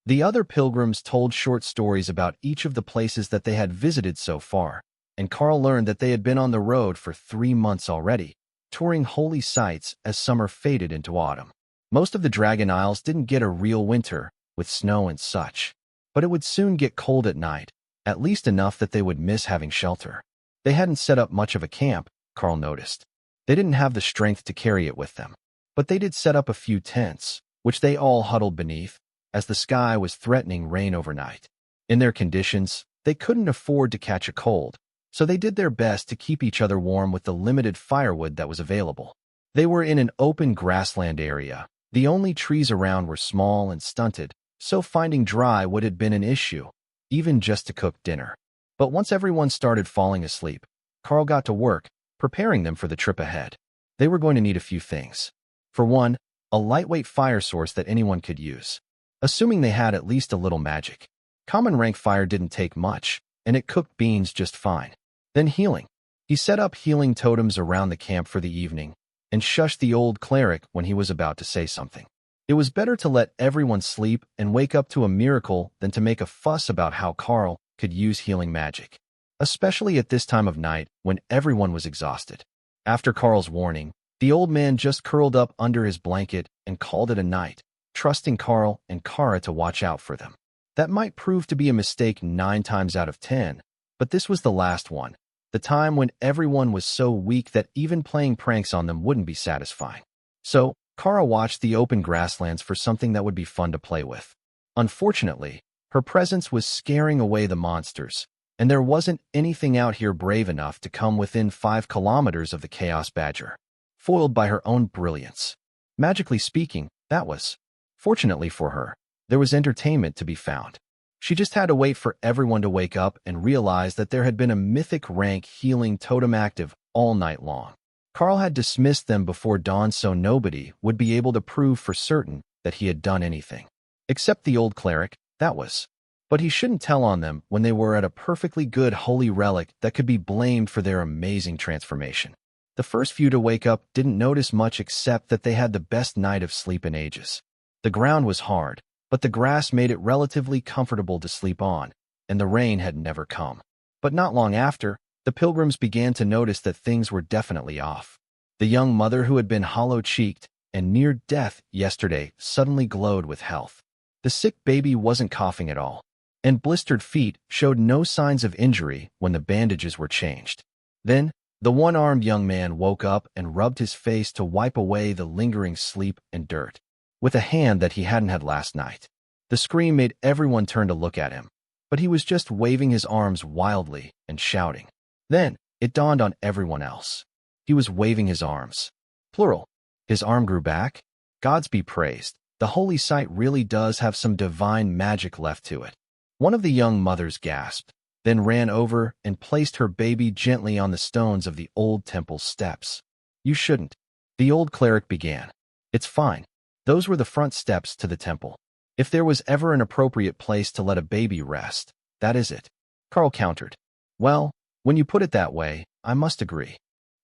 The other pilgrims told short stories about each of the places that they had visited so far, and Karl learned that they had been on the road for 3 months already, touring holy sites as summer faded into autumn. Most of the Dragon Isles didn't get a real winter, with snow and such, but it would soon get cold at night, at least enough that they would miss having shelter. They hadn't set up much of a camp, Karl noticed. They didn't have the strength to carry it with them. But they did set up a few tents, which they all huddled beneath, as the sky was threatening rain overnight. In their conditions, they couldn't afford to catch a cold, so they did their best to keep each other warm with the limited firewood that was available. They were in an open grassland area. The only trees around were small and stunted, so finding dry wood had been an issue, even just to cook dinner. But once everyone started falling asleep, Karl got to work, preparing them for the trip ahead. They were going to need a few things. For one, a lightweight fire source that anyone could use, assuming they had at least a little magic. Common rank fire didn't take much, and it cooked beans just fine. Then healing. He set up healing totems around the camp for the evening, and shushed the old cleric when he was about to say something. It was better to let everyone sleep and wake up to a miracle than to make a fuss about how Karl could use healing magic, especially at this time of night when everyone was exhausted. After Karl's warning, the old man just curled up under his blanket and called it a night, trusting Karl and Kara to watch out for them. That might prove to be a mistake 9 times out of 10, but this was the last one, the time when everyone was so weak that even playing pranks on them wouldn't be satisfying. So, Kara watched the open grasslands for something that would be fun to play with. Unfortunately, her presence was scaring away the monsters, and there wasn't anything out here brave enough to come within 5 kilometers of the Chaos Badger, foiled by her own brilliance. Magically speaking, that was. Fortunately for her, there was entertainment to be found. She just had to wait for everyone to wake up and realize that there had been a mythic rank healing totem active all night long. Karl had dismissed them before dawn so nobody would be able to prove for certain that he had done anything. Except the old cleric, that was. But he shouldn't tell on them when they were at a perfectly good holy relic that could be blamed for their amazing transformation. The first few to wake up didn't notice much except that they had the best night of sleep in ages. The ground was hard, but the grass made it relatively comfortable to sleep on, and the rain had never come. But not long after, the pilgrims began to notice that things were definitely off. The young mother who had been hollow-cheeked and near death yesterday suddenly glowed with health. The sick baby wasn't coughing at all, and blistered feet showed no signs of injury when the bandages were changed. Then, the one-armed young man woke up and rubbed his face to wipe away the lingering sleep and dirt, with a hand that he hadn't had last night. The scream made everyone turn to look at him, but he was just waving his arms wildly and shouting. Then, it dawned on everyone else. He was waving his arms. Plural. His arm grew back. Gods be praised. The holy site really does have some divine magic left to it. One of the young mothers gasped, then ran over and placed her baby gently on the stones of the old temple steps. You shouldn't. The old cleric began. It's fine. Those were the front steps to the temple. If there was ever an appropriate place to let a baby rest, that is it. Karl countered. Well, when you put it that way, I must agree.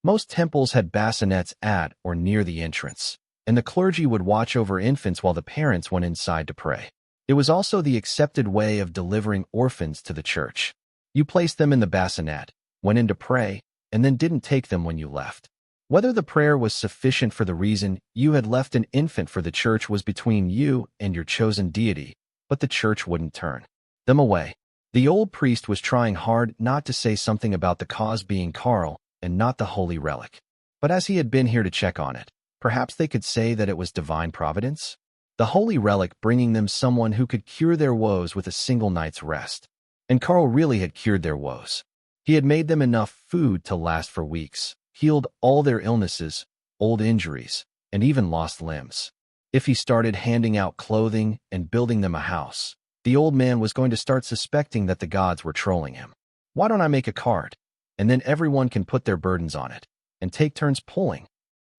Most temples had bassinets at or near the entrance, and the clergy would watch over infants while the parents went inside to pray. It was also the accepted way of delivering orphans to the church. You placed them in the bassinet, went in to pray, and then didn't take them when you left. Whether the prayer was sufficient for the reason you had left an infant for the church was between you and your chosen deity, but the church wouldn't turn them away. The old priest was trying hard not to say something about the cause being Karl and not the holy relic. But as he had been here to check on it, perhaps they could say that it was divine providence? The holy relic bringing them someone who could cure their woes with a single night's rest. And Karl really had cured their woes. He had made them enough food to last for weeks, healed all their illnesses, old injuries, and even lost limbs. If he started handing out clothing and building them a house, the old man was going to start suspecting that the gods were trolling him. Why don't I make a cart? And then everyone can put their burdens on it, and take turns pulling.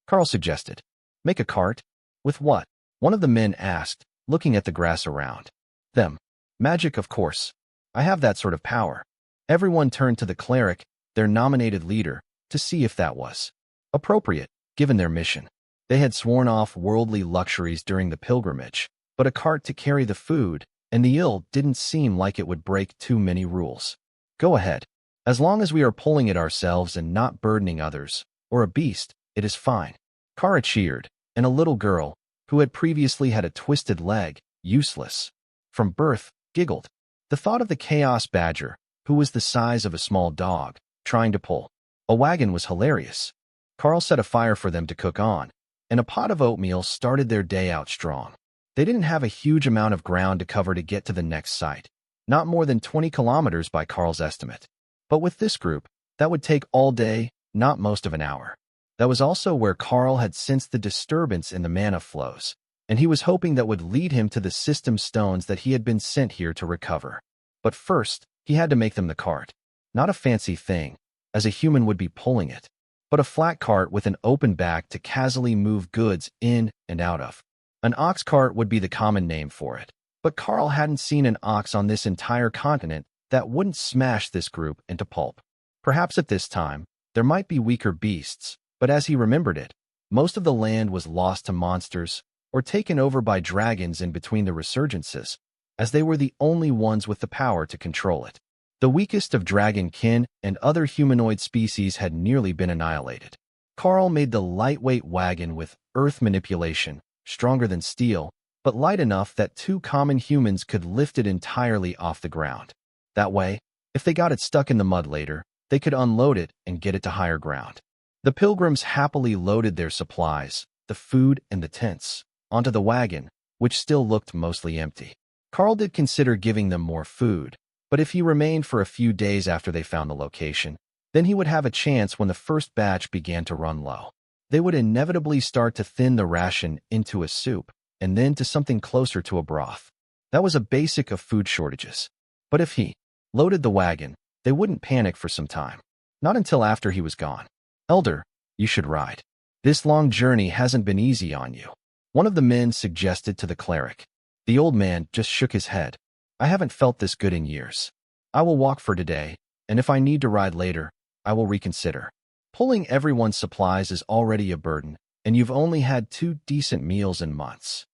Karl suggested. Make a cart? With what? One of the men asked, looking at the grass around them. Magic, of course. I have that sort of power. Everyone turned to the cleric, their nominated leader, to see if that was appropriate, given their mission. They had sworn off worldly luxuries during the pilgrimage, but a cart to carry the food, and the eel didn't seem like it would break too many rules. Go ahead. As long as we are pulling it ourselves and not burdening others, or a beast, it is fine. Kara cheered, and a little girl, who had previously had a twisted leg, useless from birth, giggled. The thought of the chaos badger, who was the size of a small dog, trying to pull a wagon was hilarious. Karl set a fire for them to cook on, and a pot of oatmeal started their day out strong. They didn't have a huge amount of ground to cover to get to the next site, not more than 20 kilometers by Karl's estimate. But with this group, that would take all day, not most of an hour. That was also where Karl had sensed the disturbance in the mana flows, and he was hoping that would lead him to the system stones that he had been sent here to recover. But first, he had to make them the cart. Not a fancy thing, as a human would be pulling it, but a flat cart with an open back to casually move goods in and out of. An ox cart would be the common name for it, but Karl hadn't seen an ox on this entire continent that wouldn't smash this group into pulp. Perhaps at this time, there might be weaker beasts, but as he remembered it, most of the land was lost to monsters or taken over by dragons in between the resurgences, as they were the only ones with the power to control it. The weakest of dragon kin and other humanoid species had nearly been annihilated. Karl made the lightweight wagon with earth manipulation, stronger than steel, but light enough that two common humans could lift it entirely off the ground. That way, if they got it stuck in the mud later, they could unload it and get it to higher ground. The pilgrims happily loaded their supplies, the food and the tents, onto the wagon, which still looked mostly empty. Karl did consider giving them more food, but if he remained for a few days after they found the location, then he would have a chance when the first batch began to run low. They would inevitably start to thin the ration into a soup, and then to something closer to a broth. That was a basic of food shortages. But if he loaded the wagon, they wouldn't panic for some time. Not until after he was gone. "Elder, you should ride. This long journey hasn't been easy on you," one of the men suggested to the cleric. The old man just shook his head. "I haven't felt this good in years. I will walk for today, and if I need to ride later, I will reconsider. Pulling everyone's supplies is already a burden, and you've only had 2 decent meals in months,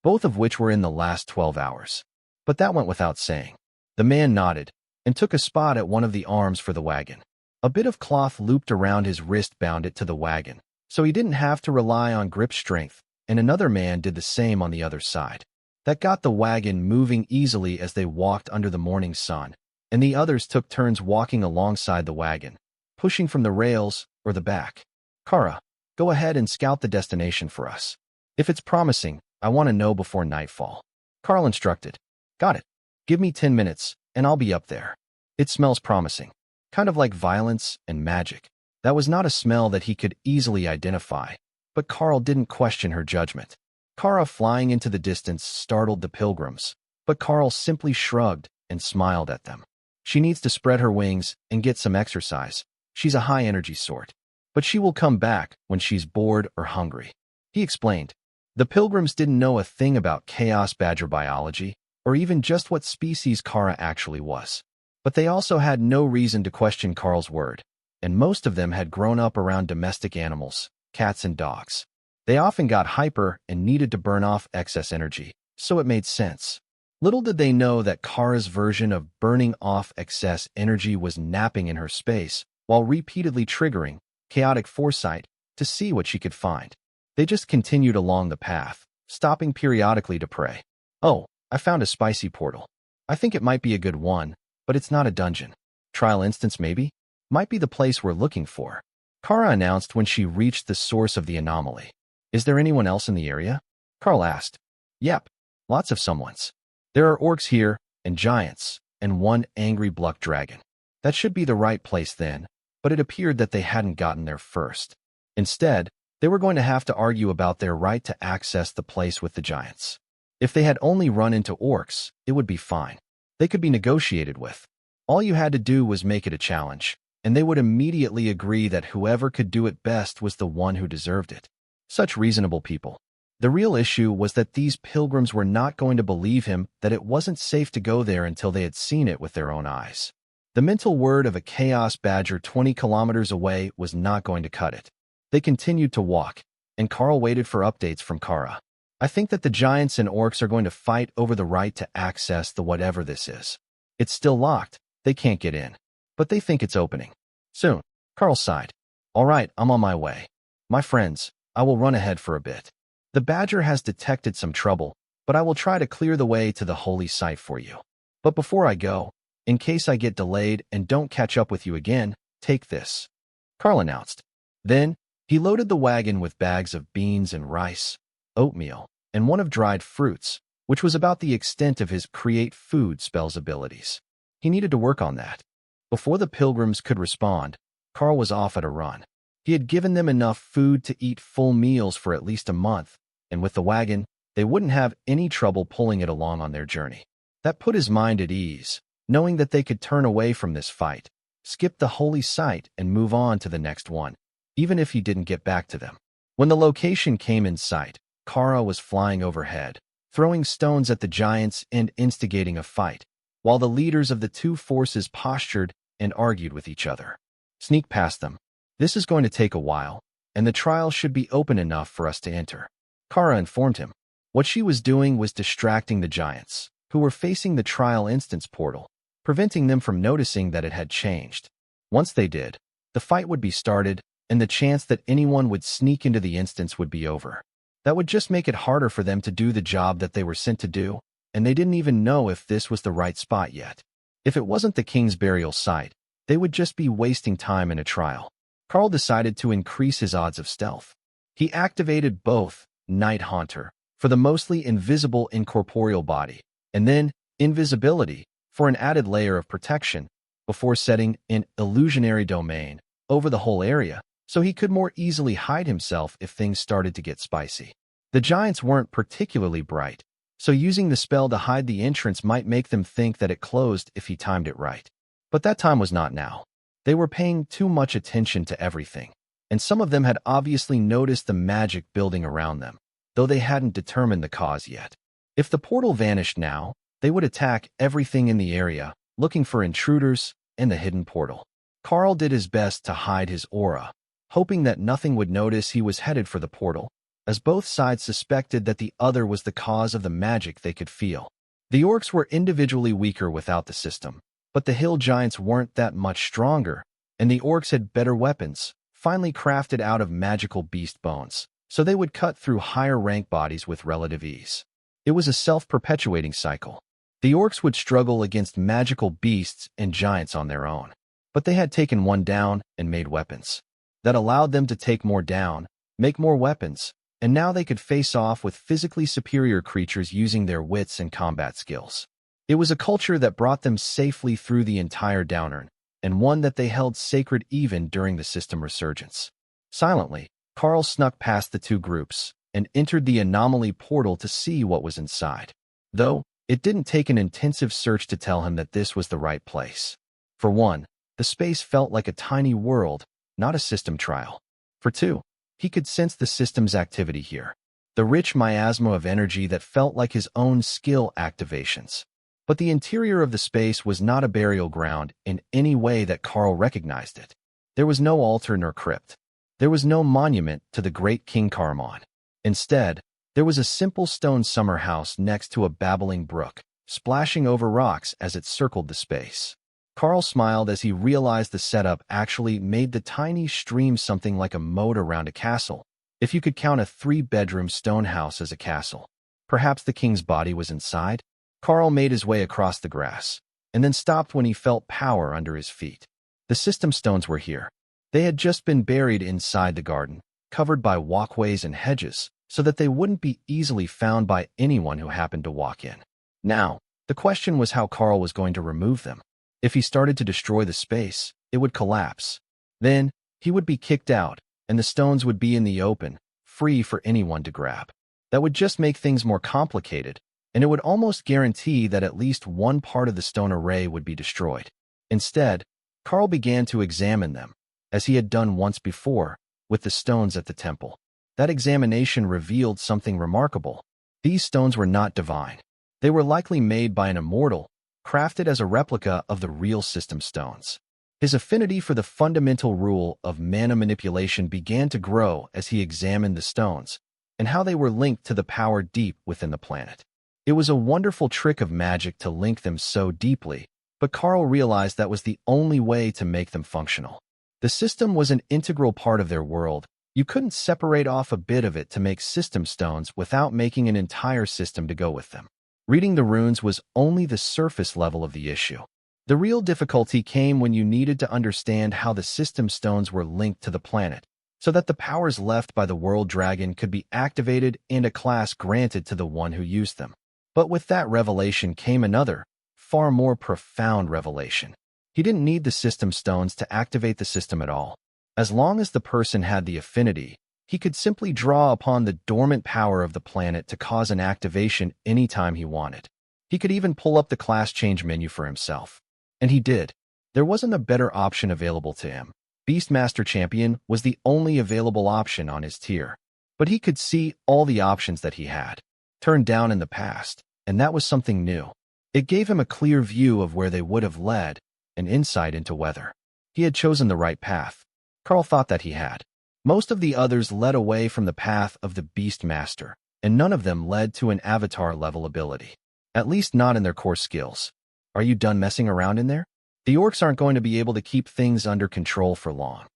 both of which were in the last 12 hours. But that went without saying." The man nodded and took a spot at one of the arms for the wagon. A bit of cloth looped around his wrist bound it to the wagon, so he didn't have to rely on grip strength, and another man did the same on the other side. That got the wagon moving easily as they walked under the morning sun, and the others took turns walking alongside the wagon, pushing from the rails or the back. "Kara, go ahead and scout the destination for us. If it's promising, I want to know before nightfall." Karl instructed. "Got it. Give me 10 minutes, and I'll be up there. It smells promising, kind of like violence and magic." That was not a smell that he could easily identify, but Karl didn't question her judgment. Kara flying into the distance startled the pilgrims, but Karl simply shrugged and smiled at them. "She needs to spread her wings and get some exercise. She's a high-energy sort, but she will come back when she's bored or hungry," he explained. The pilgrims didn't know a thing about chaos badger biology, or even just what species Kara actually was. But they also had no reason to question Karl's word, and most of them had grown up around domestic animals, cats and dogs. They often got hyper and needed to burn off excess energy, so it made sense. Little did they know that Kara's version of burning off excess energy was napping in her space, while repeatedly triggering chaotic foresight to see what she could find. They just continued along the path, stopping periodically to pray. "Oh, I found a spicy portal. I think it might be a good one, but it's not a dungeon. Trial instance maybe? Might be the place we're looking for," Kara announced when she reached the source of the anomaly. "Is there anyone else in the area?" Karl asked. "Yep, lots of someones. There are orcs here, and giants, and one angry Bluck dragon. That should be the right place then, but it appeared that they hadn't gotten there first. Instead, they were going to have to argue about their right to access the place with the giants. If they had only run into orcs, it would be fine. They could be negotiated with. All you had to do was make it a challenge, and they would immediately agree that whoever could do it best was the one who deserved it. Such reasonable people. The real issue was that these pilgrims were not going to believe him that it wasn't safe to go there until they had seen it with their own eyes. The mental word of a chaos badger 20 kilometers away was not going to cut it. They continued to walk, and Karl waited for updates from Kara. I think that the giants and orcs are going to fight over the right to access the whatever this is. It's still locked. They can't get in. But they think it's opening. Soon. Karl sighed. All right, I'm on my way. My friends, I will run ahead for a bit. The badger has detected some trouble, but I will try to clear the way to the holy site for you. But before I go, in case I get delayed and don't catch up with you again, take this. Karl announced. Then, he loaded the wagon with bags of beans and rice, oatmeal, and one of dried fruits, which was about the extent of his create food spells abilities. He needed to work on that. Before the pilgrims could respond, Karl was off at a run. He had given them enough food to eat full meals for at least a month, and with the wagon, they wouldn't have any trouble pulling it along on their journey. That put his mind at ease, knowing that they could turn away from this fight, skip the holy site, and move on to the next one, even if he didn't get back to them. When the location came in sight, Karl was flying overhead, throwing stones at the giants and instigating a fight, while the leaders of the two forces postured and argued with each other. Sneak past them. This is going to take a while, and the trial should be open enough for us to enter. Kara informed him. What she was doing was distracting the giants, who were facing the trial instance portal, preventing them from noticing that it had changed. Once they did, the fight would be started, and the chance that anyone would sneak into the instance would be over. That would just make it harder for them to do the job that they were sent to do, and they didn't even know if this was the right spot yet. If it wasn't the king's burial site, they would just be wasting time in a trial. Karl decided to increase his odds of stealth. He activated both Night Haunter for the mostly invisible incorporeal body, and then Invisibility for an added layer of protection before setting an illusionary domain over the whole area so he could more easily hide himself if things started to get spicy. The giants weren't particularly bright, so using the spell to hide the entrance might make them think that it closed if he timed it right. But that time was not now. They were paying too much attention to everything, and some of them had obviously noticed the magic building around them, though they hadn't determined the cause yet. If the portal vanished now, they would attack everything in the area, looking for intruders and the hidden portal. Karl did his best to hide his aura, hoping that nothing would notice he was headed for the portal, as both sides suspected that the other was the cause of the magic they could feel. The orcs were individually weaker without the system, but the hill giants weren't that much stronger, and the orcs had better weapons, finely crafted out of magical beast bones, so they would cut through higher rank bodies with relative ease. It was a self-perpetuating cycle. The orcs would struggle against magical beasts and giants on their own, but they had taken one down and made weapons. That allowed them to take more down, make more weapons, and now they could face off with physically superior creatures using their wits and combat skills. It was a culture that brought them safely through the entire downturn, and one that they held sacred even during the system resurgence. Silently, Karl snuck past the two groups and entered the anomaly portal to see what was inside. Though, it didn't take an intensive search to tell him that this was the right place. For one, the space felt like a tiny world, not a system trial. For two, he could sense the system's activity here, the rich miasma of energy that felt like his own skill activations. But the interior of the space was not a burial ground in any way that Karl recognized it. There was no altar nor crypt. There was no monument to the great King Karmon. Instead, there was a simple stone summer house next to a babbling brook, splashing over rocks as it circled the space. Karl smiled as he realized the setup actually made the tiny stream something like a moat around a castle, if you could count a 3-bedroom stone house as a castle. Perhaps the king's body was inside? Karl made his way across the grass, and then stopped when he felt power under his feet. The system stones were here. They had just been buried inside the garden, covered by walkways and hedges, so that they wouldn't be easily found by anyone who happened to walk in. Now, the question was how Karl was going to remove them. If he started to destroy the space, it would collapse. Then, he would be kicked out, and the stones would be in the open, free for anyone to grab. That would just make things more complicated, and it would almost guarantee that at least one part of the stone array would be destroyed. Instead, Karl began to examine them, as he had done once before, with the stones at the temple. That examination revealed something remarkable. These stones were not divine. They were likely made by an immortal, crafted as a replica of the real system stones. His affinity for the fundamental rule of mana manipulation began to grow as he examined the stones, and how they were linked to the power deep within the planet. It was a wonderful trick of magic to link them so deeply, but Karl realized that was the only way to make them functional. The system was an integral part of their world. You couldn't separate off a bit of it to make system stones without making an entire system to go with them. Reading the runes was only the surface level of the issue. The real difficulty came when you needed to understand how the system stones were linked to the planet, so that the powers left by the world dragon could be activated and a class granted to the one who used them. But with that revelation came another, far more profound revelation. He didn't need the system stones to activate the system at all. As long as the person had the affinity, he could simply draw upon the dormant power of the planet to cause an activation anytime he wanted. He could even pull up the class change menu for himself. And he did. There wasn't a better option available to him. Beastmaster Champion was the only available option on his tier. But he could see all the options that he had turned down in the past, and that was something new. It gave him a clear view of where they would have led, an insight into whether he had chosen the right path. Karl thought that he had. Most of the others led away from the path of the Beastmaster, and none of them led to an avatar-level ability. At least not in their core skills. Are you done messing around in there? The orcs aren't going to be able to keep things under control for long.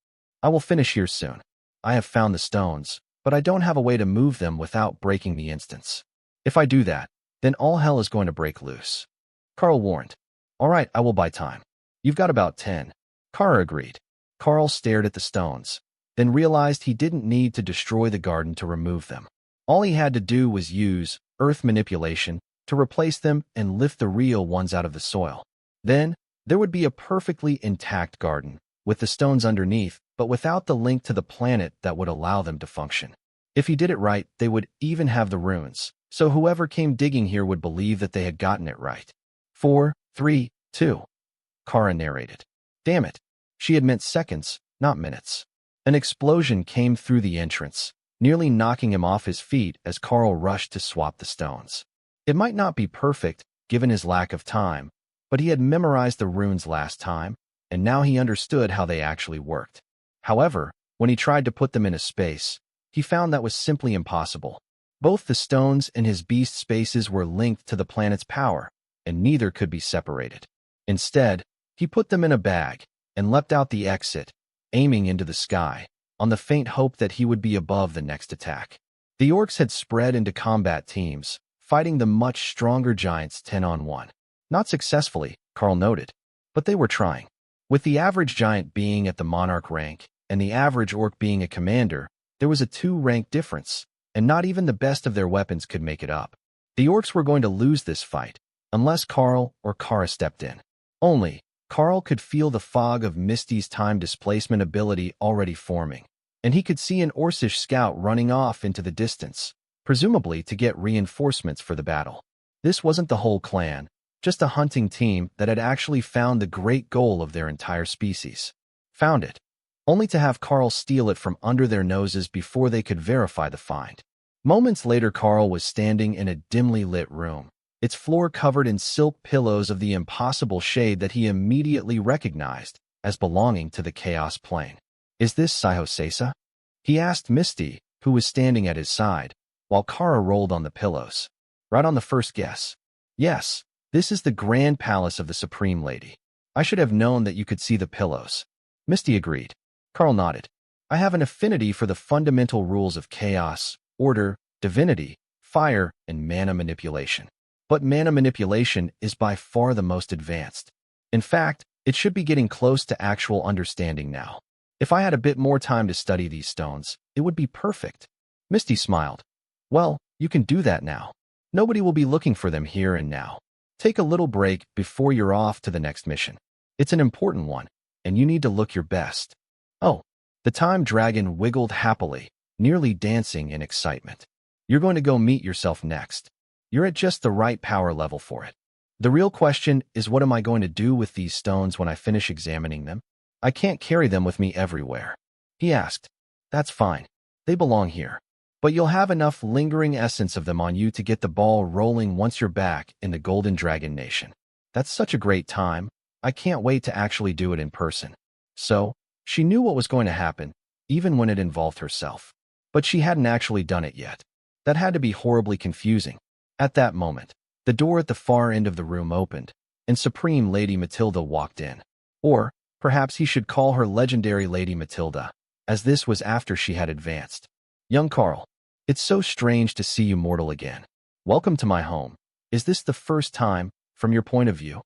I will finish here soon. I have found the stones, but I don't have a way to move them without breaking the instance. If I do that, then all hell is going to break loose. Karl warned. All right, I will buy time. You've got about 10. Kara agreed. Karl stared at the stones, then realized he didn't need to destroy the garden to remove them. All he had to do was use earth manipulation to replace them and lift the real ones out of the soil. Then, there would be a perfectly intact garden, with the stones underneath, but without the link to the planet that would allow them to function. If he did it right, they would even have the runes, so whoever came digging here would believe that they had gotten it right. 4, 3, 2. Kara narrated. Damn it. She had meant seconds, not minutes. An explosion came through the entrance, nearly knocking him off his feet as Karl rushed to swap the stones. It might not be perfect, given his lack of time, but he had memorized the runes last time, and now he understood how they actually worked. However, when he tried to put them in a space, he found that was simply impossible. Both the stones and his beast spaces were linked to the planet's power, and neither could be separated. Instead, he put them in a bag and leapt out the exit, aiming into the sky, on the faint hope that he would be above the next attack. The orcs had spread into combat teams, fighting the much stronger giants 10-on-1. Not successfully, Karl noted, but they were trying. With the average giant being at the monarch rank and the average orc being a commander, there was a 2-rank difference, and not even the best of their weapons could make it up. The orcs were going to lose this fight, unless Karl or Kara stepped in. Only, Karl could feel the fog of Misty's time displacement ability already forming, and he could see an Orcish scout running off into the distance, presumably to get reinforcements for the battle. This wasn't the whole clan, just a hunting team that had actually found the great goal of their entire species. Found it, only to have Karl steal it from under their noses before they could verify the find. Moments later, Karl was standing in a dimly lit room, its floor covered in silk pillows of the impossible shade that he immediately recognized as belonging to the Chaos Plane. Is this Saiho-Seisa? He asked Misty, who was standing at his side, while Kara rolled on the pillows. Right on the first guess. Yes, this is the Grand Palace of the Supreme Lady. I should have known that you could see the pillows. Misty agreed. Karl nodded. I have an affinity for the fundamental rules of chaos, order, divinity, fire, and mana manipulation. But mana manipulation is by far the most advanced. In fact, it should be getting close to actual understanding now. If I had a bit more time to study these stones, it would be perfect. Misty smiled. Well, you can do that now. Nobody will be looking for them here and now. Take a little break before you're off to the next mission. It's an important one, and you need to look your best. Oh, the time dragon wiggled happily, nearly dancing in excitement. You're going to go meet yourself next. You're at just the right power level for it. The real question is, what am I going to do with these stones when I finish examining them? I can't carry them with me everywhere. He asked. That's fine. They belong here. But you'll have enough lingering essence of them on you to get the ball rolling once you're back in the Golden Dragon Nation. That's such a great time. I can't wait to actually do it in person. So, she knew what was going to happen, even when it involved herself. But she hadn't actually done it yet. That had to be horribly confusing. At that moment, the door at the far end of the room opened, and Supreme Lady Matilda walked in. Or, perhaps he should call her legendary Lady Matilda, as this was after she had advanced. Young Karl, it's so strange to see you mortal again. Welcome to my home. Is this the first time, from your point of view?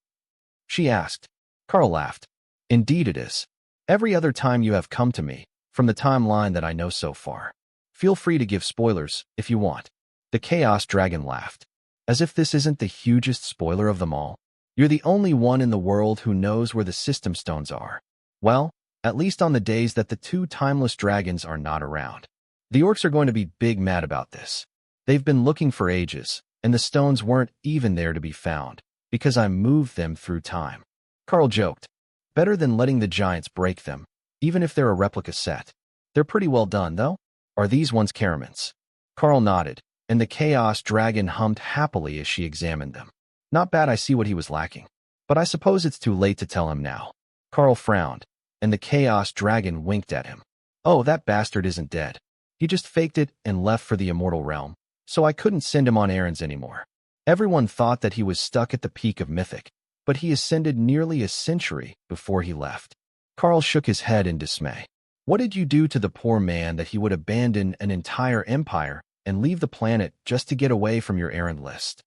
She asked. Karl laughed. Indeed it is. Every other time you have come to me, from the timeline that I know so far. Feel free to give spoilers, if you want. The Chaos Dragon laughed. As if this isn't the hugest spoiler of them all. You're the only one in the world who knows where the system stones are. Well, at least on the days that the two timeless dragons are not around. The orcs are going to be big mad about this. They've been looking for ages, and the stones weren't even there to be found, because I moved them through time. Karl joked. Better than letting the giants break them, even if they're a replica set. They're pretty well done, though. Are these ones Caramans? Karl nodded, and the Chaos Dragon hummed happily as she examined them. Not bad. I see what he was lacking. But I suppose it's too late to tell him now. Karl frowned, and the Chaos Dragon winked at him. Oh, that bastard isn't dead. He just faked it and left for the immortal realm, so I couldn't send him on errands anymore. Everyone thought that he was stuck at the peak of Mythic, but he ascended nearly a century before he left. Karl shook his head in dismay. What did you do to the poor man that he would abandon an entire empire and leave the planet just to get away from your errand list?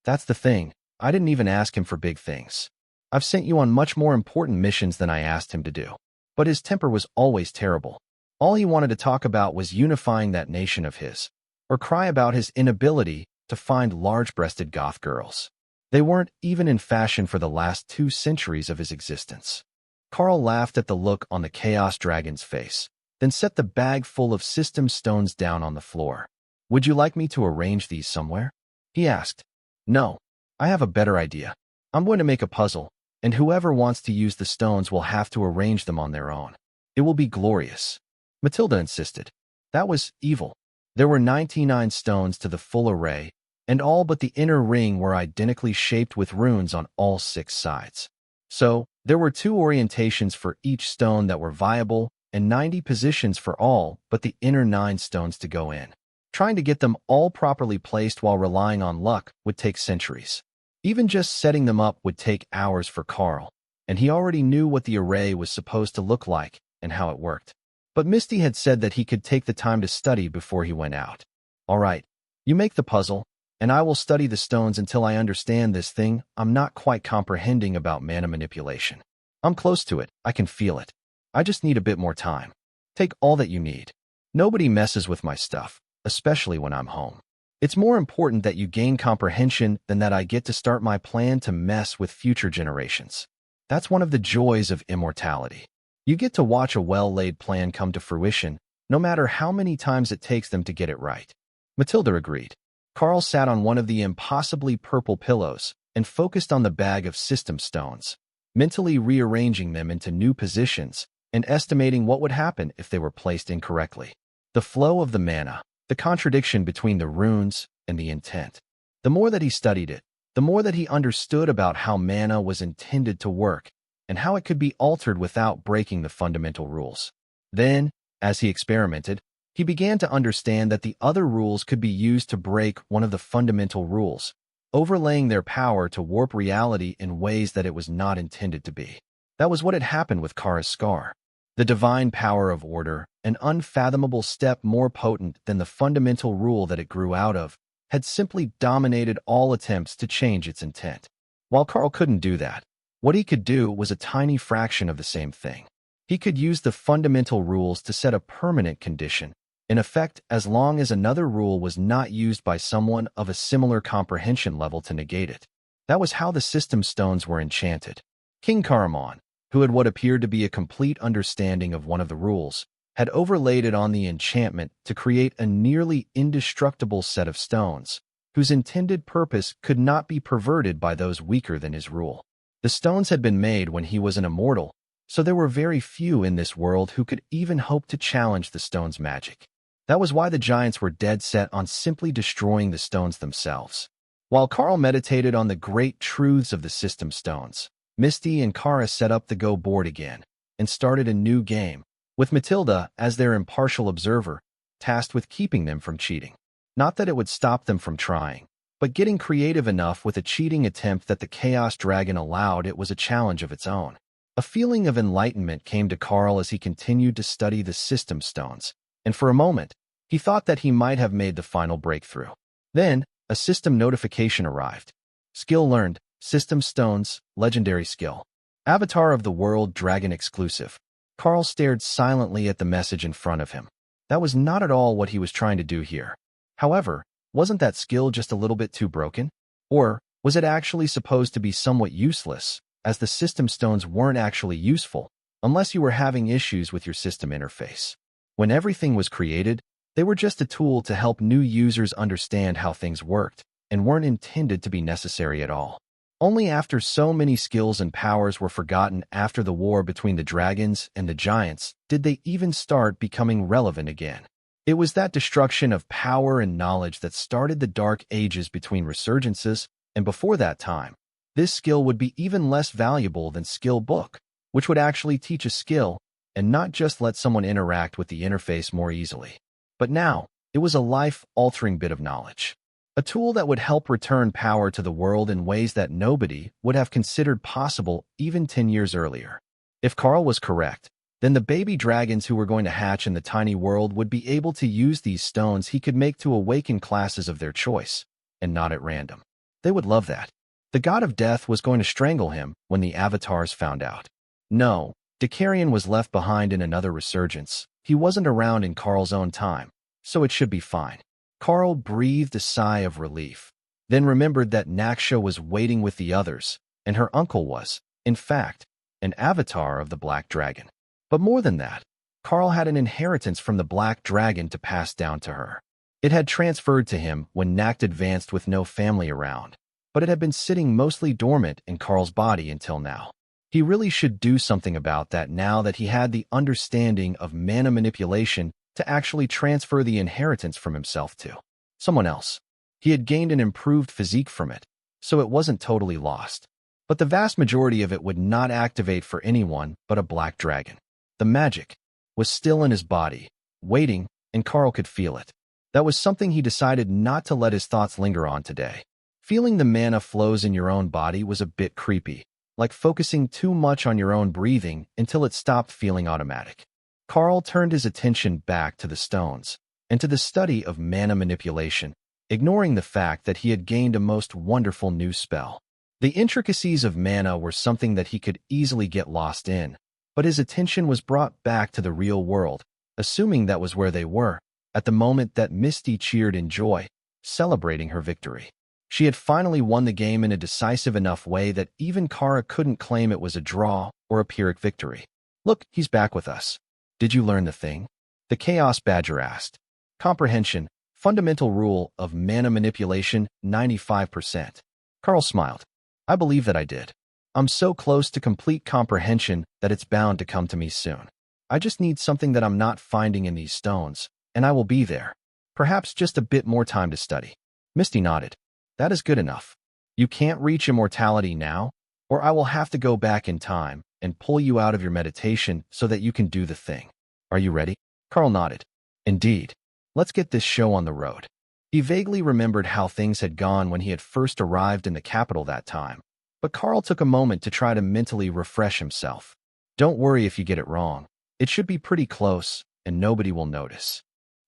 That's the thing. I didn't even ask him for big things. I've sent you on much more important missions than I asked him to do. But his temper was always terrible. All he wanted to talk about was unifying that nation of his, or cry about his inability to find large-breasted goth girls. They weren't even in fashion for the last 2 centuries of his existence. Karl laughed at the look on the Chaos Dragon's face, then set the bag full of system stones down on the floor. Would you like me to arrange these somewhere? He asked. No. I have a better idea. I'm going to make a puzzle, and whoever wants to use the stones will have to arrange them on their own. It will be glorious. Matilda insisted. That was evil. There were 99 stones to the full array, and all but the inner ring were identically shaped with runes on all 6 sides. So, there were 2 orientations for each stone that were viable, and 90 positions for all but the inner 9 stones to go in. Trying to get them all properly placed while relying on luck would take centuries. Even just setting them up would take hours for Karl, and he already knew what the array was supposed to look like and how it worked. But Misty had said that he could take the time to study before he went out. All right, you make the puzzle, and I will study the stones until I understand this thing I'm not quite comprehending about mana manipulation. I'm close to it, I can feel it. I just need a bit more time. Take all that you need. Nobody messes with my stuff, especially when I'm home. It's more important that you gain comprehension than that I get to start my plan to mess with future generations. That's one of the joys of immortality. You get to watch a well-laid plan come to fruition, no matter how many times it takes them to get it right. Matilda agreed. Karl sat on one of the impossibly purple pillows and focused on the bag of system stones, mentally rearranging them into new positions and estimating what would happen if they were placed incorrectly. The flow of the mana, the contradiction between the runes and the intent. The more that he studied it, the more that he understood about how mana was intended to work and how it could be altered without breaking the fundamental rules. Then, as he experimented, he began to understand that the other rules could be used to break one of the fundamental rules, overlaying their power to warp reality in ways that it was not intended to be. That was what had happened with Kara's scar. The divine power of order, an unfathomable step more potent than the fundamental rule that it grew out of, had simply dominated all attempts to change its intent. While Karl couldn't do that, what he could do was a tiny fraction of the same thing. He could use the fundamental rules to set a permanent condition, in effect as long as another rule was not used by someone of a similar comprehension level to negate it. That was how the system stones were enchanted. King Karaman, who had what appeared to be a complete understanding of one of the rules, had overlaid it on the enchantment to create a nearly indestructible set of stones, whose intended purpose could not be perverted by those weaker than his rule. The stones had been made when he was an immortal, so there were very few in this world who could even hope to challenge the stones' magic. That was why the giants were dead set on simply destroying the stones themselves. While Karl meditated on the great truths of the system stones, Misty and Kara set up the Go board again and started a new game, with Matilda as their impartial observer, tasked with keeping them from cheating. Not that it would stop them from trying, but getting creative enough with a cheating attempt that the Chaos Dragon allowed it was a challenge of its own. A feeling of enlightenment came to Karl as he continued to study the system stones, and for a moment, he thought that he might have made the final breakthrough. Then, a system notification arrived. Skill learned, System Stones, Legendary Skill. Avatar of the World Dragon Exclusive. Karl stared silently at the message in front of him. That was not at all what he was trying to do here. However, wasn't that skill just a little bit too broken? Or was it actually supposed to be somewhat useless, as the system stones weren't actually useful, unless you were having issues with your system interface? When everything was created, they were just a tool to help new users understand how things worked, and weren't intended to be necessary at all. Only after so many skills and powers were forgotten after the war between the dragons and the giants did they even start becoming relevant again. It was that destruction of power and knowledge that started the dark ages between resurgences, and before that time, this skill would be even less valuable than skill book, which would actually teach a skill and not just let someone interact with the interface more easily. But now, it was a life-altering bit of knowledge. A tool that would help return power to the world in ways that nobody would have considered possible even 10 years earlier. If Karl was correct, then the baby dragons who were going to hatch in the tiny world would be able to use these stones he could make to awaken classes of their choice, and not at random. They would love that. The god of death was going to strangle him when the avatars found out. No, Decarion was left behind in another resurgence. He wasn't around in Karl's own time, so it should be fine. Karl breathed a sigh of relief, then remembered that Naksha was waiting with the others, and her uncle was, in fact, an avatar of the Black Dragon. But more than that, Karl had an inheritance from the Black Dragon to pass down to her. It had transferred to him when Nakt advanced with no family around, but it had been sitting mostly dormant in Karl's body until now. He really should do something about that now that he had the understanding of mana manipulation to actually transfer the inheritance from himself to someone else. He had gained an improved physique from it, so it wasn't totally lost. But the vast majority of it would not activate for anyone but a black dragon. The magic was still in his body, waiting, and Karl could feel it. That was something he decided not to let his thoughts linger on today. Feeling the mana flows in your own body was a bit creepy, like focusing too much on your own breathing until it stopped feeling automatic. Karl turned his attention back to the stones and to the study of mana manipulation, ignoring the fact that he had gained a most wonderful new spell. The intricacies of mana were something that he could easily get lost in, but his attention was brought back to the real world, assuming that was where they were, at the moment that Misty cheered in joy, celebrating her victory. She had finally won the game in a decisive enough way that even Kara couldn't claim it was a draw or a Pyrrhic victory. "Look, he's back with us. Did you learn the thing?" The Chaos Badger asked. Comprehension, fundamental rule of mana manipulation, 95%. Karl smiled. "I believe that I did. I'm so close to complete comprehension that it's bound to come to me soon. I just need something that I'm not finding in these stones, and I will be there. Perhaps just a bit more time to study." Misty nodded. "That is good enough. You can't reach immortality now, or I will have to go back in time and pull you out of your meditation so that you can do the thing. Are you ready?" Karl nodded. "Indeed. Let's get this show on the road." He vaguely remembered how things had gone when he had first arrived in the capital that time, but Karl took a moment to try to mentally refresh himself. "Don't worry if you get it wrong. It should be pretty close, and nobody will notice."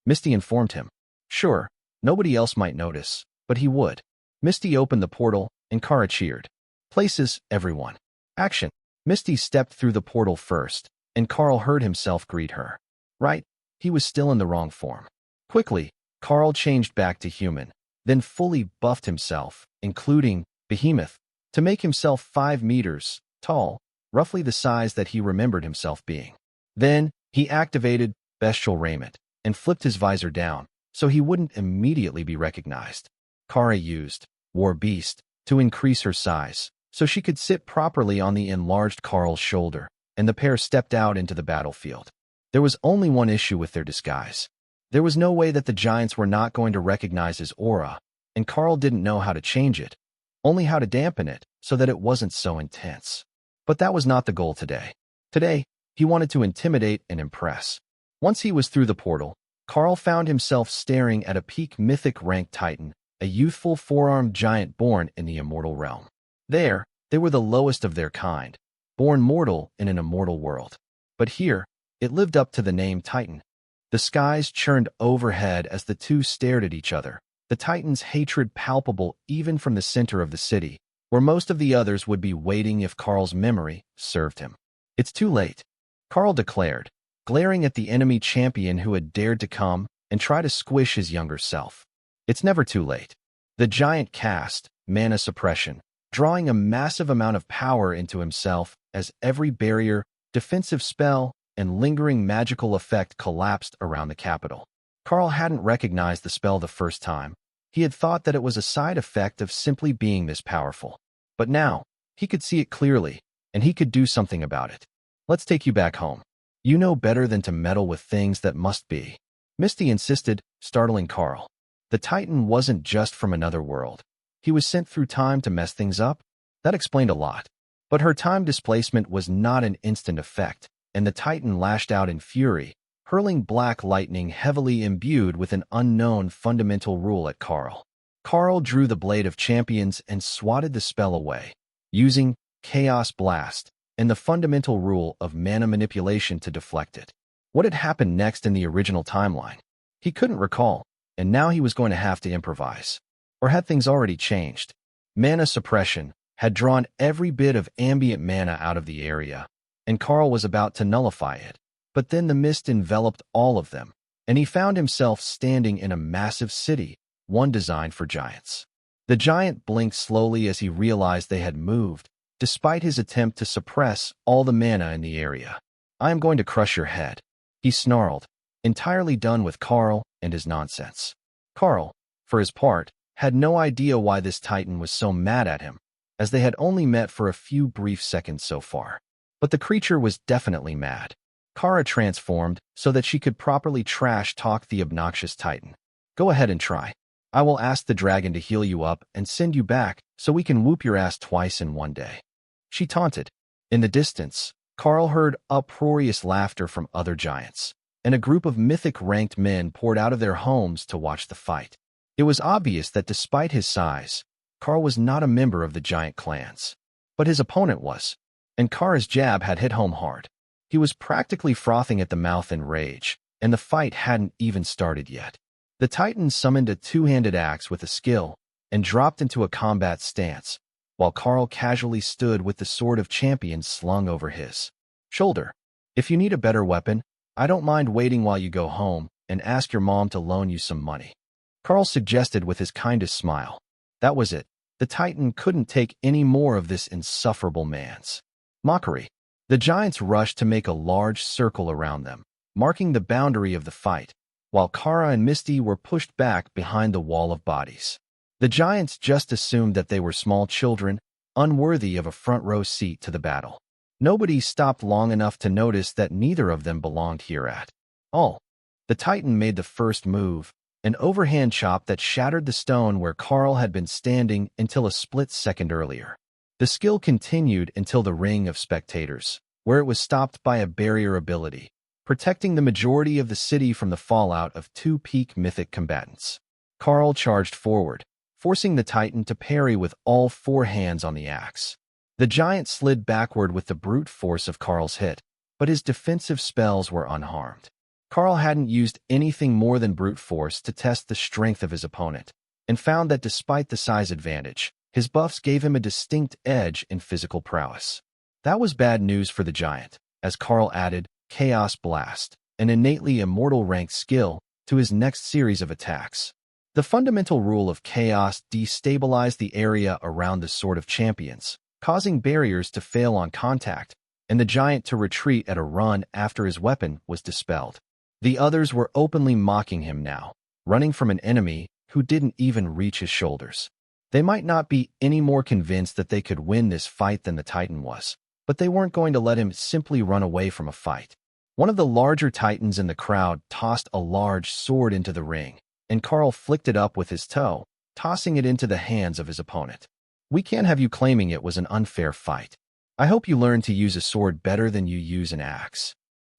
Misty informed him. Sure, nobody else might notice, but he would. Misty opened the portal, and Kara cheered. "Places, everyone. Action." Misty stepped through the portal first, and Karl heard himself greet her. Right, he was still in the wrong form. Quickly, Karl changed back to human, then fully buffed himself, including Behemoth, to make himself 5 meters tall, roughly the size that he remembered himself being. Then, he activated Bestial Raiment and flipped his visor down, so he wouldn't immediately be recognized. Kara used War Beast to increase her size, so she could sit properly on the enlarged Karl's shoulder, and the pair stepped out into the battlefield. There was only one issue with their disguise. There was no way that the giants were not going to recognize his aura, and Karl didn't know how to change it, only how to dampen it so that it wasn't so intense. But that was not the goal today. Today, he wanted to intimidate and impress. Once he was through the portal, Karl found himself staring at a peak mythic rank titan, a youthful four-armed giant born in the immortal realm. There, they were the lowest of their kind, born mortal in an immortal world. But here, it lived up to the name Titan. The skies churned overhead as the two stared at each other, the Titan's hatred palpable even from the center of the city, where most of the others would be waiting if Karl's memory served him. "It's too late," Karl declared, glaring at the enemy champion who had dared to come and try to squish his younger self. "It's never too late." The giant cast mana suppression, drawing a massive amount of power into himself as every barrier, defensive spell, and lingering magical effect collapsed around the capital. Karl hadn't recognized the spell the first time. He had thought that it was a side effect of simply being this powerful. But now, he could see it clearly, and he could do something about it. "Let's take you back home. You know better than to meddle with things that must be," Misty insisted, startling Karl. The Titan wasn't just from another world. He was sent through time to mess things up. That explained a lot. But her time displacement was not an instant effect, and the Titan lashed out in fury, hurling black lightning heavily imbued with an unknown fundamental rule at Karl. Karl drew the Blade of Champions and swatted the spell away, using Chaos Blast and the fundamental rule of mana manipulation to deflect it. What had happened next in the original timeline? He couldn't recall, and now he was going to have to improvise. Or had things already changed? Mana suppression had drawn every bit of ambient mana out of the area, and Karl was about to nullify it. But then the mist enveloped all of them, and he found himself standing in a massive city, one designed for giants. The giant blinked slowly as he realized they had moved, despite his attempt to suppress all the mana in the area. "I am going to crush your head," he snarled, entirely done with Karl and his nonsense. Karl, for his part, had no idea why this Titan was so mad at him, as they had only met for a few brief seconds so far. But the creature was definitely mad. Kara transformed so that she could properly trash-talk the obnoxious Titan. "Go ahead and try. I will ask the dragon to heal you up and send you back so we can whoop your ass twice in one day," she taunted. In the distance, Karl heard uproarious laughter from other giants, and a group of mythic-ranked men poured out of their homes to watch the fight. It was obvious that despite his size, Karl was not a member of the giant clans. But his opponent was, and Kara's jab had hit home hard. He was practically frothing at the mouth in rage, and the fight hadn't even started yet. The Titan summoned a two-handed axe with a skill and dropped into a combat stance, while Karl casually stood with the Sword of Champions slung over his shoulder. "If you need a better weapon, I don't mind waiting while you go home and ask your mom to loan you some money," Karl suggested with his kindest smile. That was it. The Titan couldn't take any more of this insufferable man's mockery. The giants rushed to make a large circle around them, marking the boundary of the fight, while Kara and Misty were pushed back behind the wall of bodies. The giants just assumed that they were small children, unworthy of a front-row seat to the battle. Nobody stopped long enough to notice that neither of them belonged here at all. The Titan made the first move, an overhand chop that shattered the stone where Karl had been standing until a split second earlier. The skill continued until the ring of spectators, where it was stopped by a barrier ability, protecting the majority of the city from the fallout of two peak mythic combatants. Karl charged forward, forcing the Titan to parry with all four hands on the axe. The giant slid backward with the brute force of Karl's hit, but his defensive spells were unharmed. Karl hadn't used anything more than brute force to test the strength of his opponent, and found that despite the size advantage, his buffs gave him a distinct edge in physical prowess. That was bad news for the giant, as Karl added Chaos Blast, an innately immortal ranked skill, to his next series of attacks. The fundamental rule of chaos destabilized the area around the Sword of Champions, causing barriers to fail on contact, and the giant to retreat at a run after his weapon was dispelled. The others were openly mocking him now, running from an enemy who didn't even reach his shoulders. They might not be any more convinced that they could win this fight than the Titan was, but they weren't going to let him simply run away from a fight. One of the larger Titans in the crowd tossed a large sword into the ring, and Karl flicked it up with his toe, tossing it into the hands of his opponent. "We can't have you claiming it was an unfair fight. I hope you learn to use a sword better than you use an axe.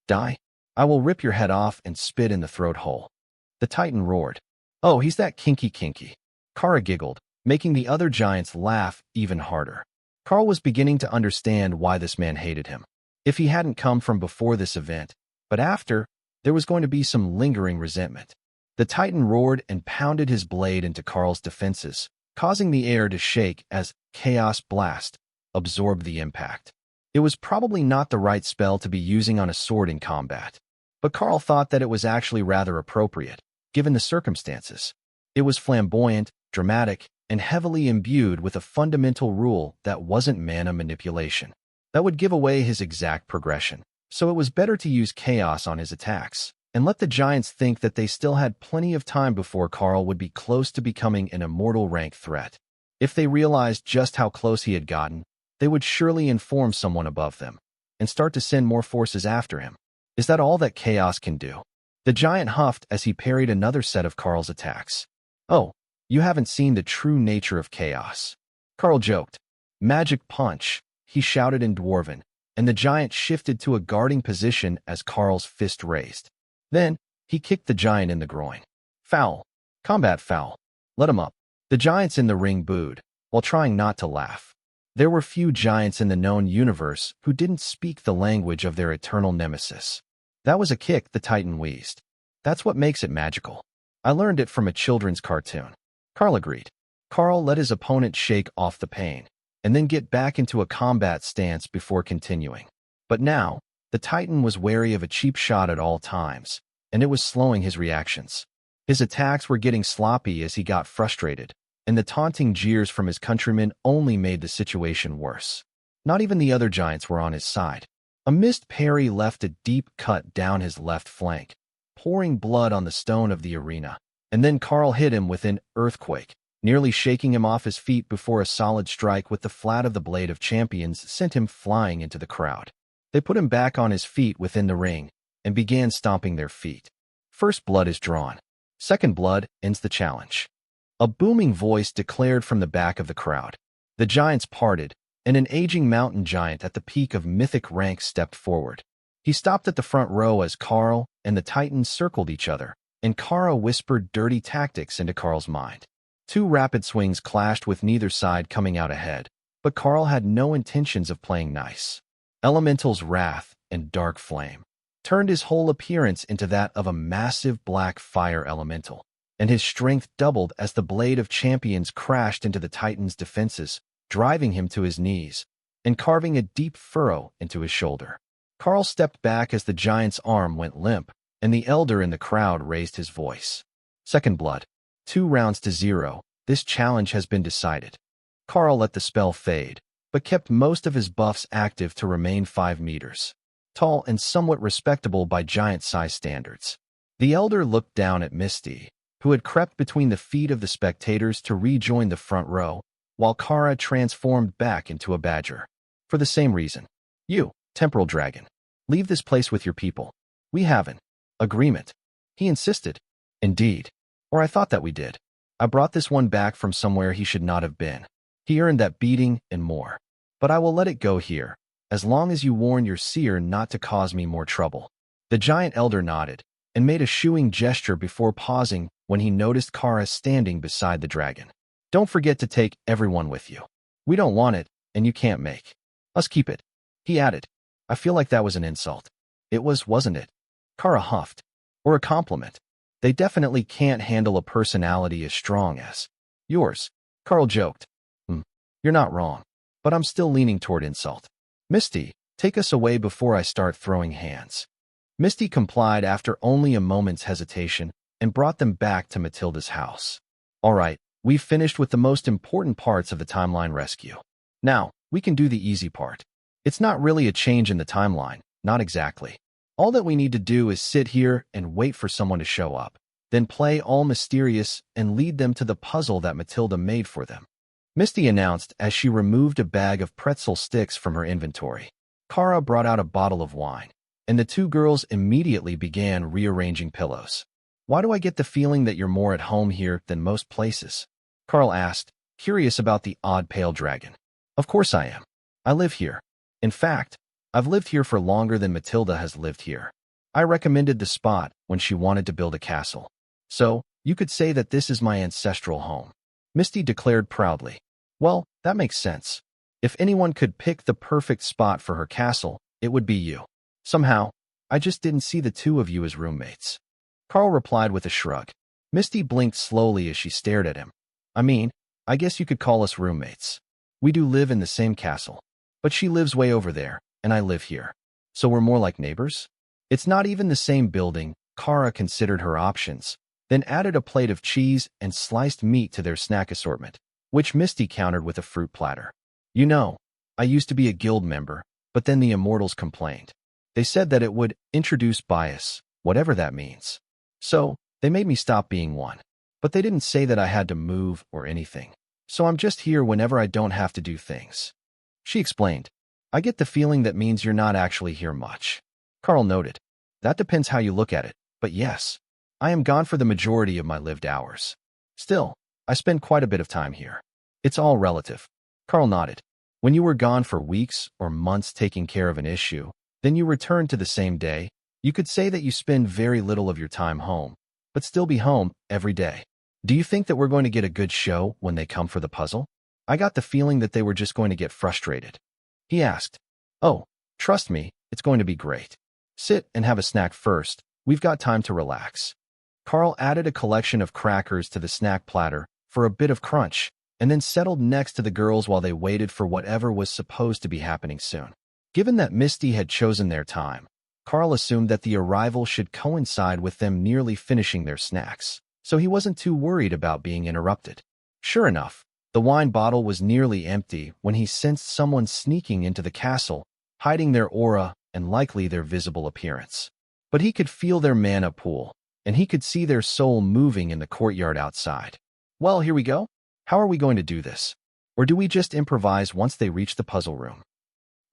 Die? I will rip your head off and spit in the throat hole," The Titan roared. Oh, he's that kinky. Kara giggled, making the other giants laugh even harder. Karl was beginning to understand why this man hated him. If he hadn't come from before this event, but after, there was going to be some lingering resentment. The Titan roared and pounded his blade into Karl's defenses, causing the air to shake as Chaos Blast absorbed the impact. It was probably not the right spell to be using on a sword in combat, but Karl thought that it was actually rather appropriate, given the circumstances. It was flamboyant, dramatic, and heavily imbued with a fundamental rule that wasn't mana manipulation. That would give away his exact progression, so it was better to use chaos on his attacks, and let the giants think that they still had plenty of time before Karl would be close to becoming an immortal rank threat. If they realized just how close he had gotten, they would surely inform someone above them, and start to send more forces after him. Is that all that chaos can do? The giant huffed as he parried another set of Karl's attacks. Oh, you haven't seen the true nature of chaos. Karl joked. Magic punch, he shouted in Dwarven, and the giant shifted to a guarding position as Karl's fist raised. Then, he kicked the giant in the groin. Foul. Combat foul. Let him up. The giants in the ring booed, while trying not to laugh. There were few giants in the known universe who didn't speak the language of their eternal nemesis. That was a kick, the Titan wheezed. That's what makes it magical. I learned it from a children's cartoon. Karl agreed. Karl let his opponent shake off the pain, and then get back into a combat stance before continuing. But now, the Titan was wary of a cheap shot at all times, and it was slowing his reactions. His attacks were getting sloppy as he got frustrated, and the taunting jeers from his countrymen only made the situation worse. Not even the other giants were on his side. A missed parry left a deep cut down his left flank, pouring blood on the stone of the arena, and then Karl hit him with an earthquake, nearly shaking him off his feet before a solid strike with the flat of the Blade of Champions sent him flying into the crowd. They put him back on his feet within the ring and began stomping their feet. First blood is drawn. Second blood ends the challenge. A booming voice declared from the back of the crowd. The giants parted, and an aging mountain giant at the peak of mythic rank stepped forward. He stopped at the front row as Karl and the Titans circled each other, and Kara whispered dirty tactics into Karl's mind. Two rapid swings clashed with neither side coming out ahead, but Karl had no intentions of playing nice. Elemental's wrath and dark flame turned his whole appearance into that of a massive black fire elemental, and his strength doubled as the Blade of Champions crashed into the Titan's defenses, driving him to his knees and carving a deep furrow into his shoulder. Karl stepped back as the giant's arm went limp, and the elder in the crowd raised his voice. Second blood. 2 rounds to 0. This challenge has been decided. Karl let the spell fade, but kept most of his buffs active to remain 5 meters tall and somewhat respectable by giant-size standards. The elder looked down at Misty, who had crept between the feet of the spectators to rejoin the front row, while Kara transformed back into a badger. For the same reason. You, temporal dragon, leave this place with your people. We have an agreement. He insisted. Indeed. Or I thought that we did. I brought this one back from somewhere he should not have been. He earned that beating and more. But I will let it go here, as long as you warn your seer not to cause me more trouble. The giant elder nodded, and made a shooing gesture before pausing when he noticed Kara standing beside the dragon. Don't forget to take everyone with you. We don't want it, and you can't make us keep it. He added. I feel like that was an insult. It was, wasn't it? Kara huffed. Or a compliment. They definitely can't handle a personality as strong as yours. Karl joked. You're not wrong, but I'm still leaning toward insult. Misty, take us away before I start throwing hands. Misty complied after only a moment's hesitation and brought them back to Matilda's house. All right, we've finished with the most important parts of the timeline rescue. Now, we can do the easy part. It's not really a change in the timeline, not exactly. All that we need to do is sit here and wait for someone to show up, then play all mysterious and lead them to the puzzle that Matilda made for them. Misty announced as she removed a bag of pretzel sticks from her inventory. Kara brought out a bottle of wine, and the 2 girls immediately began rearranging pillows. Why do I get the feeling that you're more at home here than most places? Karl asked, curious about the odd pale dragon. Of course I am. I live here. In fact, I've lived here for longer than Matilda has lived here. I recommended the spot when she wanted to build a castle. So, you could say that this is my ancestral home. Misty declared proudly. Well, that makes sense. If anyone could pick the perfect spot for her castle, it would be you. Somehow, I just didn't see the two of you as roommates. Karl replied with a shrug. Misty blinked slowly as she stared at him. I mean, I guess you could call us roommates. We do live in the same castle. But she lives way over there, and I live here. So we're more like neighbors? It's not even the same building. Kara considered her options, then added a plate of cheese and sliced meat to their snack assortment, which Misty countered with a fruit platter. You know, I used to be a guild member, but then the immortals complained. They said that it would introduce bias, whatever that means. So, they made me stop being one. But they didn't say that I had to move or anything. So I'm just here whenever I don't have to do things. She explained. I get the feeling that means you're not actually here much. Karl noted. That depends how you look at it, but yes, I am gone for the majority of my lived hours. Still, I spend quite a bit of time here. It's all relative. Karl nodded. When you were gone for weeks or months taking care of an issue, then you returned to the same day, you could say that you spend very little of your time home, but still be home every day. Do you think that we're going to get a good show when they come for the puzzle? I got the feeling that they were just going to get frustrated. He asked. Oh, trust me, it's going to be great. Sit and have a snack first. We've got time to relax. Karl added a collection of crackers to the snack platter for a bit of crunch, and then settled next to the girls while they waited for whatever was supposed to be happening soon. Given that Misty had chosen their time, Karl assumed that the arrival should coincide with them nearly finishing their snacks, so he wasn't too worried about being interrupted. Sure enough, the wine bottle was nearly empty when he sensed someone sneaking into the castle, hiding their aura and likely their visible appearance. But he could feel their mana pool, and he could see their soul moving in the courtyard outside. Well, here we go. How are we going to do this? Or do we just improvise once they reach the puzzle room?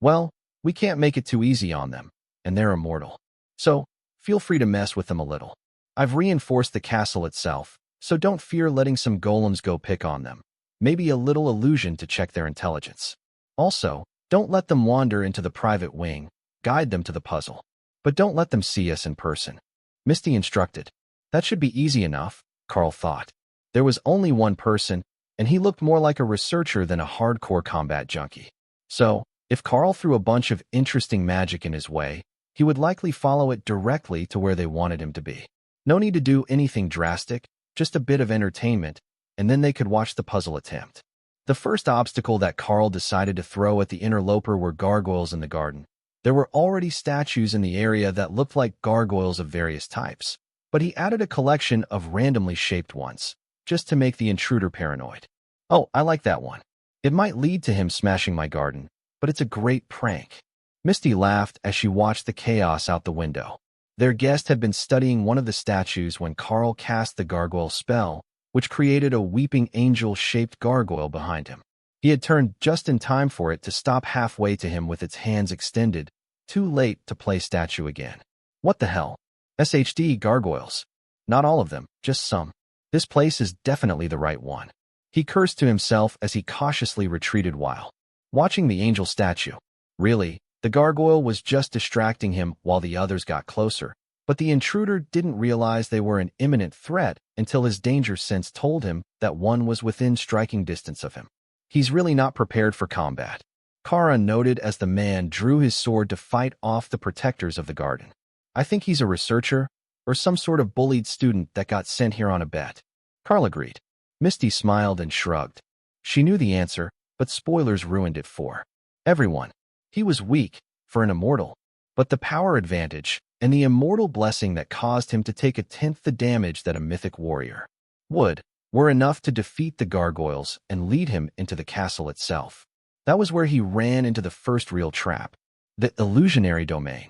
Well, we can't make it too easy on them, and they're immortal. So, feel free to mess with them a little. I've reinforced the castle itself, so don't fear letting some golems go pick on them. Maybe a little illusion to check their intelligence. Also, don't let them wander into the private wing. Guide them to the puzzle. But don't let them see us in person. Misty instructed. That should be easy enough, Karl thought. There was only one person, and he looked more like a researcher than a hardcore combat junkie. So, if Karl threw a bunch of interesting magic in his way, he would likely follow it directly to where they wanted him to be. No need to do anything drastic, just a bit of entertainment, and then they could watch the puzzle attempt. The first obstacle that Karl decided to throw at the interloper were gargoyles in the garden. There were already statues in the area that looked like gargoyles of various types, but he added a collection of randomly shaped ones, just to make the intruder paranoid. Oh, I like that one. It might lead to him smashing my garden, but it's a great prank. Misty laughed as she watched the chaos out the window. Their guest had been studying one of the statues when Karl cast the gargoyle spell, which created a weeping angel-shaped gargoyle behind him. He had turned just in time for it to stop halfway to him with its hands extended, too late to play statue again. What the hell? SHD gargoyles. Not all of them, just some. This place is definitely the right one. He cursed to himself as he cautiously retreated while watching the angel statue. Really, the gargoyle was just distracting him while the others got closer, but the intruder didn't realize they were an imminent threat until his danger sense told him that one was within striking distance of him. He's really not prepared for combat, Kara noted as the man drew his sword to fight off the protectors of the garden. I think he's a researcher, or some sort of bullied student that got sent here on a bet. Karl agreed. Misty smiled and shrugged. She knew the answer, but spoilers ruined it for everyone. He was weak, for an immortal, but the power advantage and the immortal blessing that caused him to take a tenth the damage that a mythic warrior would were enough to defeat the gargoyles and lead him into the castle itself. That was where he ran into the first real trap, the illusionary domain.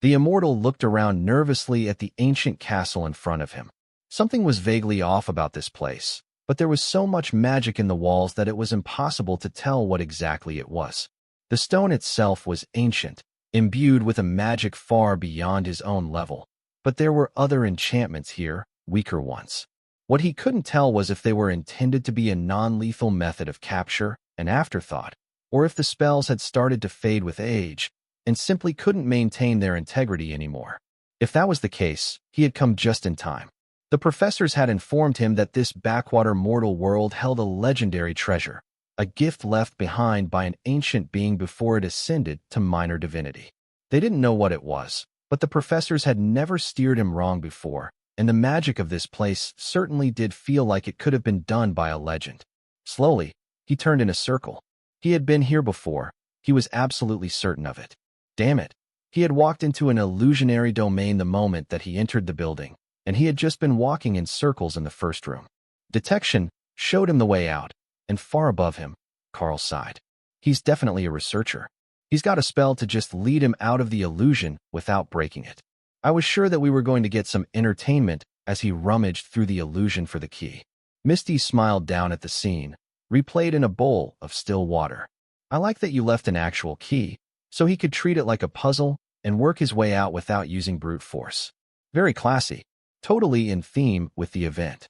The immortal looked around nervously at the ancient castle in front of him. Something was vaguely off about this place, but there was so much magic in the walls that it was impossible to tell what exactly it was. The stone itself was ancient, imbued with a magic far beyond his own level, but there were other enchantments here, weaker ones. What he couldn't tell was if they were intended to be a non-lethal method of capture, an afterthought, or if the spells had started to fade with age and simply couldn't maintain their integrity anymore. If that was the case, he had come just in time. The professors had informed him that this backwater mortal world held a legendary treasure, a gift left behind by an ancient being before it ascended to minor divinity. They didn't know what it was, but the professors had never steered him wrong before, and the magic of this place certainly did feel like it could have been done by a legend. Slowly, he turned in a circle. He had been here before. He was absolutely certain of it. Damn it. He had walked into an illusionary domain the moment that he entered the building, and he had just been walking in circles in the first room. Detection showed him the way out, and far above him, Karl sighed. He's definitely a researcher. He's got a spell to just lead him out of the illusion without breaking it. I was sure that we were going to get some entertainment as he rummaged through the illusion for the key. Misty smiled down at the scene, replayed in a bowl of still water. I like that you left an actual key, so he could treat it like a puzzle and work his way out without using brute force. Very classy, totally in theme with the event.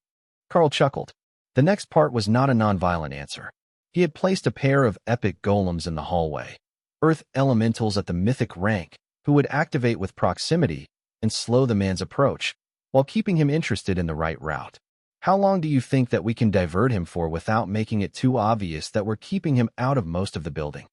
Karl chuckled. The next part was not a nonviolent answer. He had placed a pair of epic golems in the hallway, earth elementals at the mythic rank, who would activate with proximity and slow the man's approach, while keeping him interested in the right route. How long do you think that we can divert him for without making it too obvious that we're keeping him out of most of the building?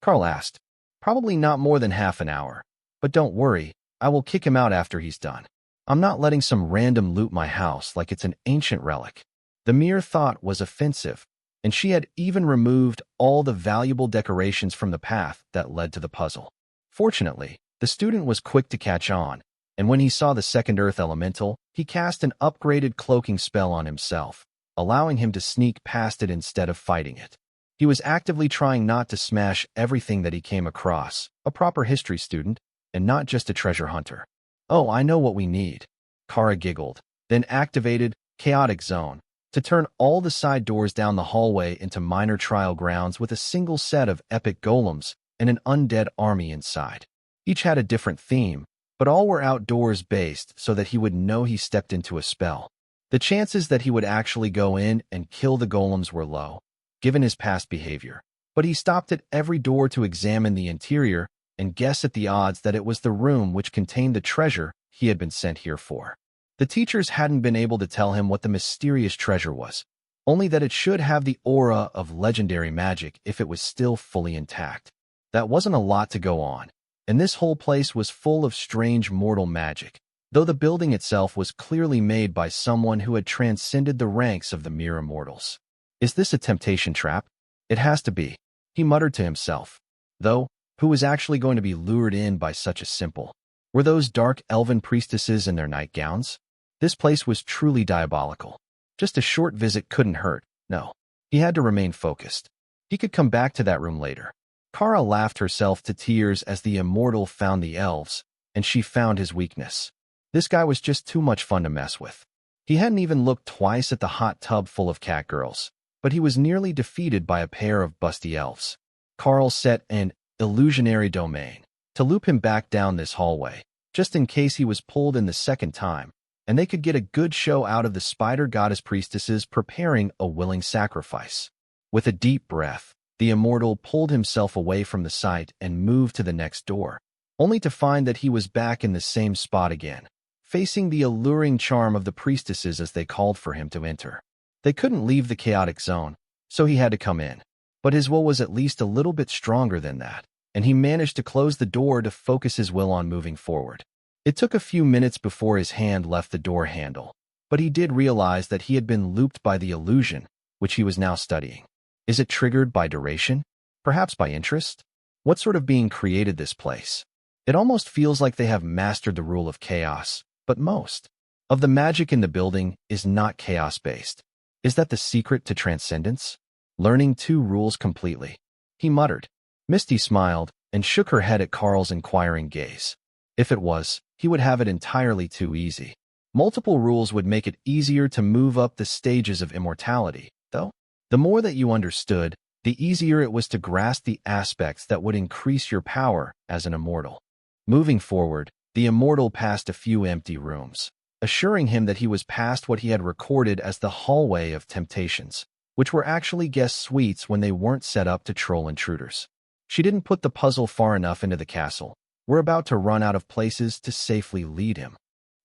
Karl asked. Probably not more than half an hour. But don't worry, I will kick him out after he's done. I'm not letting some random loot my house like it's an ancient relic. The mere thought was offensive, and she had even removed all the valuable decorations from the path that led to the puzzle. Fortunately, the student was quick to catch on, and when he saw the second earth elemental, he cast an upgraded cloaking spell on himself, allowing him to sneak past it instead of fighting it. He was actively trying not to smash everything that he came across, a proper history student, and not just a treasure hunter. Oh, I know what we need. Kara giggled, then activated Chaotic Zone to turn all the side doors down the hallway into minor trial grounds with a single set of epic golems and an undead army inside. Each had a different theme, but all were outdoors based so that he would know he stepped into a spell. The chances that he would actually go in and kill the golems were low, given his past behavior, but he stopped at every door to examine the interior and guess at the odds that it was the room which contained the treasure he had been sent here for. The teachers hadn't been able to tell him what the mysterious treasure was, only that it should have the aura of legendary magic if it was still fully intact. That wasn't a lot to go on, and this whole place was full of strange mortal magic, though the building itself was clearly made by someone who had transcended the ranks of the mere immortals. Is this a temptation trap? It has to be, he muttered to himself. Though, who was actually going to be lured in by such a simple? Were those dark elven priestesses in their nightgowns? This place was truly diabolical. Just a short visit couldn't hurt, no. He had to remain focused. He could come back to that room later. Kara laughed herself to tears as the immortal found the elves, and she found his weakness. This guy was just too much fun to mess with. He hadn't even looked twice at the hot tub full of catgirls, but he was nearly defeated by a pair of busty elves. Karl set an illusionary domain to loop him back down this hallway, just in case he was pulled in the second time, and they could get a good show out of the spider goddess priestesses preparing a willing sacrifice. With a deep breath, the immortal pulled himself away from the site and moved to the next door, only to find that he was back in the same spot again, facing the alluring charm of the priestesses as they called for him to enter. They couldn't leave the chaotic zone, so he had to come in. But his will was at least a little bit stronger than that, and he managed to close the door to focus his will on moving forward. It took a few minutes before his hand left the door handle, but he did realize that he had been looped by the illusion, which he was now studying. Is it triggered by duration? Perhaps by interest? What sort of being created this place? It almost feels like they have mastered the rule of chaos, but most of the magic in the building is not chaos-based. Is that the secret to transcendence? Learning two rules completely. He muttered. Misty smiled and shook her head at Karl's inquiring gaze. If it was, he would have it entirely too easy. Multiple rules would make it easier to move up the stages of immortality, though. The more that you understood, the easier it was to grasp the aspects that would increase your power as an immortal. Moving forward, the immortal passed a few empty rooms, assuring him that he was past what he had recorded as the hallway of temptations, which were actually guest suites when they weren't set up to troll intruders. She didn't put the puzzle far enough into the castle. We're about to run out of places to safely lead him.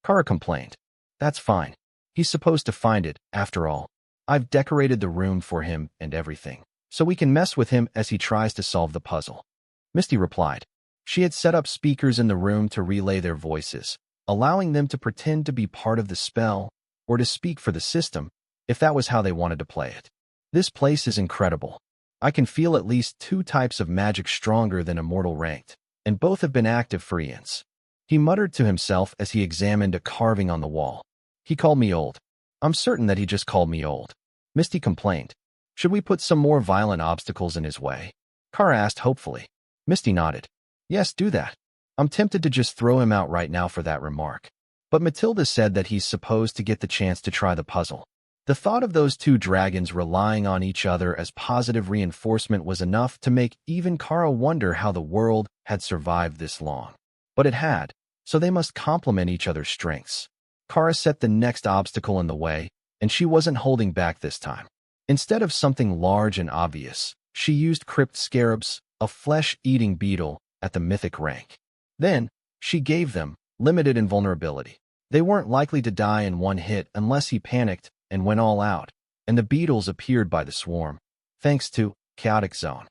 Kara complained. That's fine. He's supposed to find it, after all. I've decorated the room for him and everything, so we can mess with him as he tries to solve the puzzle. Misty replied. She had set up speakers in the room to relay their voices, allowing them to pretend to be part of the spell or to speak for the system, if that was how they wanted to play it. This place is incredible. I can feel at least 2 types of magic stronger than Immortal ranked, and both have been active for eons. He muttered to himself as he examined a carving on the wall. He called me old. I'm certain that he just called me old. Misty complained. Should we put some more violent obstacles in his way? Karl asked hopefully. Misty nodded. Yes, do that. I'm tempted to just throw him out right now for that remark. But Matilda said that he's supposed to get the chance to try the puzzle. The thought of those 2 dragons relying on each other as positive reinforcement was enough to make even Karl wonder how the world had survived this long. But it had, so they must complement each other's strengths. Kara set the next obstacle in the way, and she wasn't holding back this time. Instead of something large and obvious, she used crypt scarabs, a flesh-eating beetle, at the mythic rank. Then, she gave them limited invulnerability. They weren't likely to die in one hit unless he panicked and went all out, and the beetles appeared by the swarm, thanks to Chaotic Zone.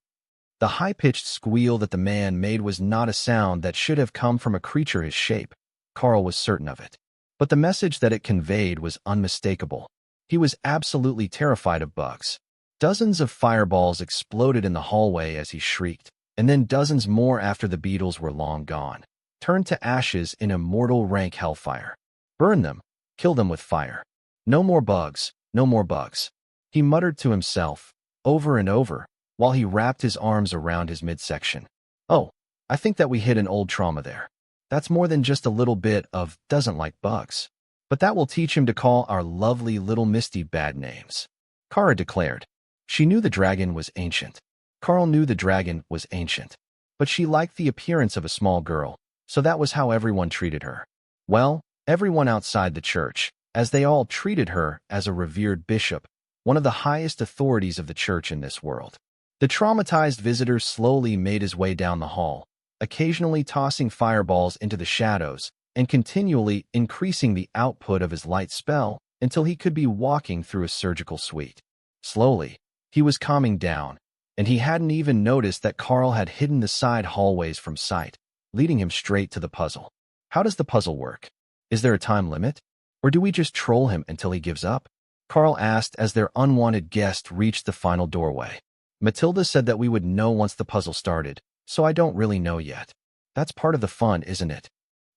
The high-pitched squeal that the man made was not a sound that should have come from a creature his shape. Karl was certain of it. But the message that it conveyed was unmistakable. He was absolutely terrified of bugs. Dozens of fireballs exploded in the hallway as he shrieked, and then dozens more after the beetles were long gone, turned to ashes in Immortal rank hellfire. Burn them, kill them with fire. No more bugs, no more bugs. He muttered to himself, over and over, while he wrapped his arms around his midsection. Oh, I think that we hit an old trauma there. That's more than just a little bit of doesn't like bugs. But that will teach him to call our lovely little Misty bad names. Kara declared. She knew the dragon was ancient. Karl knew the dragon was ancient. But she liked the appearance of a small girl, so that was how everyone treated her. Well, everyone outside the church, as they all treated her as a revered bishop, one of the highest authorities of the church in this world. The traumatized visitor slowly made his way down the hall, occasionally tossing fireballs into the shadows and continually increasing the output of his light spell until he could be walking through a surgical suite. Slowly, he was calming down, and he hadn't even noticed that Karl had hidden the side hallways from sight, leading him straight to the puzzle. How does the puzzle work? Is there a time limit? Or do we just troll him until he gives up? Karl asked as their unwanted guest reached the final doorway. Matilda said that we would know once the puzzle started, so I don't really know yet. That's part of the fun, isn't it?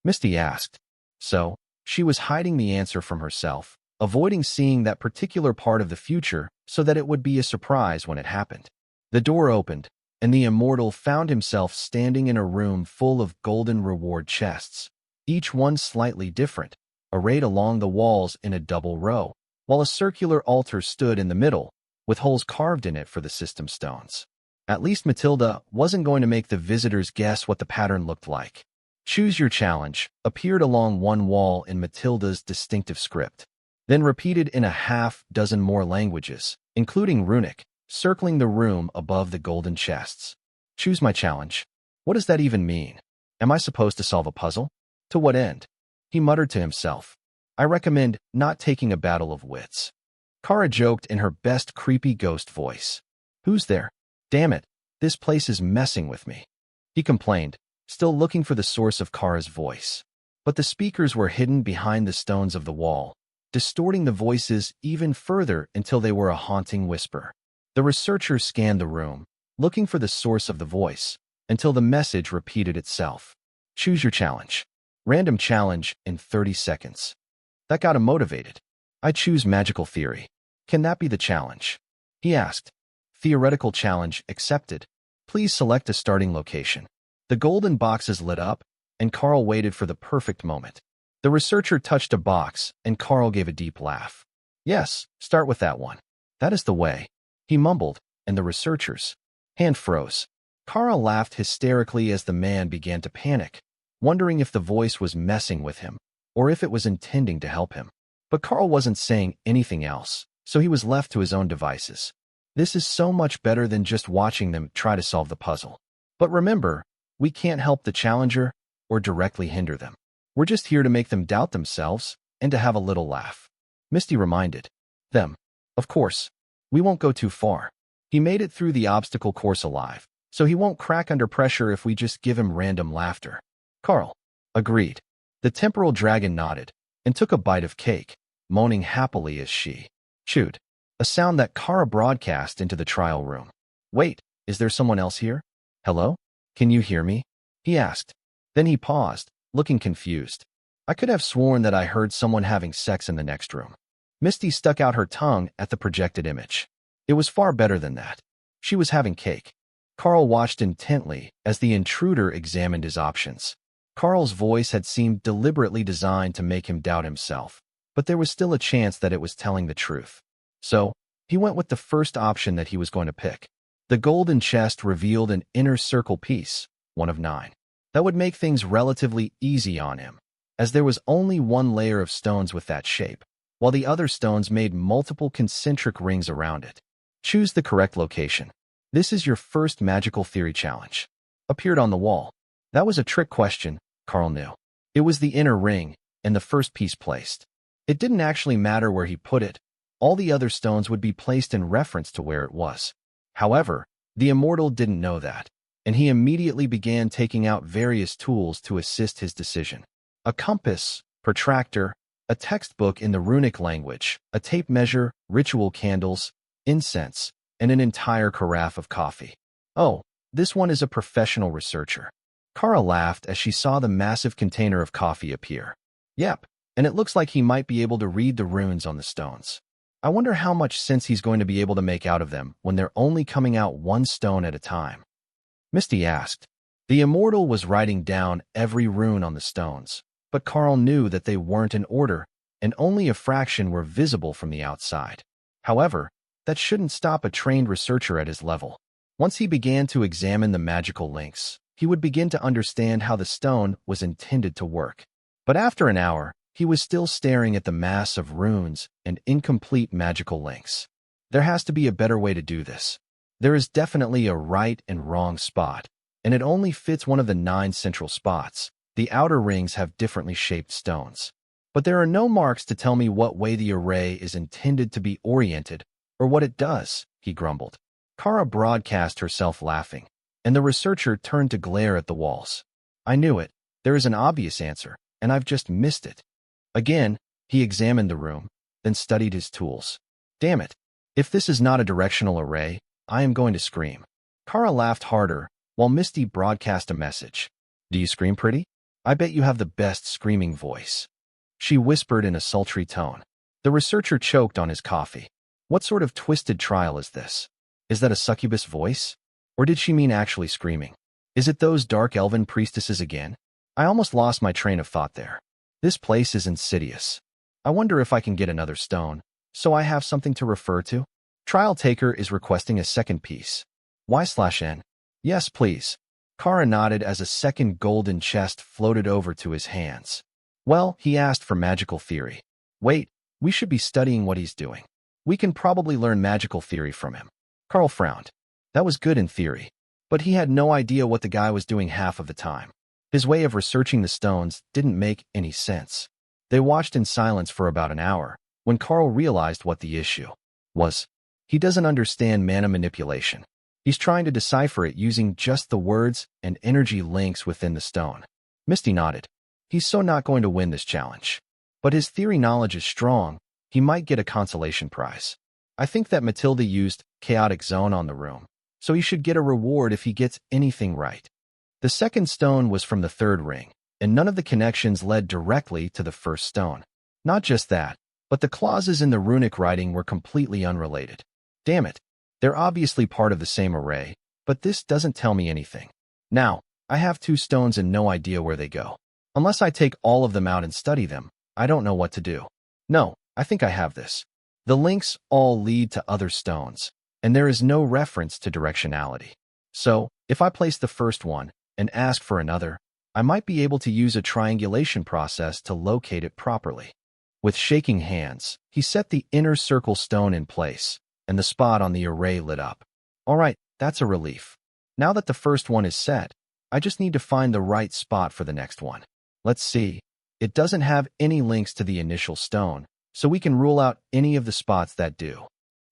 Misty asked. So, she was hiding the answer from herself, avoiding seeing that particular part of the future so that it would be a surprise when it happened. The door opened, and the Immortal found himself standing in a room full of golden reward chests, each one slightly different, arrayed along the walls in a double row, while a circular altar stood in the middle, with holes carved in it for the system stones. At least Matilda wasn't going to make the visitors guess what the pattern looked like. Choose Your Challenge appeared along one wall in Matilda's distinctive script, then repeated in a half-dozen more languages, including Runic, circling the room above the golden chests. Choose my challenge. What does that even mean? Am I supposed to solve a puzzle? To what end? He muttered to himself. I recommend not taking a battle of wits. Kara joked in her best creepy ghost voice. Who's there? Damn it, this place is messing with me. He complained, still looking for the source of Kara's voice. But the speakers were hidden behind the stones of the wall, distorting the voices even further until they were a haunting whisper. The researcher scanned the room, looking for the source of the voice, until the message repeated itself. Choose your challenge. Random challenge in 30 seconds. That got him motivated. I choose magical theory. Can that be the challenge? He asked. Theoretical challenge accepted. Please select a starting location. The golden boxes lit up, and Karl waited for the perfect moment. The researcher touched a box, and Karl gave a deep laugh. Yes, start with that one. That is the way. He mumbled, and the researcher's hand froze. Karl laughed hysterically as the man began to panic, wondering if the voice was messing with him, or if it was intending to help him. But Karl wasn't saying anything else, so he was left to his own devices. This is so much better than just watching them try to solve the puzzle. But remember, we can't help the challenger or directly hinder them. We're just here to make them doubt themselves and to have a little laugh. Misty reminded them. Of course, we won't go too far. He made it through the obstacle course alive, so he won't crack under pressure if we just give him random laughter. Karl agreed. The temporal dragon nodded and took a bite of cake, moaning happily as she chewed, a sound that Kara broadcast into the trial room. Wait, is there someone else here? Hello? Can you hear me? He asked. Then he paused, looking confused. I could have sworn that I heard someone having sex in the next room. Misty stuck out her tongue at the projected image. It was far better than that. She was having cake. Karl watched intently as the intruder examined his options. Karl's voice had seemed deliberately designed to make him doubt himself, but there was still a chance that it was telling the truth. So, he went with the first option that he was going to pick. The golden chest revealed an inner circle piece, one of 9. That would make things relatively easy on him, as there was only one layer of stones with that shape, while the other stones made multiple concentric rings around it. Choose the correct location. This is your first magical theory challenge. Appeared on the wall. That was a trick question, Karl knew. It was the inner ring, and the first piece placed. It didn't actually matter where he put it. All the other stones would be placed in reference to where it was. However, the immortal didn't know that, and he immediately began taking out various tools to assist his decision. A compass, protractor, a textbook in the runic language, a tape measure, ritual candles, incense, and an entire carafe of coffee. Oh, this one is a professional researcher. Kara laughed as she saw the massive container of coffee appear. Yep, and it looks like he might be able to read the runes on the stones. I wonder how much sense he's going to be able to make out of them when they're only coming out one stone at a time. Misty asked. The immortal was writing down every rune on the stones, but Karl knew that they weren't in order, and only a fraction were visible from the outside. However, that shouldn't stop a trained researcher at his level. Once he began to examine the magical links, he would begin to understand how the stone was intended to work. But after an hour, he was still staring at the mass of runes and incomplete magical links. There has to be a better way to do this. There is definitely a right and wrong spot, and it only fits one of the 9 central spots. The outer rings have differently shaped stones. But there are no marks to tell me what way the array is intended to be oriented or what it does, he grumbled. Kara broadcast herself laughing, and the researcher turned to glare at the walls. I knew it. There is an obvious answer, and I've just missed it. Again, he examined the room, then studied his tools. Damn it. If this is not a directional array, I am going to scream. Kara laughed harder, while Misty broadcast a message. Do you scream pretty? I bet you have the best screaming voice. She whispered in a sultry tone. The researcher choked on his coffee. What sort of twisted trial is this? Is that a succubus voice? Or did she mean actually screaming? Is it those dark elven priestesses again? I almost lost my train of thought there. This place is insidious. I wonder if I can get another stone, so I have something to refer to. Trial taker is requesting a second piece. Y/N. Yes, please. Kara nodded as a second golden chest floated over to his hands. Well, he asked for magical theory. Wait, we should be studying what he's doing. We can probably learn magical theory from him. Karl frowned. That was good in theory, but he had no idea what the guy was doing half of the time. His way of researching the stones didn't make any sense. They watched in silence for about an hour, when Karl realized what the issue was. He doesn't understand mana manipulation. He's trying to decipher it using just the words and energy links within the stone. Misty nodded. He's so not going to win this challenge. But his theory knowledge is strong. He might get a consolation prize. I think that Matilda used chaotic zone on the room, so he should get a reward if he gets anything right. The second stone was from the third ring, and none of the connections led directly to the first stone. Not just that, but the clauses in the runic writing were completely unrelated. Damn it. They're obviously part of the same array, but this doesn't tell me anything. Now, I have 2 stones and no idea where they go. Unless I take all of them out and study them, I don't know what to do. No, I think I have this. The links all lead to other stones, and there is no reference to directionality. So, if I place the first one and ask for another, I might be able to use a triangulation process to locate it properly. With shaking hands, he set the inner circle stone in place, and the spot on the array lit up. All right, that's a relief. Now that the first one is set, I just need to find the right spot for the next one. Let's see. It doesn't have any links to the initial stone, so we can rule out any of the spots that do.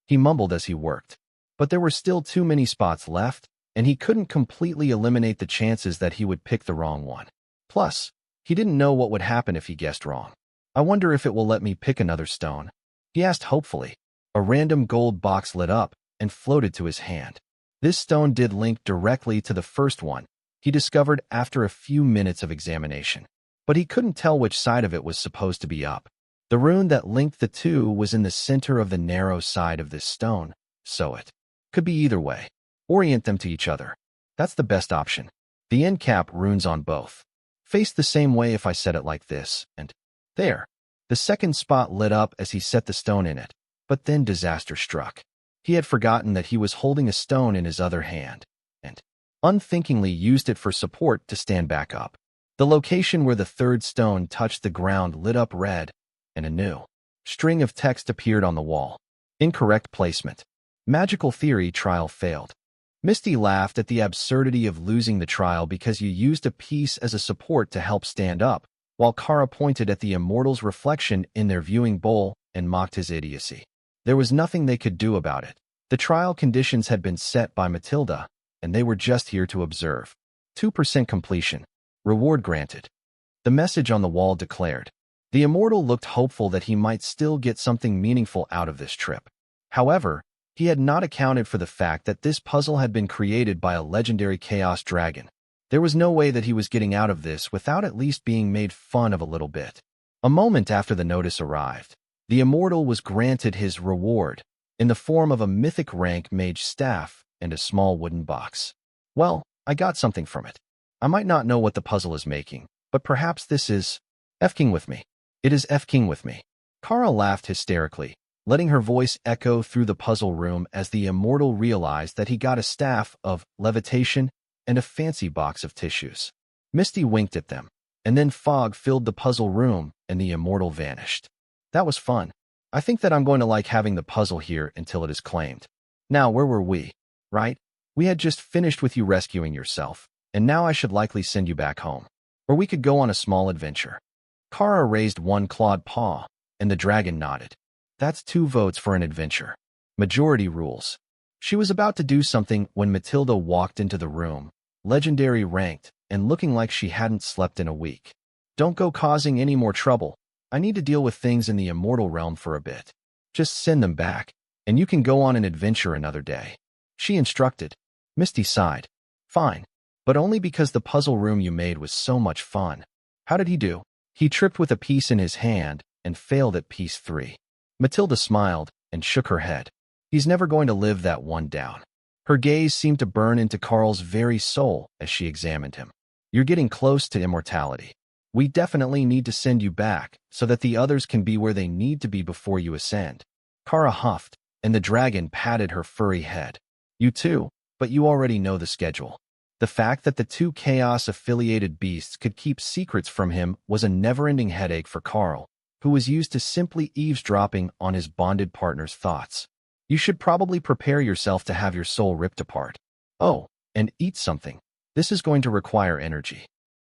He mumbled as he worked. But there were still too many spots left, and he couldn't completely eliminate the chances that he would pick the wrong one. Plus, he didn't know what would happen if he guessed wrong. I wonder if it will let me pick another stone, he asked hopefully. A random gold box lit up and floated to his hand. This stone did link directly to the first one, he discovered after a few minutes of examination. But he couldn't tell which side of it was supposed to be up. The rune that linked the two was in the center of the narrow side of this stone, so it could be either way. Orient them to each other. That's the best option. The end cap runes on both. Face the same way if I set it like this, and there. The second spot lit up as he set the stone in it, but then disaster struck. He had forgotten that he was holding a stone in his other hand, and unthinkingly used it for support to stand back up. The location where the third stone touched the ground lit up red, and a new string of text appeared on the wall. Incorrect placement. Magical theory trial failed. Misty laughed at the absurdity of losing the trial because you used a piece as a support to help stand up, while Kara pointed at the immortal's reflection in their viewing bowl and mocked his idiocy. There was nothing they could do about it. The trial conditions had been set by Matilda, and they were just here to observe. 2% completion. Reward granted. The message on the wall declared. The immortal looked hopeful that he might still get something meaningful out of this trip. However, he had not accounted for the fact that this puzzle had been created by a legendary chaos dragon. There was no way that he was getting out of this without at least being made fun of a little bit. A moment after the notice arrived, the immortal was granted his reward in the form of a mythic rank mage staff and a small wooden box. Well, I got something from it. I might not know what the puzzle is making, but perhaps this is F-King with me. It is F-King with me. Karl laughed hysterically, letting her voice echo through the puzzle room as the immortal realized that he got a staff of levitation and a fancy box of tissues. Misty winked at them, and then fog filled the puzzle room and the immortal vanished. That was fun. I think that I'm going to like having the puzzle here until it is claimed. Now, where were we? Right? We had just finished with you rescuing yourself, and now I should likely send you back home. Or we could go on a small adventure. Kara raised one clawed paw, and the dragon nodded. That's 2 votes for an adventure. Majority rules. She was about to do something when Matilda walked into the room, legendary ranked, and looking like she hadn't slept in a week. Don't go causing any more trouble. I need to deal with things in the immortal realm for a bit. Just send them back, and you can go on an adventure another day. She instructed. Misty sighed. Fine. But only because the puzzle room you made was so much fun. How did he do? He tripped with a piece in his hand and failed at piece 3. Matilda smiled and shook her head. He's never going to live that one down. Her gaze seemed to burn into Karl's very soul as she examined him. You're getting close to immortality. We definitely need to send you back so that the others can be where they need to be before you ascend. Kara huffed, and the dragon patted her furry head. You too, but you already know the schedule. The fact that the 2 chaos-affiliated beasts could keep secrets from him was a never-ending headache for Karl, who was used to simply eavesdropping on his bonded partner's thoughts. You should probably prepare yourself to have your soul ripped apart. Oh, and eat something. This is going to require energy.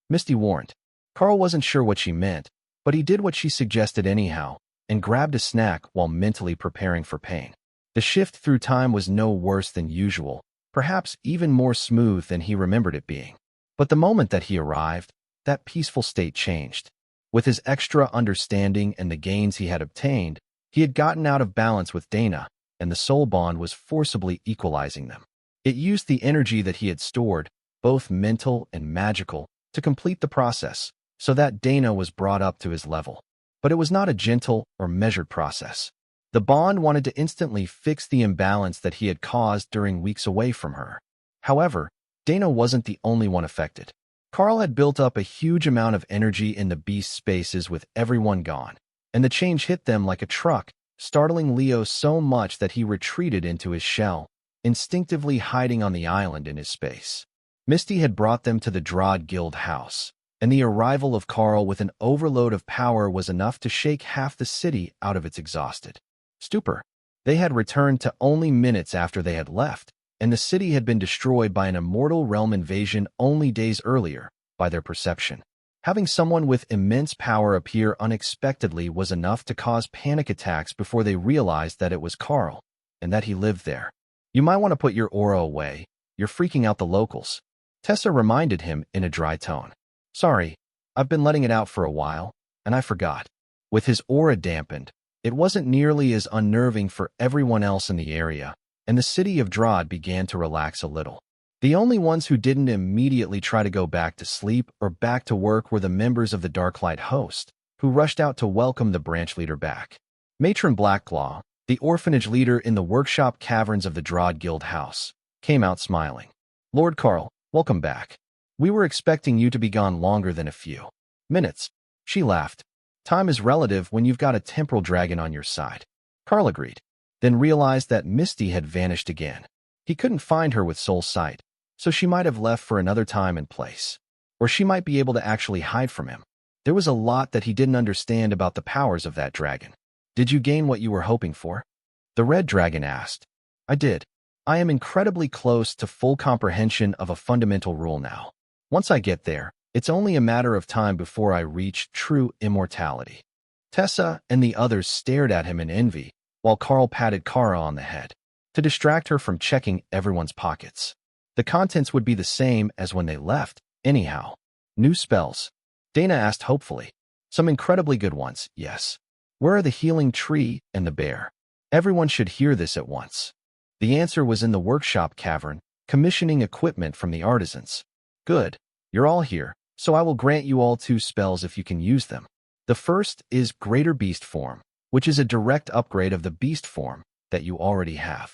Misty warned. Karl wasn't sure what she meant, but he did what she suggested anyhow, and grabbed a snack while mentally preparing for pain. The shift through time was no worse than usual, perhaps even more smooth than he remembered it being. But the moment that he arrived, that peaceful state changed. With his extra understanding and the gains he had obtained, he had gotten out of balance with Dana, and the soul bond was forcibly equalizing them. It used the energy that he had stored, both mental and magical, to complete the process, so that Dana was brought up to his level. But it was not a gentle or measured process. The bond wanted to instantly fix the imbalance that he had caused during weeks away from her. However, Dana wasn't the only one affected. Karl had built up a huge amount of energy in the beast spaces with everyone gone, and the change hit them like a truck, startling Leo so much that he retreated into his shell, instinctively hiding on the island in his space. Misty had brought them to the Drod Guild house, and the arrival of Karl with an overload of power was enough to shake half the city out of its exhausted stupor. They had returned to only minutes after they had left, and the city had been destroyed by an immortal realm invasion only days earlier, by their perception. Having someone with immense power appear unexpectedly was enough to cause panic attacks before they realized that it was Karl, and that he lived there. You might want to put your aura away. You're freaking out the locals. Tessa reminded him in a dry tone. Sorry, I've been letting it out for a while, and I forgot. With his aura dampened, it wasn't nearly as unnerving for everyone else in the area, and the city of Drod began to relax a little. The only ones who didn't immediately try to go back to sleep or back to work were the members of the Darklight host, who rushed out to welcome the branch leader back. Matron Blackclaw, the orphanage leader in the workshop caverns of the Drod Guild House, came out smiling. Lord Karl, welcome back. We were expecting you to be gone longer than a few minutes. She laughed. Time is relative when you've got a temporal dragon on your side. Karl agreed, then realized that Misty had vanished again. He couldn't find her with soul sight, so she might have left for another time and place. Or she might be able to actually hide from him. There was a lot that he didn't understand about the powers of that dragon. Did you gain what you were hoping for? The red dragon asked. I did. I am incredibly close to full comprehension of a fundamental rule now. Once I get there, it's only a matter of time before I reach true immortality. Tessa and the others stared at him in envy, while Karl patted Kara on the head, to distract her from checking everyone's pockets. The contents would be the same as when they left, anyhow. New spells? Dana asked hopefully. Some incredibly good ones, yes. Where are the healing tree and the bear? Everyone should hear this at once. The answer was in the workshop cavern, commissioning equipment from the artisans. Good. You're all here, so I will grant you all 2 spells if you can use them. The first is Greater Beast Form, which is a direct upgrade of the beast form that you already have.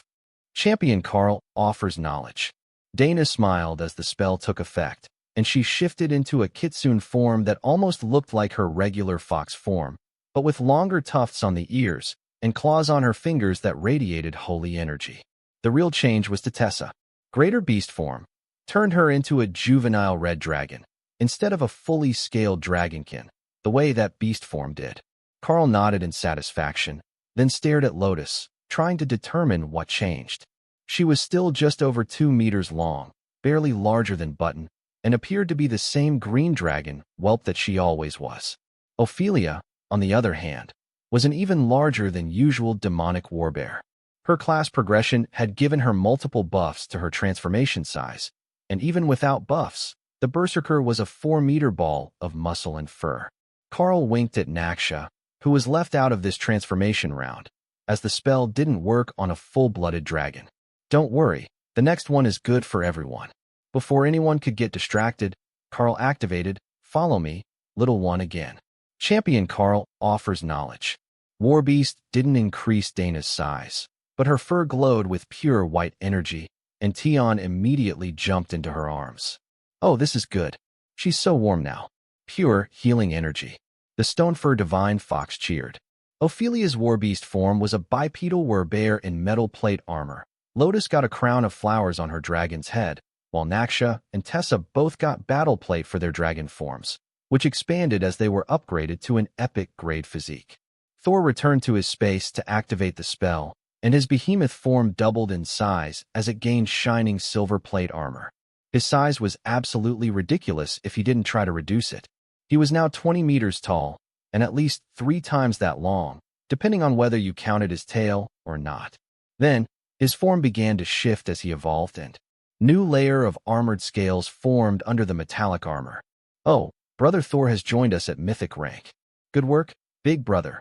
Champion Karl offers knowledge. Dana smiled as the spell took effect, and she shifted into a kitsune form that almost looked like her regular fox form, but with longer tufts on the ears and claws on her fingers that radiated holy energy. The real change was to Tessa. Greater Beast Form turned her into a juvenile red dragon, instead of a fully scaled dragonkin, the way that beast form did. Karl nodded in satisfaction, then stared at Lotus, trying to determine what changed. She was still just over 2 meters long, barely larger than Button, and appeared to be the same green dragon whelp that she always was. Ophelia, on the other hand, was an even larger than usual demonic warbear. Her class progression had given her multiple buffs to her transformation size, and even without buffs, the berserker was a 4-meter ball of muscle and fur. Karl winked at Naksha, who was left out of this transformation round, as the spell didn't work on a full-blooded dragon. Don't worry, the next one is good for everyone. Before anyone could get distracted, Karl activated Follow Me, Little One again. Champion Karl offers knowledge. Warbeast didn't increase Dana's size, but her fur glowed with pure white energy, and Tion immediately jumped into her arms. Oh, this is good. She's so warm now. Pure, healing energy. The stone fur divine fox cheered. Ophelia's warbeast form was a bipedal werbear in metal plate armor. Lotus got a crown of flowers on her dragon's head, while Naksha and Tessa both got battle plate for their dragon forms, which expanded as they were upgraded to an epic-grade physique. Thor returned to his space to activate the spell, and his behemoth form doubled in size as it gained shining silver plate armor. His size was absolutely ridiculous if he didn't try to reduce it. He was now 20 meters tall, and at least 3 times that long, depending on whether you counted his tail or not. Then, his form began to shift as he evolved, and new layer of armored scales formed under the metallic armor. Oh, Brother Thor has joined us at mythic rank. Good work, big brother.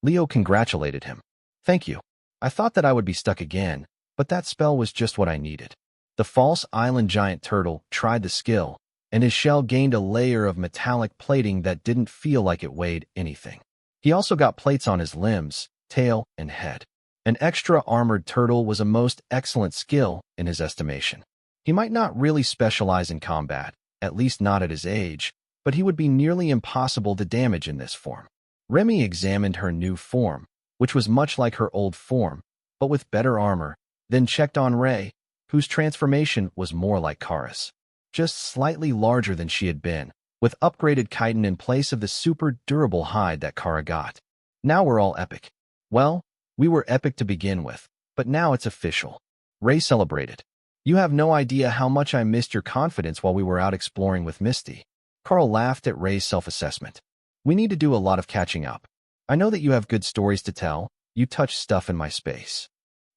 Leo congratulated him. Thank you. I thought that I would be stuck again, but that spell was just what I needed. The false island giant turtle tried the skill, and his shell gained a layer of metallic plating that didn't feel like it weighed anything. He also got plates on his limbs, tail, and head. An extra armored turtle was a most excellent skill in his estimation. He might not really specialize in combat, at least not at his age, but he would be nearly impossible to damage in this form. Remy examined her new form, which was much like her old form, but with better armor, then checked on Ray, whose transformation was more like Kara's. Just slightly larger than she had been, with upgraded chitin in place of the super durable hide that Kara got. Now we're all epic. Well, we were epic to begin with, but now it's official. Ray celebrated. You have no idea how much I missed your confidence while we were out exploring with Misty. Karl laughed at Ray's self-assessment. We need to do a lot of catching up. I know that you have good stories to tell. You touch stuff in my space.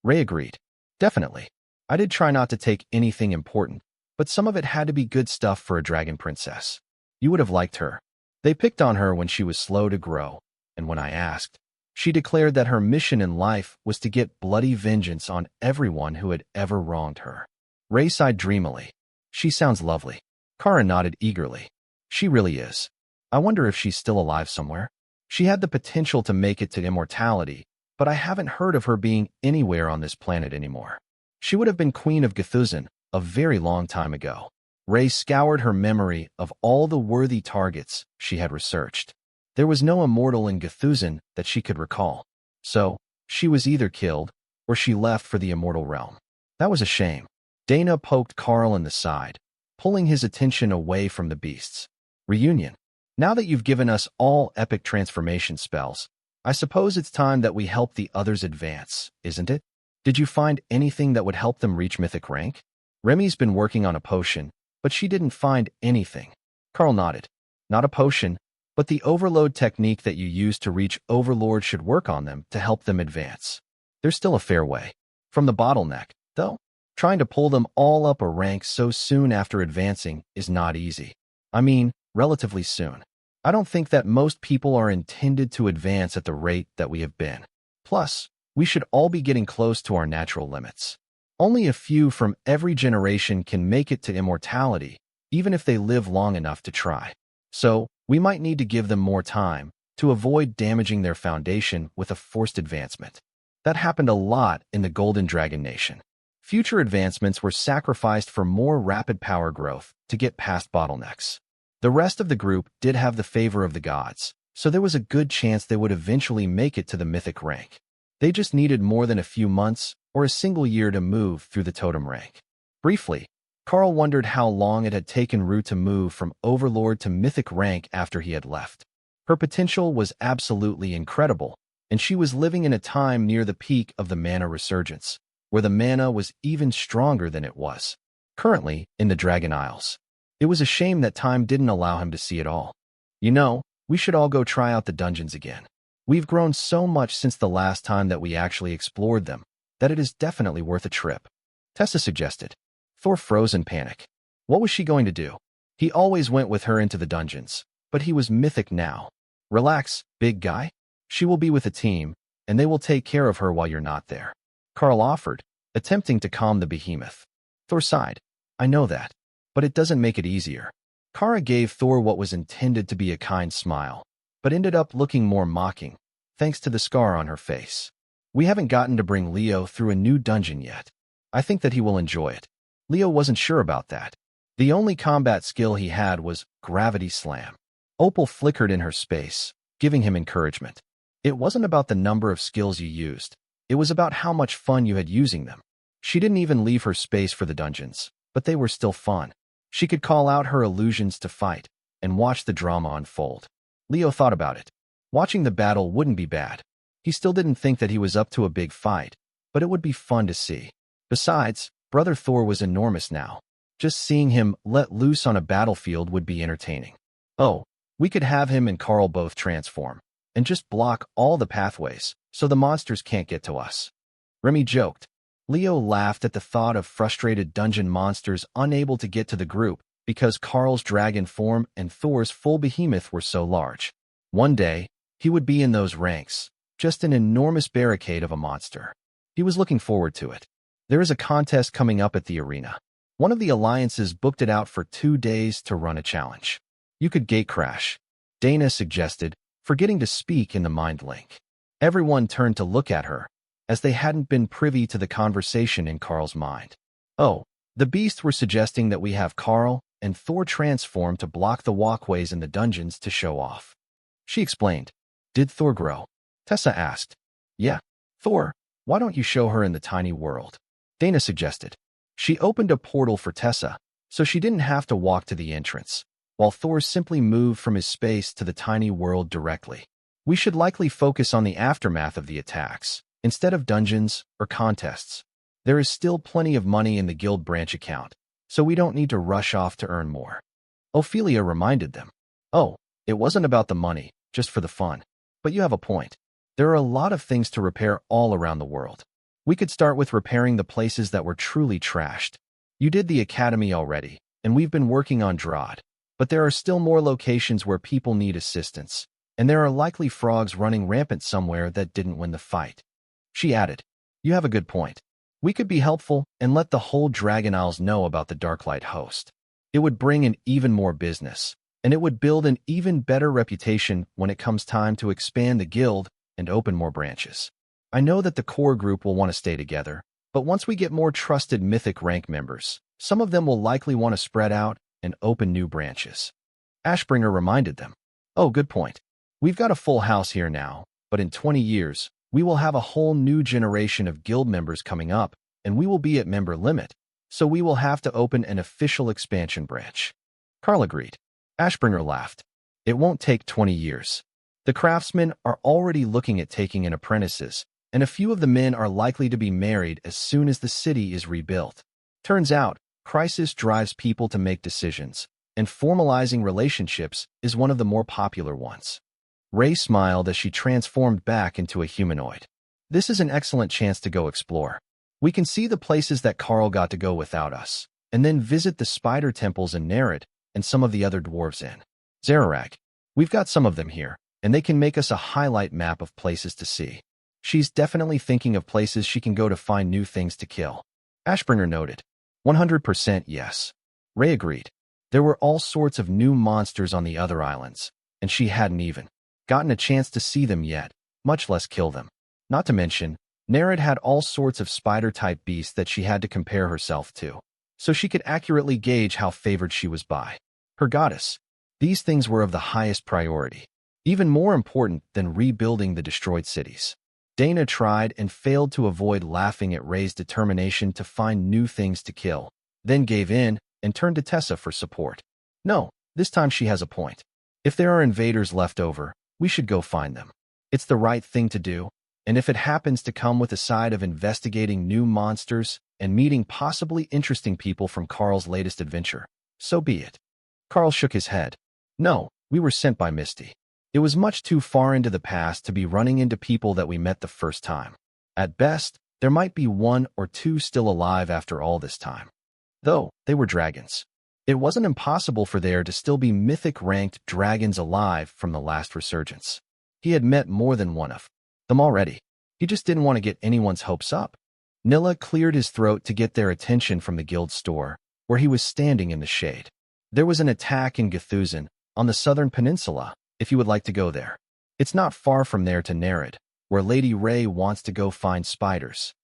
Ray agreed. Definitely. I did try not to take anything important, but some of it had to be good stuff for a dragon princess. You would have liked her. They picked on her when she was slow to grow, and when I asked, she declared that her mission in life was to get bloody vengeance on everyone who had ever wronged her. Ray sighed dreamily. She sounds lovely. Kara nodded eagerly. She really is. I wonder if she's still alive somewhere. She had the potential to make it to immortality, but I haven't heard of her being anywhere on this planet anymore. She would have been Queen of Gthuzan a very long time ago. Ray scoured her memory of all the worthy targets she had researched. There was no immortal in Gthuzan that she could recall. So, she was either killed, or she left for the immortal realm. That was a shame. Dana poked Karl in the side, pulling his attention away from the beasts. Reunion. Now that you've given us all epic transformation spells, I suppose it's time that we help the others advance, isn't it? Did you find anything that would help them reach mythic rank? Remy's been working on a potion, but she didn't find anything. Karl nodded. Not a potion, but the overload technique that you use to reach Overlord should work on them to help them advance. There's still a fair way from the bottleneck, though. Trying to pull them all up a rank so soon after advancing is not easy. I mean, relatively soon. I don't think that most people are intended to advance at the rate that we have been. Plus, we should all be getting close to our natural limits. Only a few from every generation can make it to immortality, even if they live long enough to try. So, we might need to give them more time to avoid damaging their foundation with a forced advancement. That happened a lot in the Golden Dragon Nation. Future advancements were sacrificed for more rapid power growth to get past bottlenecks. The rest of the group did have the favor of the gods, so there was a good chance they would eventually make it to the mythic rank. They just needed more than a few months or a single year to move through the totem rank. Briefly, Karl wondered how long it had taken Rue to move from Overlord to mythic rank after he had left. Her potential was absolutely incredible, and she was living in a time near the peak of the mana resurgence, where the mana was even stronger than it was currently in the Dragon Isles. It was a shame that time didn't allow him to see it all. You know, we should all go try out the dungeons again. We've grown so much since the last time that we actually explored them, that it is definitely worth a trip. Tessa suggested. Thor froze in panic. What was she going to do? He always went with her into the dungeons, but he was mythic now. Relax, big guy. She will be with a team, and they will take care of her while you're not there. Karl offered, attempting to calm the behemoth. Thor sighed. I know that, but it doesn't make it easier. Kara gave Thor what was intended to be a kind smile, but ended up looking more mocking, thanks to the scar on her face. We haven't gotten to bring Leo through a new dungeon yet. I think that he will enjoy it. Leo wasn't sure about that. The only combat skill he had was Gravity Slam. Opal flickered in her space, giving him encouragement. It wasn't about the number of skills you used. It was about how much fun you had using them. She didn't even leave her space for the dungeons, but they were still fun. She could call out her illusions to fight and watch the drama unfold. Leo thought about it. Watching the battle wouldn't be bad. He still didn't think that he was up to a big fight, but it would be fun to see. Besides, Brother Thor was enormous now. Just seeing him let loose on a battlefield would be entertaining. Oh, we could have him and Karl both transform, and just block all the pathways, so the monsters can't get to us. Remy joked. Leo laughed at the thought of frustrated dungeon monsters unable to get to the group because Karl's dragon form and Thor's full behemoth were so large. One day, he would be in those ranks, just an enormous barricade of a monster. He was looking forward to it. There is a contest coming up at the arena. One of the alliances booked it out for 2 days to run a challenge. You could gate crash, Dana suggested, forgetting to speak in the mind link. Everyone turned to look at her, as they hadn't been privy to the conversation in Karl's mind. Oh, the beasts were suggesting that we have Karl and Thor transform to block the walkways in the dungeons to show off. She explained. Did Thor grow? Tessa asked. Yeah. Thor, why don't you show her in the tiny world? Dana suggested. She opened a portal for Tessa, so she didn't have to walk to the entrance, while Thor simply moved from his space to the tiny world directly. We should likely focus on the aftermath of the attacks, instead of dungeons or contests. There is still plenty of money in the guild branch account, so we don't need to rush off to earn more. Ophelia reminded them. Oh, it wasn't about the money, just for the fun. But you have a point. There are a lot of things to repair all around the world. We could start with repairing the places that were truly trashed. You did the academy already, and we've been working on Drod. But there are still more locations where people need assistance, and there are likely frogs running rampant somewhere that didn't win the fight. She added, you have a good point. We could be helpful and let the whole Dragon Isles know about the Darklight host. It would bring in even more business, and it would build an even better reputation when it comes time to expand the guild and open more branches. I know that the core group will want to stay together, but once we get more trusted mythic rank members, some of them will likely want to spread out and open new branches. Ashbringer reminded them. Oh, good point. We've got a full house here now, but in 20 years, we will have a whole new generation of guild members coming up, and we will be at member limit, so we will have to open an official expansion branch. Karl agreed. Ashbringer laughed. It won't take 20 years. The craftsmen are already looking at taking in apprentices, and a few of the men are likely to be married as soon as the city is rebuilt. Turns out, crisis drives people to make decisions, and formalizing relationships is one of the more popular ones. Ray smiled as she transformed back into a humanoid. This is an excellent chance to go explore. We can see the places that Karl got to go without us, and then visit the spider temples in Nerid and some of the other dwarves in Zararag. We've got some of them here, and they can make us a highlight map of places to see. She's definitely thinking of places she can go to find new things to kill. Ashbringer noted. 100% yes. Ray agreed. There were all sorts of new monsters on the other islands, and she hadn't even gotten a chance to see them yet, much less kill them. Not to mention, Nerid had all sorts of spider-type beasts that she had to compare herself to, so she could accurately gauge how favored she was by her goddess. These things were of the highest priority, even more important than rebuilding the destroyed cities. Dana tried and failed to avoid laughing at Ray's determination to find new things to kill, then gave in and turned to Tessa for support. No, this time she has a point. If there are invaders left over, we should go find them. It's the right thing to do, and if it happens to come with a side of investigating new monsters and meeting possibly interesting people from Karl's latest adventure, so be it. Karl shook his head. No, we were sent by Misty. It was much too far into the past to be running into people that we met the first time. At best, there might be one or two still alive after all this time. Though, they were dragons. It wasn't impossible for there to still be mythic-ranked dragons alive from the last resurgence. He had met more than one of them already. He just didn't want to get anyone's hopes up. Nilla cleared his throat to get their attention from the guild store, where he was standing in the shade. There was an attack in Githuzan, on the southern peninsula, if you would like to go there. It's not far from there to Nerid, where Lady Ray wants to go find spiders.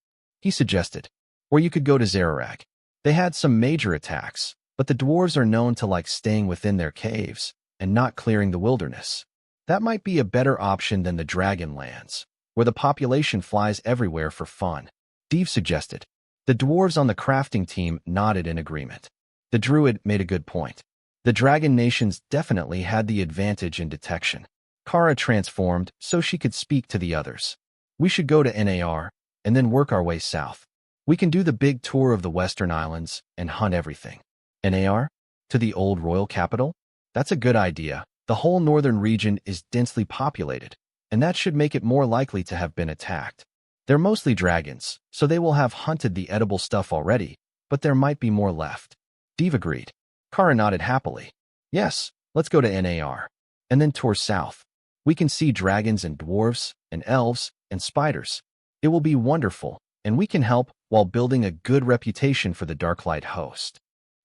He suggested. Or you could go to Zararag. They had some major attacks, but the dwarves are known to like staying within their caves and not clearing the wilderness. That might be a better option than the Dragonlands, where the population flies everywhere for fun. Steve suggested. The dwarves on the crafting team nodded in agreement. The druid made a good point. The dragon nations definitely had the advantage in detection. Kara transformed so she could speak to the others. We should go to NAR and then work our way south. We can do the big tour of the Western Islands and hunt everything. NAR? To the old royal capital? That's a good idea. The whole northern region is densely populated, and that should make it more likely to have been attacked. They're mostly dragons, so they will have hunted the edible stuff already, but there might be more left. Steve agreed. Kara nodded happily. Yes, let's go to NAR. And then tour south. We can see dragons and dwarves and elves and spiders. It will be wonderful, and we can help while building a good reputation for the Darklight host.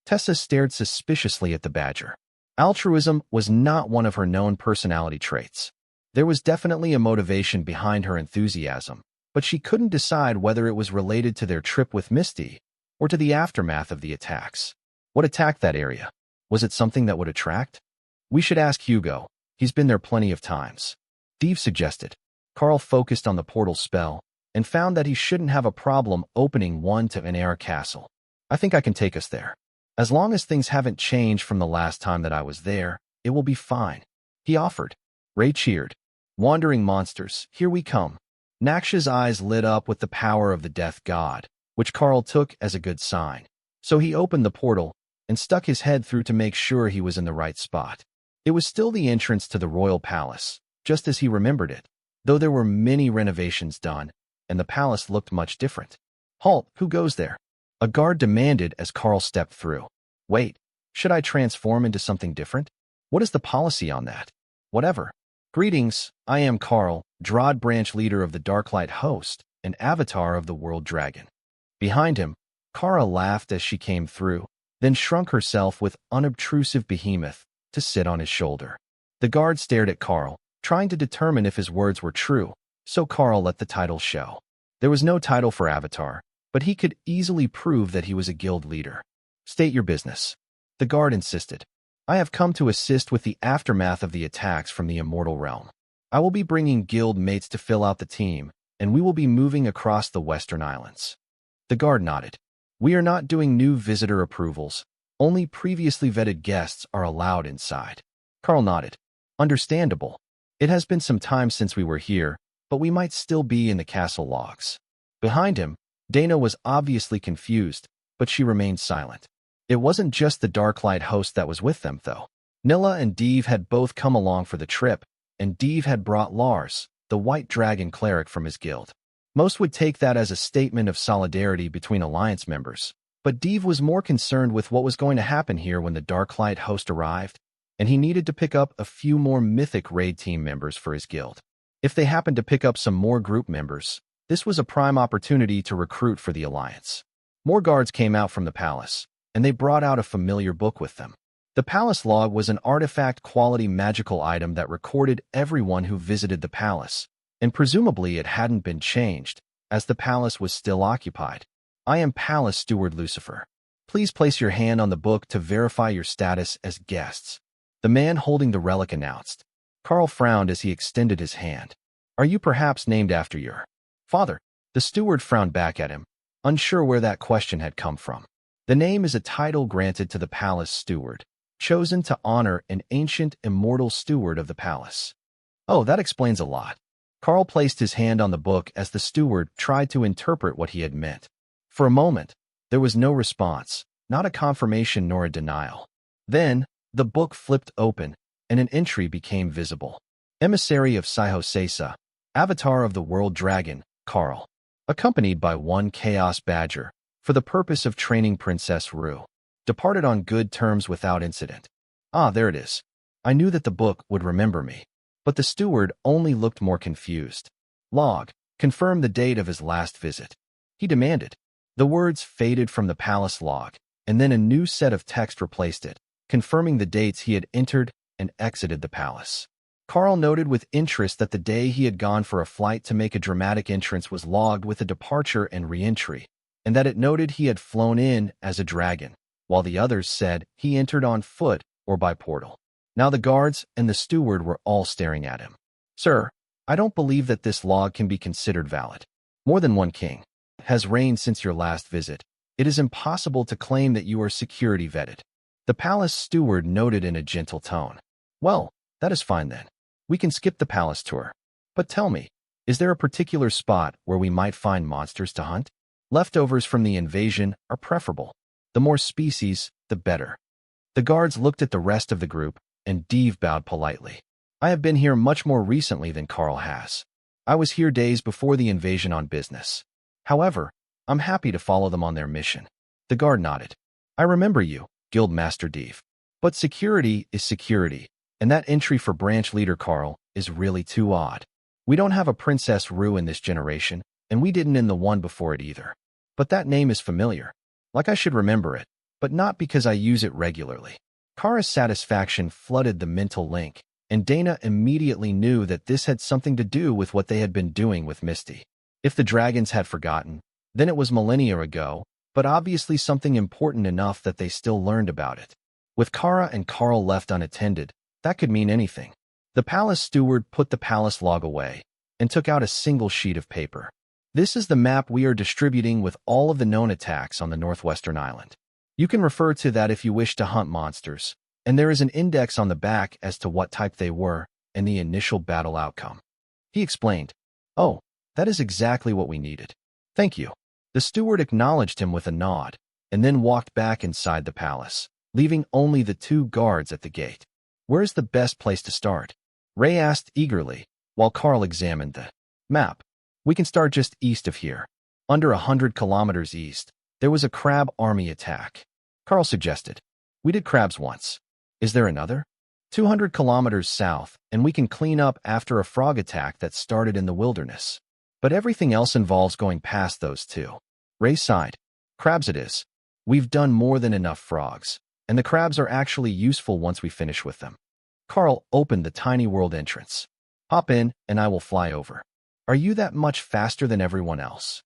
Tessa stared suspiciously at the badger. Altruism was not one of her known personality traits. There was definitely a motivation behind her enthusiasm, but she couldn't decide whether it was related to their trip with Misty or to the aftermath of the attacks. What attacked that area? Was it something that would attract? We should ask Hugo. He's been there plenty of times. Steve suggested. Karl focused on the portal spell and found that he shouldn't have a problem opening one to NAR Castle. I think I can take us there. As long as things haven't changed from the last time that I was there, it will be fine. He offered. Ray cheered. Wandering monsters, here we come. Naksha's eyes lit up with the power of the death god, which Karl took as a good sign. So he opened the portal, and stuck his head through to make sure he was in the right spot. It was still the entrance to the royal palace, just as he remembered it, though there were many renovations done, and the palace looked much different. "Halt, who goes there?" a guard demanded as Karl stepped through. "Wait, should I transform into something different? What is the policy on that?" "Whatever. Greetings, I am Karl, Drod branch leader of the Darklight host, and avatar of the world dragon." Behind him, Kara laughed as she came through, then shrunk herself with unobtrusive behemoth to sit on his shoulder. The guard stared at Karl, trying to determine if his words were true, so Karl let the title show. There was no title for avatar, but he could easily prove that he was a guild leader. "State your business," the guard insisted. "I have come to assist with the aftermath of the attacks from the immortal realm. I will be bringing guild mates to fill out the team, and we will be moving across the Western Islands." The guard nodded. "We are not doing new visitor approvals. Only previously vetted guests are allowed inside." Karl nodded. "Understandable. It has been some time since we were here, but we might still be in the castle logs." Behind him, Dana was obviously confused, but she remained silent. It wasn't just the Darklight host that was with them, though. Nilla and Deve had both come along for the trip, and Deve had brought Lars, the White Dragon cleric from his guild. Most would take that as a statement of solidarity between Alliance members, but Deve was more concerned with what was going to happen here when the Darklight host arrived, and he needed to pick up a few more mythic raid team members for his guild. If they happened to pick up some more group members, this was a prime opportunity to recruit for the Alliance. More guards came out from the palace, and they brought out a familiar book with them. The palace log was an artifact-quality magical item that recorded everyone who visited the palace, and presumably it hadn't been changed, as the palace was still occupied. "I am Palace Steward Lucifer. Please place your hand on the book to verify your status as guests," the man holding the relic announced. Karl frowned as he extended his hand. "Are you perhaps named after your father?" The steward frowned back at him, unsure where that question had come from. "The name is a title granted to the palace steward, chosen to honor an ancient, immortal steward of the palace." "Oh, that explains a lot." Karl placed his hand on the book as the steward tried to interpret what he had meant. For a moment, there was no response, not a confirmation nor a denial. Then, the book flipped open, and an entry became visible. "Emissary of Saiho, avatar of the world dragon, Karl, accompanied by one Chaos Badger, for the purpose of training Princess Rue. Departed on good terms without incident." Ah, there it is. I knew that the book would remember me. But the steward only looked more confused. "Log, confirm the date of his last visit," he demanded. The words faded from the palace log, and then a new set of text replaced it, confirming the dates he had entered and exited the palace. Karl noted with interest that the day he had gone for a flight to make a dramatic entrance was logged with a departure and re-entry, and that it noted he had flown in as a dragon, while the others said he entered on foot or by portal. Now the guards and the steward were all staring at him. "Sir, I don't believe that this log can be considered valid. More than one king has reigned since your last visit. It is impossible to claim that you are security vetted." The palace steward noted in a gentle tone. "Well, that is fine then. We can skip the palace tour. But tell me, is there a particular spot where we might find monsters to hunt? Leftovers from the invasion are preferable. The more species, the better." The guards looked at the rest of the group, and Deve bowed politely. "I have been here much more recently than Karl has. I was here days before the invasion on business. However, I'm happy to follow them on their mission." The guard nodded. "I remember you, Guildmaster Deve. But security is security, and that entry for branch leader Karl is really too odd. We don't have a Princess Rue in this generation, and we didn't in the one before it either. But that name is familiar. Like I should remember it, but not because I use it regularly." Kara's satisfaction flooded the mental link, and Dana immediately knew that this had something to do with what they had been doing with Misty. If the dragons had forgotten, then it was millennia ago, but obviously something important enough that they still learned about it. With Kara and Karl left unattended, that could mean anything. The palace steward put the palace log away and took out a single sheet of paper. "This is the map we are distributing with all of the known attacks on the northwestern island. You can refer to that if you wish to hunt monsters, and there is an index on the back as to what type they were and the initial battle outcome." He explained. "Oh, that is exactly what we needed. Thank you." The steward acknowledged him with a nod, and then walked back inside the palace, leaving only the 2 guards at the gate. Where's the best place to start? Ray asked eagerly, while Karl examined the map. We can start just east of here. Under 100 kilometers east, there was a crab army attack. Karl suggested. We did crabs once. Is there another? 200 kilometers south, and we can clean up after a frog attack that started in the wilderness. But everything else involves going past those 2. Ray sighed. Crabs it is. We've done more than enough frogs, and the crabs are actually useful once we finish with them. Karl opened the tiny world entrance. Hop in, and I will fly over. Are you that much faster than everyone else?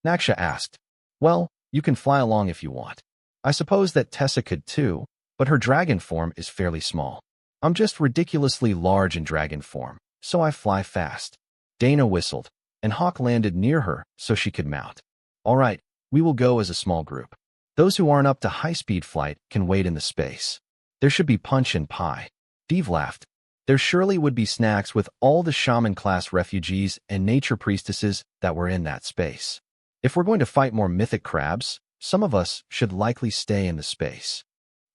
Naksha asked. Well, you can fly along if you want. I suppose that Tessa could too, but her dragon form is fairly small. I'm just ridiculously large in dragon form, so I fly fast. Dana whistled, and Hawk landed near her so she could mount. All right, we will go as a small group. Those who aren't up to high-speed flight can wait in the space. There should be punch and pie. Dave laughed. There surely would be snacks with all the shaman-class refugees and nature priestesses that were in that space. If we're going to fight more mythic crabs, some of us should likely stay in the space.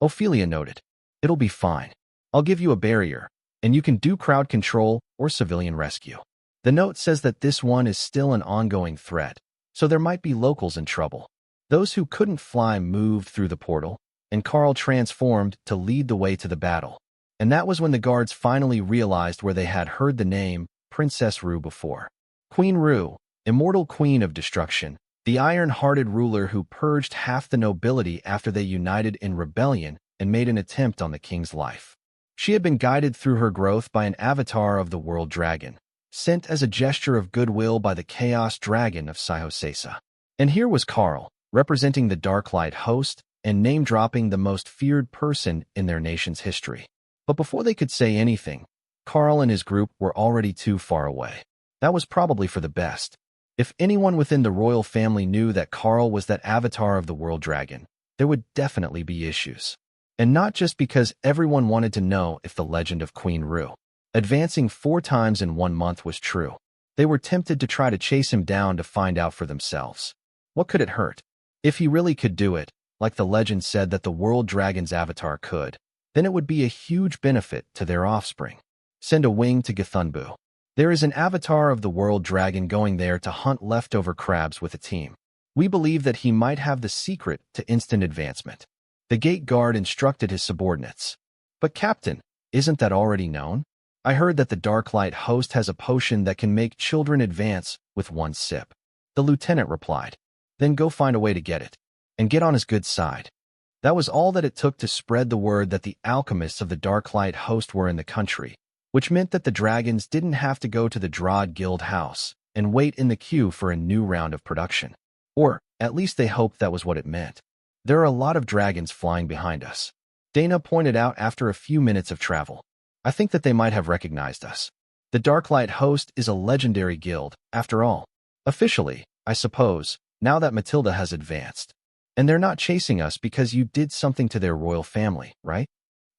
Ophelia noted. It'll be fine. I'll give you a barrier, and you can do crowd control or civilian rescue. The note says that this one is still an ongoing threat, so there might be locals in trouble. Those who couldn't fly moved through the portal, and Karl transformed to lead the way to the battle. And that was when the guards finally realized where they had heard the name Princess Rue before. Queen Rue, immortal queen of destruction, the iron-hearted ruler who purged half the nobility after they united in rebellion and made an attempt on the king's life. She had been guided through her growth by an avatar of the world dragon, sent as a gesture of goodwill by the chaos dragon of Sihosesa. And here was Karl, representing the Darklight host and name-dropping the most feared person in their nation's history. But before they could say anything, Karl and his group were already too far away. That was probably for the best. If anyone within the royal family knew that Karl was that avatar of the world dragon, there would definitely be issues. And not just because everyone wanted to know if the legend of Queen Rue, advancing 4 times in 1 month, was true. They were tempted to try to chase him down to find out for themselves. What could it hurt? If he really could do it, like the legend said that the world dragon's avatar could, then it would be a huge benefit to their offspring. Send a wing to Githunbu. There is an avatar of the world dragon going there to hunt leftover crabs with a team. We believe that he might have the secret to instant advancement. The gate guard instructed his subordinates. But Captain, isn't that already known? I heard that the Darklight host has a potion that can make children advance with 1 sip. The lieutenant replied. Then go find a way to get it, and get on his good side. That was all that it took to spread the word that the alchemists of the Darklight host were in the country, which meant that the dragons didn't have to go to the Drod Guild house and wait in the queue for a new round of production. Or, at least they hoped that was what it meant. There are a lot of dragons flying behind us. Dana pointed out after a few minutes of travel. I think that they might have recognized us. The Darklight host is a legendary guild, after all. Officially, I suppose, now that Matilda has advanced. And they're not chasing us because you did something to their royal family, right?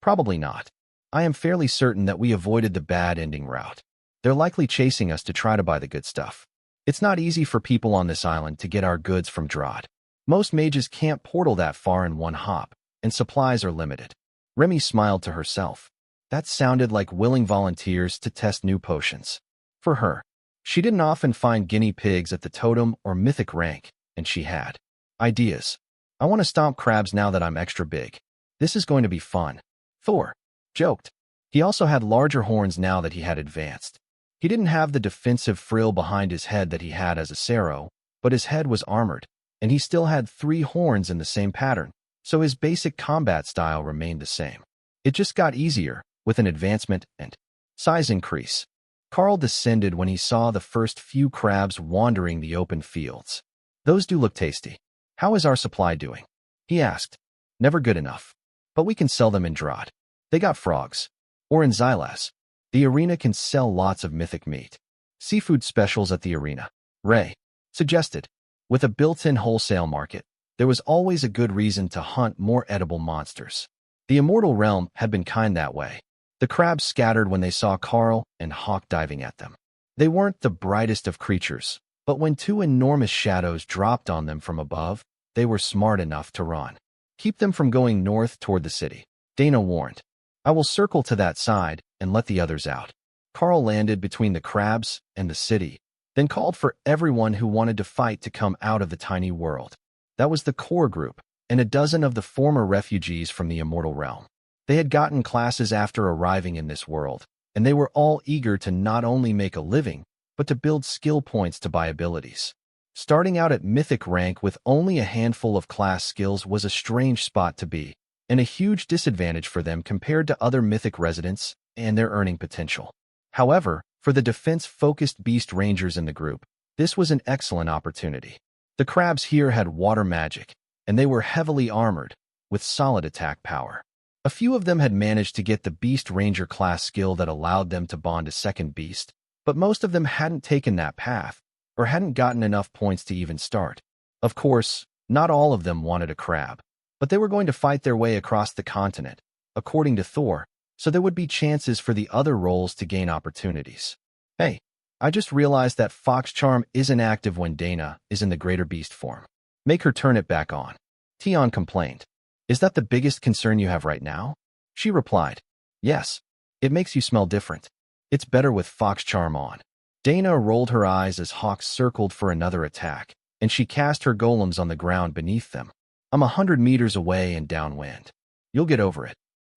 Probably not. I am fairly certain that we avoided the bad ending route. They're likely chasing us to try to buy the good stuff. It's not easy for people on this island to get our goods from Drod. Most mages can't portal that far in 1 hop, and supplies are limited. Remy smiled to herself. That sounded like willing volunteers to test new potions. For her, she didn't often find guinea pigs at the totem or mythic rank, and she had ideas. I want to stomp crabs now that I'm extra big. This is going to be fun. Thor joked. He also had larger horns now that he had advanced. He didn't have the defensive frill behind his head that he had as a Sero, but his head was armored, and he still had 3 horns in the same pattern, so his basic combat style remained the same. It just got easier with an advancement and size increase. Karl descended when he saw the first few crabs wandering the open fields. Those do look tasty. How is our supply doing? He asked. Never good enough. But we can sell them in Drod. They got frogs. Or in Xylas. The arena can sell lots of mythic meat. Seafood specials at the arena. Ray suggested. With a built-in wholesale market, there was always a good reason to hunt more edible monsters. The immortal realm had been kind that way. The crabs scattered when they saw Karl and Hawk diving at them. They weren't the brightest of creatures, but when 2 enormous shadows dropped on them from above, they were smart enough to run. Keep them from going north toward the city, Dana warned. I will circle to that side and let the others out. Karl landed between the crabs and the city, then called for everyone who wanted to fight to come out of the tiny world. That was the core group, and a dozen of the former refugees from the immortal realm. They had gotten classes after arriving in this world, and they were all eager to not only make a living, but to build skill points to buy abilities. Starting out at mythic rank with only a handful of class skills was a strange spot to be, and a huge disadvantage for them compared to other mythic residents and their earning potential. However, for the defense-focused beast rangers in the group, this was an excellent opportunity. The crabs here had water magic, and they were heavily armored, with solid attack power. A few of them had managed to get the beast ranger class skill that allowed them to bond a second beast, but most of them hadn't taken that path, or hadn't gotten enough points to even start. Of course, not all of them wanted a crab, but they were going to fight their way across the continent, according to Thor, so there would be chances for the other roles to gain opportunities. Hey, I just realized that Fox Charm isn't active when Dana is in the greater beast form. Make her turn it back on. Tion complained. Is that the biggest concern you have right now? She replied. Yes. It makes you smell different. It's better with Fox Charm on. Dana rolled her eyes as Hawks circled for another attack, and she cast her golems on the ground beneath them. I'm 100 meters away and downwind. You'll get over it.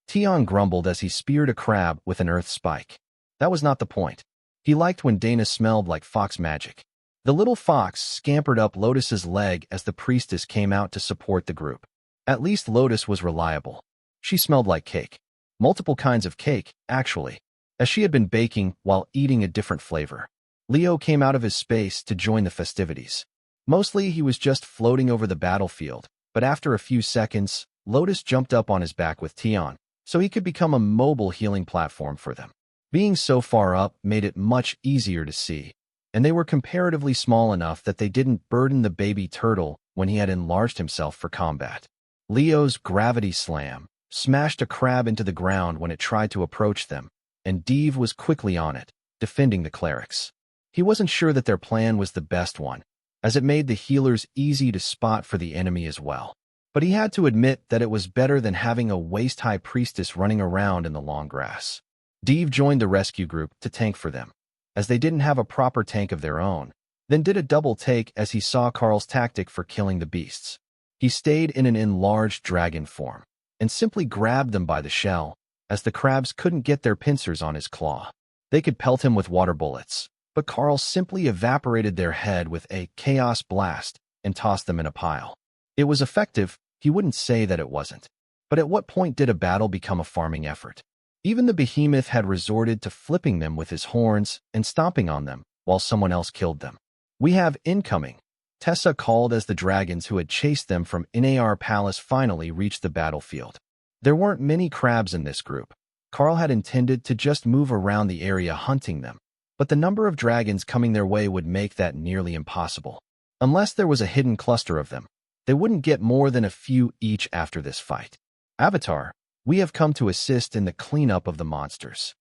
Tion grumbled as he speared a crab with an earth spike. That was not the point. He liked when Dana smelled like fox magic. The little fox scampered up Lotus's leg as the priestess came out to support the group. At least Lotus was reliable. She smelled like cake. Multiple kinds of cake, actually, as she had been baking while eating a different flavor. Leo came out of his space to join the festivities. Mostly he was just floating over the battlefield, but after a few seconds, Lotus jumped up on his back with Tion, so he could become a mobile healing platform for them. Being so far up made it much easier to see, and they were comparatively small enough that they didn't burden the baby turtle when he had enlarged himself for combat. Leo's gravity slam smashed a crab into the ground when it tried to approach them, and Deve was quickly on it, defending the clerics. He wasn't sure that their plan was the best one, as it made the healers easy to spot for the enemy as well. But he had to admit that it was better than having a waist-high priestess running around in the long grass. Deve joined the rescue group to tank for them, as they didn't have a proper tank of their own, then did a double take as he saw Karl's tactic for killing the beasts. He stayed in an enlarged dragon form, and simply grabbed them by the shell, as the crabs couldn't get their pincers on his claw. They could pelt him with water bullets, but Karl simply evaporated their head with a chaos blast and tossed them in a pile. It was effective, he wouldn't say that it wasn't. But at what point did a battle become a farming effort? Even the behemoth had resorted to flipping them with his horns and stomping on them while someone else killed them. We have incoming, Tessa called as the dragons who had chased them from Nar Palace finally reached the battlefield. There weren't many crabs in this group. Karl had intended to just move around the area hunting them, but the number of dragons coming their way would make that nearly impossible. Unless there was a hidden cluster of them, they wouldn't get more than a few each after this fight. Avatar, we have come to assist in the cleanup of the monsters.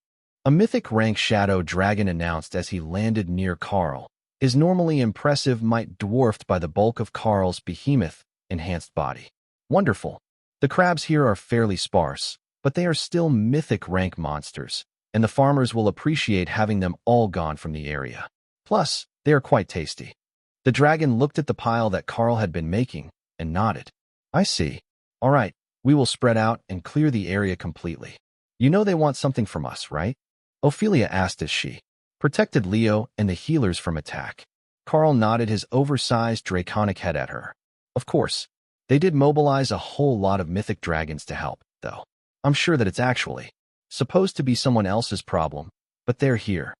A mythic rank shadow dragon announced as he landed near Karl, his normally impressive might dwarfed by the bulk of Karl's behemoth-enhanced body. Wonderful. The crabs here are fairly sparse, but they are still mythic rank monsters, and the farmers will appreciate having them all gone from the area. Plus, they are quite tasty. The dragon looked at the pile that Karl had been making and nodded. I see. All right, we will spread out and clear the area completely. You know they want something from us, right? Ophelia asked as she protected Leo and the healers from attack. Karl nodded his oversized draconic head at her. Of course, they did mobilize a whole lot of mythic dragons to help, though. I'm sure that it's actually supposed to be someone else's problem, but they're here.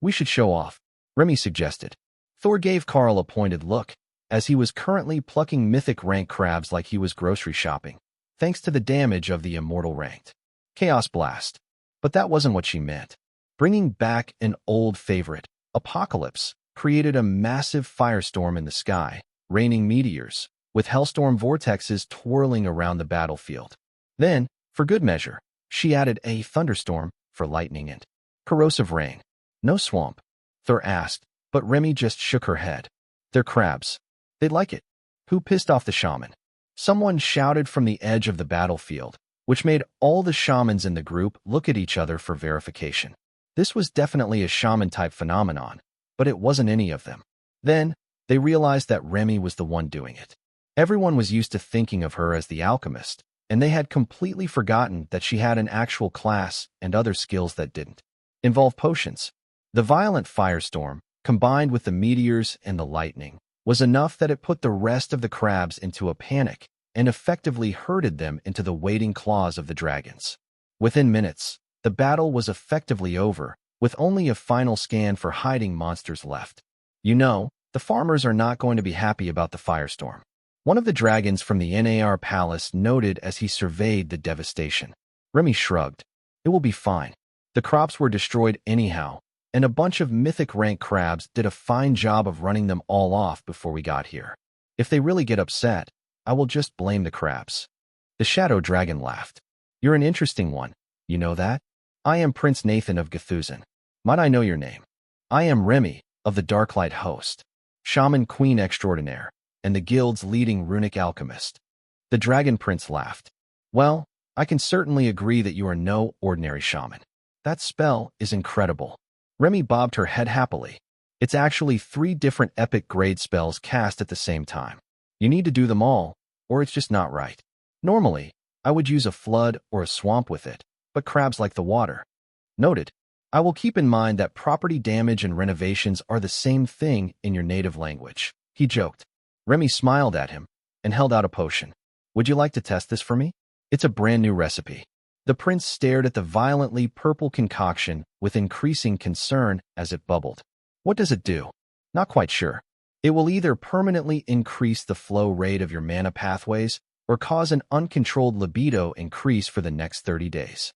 We should show off, Remy suggested. Thor gave Karl a pointed look, as he was currently plucking mythic rank crabs like he was grocery shopping, thanks to the damage of the immortal ranked Chaos Blast. But that wasn't what she meant. Bringing back an old favorite, Apocalypse, created a massive firestorm in the sky, raining meteors, with hellstorm vortexes twirling around the battlefield. Then, for good measure, she added a thunderstorm for lightning and corrosive rain. No swamp? Thor asked, but Remy just shook her head. They're crabs. They'd like it. Who pissed off the shaman? Someone shouted from the edge of the battlefield, which made all the shamans in the group look at each other for verification. This was definitely a shaman-type phenomenon, but it wasn't any of them. Then, they realized that Remy was the one doing it. Everyone was used to thinking of her as the alchemist, and they had completely forgotten that she had an actual class and other skills that didn't involve potions. The violent firestorm, combined with the meteors and the lightning, was enough that it put the rest of the crabs into a panic and effectively herded them into the waiting claws of the dragons. Within minutes, the battle was effectively over, with only a final scan for hiding monsters left. You know, the farmers are not going to be happy about the firestorm. One of the dragons from the Nar palace noted as he surveyed the devastation. Remy shrugged. It will be fine. The crops were destroyed anyhow, and a bunch of mythic rank crabs did a fine job of running them all off before we got here. If they really get upset, I will just blame the crabs. The shadow dragon laughed. You're an interesting one, you know that? I am Prince Nathan of Gathuzan. Might I know your name? I am Remy, of the Darklight host, Shaman Queen Extraordinaire, and the guild's leading runic alchemist. The dragon prince laughed. Well, I can certainly agree that you are no ordinary shaman. That spell is incredible. Remy bobbed her head happily. It's actually 3 different epic grade spells cast at the same time. You need to do them all, or it's just not right. Normally, I would use a flood or a swamp with it, but crabs like the water. Noted. I will keep in mind that property damage and renovations are the same thing in your native language. He joked. Remy smiled at him and held out a potion. Would you like to test this for me? It's a brand new recipe. The prince stared at the violently purple concoction with increasing concern as it bubbled. What does it do? Not quite sure. It will either permanently increase the flow rate of your mana pathways or cause an uncontrolled libido increase for the next 30 days.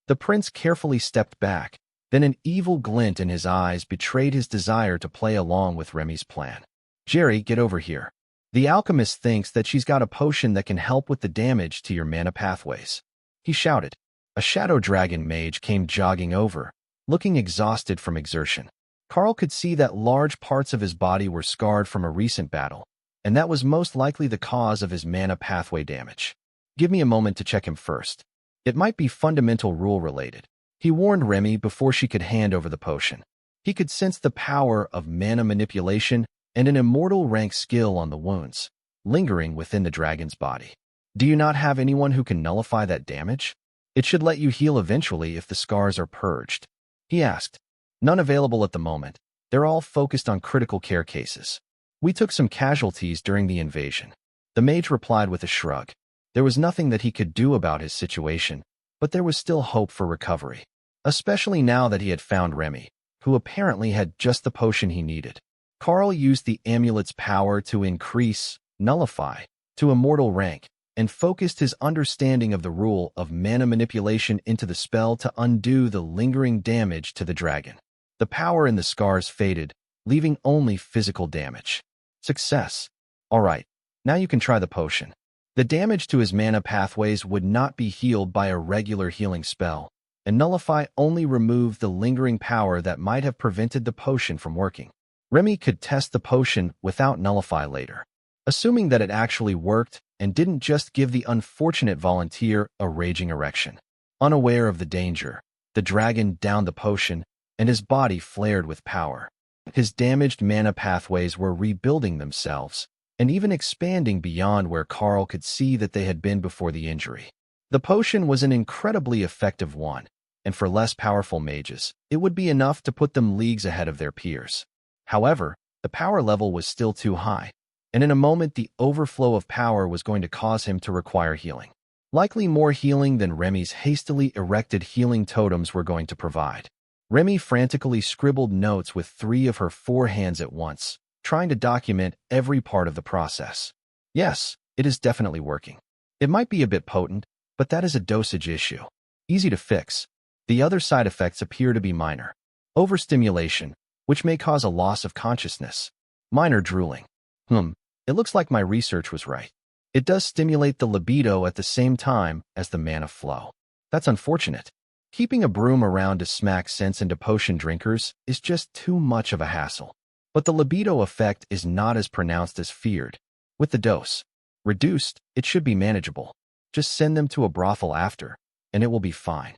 The prince carefully stepped back, then an evil glint in his eyes betrayed his desire to play along with Remy's plan. Jerry, get over here. The alchemist thinks that she's got a potion that can help with the damage to your mana pathways. He shouted. A shadow dragon mage came jogging over, looking exhausted from exertion. Karl could see that large parts of his body were scarred from a recent battle, and that was most likely the cause of his mana pathway damage. Give me a moment to check him first. It might be fundamental rule related. He warned Remy before she could hand over the potion. He could sense the power of mana manipulation and an immortal rank skill on the wounds, lingering within the dragon's body. Do you not have anyone who can nullify that damage? It should let you heal eventually if the scars are purged. He asked. None available at the moment. They're all focused on critical care cases. We took some casualties during the invasion. The mage replied with a shrug. There was nothing that he could do about his situation, but there was still hope for recovery, especially now that he had found Remy, who apparently had just the potion he needed. Karl used the amulet's power to increase, nullify, to immortal rank, and focused his understanding of the rule of mana manipulation into the spell to undo the lingering damage to the dragon. The power in the scars faded, leaving only physical damage. Success. All right, now you can try the potion. The damage to his mana pathways would not be healed by a regular healing spell, and nullify only removed the lingering power that might have prevented the potion from working. Remy could test the potion without nullify later, assuming that it actually worked and didn't just give the unfortunate volunteer a raging erection. Unaware of the danger, the dragon downed the potion, and his body flared with power. His damaged mana pathways were rebuilding themselves, and even expanding beyond where Karl could see that they had been before the injury. The potion was an incredibly effective one, and for less powerful mages, it would be enough to put them leagues ahead of their peers. However, the power level was still too high, and in a moment the overflow of power was going to cause him to require healing. Likely more healing than Remy's hastily erected healing totems were going to provide. Remy frantically scribbled notes with 3 of her 4 hands at once, trying to document every part of the process. Yes, it is definitely working. It might be a bit potent, but that is a dosage issue. Easy to fix. The other side effects appear to be minor. Overstimulation, which may cause a loss of consciousness. Minor drooling. It looks like my research was right. It does stimulate the libido at the same time as the mana flow. That's unfortunate. Keeping a broom around to smack sense into potion drinkers is just too much of a hassle. But the libido effect is not as pronounced as feared. With the dose, Reduced, it should be manageable. Just send them to a brothel after, and it will be fine.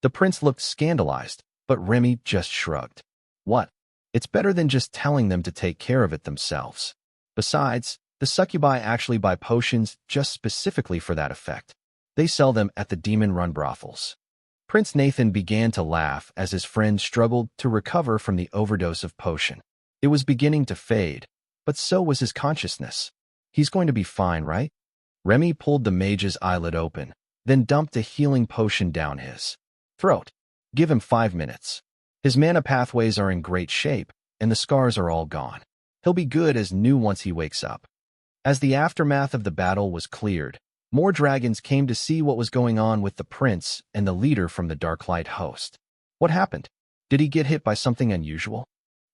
The prince looked scandalized, but Remy just shrugged. What? It's better than just telling them to take care of it themselves. Besides, the succubi actually buy potions just specifically for that effect. They sell them at the demon-run brothels. Prince Nathan began to laugh as his friend struggled to recover from the overdose of potion. It was beginning to fade, but so was his consciousness. He's going to be fine, right? Remy pulled the mage's eyelid open, then dumped a healing potion down his throat. Give him 5 minutes. His mana pathways are in great shape, and the scars are all gone. He'll be good as new once he wakes up. As the aftermath of the battle was cleared, more dragons came to see what was going on with the prince and the leader from the Darklight host. What happened? Did he get hit by something unusual?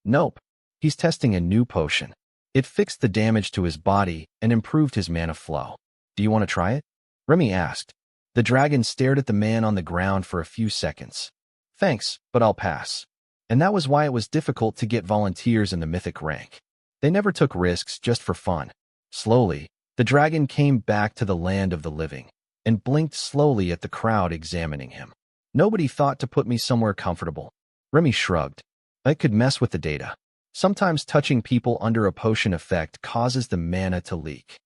Nope. He's testing a new potion. It fixed the damage to his body and improved his mana flow. Do you want to try it? Remy asked. The dragon stared at the man on the ground for a few seconds. Thanks, but I'll pass. And that was why it was difficult to get volunteers in the mythic rank. They never took risks just for fun. Slowly, the dragon came back to the land of the living and blinked slowly at the crowd examining him. Nobody thought to put me somewhere comfortable. Remy shrugged. I could mess with the data. Sometimes touching people under a potion effect causes the mana to leak.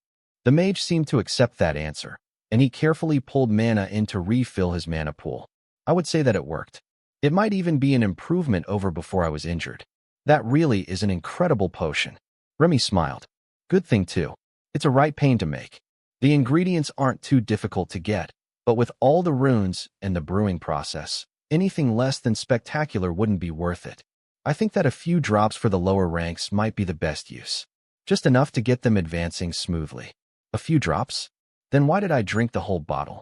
The mage seemed to accept that answer, and he carefully pulled mana in to refill his mana pool. I would say that it worked. It might even be an improvement over before I was injured. That really is an incredible potion. Remy smiled. Good thing too. It's a right pain to make. The ingredients aren't too difficult to get, but with all the runes and the brewing process, anything less than spectacular wouldn't be worth it. I think that a few drops for the lower ranks might be the best use. Just enough to get them advancing smoothly. A few drops? Then why did I drink the whole bottle?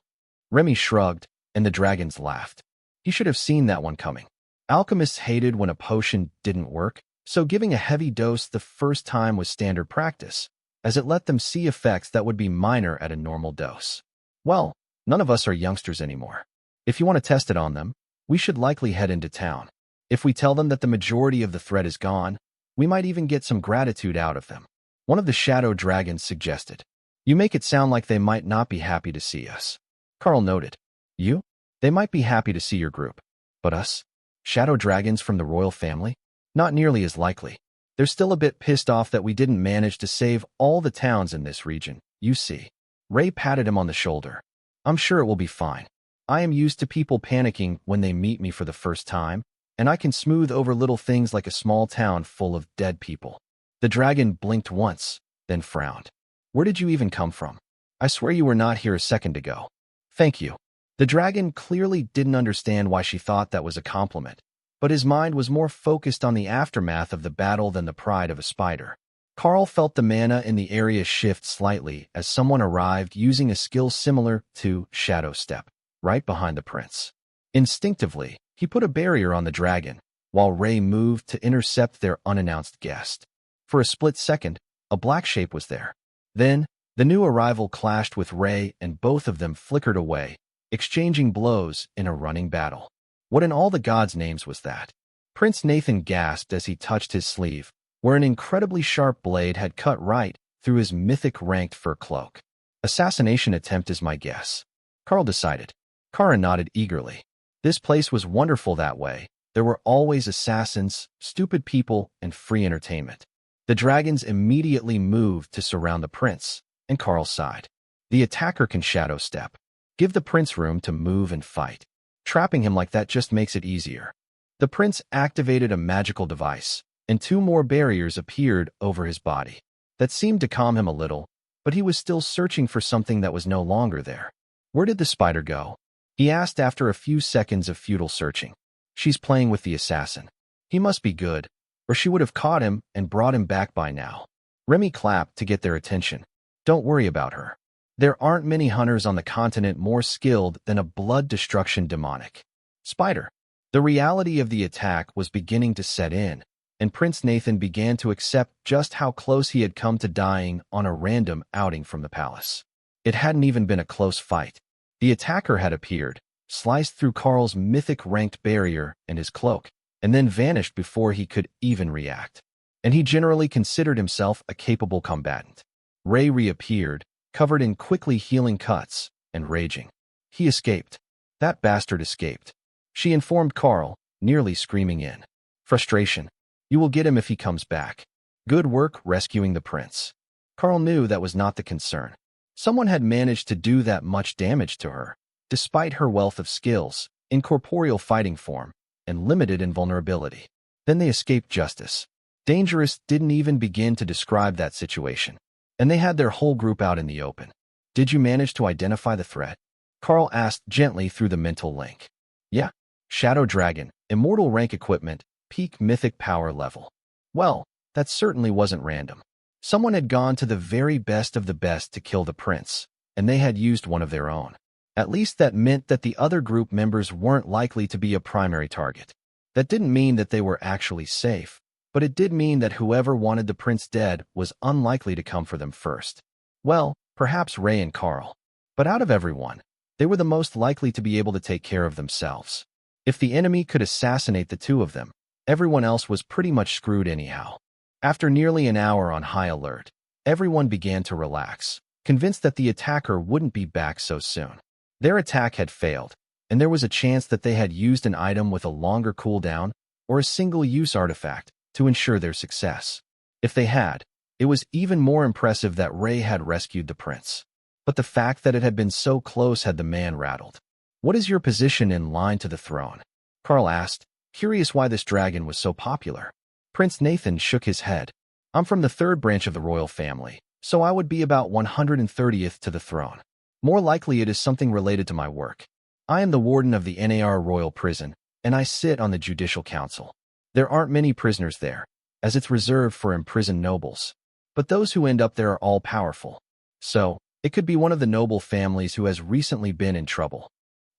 Remy shrugged, and the dragons laughed. He should have seen that one coming. Alchemists hated when a potion didn't work, so giving a heavy dose the first time was standard practice, as it let them see effects that would be minor at a normal dose. Well, none of us are youngsters anymore. If you want to test it on them, we should likely head into town. If we tell them that the majority of the threat is gone, we might even get some gratitude out of them. One of the shadow dragons suggested. You make it sound like they might not be happy to see us. Karl noted. You? They might be happy to see your group. But us? Shadow dragons from the royal family? Not nearly as likely. They're still a bit pissed off that we didn't manage to save all the towns in this region, you see. Ray patted him on the shoulder. I'm sure it will be fine. I am used to people panicking when they meet me for the first time, and I can smooth over little things like a small town full of dead people. The dragon blinked once, then frowned. Where did you even come from? I swear you were not here a second ago. Thank you. The dragon clearly didn't understand why she thought that was a compliment, but his mind was more focused on the aftermath of the battle than the pride of a spider. Karl felt the mana in the area shift slightly as someone arrived using a skill similar to Shadow Step, right behind the prince. Instinctively, he put a barrier on the dragon, while Ray moved to intercept their unannounced guest. For a split second, a black shape was there. Then, the new arrival clashed with Ray and both of them flickered away, exchanging blows in a running battle. What in all the gods' names was that? Prince Nathan gasped as he touched his sleeve, where an incredibly sharp blade had cut right through his mythic-ranked fur cloak. Assassination attempt is my guess. Karl decided. Kara nodded eagerly. This place was wonderful that way. There were always assassins, stupid people, and free entertainment. The dragons immediately moved to surround the prince, and Karl sighed. The attacker can shadow step. Give the prince room to move and fight. Trapping him like that just makes it easier. The prince activated a magical device, and 2 more barriers appeared over his body. That seemed to calm him a little, but he was still searching for something that was no longer there. Where did the spider go? He asked after a few seconds of futile searching. She's playing with the assassin. He must be good, or she would have caught him and brought him back by now. Remy clapped to get their attention. Don't worry about her. There aren't many hunters on the continent more skilled than a blood destruction demonic. Spider. The reality of the attack was beginning to set in, and Prince Nathan began to accept just how close he had come to dying on a random outing from the palace. It hadn't even been a close fight. The attacker had appeared, sliced through Karl's mythic-ranked barrier and his cloak, and then vanished before he could even react. And he generally considered himself a capable combatant. Ray reappeared, covered in quickly healing cuts, and raging. He escaped. That bastard escaped. She informed Karl, nearly screaming in frustration. You will get him if he comes back. Good work rescuing the prince. Karl knew that was not the concern. Someone had managed to do that much damage to her, despite her wealth of skills, incorporeal fighting form, and limited invulnerability. Then they escaped justice. Dangerous didn't even begin to describe that situation. And they had their whole group out in the open. Did you manage to identify the threat? Karl asked gently through the mental link. Yeah. Shadow Dragon, immortal rank equipment, peak mythic power level. Well, that certainly wasn't random. Someone had gone to the very best of the best to kill the prince, and they had used one of their own. At least that meant that the other group members weren't likely to be a primary target. That didn't mean that they were actually safe, but it did mean that whoever wanted the prince dead was unlikely to come for them first. Well, perhaps Ray and Karl. But out of everyone, they were the most likely to be able to take care of themselves. If the enemy could assassinate the two of them, everyone else was pretty much screwed anyhow. After nearly an hour on high alert, everyone began to relax, convinced that the attacker wouldn't be back so soon. Their attack had failed, and there was a chance that they had used an item with a longer cooldown or a single-use artifact to ensure their success. If they had, it was even more impressive that Ray had rescued the prince. But the fact that it had been so close had the man rattled. What is your position in line to the throne? Karl asked, curious why this dragon was so popular. Prince Nathan shook his head. I'm from the third branch of the royal family, so I would be about 130th to the throne. More likely it is something related to my work. I am the warden of the NAR Royal Prison, and I sit on the Judicial Council. There aren't many prisoners there, as it's reserved for imprisoned nobles. But those who end up there are all powerful. So, it could be one of the noble families who has recently been in trouble.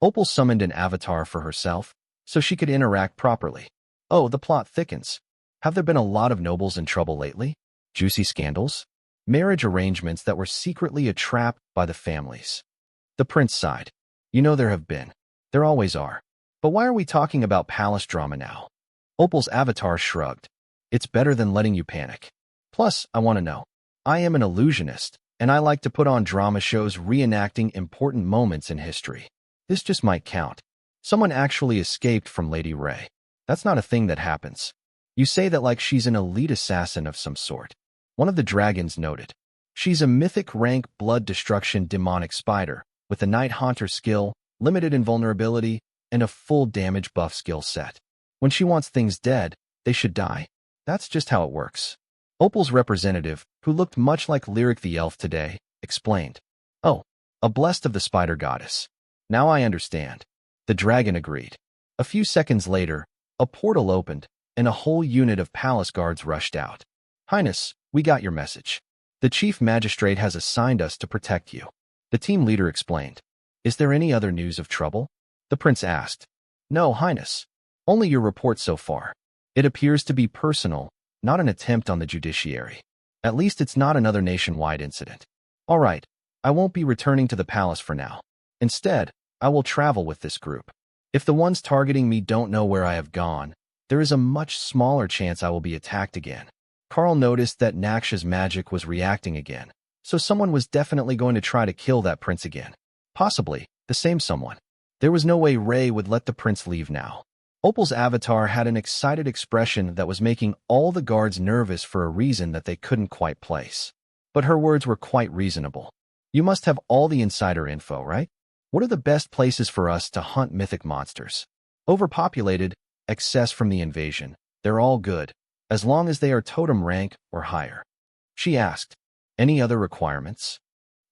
Opal summoned an avatar for herself, so she could interact properly. Oh, the plot thickens. Have there been a lot of nobles in trouble lately? Juicy scandals? Marriage arrangements that were secretly a trap by the families. The prince sighed. You know there have been. There always are. But why are we talking about palace drama now? Opal's avatar shrugged. It's better than letting you panic. Plus, I want to know. I am an illusionist, and I like to put on drama shows reenacting important moments in history. This just might count. Someone actually escaped from Lady Ray. That's not a thing that happens. You say that like she's an elite assassin of some sort. One of the dragons noted. She's a mythic rank blood destruction demonic spider, with a Night Haunter skill, limited invulnerability, and a full damage buff skill set. When she wants things dead, they should die. That's just how it works. Opal's representative, who looked much like Lyric the Elf today, explained. Oh, a blessed of the spider goddess. Now I understand. The dragon agreed. A few seconds later, a portal opened, and a whole unit of palace guards rushed out. Highness, we got your message. The chief magistrate has assigned us to protect you. The team leader explained. Is there any other news of trouble? The prince asked. No, Highness. Only your report so far. It appears to be personal, not an attempt on the judiciary. At least it's not another nationwide incident. All right, I won't be returning to the palace for now. Instead, I will travel with this group. If the ones targeting me don't know where I have gone, there is a much smaller chance I will be attacked again. Karl noticed that Naksha's magic was reacting again, so someone was definitely going to try to kill that prince again. Possibly, the same someone. There was no way Ray would let the prince leave now. Opal's avatar had an excited expression that was making all the guards nervous for a reason that they couldn't quite place. But her words were quite reasonable. You must have all the insider info, right? What are the best places for us to hunt mythic monsters? Overpopulated, excess from the invasion. They're all good, as long as they are totem rank or higher. She asked, any other requirements?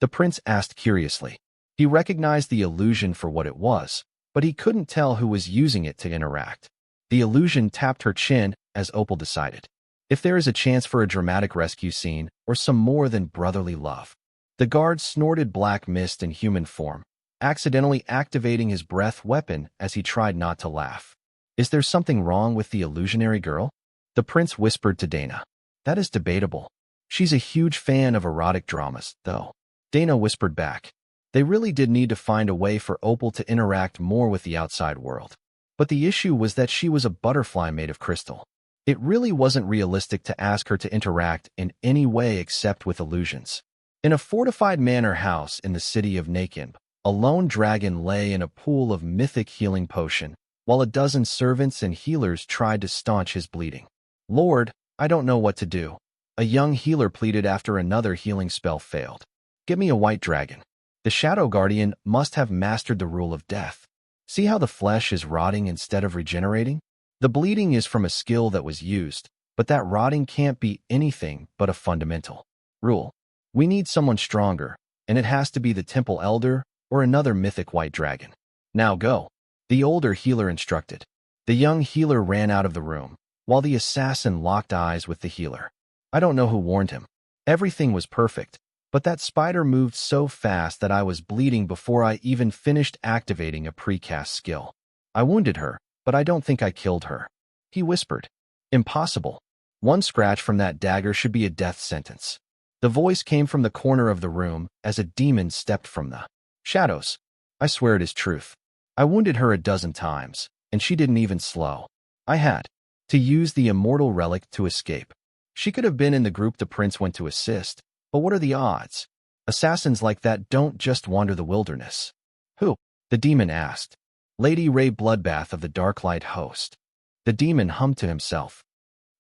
The prince asked curiously. He recognized the illusion for what it was, but he couldn't tell who was using it to interact. The illusion tapped her chin as Opal decided. If there is a chance for a dramatic rescue scene or some more than brotherly love. The guard snorted black mist in human form, accidentally activating his breath weapon as he tried not to laugh. Is there something wrong with the illusionary girl? The prince whispered to Dana. That is debatable. She's a huge fan of erotic dramas, though. Dana whispered back. They really did need to find a way for Opal to interact more with the outside world. But the issue was that she was a butterfly made of crystal. It really wasn't realistic to ask her to interact in any way except with illusions. In a fortified manor house in the city of Nakin, a lone dragon lay in a pool of mythic healing potion, while a dozen servants and healers tried to staunch his bleeding. "Lord, I don't know what to do," a young healer pleaded after another healing spell failed. "Give me a white dragon." The Shadow Guardian must have mastered the rule of death. See how the flesh is rotting instead of regenerating? The bleeding is from a skill that was used, but that rotting can't be anything but a fundamental rule. We need someone stronger, and it has to be the Temple Elder or another mythic white dragon. "Now go," the older healer instructed. The young healer ran out of the room, while the assassin locked eyes with the healer. I don't know who warned him. Everything was perfect, but that spider moved so fast that I was bleeding before I even finished activating a precast skill. "I wounded her, but I don't think I killed her," he whispered. "Impossible. One scratch from that dagger should be a death sentence." The voice came from the corner of the room as a demon stepped from the shadows. "I swear it is truth. I wounded her a dozen times, and she didn't even slow. I had to use the immortal relic to escape. She could have been in the group the prince went to assist, but what are the odds? Assassins like that don't just wander the wilderness." "Who?" the demon asked. "Lady Ray Bloodbath of the Darklight host." The demon hummed to himself.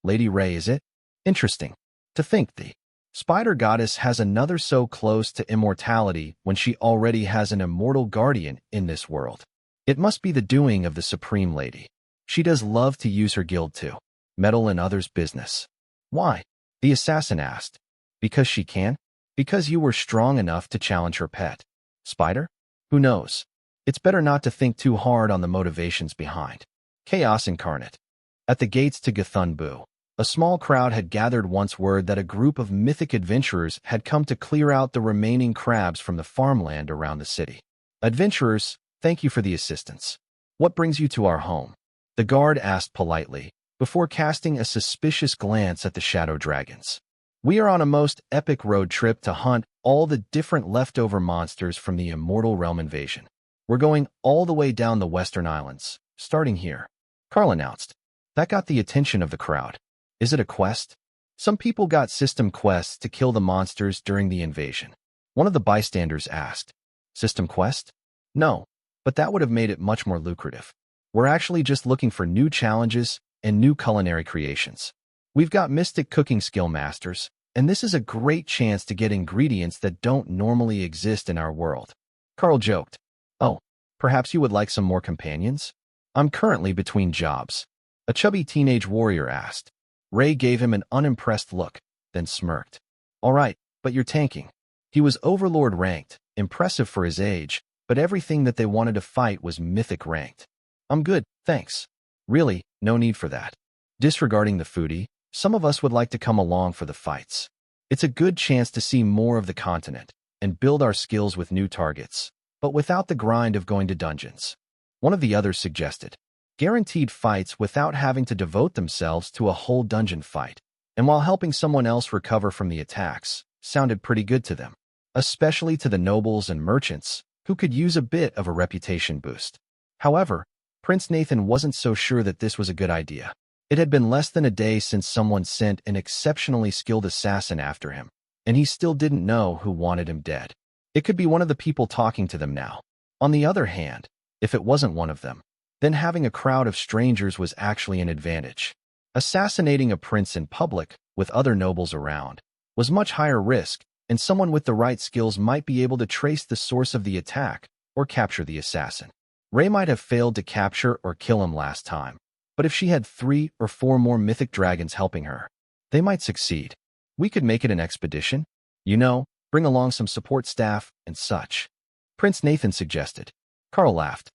"Lady Ray, is it? Interesting. To think the spider goddess has another so close to immortality when she already has an immortal guardian in this world. It must be the doing of the Supreme Lady. She does love to use her guild to meddle in others' business." "Why?" the assassin asked. "Because she can? Because you were strong enough to challenge her pet spider? Who knows? It's better not to think too hard on the motivations behind." Chaos incarnate. At the gates to Gathunbu, a small crowd had gathered once word that a group of mythic adventurers had come to clear out the remaining crabs from the farmland around the city. "Adventurers, thank you for the assistance. What brings you to our home?" the guard asked politely, before casting a suspicious glance at the shadow dragons. "We are on a most epic road trip to hunt all the different leftover monsters from the Immortal Realm invasion. We're going all the way down the Western Islands, starting here," Karl announced. That got the attention of the crowd. "Is it a quest?" "Some people got system quests to kill the monsters during the invasion," one of the bystanders asked. "System quest?" "No, but that would have made it much more lucrative. We're actually just looking for new challenges and new culinary creations. We've got mystic cooking skill masters, and this is a great chance to get ingredients that don't normally exist in our world." Karl joked. "Oh, perhaps you would like some more companions?" "I'm currently between jobs," a chubby teenage warrior asked. Ray gave him an unimpressed look, then smirked. "All right, but you're tanking." He was Overlord ranked, impressive for his age, but everything that they wanted to fight was mythic ranked. "I'm good, thanks." "Really, no need for that." Disregarding the foodie, some of us would like to come along for the fights. It's a good chance to see more of the continent and build our skills with new targets, but without the grind of going to dungeons. One of the others suggested. Guaranteed fights without having to devote themselves to a whole dungeon fight, and while helping someone else recover from the attacks, sounded pretty good to them, especially to the nobles and merchants, who could use a bit of a reputation boost. However, Prince Nathan wasn't so sure that this was a good idea. It had been less than a day since someone sent an exceptionally skilled assassin after him, and he still didn't know who wanted him dead. It could be one of the people talking to them now. On the other hand, if it wasn't one of them, then having a crowd of strangers was actually an advantage. Assassinating a prince in public, with other nobles around, was much higher risk, and someone with the right skills might be able to trace the source of the attack or capture the assassin. Ray might have failed to capture or kill him last time, but if she had 3 or 4 more mythic dragons helping her, they might succeed. We could make it an expedition. You know, bring along some support staff and such. Prince Nathan suggested. Karl laughed.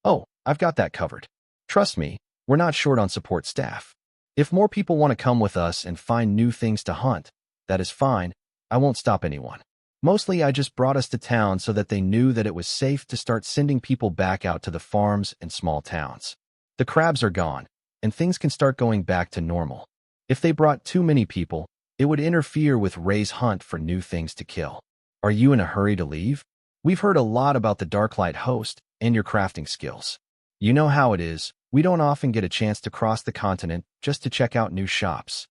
"Oh, I've got that covered. Trust me, we're not short on support staff. If more people want to come with us and find new things to hunt, that is fine. I won't stop anyone. Mostly I just brought us to town so that they knew that it was safe to start sending people back out to the farms and small towns. The crabs are gone, and things can start going back to normal. If they brought too many people, it would interfere with Ray's hunt for new things to kill. Are you in a hurry to leave? We've heard a lot about the Darklight host and your crafting skills. You know how it is, we don't often get a chance to cross the continent just to check out new shops."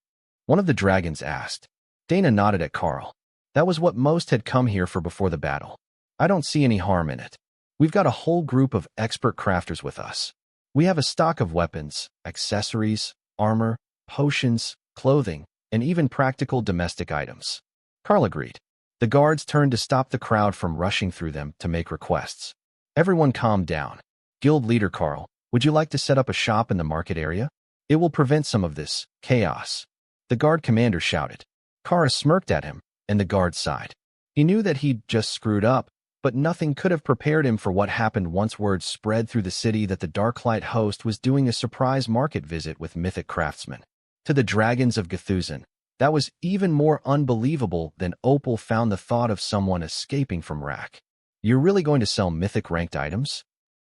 One of the dragons asked. Dana nodded at Karl. That was what most had come here for before the battle. I don't see any harm in it. We've got a whole group of expert crafters with us. We have a stock of weapons, accessories, armor, potions, clothing, and even practical domestic items. Karl agreed. The guards turned to stop the crowd from rushing through them to make requests. Everyone calmed down. Guild leader Karl, would you like to set up a shop in the market area? It will prevent some of this chaos. The guard commander shouted. Karl smirked at him, and the guard sighed. He knew that he'd just screwed up, but nothing could have prepared him for what happened once word spread through the city that the Darklight host was doing a surprise market visit with mythic craftsmen. To the dragons of Gthuzan, that was even more unbelievable than Opal found the thought of someone escaping from Rack. You're really going to sell mythic-ranked items?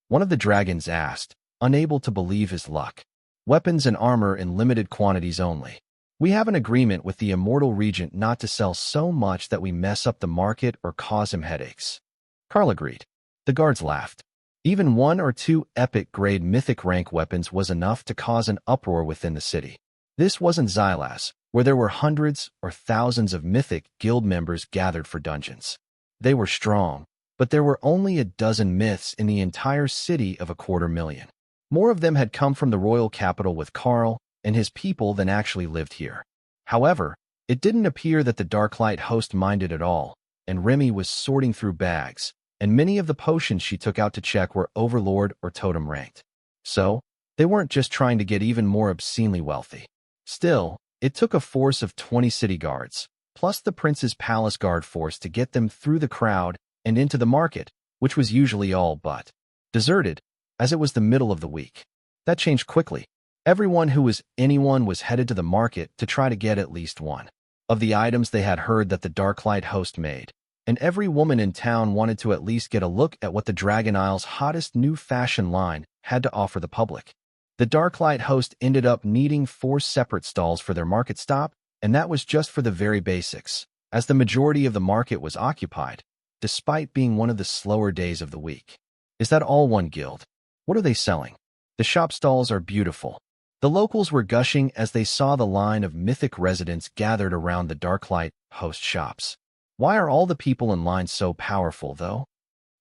One of the dragons asked, unable to believe his luck. Weapons and armor in limited quantities only. We have an agreement with the Immortal Regent not to sell so much that we mess up the market or cause him headaches. Karl agreed. The guards laughed. Even 1 or 2 epic-grade mythic rank weapons was enough to cause an uproar within the city. This wasn't Xylas, where there were hundreds or thousands of mythic guild members gathered for dungeons. They were strong, but there were only a dozen myths in the entire city of 250,000. More of them had come from the royal capital with Karl and his people than actually lived here. However, it didn't appear that the Darklight host minded at all, and Remy was sorting through bags, and many of the potions she took out to check were Overlord or Totem ranked. So, they weren't just trying to get even more obscenely wealthy. Still, it took a force of 20 city guards, plus the prince's palace guard force to get them through the crowd and into the market, which was usually all but deserted, as it was the middle of the week. That changed quickly. Everyone who was anyone was headed to the market to try to get at least one of the items they had heard that the Darklight host made, and every woman in town wanted to at least get a look at what the Dragon Isle's hottest new fashion line had to offer the public. The Darklight host ended up needing 4 separate stalls for their market stop, and that was just for the very basics, as the majority of the market was occupied, despite being one of the slower days of the week. Is that all one guild? What are they selling? The shop stalls are beautiful. The locals were gushing as they saw the line of mythic residents gathered around the Darklight host shops. Why are all the people in line so powerful, though?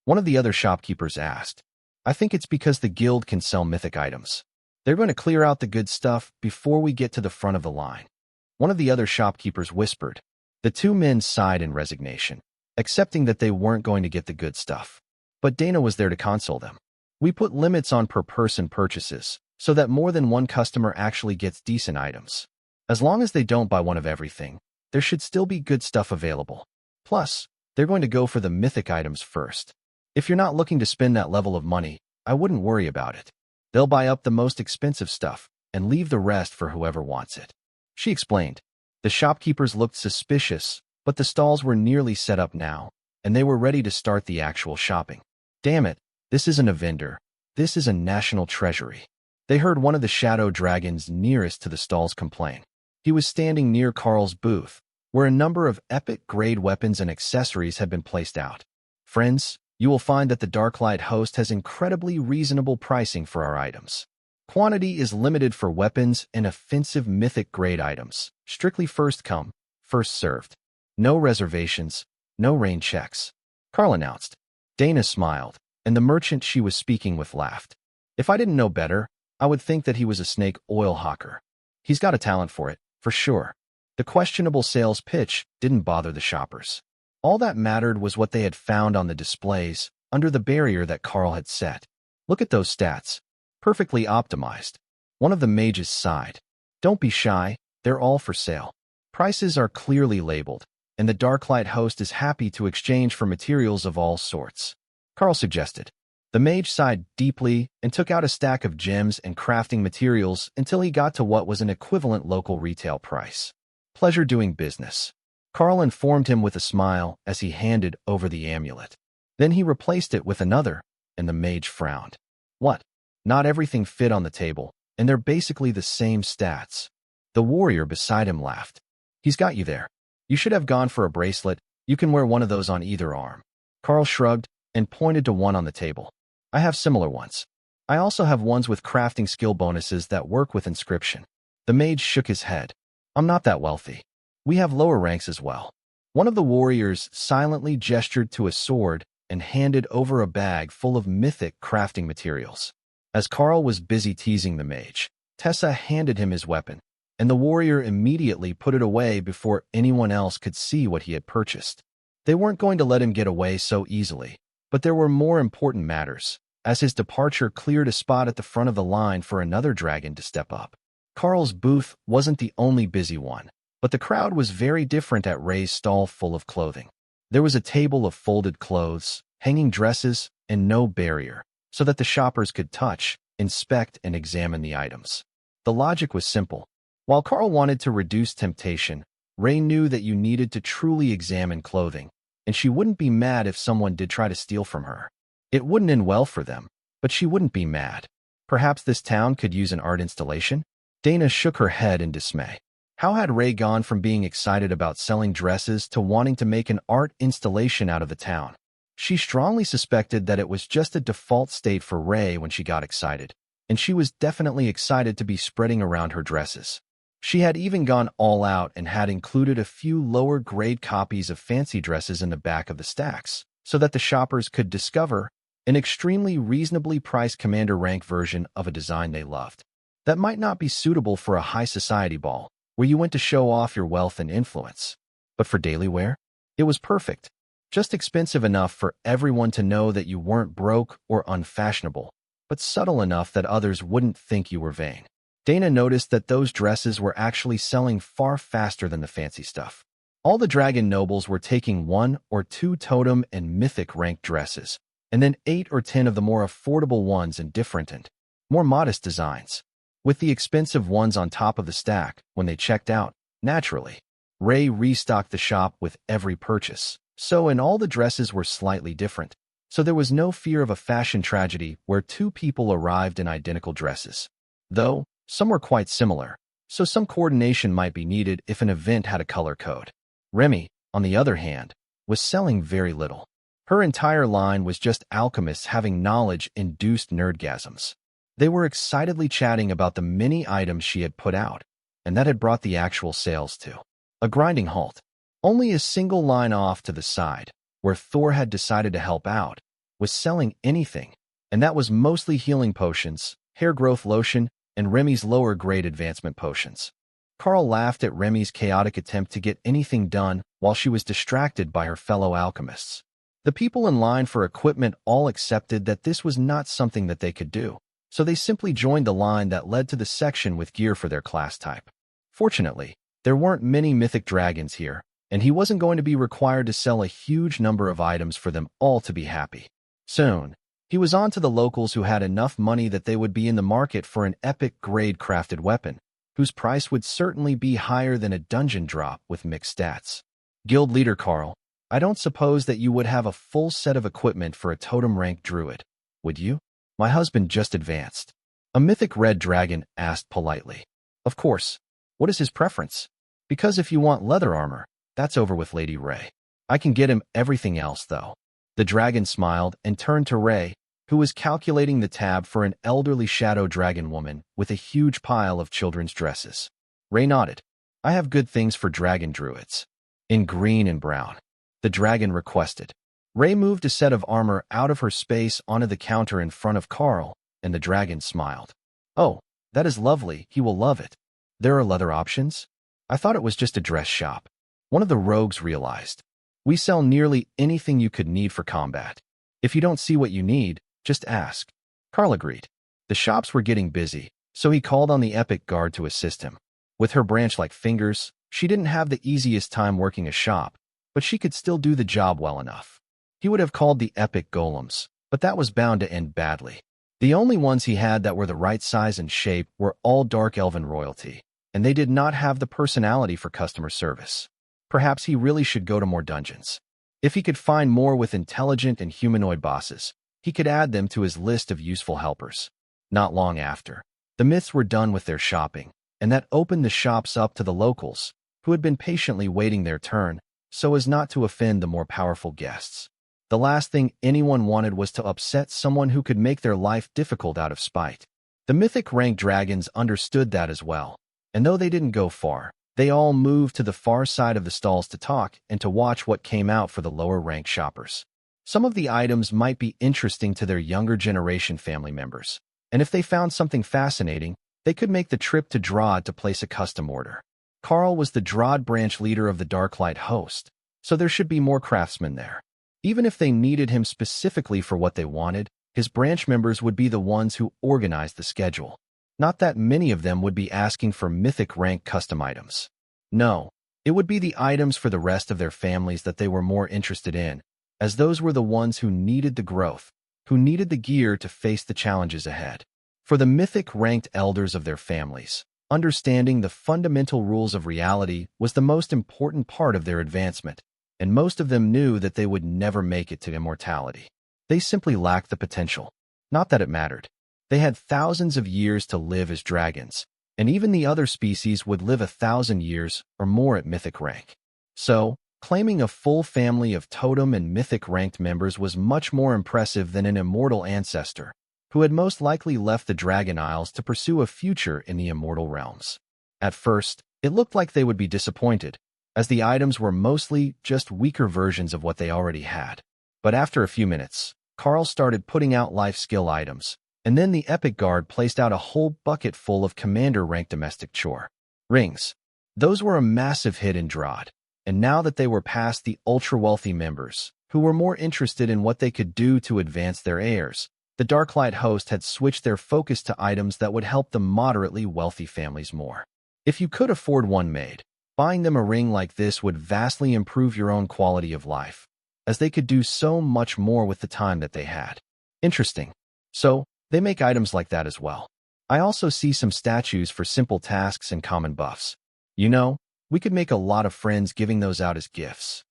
One of the other shopkeepers asked. I think it's because the guild can sell mythic items. They're going to clear out the good stuff before we get to the front of the line. One of the other shopkeepers whispered. The 2 men sighed in resignation, accepting that they weren't going to get the good stuff. But Dana was there to console them. We put limits on per-person purchases, so that more than one customer actually gets decent items. As long as they don't buy one of everything, there should still be good stuff available. Plus, they're going to go for the mythic items first. If you're not looking to spend that level of money, I wouldn't worry about it. They'll buy up the most expensive stuff and leave the rest for whoever wants it. She explained. The shopkeepers looked suspicious, but the stalls were nearly set up now, and they were ready to start the actual shopping. Damn it, this isn't a vendor. This is a national treasury. They heard one of the shadow dragons nearest to the stalls complain. He was standing near Karl's booth, where a number of epic-grade weapons and accessories had been placed out. Friends, you will find that the Darklight host has incredibly reasonable pricing for our items. Quantity is limited for weapons and offensive mythic-grade items. Strictly first come, first served. No reservations, no rain checks. Karl announced. Dana smiled, and the merchant she was speaking with laughed. If I didn't know better, I would think that he was a snake oil hawker. He's got a talent for it, for sure. The questionable sales pitch didn't bother the shoppers. All that mattered was what they had found on the displays under the barrier that Karl had set. Look at those stats. Perfectly optimized. One of the mages sighed. Don't be shy, they're all for sale. Prices are clearly labeled, and the Darklight host is happy to exchange for materials of all sorts. Karl suggested. The mage sighed deeply and took out a stack of gems and crafting materials until he got to what was an equivalent local retail price. Pleasure doing business. Karl informed him with a smile as he handed over the amulet. Then he replaced it with another, and the mage frowned. What? Not everything fit on the table, and they're basically the same stats. The warrior beside him laughed. He's got you there. You should have gone for a bracelet. You can wear one of those on either arm. Karl shrugged and pointed to one on the table. I have similar ones. I also have ones with crafting skill bonuses that work with inscription. The mage shook his head. I'm not that wealthy. We have lower ranks as well. One of the warriors silently gestured to a sword and handed over a bag full of mythic crafting materials. As Karl was busy teasing the mage, Tessa handed him his weapon, and the warrior immediately put it away before anyone else could see what he had purchased. They weren't going to let him get away so easily, but there were more important matters, as his departure cleared a spot at the front of the line for another dragon to step up. Karl's booth wasn't the only busy one, but the crowd was very different at Ray's stall full of clothing. There was a table of folded clothes, hanging dresses, and no barrier, so that the shoppers could touch, inspect, and examine the items. The logic was simple. While Karl wanted to reduce temptation, Ray knew that you needed to truly examine clothing, and she wouldn't be mad if someone did try to steal from her. It wouldn't end well for them, but she wouldn't be mad. Perhaps this town could use an art installation? Dana shook her head in dismay. How had Ray gone from being excited about selling dresses to wanting to make an art installation out of the town? She strongly suspected that it was just a default state for Ray when she got excited, and she was definitely excited to be spreading around her dresses. She had even gone all out and had included a few lower-grade copies of fancy dresses in the back of the stacks, so that the shoppers could discover an extremely reasonably priced commander rank version of a design they loved. That might not be suitable for a high society ball, where you went to show off your wealth and influence. But for daily wear, it was perfect. Just expensive enough for everyone to know that you weren't broke or unfashionable, but subtle enough that others wouldn't think you were vain. Dana noticed that those dresses were actually selling far faster than the fancy stuff. All the dragon nobles were taking 1 or 2 totem and mythic ranked dresses, and then 8 or 10 of the more affordable ones in different and more modest designs, with the expensive ones on top of the stack when they checked out. Naturally, Ray restocked the shop with every purchase, and all the dresses were slightly different, so there was no fear of a fashion tragedy where 2 people arrived in identical dresses. Though, some were quite similar, so some coordination might be needed if an event had a color code. Remy, on the other hand, was selling very little. Her entire line was just alchemists having knowledge-induced nerdgasms. They were excitedly chatting about the many items she had put out, and that had brought the actual sales to a grinding halt. Only a single line off to the side, where Thor had decided to help out, was selling anything, and that was mostly healing potions, hair growth lotion, and Remy's lower-grade advancement potions. Karl laughed at Remy's chaotic attempt to get anything done while she was distracted by her fellow alchemists. The people in line for equipment all accepted that this was not something that they could do, so they simply joined the line that led to the section with gear for their class type. Fortunately, there weren't many mythic dragons here, and he wasn't going to be required to sell a huge number of items for them all to be happy. Soon, he was on to the locals who had enough money that they would be in the market for an epic-grade crafted weapon, whose price would certainly be higher than a dungeon drop with mixed stats. Guild leader Karl, I don't suppose that you would have a full set of equipment for a totem-rank druid, would you? My husband just advanced. A mythic red dragon asked politely. Of course. What is his preference? Because if you want leather armor, that's over with Lady Ray. I can get him everything else, though. The dragon smiled and turned to Ray, who was calculating the tab for an elderly shadow dragon woman with a huge pile of children's dresses. Ray nodded. I have good things for dragon druids. In green and brown. The dragon requested. Ray moved a set of armor out of her space onto the counter in front of Karl, and the dragon smiled. Oh, that is lovely, he will love it. There are leather options? I thought it was just a dress shop. One of the rogues realized. We sell nearly anything you could need for combat. If you don't see what you need, just ask. Karl agreed. The shops were getting busy, so he called on the epic guard to assist him. With her branch-like fingers, she didn't have the easiest time working a shop, but she could still do the job well enough. He would have called the epic golems, but that was bound to end badly. The only ones he had that were the right size and shape were all dark elven royalty, and they did not have the personality for customer service. Perhaps he really should go to more dungeons. If he could find more with intelligent and humanoid bosses, he could add them to his list of useful helpers. Not long after, the myths were done with their shopping, and that opened the shops up to the locals, who had been patiently waiting their turn, so as not to offend the more powerful guests. The last thing anyone wanted was to upset someone who could make their life difficult out of spite. The mythic ranked dragons understood that as well, and though they didn't go far, They all moved to the far side of the stalls to talk and to watch what came out for the lower-ranked shoppers. Some of the items might be interesting to their younger generation family members, and if they found something fascinating, they could make the trip to Drod to place a custom order. Karl was the Drod branch leader of the Darklight host, so there should be more craftsmen there. Even if they needed him specifically for what they wanted, his branch members would be the ones who organized the schedule. Not that many of them would be asking for mythic rank custom items. No, it would be the items for the rest of their families that they were more interested in, as those were the ones who needed the growth, who needed the gear to face the challenges ahead. For the mythic-ranked elders of their families, understanding the fundamental rules of reality was the most important part of their advancement, and most of them knew that they would never make it to immortality. They simply lacked the potential. Not that it mattered. They had thousands of years to live as dragons, and even the other species would live 1,000 years or more at mythic rank. So, claiming a full family of totem and mythic-ranked members was much more impressive than an immortal ancestor, who had most likely left the Dragon Isles to pursue a future in the immortal realms. At first, it looked like they would be disappointed, as the items were mostly just weaker versions of what they already had. But after a few minutes, Karl started putting out life skill items, and then the Epic Guard placed out a whole bucket full of commander-ranked domestic chore rings. Those were a massive hit in Drod, and now that they were past the ultra-wealthy members, who were more interested in what they could do to advance their heirs, the Darklight host had switched their focus to items that would help the moderately wealthy families more. If you could afford one made, buying them a ring like this would vastly improve your own quality of life, as they could do so much more with the time that they had. Interesting. So, they make items like that as well. I also see some statues for simple tasks and common buffs. You know, we could make a lot of friends giving those out as gifts.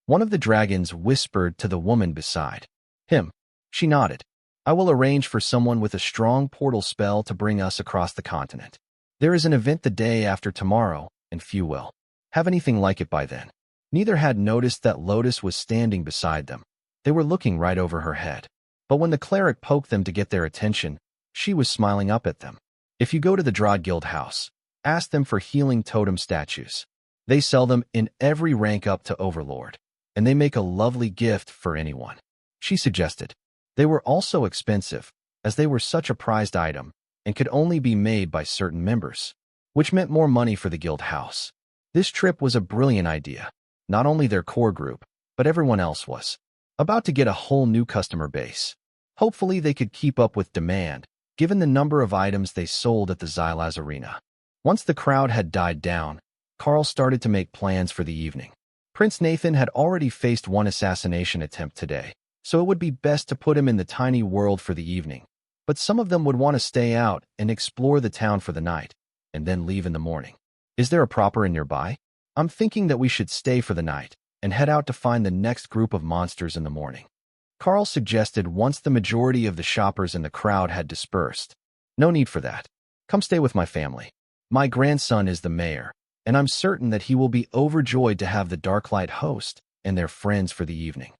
One of the dragons whispered to the woman beside him. She nodded. I will arrange for someone with a strong portal spell to bring us across the continent. There is an event the day after tomorrow, and few will have anything like it by then. Neither had noticed that Lotus was standing beside them. They were looking right over her head. But when the cleric poked them to get their attention, she was smiling up at them. If you go to the Drod Guild house, ask them for healing totem statues. They sell them in every rank up to Overlord, and they make a lovely gift for anyone. She suggested. They were also expensive, as they were such a prized item, and could only be made by certain members, which meant more money for the guild house. This trip was a brilliant idea. Not only their core group, but everyone else was about to get a whole new customer base. Hopefully they could keep up with demand, given the number of items they sold at the Xylaz arena. Once the crowd had died down, Karl started to make plans for the evening. Prince Nathan had already faced one assassination attempt today, so it would be best to put him in the tiny world for the evening. But some of them would want to stay out and explore the town for the night, and then leave in the morning. Is there a proper inn nearby? I'm thinking that we should stay for the night and head out to find the next group of monsters in the morning. Karl suggested once the majority of the shoppers in the crowd had dispersed. No need for that. Come stay with my family. My grandson is the mayor, and I'm certain that he will be overjoyed to have the Darklight host and their friends for the evening.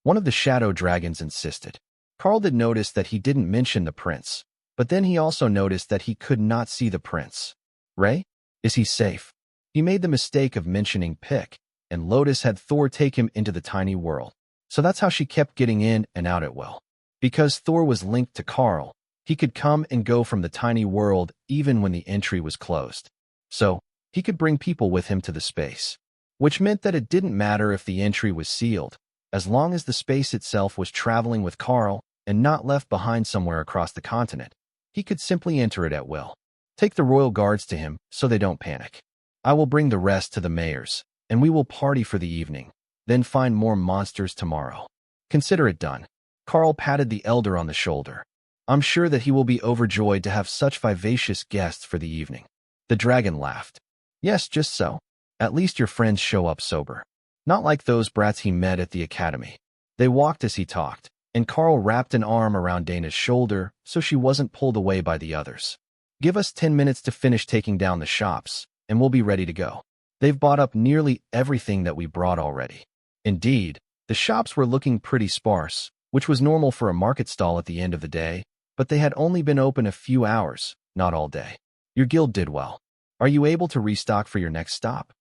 One of the shadow dragons insisted. Karl did notice that he didn't mention the prince, but then he also noticed that he could not see the prince. Ray? Is he safe? He made the mistake of mentioning Pick, and Lotus had Thor take him into the tiny world. So that's how she kept getting in and out at will. Because Thor was linked to Karl, he could come and go from the tiny world even when the entry was closed. So, he could bring people with him to the space, which meant that it didn't matter if the entry was sealed, as long as the space itself was traveling with Karl and not left behind somewhere across the continent. He could simply enter it at will. Take the royal guards to him so they don't panic. I will bring the rest to the mayor's, and we will party for the evening, then find more monsters tomorrow. Consider it done. Karl patted the elder on the shoulder. I'm sure that he will be overjoyed to have such vivacious guests for the evening. The dragon laughed. Yes, just so. At least your friends show up sober. Not like those brats he met at the academy. They walked as he talked, and Karl wrapped an arm around Dana's shoulder so she wasn't pulled away by the others. Give us 10 minutes to finish taking down the shops, and we'll be ready to go. They've bought up nearly everything that we brought already. Indeed, the shops were looking pretty sparse, which was normal for a market stall at the end of the day, but they had only been open a few hours, not all day. Your guild did well. Are you able to restock for your next stop?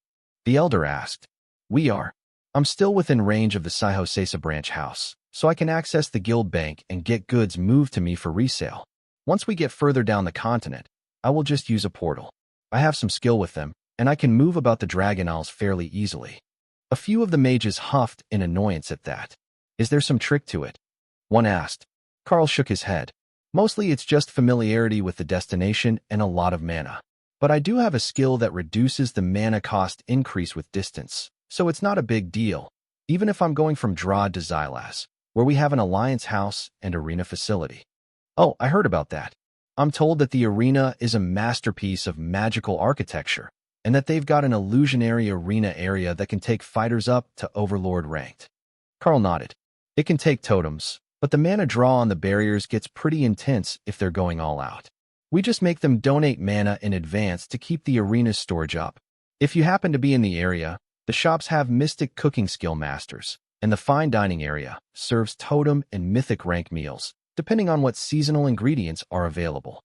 The elder asked. We are. I'm still within range of the Saihosesa branch house, so I can access the guild bank and get goods moved to me for resale. Once we get further down the continent, I will just use a portal. I have some skill with them, and I can move about the Dragon Isles fairly easily. A few of the mages huffed in annoyance at that. Is there some trick to it? One asked. Karl shook his head. Mostly it's just familiarity with the destination and a lot of mana. But I do have a skill that reduces the mana cost increase with distance, so it's not a big deal, even if I'm going from Drod to Xylas, where we have an alliance house and arena facility. Oh, I heard about that. I'm told that the arena is a masterpiece of magical architecture, and that they've got an illusionary arena area that can take fighters up to Overlord ranked. Karl nodded. It can take totems, but the mana draw on the barriers gets pretty intense if they're going all out. We just make them donate mana in advance to keep the arena's storage up. If you happen to be in the area, the shops have mystic cooking skill masters, and the fine dining area serves totem and mythic rank meals, depending on what seasonal ingredients are available.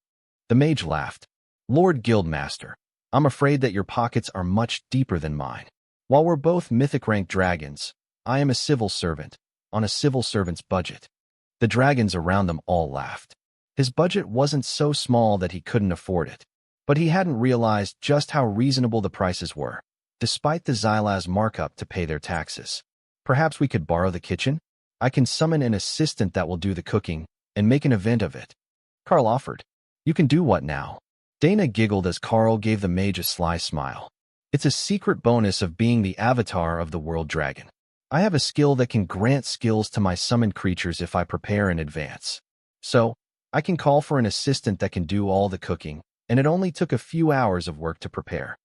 The mage laughed. Lord Guildmaster, I'm afraid that your pockets are much deeper than mine. While we're both mythic rank dragons, I am a civil servant, on a civil servant's budget. The dragons around them all laughed. His budget wasn't so small that he couldn't afford it, but he hadn't realized just how reasonable the prices were, despite the Xylas markup to pay their taxes. Perhaps we could borrow the kitchen? I can summon an assistant that will do the cooking and make an event of it. Karl offered. You can do what now? Dana giggled as Karl gave the mage a sly smile. It's a secret bonus of being the avatar of the world dragon. I have a skill that can grant skills to my summoned creatures if I prepare in advance. So, I can call for an assistant that can do all the cooking, and it only took a few hours of work to prepare.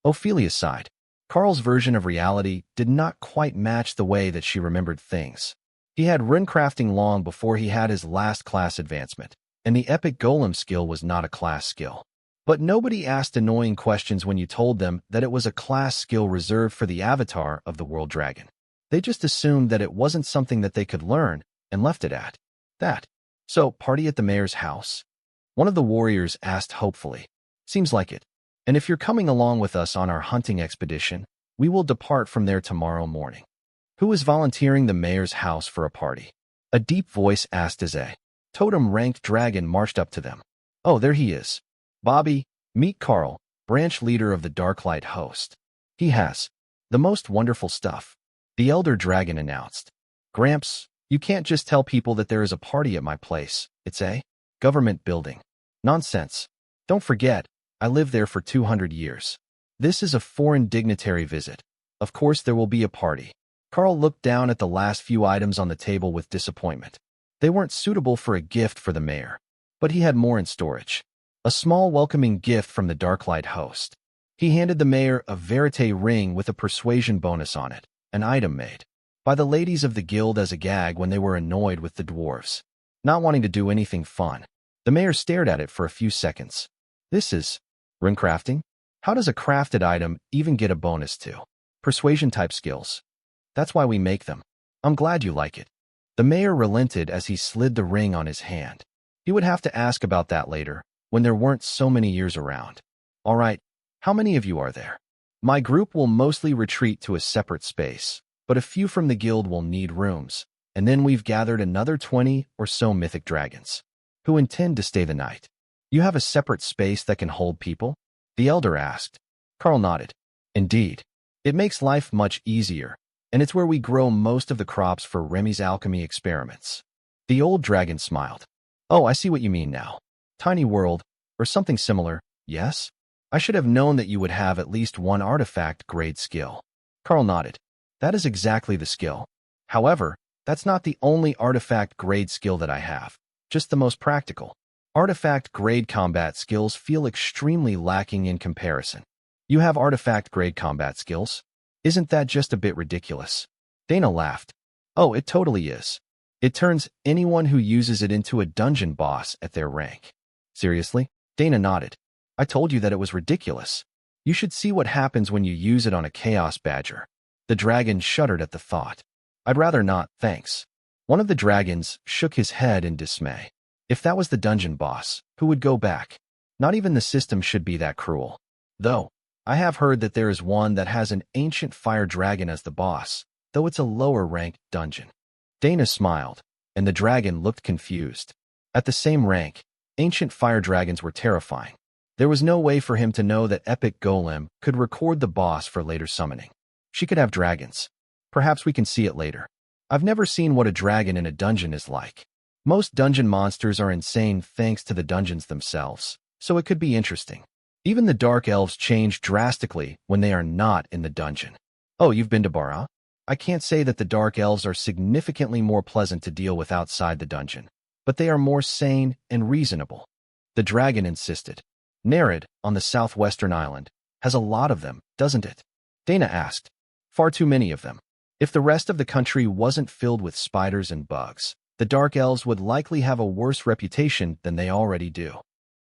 Ophelia sighed. Karl's version of reality did not quite match the way that she remembered things. He had runecrafting long before he had his last class advancement, and the epic golem skill was not a class skill. But nobody asked annoying questions when you told them that it was a class skill reserved for the avatar of the world dragon. They just assumed that it wasn't something that they could learn and left it at that. So, party at the mayor's house? One of the warriors asked hopefully. Seems like it. And if you're coming along with us on our hunting expedition, we will depart from there tomorrow morning. Who is volunteering the mayor's house for a party? A deep voice asked as a totem-ranked dragon marched up to them. Oh, there he is. Bobby, meet Karl, branch leader of the Darklight host. He has the most wonderful stuff, the elder dragon announced. Gramps, you can't just tell people that there is a party at my place. It's a government building. Nonsense. Don't forget, I lived there for 200 years. This is a foreign dignitary visit. Of course there will be a party. Karl looked down at the last few items on the table with disappointment. They weren't suitable for a gift for the mayor, but he had more in storage. A small welcoming gift from the Darklight host. He handed the mayor a verite ring with a persuasion bonus on it, an item made by the ladies of the guild as a gag when they were annoyed with the dwarves. Not wanting to do anything fun, the mayor stared at it for a few seconds. This is runecrafting? How does a crafted item even get a bonus to persuasion-type skills? That's why we make them. I'm glad you like it. The mayor relented as he slid the ring on his hand. He would have to ask about that later, when there weren't so many years around. All right, how many of you are there? My group will mostly retreat to a separate space, but a few from the guild will need rooms, and then we've gathered another 20 or so mythic dragons, who intend to stay the night. You have a separate space that can hold people? The elder asked. Karl nodded. Indeed. It makes life much easier, and it's where we grow most of the crops for Remy's alchemy experiments. The old dragon smiled. Oh, I see what you mean now. Tiny world, or something similar, yes? I should have known that you would have at least one artifact grade skill. Karl nodded. That is exactly the skill. However, that's not the only artifact grade skill that I have, just the most practical. Artifact grade combat skills feel extremely lacking in comparison. You have artifact grade combat skills? Isn't that just a bit ridiculous? Dana laughed. Oh, it totally is. It turns anyone who uses it into a dungeon boss at their rank. Seriously? Dana nodded. I told you that it was ridiculous. You should see what happens when you use it on a chaos badger. The dragon shuddered at the thought. I'd rather not, thanks. One of the dragons shook his head in dismay. If that was the dungeon boss, who would go back? Not even the system should be that cruel. Though, I have heard that there is one that has an ancient fire dragon as the boss, though it's a lower-ranked dungeon. Dana smiled, and the dragon looked confused. At the same rank, ancient fire dragons were terrifying. There was no way for him to know that Epic Golem could record the boss for later summoning. She could have dragons. Perhaps we can see it later. I've never seen what a dragon in a dungeon is like. Most dungeon monsters are insane thanks to the dungeons themselves, so it could be interesting. Even the dark elves change drastically when they are not in the dungeon. Oh, you've been to Bara? I can't say that the dark elves are significantly more pleasant to deal with outside the dungeon, but they are more sane and reasonable. The dragon insisted. Nereid, on the southwestern island, has a lot of them, doesn't it? Dana asked. Far too many of them. If the rest of the country wasn't filled with spiders and bugs, the dark elves would likely have a worse reputation than they already do.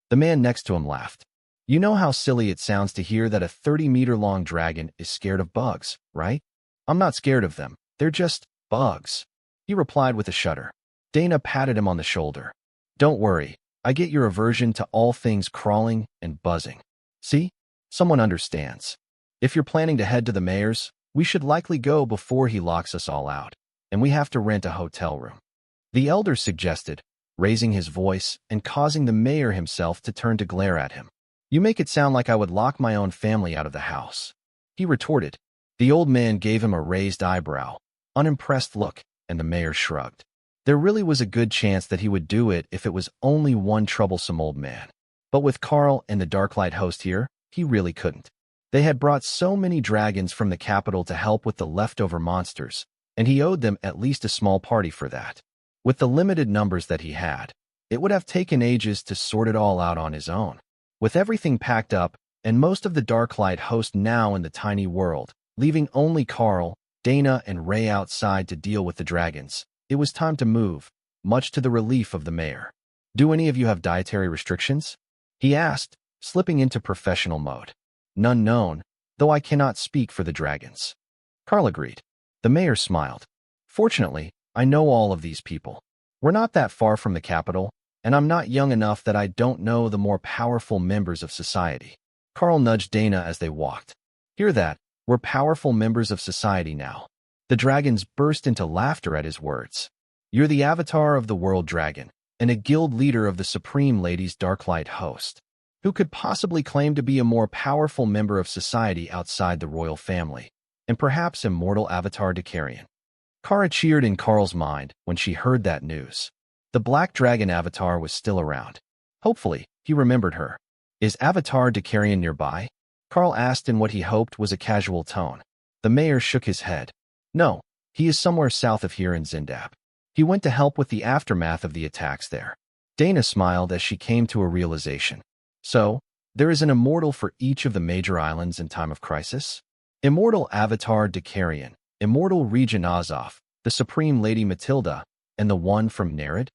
The man next to him laughed. You know how silly it sounds to hear that a 30-meter-long dragon is scared of bugs, right? I'm not scared of them. They're just bugs. He replied with a shudder. Dana patted him on the shoulder. Don't worry. I get your aversion to all things crawling and buzzing. See? Someone understands. If you're planning to head to the mayor's, we should likely go before he locks us all out, and we have to rent a hotel room. The elder suggested, raising his voice and causing the mayor himself to turn to glare at him. You make it sound like I would lock my own family out of the house. He retorted. The old man gave him a raised eyebrow, unimpressed look, and the mayor shrugged. There really was a good chance that he would do it if it was only one troublesome old man. But with Karl and the Darklight host here, he really couldn't. They had brought so many dragons from the capital to help with the leftover monsters, and he owed them at least a small party for that. With the limited numbers that he had, it would have taken ages to sort it all out on his own. With everything packed up, and most of the Darklight host now in the tiny world, leaving only Karl, Dana, and Ray outside to deal with the dragons, it was time to move, much to the relief of the mayor. Do any of you have dietary restrictions? He asked, slipping into professional mode. None known, though I cannot speak for the dragons. Karl agreed. The mayor smiled. Fortunately, I know all of these people. We're not that far from the capital, and I'm not young enough that I don't know the more powerful members of society. Karl nudged Dana as they walked. Hear that? We're powerful members of society now. The dragons burst into laughter at his words. You're the avatar of the world dragon, and a guild leader of the Supreme Lady's Darklight host. Who could possibly claim to be a more powerful member of society outside the royal family, and perhaps immortal avatar Dakarian? Kara cheered in Karl's mind when she heard that news. The black dragon avatar was still around. Hopefully, he remembered her. Is Avatar Dakarian nearby? Karl asked in what he hoped was a casual tone. The mayor shook his head. No, he is somewhere south of here in Zindab. He went to help with the aftermath of the attacks there. Dana smiled as she came to a realization. So, there is an immortal for each of the major islands in time of crisis? Immortal Avatar Dakarian, Immortal Regent Azov, the Supreme Lady Matilda, and the one from Nereid?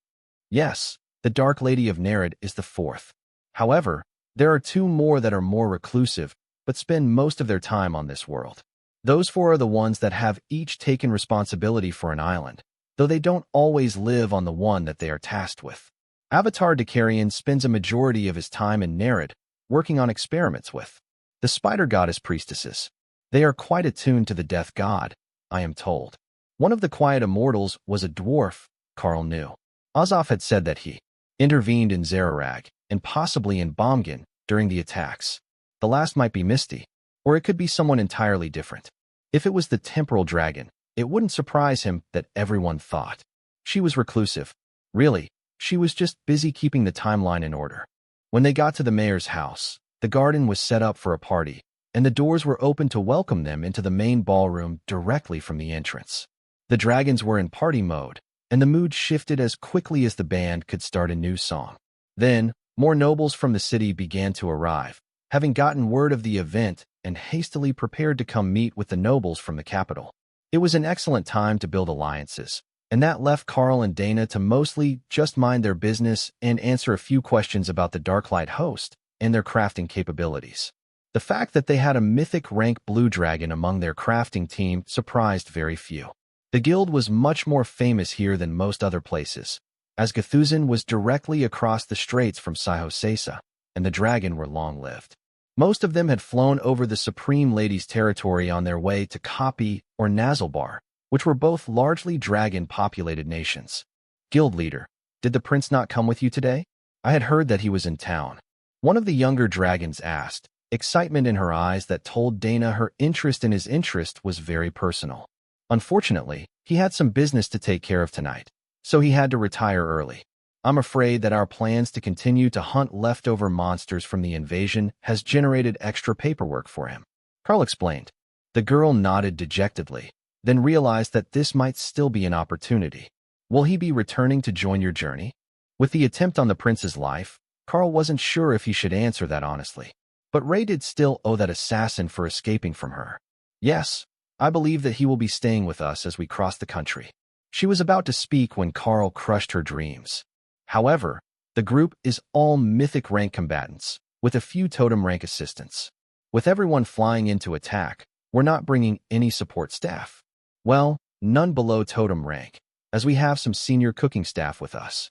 Yes, the Dark Lady of Nereid is the fourth. However, there are two more that are more reclusive, but spend most of their time on this world. Those four are the ones that have each taken responsibility for an island, though they don't always live on the one that they are tasked with. Avatar Dakarian spends a majority of his time in Nereid, working on experiments with the spider goddess priestesses. They are quite attuned to the death god, I am told. One of the quiet immortals was a dwarf, Karl knew. Azov had said that he intervened in Zararag, and possibly in Bomgan, during the attacks. The last might be Misty, or it could be someone entirely different. If it was the temporal dragon, it wouldn't surprise him that everyone thought she was reclusive. Really, she was just busy keeping the timeline in order. When they got to the mayor's house, the garden was set up for a party, and the doors were open to welcome them into the main ballroom directly from the entrance. The dragons were in party mode, and the mood shifted as quickly as the band could start a new song. Then, more nobles from the city began to arrive, having gotten word of the event and hastily prepared to come meet with the nobles from the capital. It was an excellent time to build alliances, and that left Karl and Dana to mostly just mind their business and answer a few questions about the Darklight host and their crafting capabilities. The fact that they had a mythic rank blue dragon among their crafting team surprised very few. The guild was much more famous here than most other places, as Gathuzan was directly across the straits from Sihosesa, and the dragon were long-lived. Most of them had flown over the Supreme Lady's territory on their way to Kapi or Nazalbar, which were both largely dragon-populated nations. Guild leader, did the prince not come with you today? I had heard that he was in town. One of the younger dragons asked, excitement in her eyes that told Dana her interest in his interest was very personal. Unfortunately, he had some business to take care of tonight, so he had to retire early. I'm afraid that our plans to continue to hunt leftover monsters from the invasion has generated extra paperwork for him, Karl explained. The girl nodded dejectedly, then realized that this might still be an opportunity. Will he be returning to join your journey? With the attempt on the prince's life, Karl wasn't sure if he should answer that honestly. But Ray did still owe that assassin for escaping from her. Yes, I believe that he will be staying with us as we cross the country. She was about to speak when Karl crushed her dreams. However, the group is all mythic rank combatants, with a few totem rank assistants. With everyone flying in to attack, we're not bringing any support staff. Well, none below totem rank, as we have some senior cooking staff with us.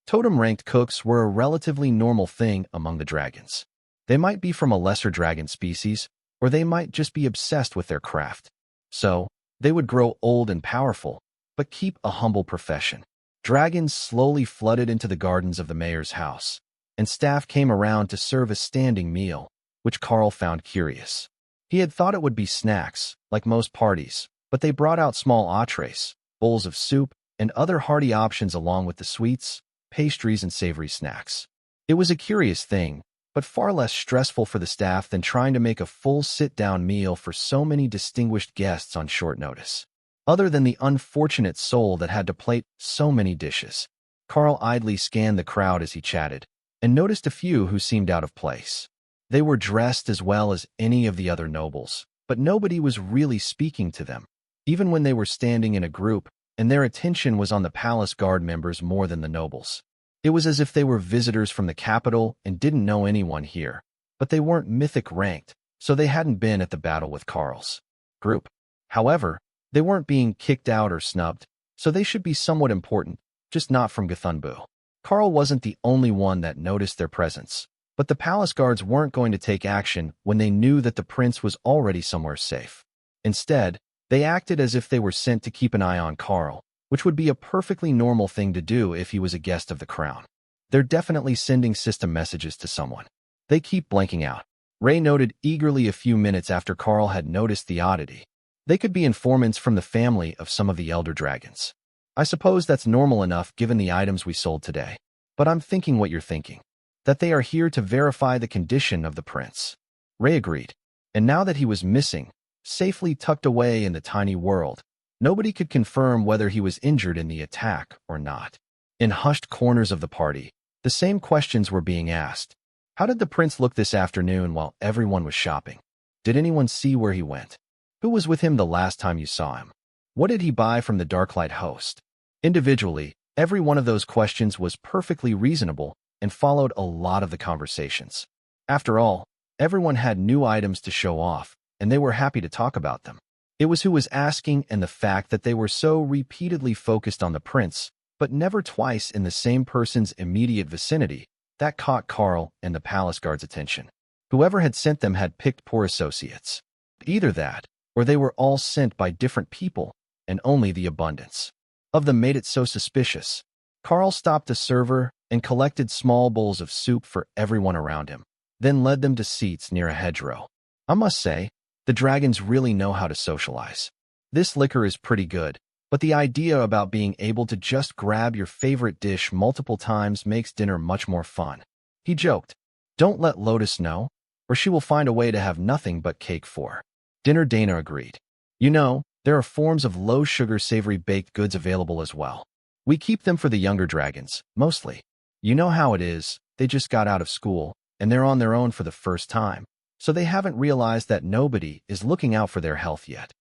Totem-ranked cooks were a relatively normal thing among the dragons. They might be from a lesser dragon species, or they might just be obsessed with their craft. So, they would grow old and powerful, but keep a humble profession. Dragons slowly flooded into the gardens of the mayor's house, and staff came around to serve a standing meal, which Karl found curious. He had thought it would be snacks, like most parties, but they brought out small entrees, bowls of soup, and other hearty options along with the sweets, pastries, and savory snacks. It was a curious thing, but far less stressful for the staff than trying to make a full sit-down meal for so many distinguished guests on short notice. Other than the unfortunate soul that had to plate so many dishes, Karl idly scanned the crowd as he chatted, and noticed a few who seemed out of place. They were dressed as well as any of the other nobles, but nobody was really speaking to them, even when they were standing in a group, and their attention was on the palace guard members more than the nobles. It was as if they were visitors from the capital and didn't know anyone here, but they weren't mythic ranked, so they hadn't been at the battle with Karl's group. However, they weren't being kicked out or snubbed, so they should be somewhat important, just not from Gthunbu. Karl wasn't the only one that noticed their presence, but the palace guards weren't going to take action when they knew that the prince was already somewhere safe. Instead, they acted as if they were sent to keep an eye on Karl, which would be a perfectly normal thing to do if he was a guest of the crown. They're definitely sending system messages to someone. They keep blanking out. Ray noted eagerly a few minutes after Karl had noticed the oddity. They could be informants from the family of some of the elder dragons. I suppose that's normal enough given the items we sold today. But I'm thinking what you're thinking. That they are here to verify the condition of the prince. Ray agreed. And now that he was missing, safely tucked away in the tiny world, nobody could confirm whether he was injured in the attack or not. In hushed corners of the party, the same questions were being asked. How did the prince look this afternoon while everyone was shopping? Did anyone see where he went? Who was with him the last time you saw him? What did he buy from the Darklight host? Individually, every one of those questions was perfectly reasonable and followed a lot of the conversations. After all, everyone had new items to show off, and they were happy to talk about them. It was who was asking and the fact that they were so repeatedly focused on the prince, but never twice in the same person's immediate vicinity, that caught Karl and the palace guard's attention. Whoever had sent them had picked poor associates. Either that, or they were all sent by different people, and only the abundance of them made it so suspicious. Karl stopped a server and collected small bowls of soup for everyone around him, then led them to seats near a hedgerow. I must say, the dragons really know how to socialize. This liquor is pretty good, but the idea about being able to just grab your favorite dish multiple times makes dinner much more fun. He joked, "Don't let Lotus know, or she will find a way to have nothing but cake for dinner." Dana agreed. You know, there are forms of low-sugar savory baked goods available as well. We keep them for the younger dragons, mostly. You know how it is, they just got out of school, and they're on their own for the first time, so they haven't realized that nobody is looking out for their health yet.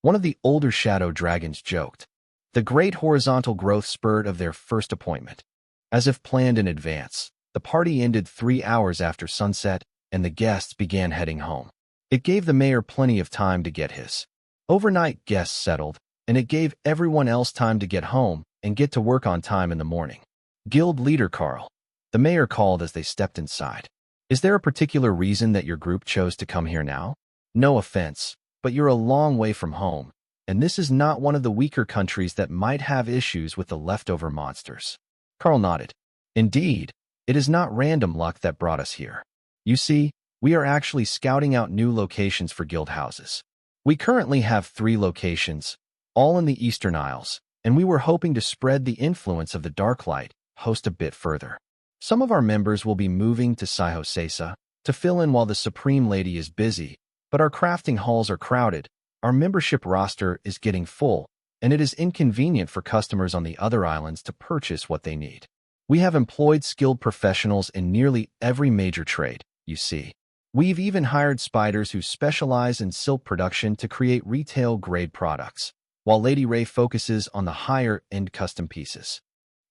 One of the older shadow dragons joked. The great horizontal growth spurt of their first appointment. As if planned in advance, the party ended 3 hours after sunset, and the guests began heading home. It gave the mayor plenty of time to get his overnight guests settled, and it gave everyone else time to get home and get to work on time in the morning. Guild leader Karl, the mayor called as they stepped inside. Is there a particular reason that your group chose to come here now? No offense, but you're a long way from home, and this is not one of the weaker countries that might have issues with the leftover monsters. Karl nodded. Indeed, it is not random luck that brought us here. You see, we are actually scouting out new locations for guild houses. We currently have 3 locations, all in the Eastern Isles, and we were hoping to spread the influence of the Dark Light host a bit further. Some of our members will be moving to Seiho to fill in while the Supreme Lady is busy, but our crafting halls are crowded, our membership roster is getting full, and it is inconvenient for customers on the other islands to purchase what they need. We have employed skilled professionals in nearly every major trade, you see. We've even hired spiders who specialize in silk production to create retail-grade products, while Lady Ray focuses on the higher-end custom pieces.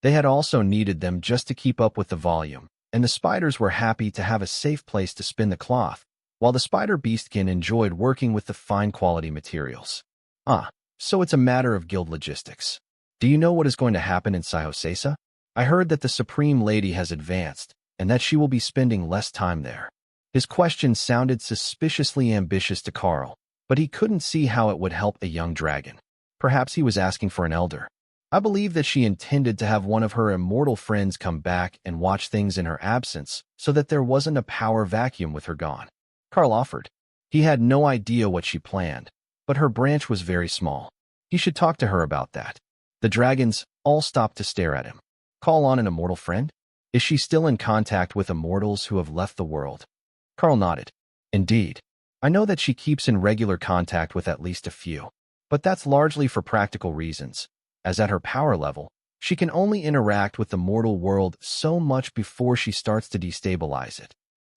They had also needed them just to keep up with the volume, and the spiders were happy to have a safe place to spin the cloth, while the spider beastkin enjoyed working with the fine-quality materials. So it's a matter of guild logistics. Do you know what is going to happen in Seiho? I heard that the Supreme Lady has advanced, and that she will be spending less time there. His question sounded suspiciously ambitious to Karl, but he couldn't see how it would help a young dragon. Perhaps he was asking for an elder. I believe that she intended to have one of her immortal friends come back and watch things in her absence so that there wasn't a power vacuum with her gone. Karl offered. He had no idea what she planned, but her branch was very small. He should talk to her about that. The dragons all stopped to stare at him. Call on an immortal friend? Is she still in contact with immortals who have left the world? Karl nodded. Indeed. I know that she keeps in regular contact with at least a few, but that's largely for practical reasons, as at her power level, she can only interact with the mortal world so much before she starts to destabilize it.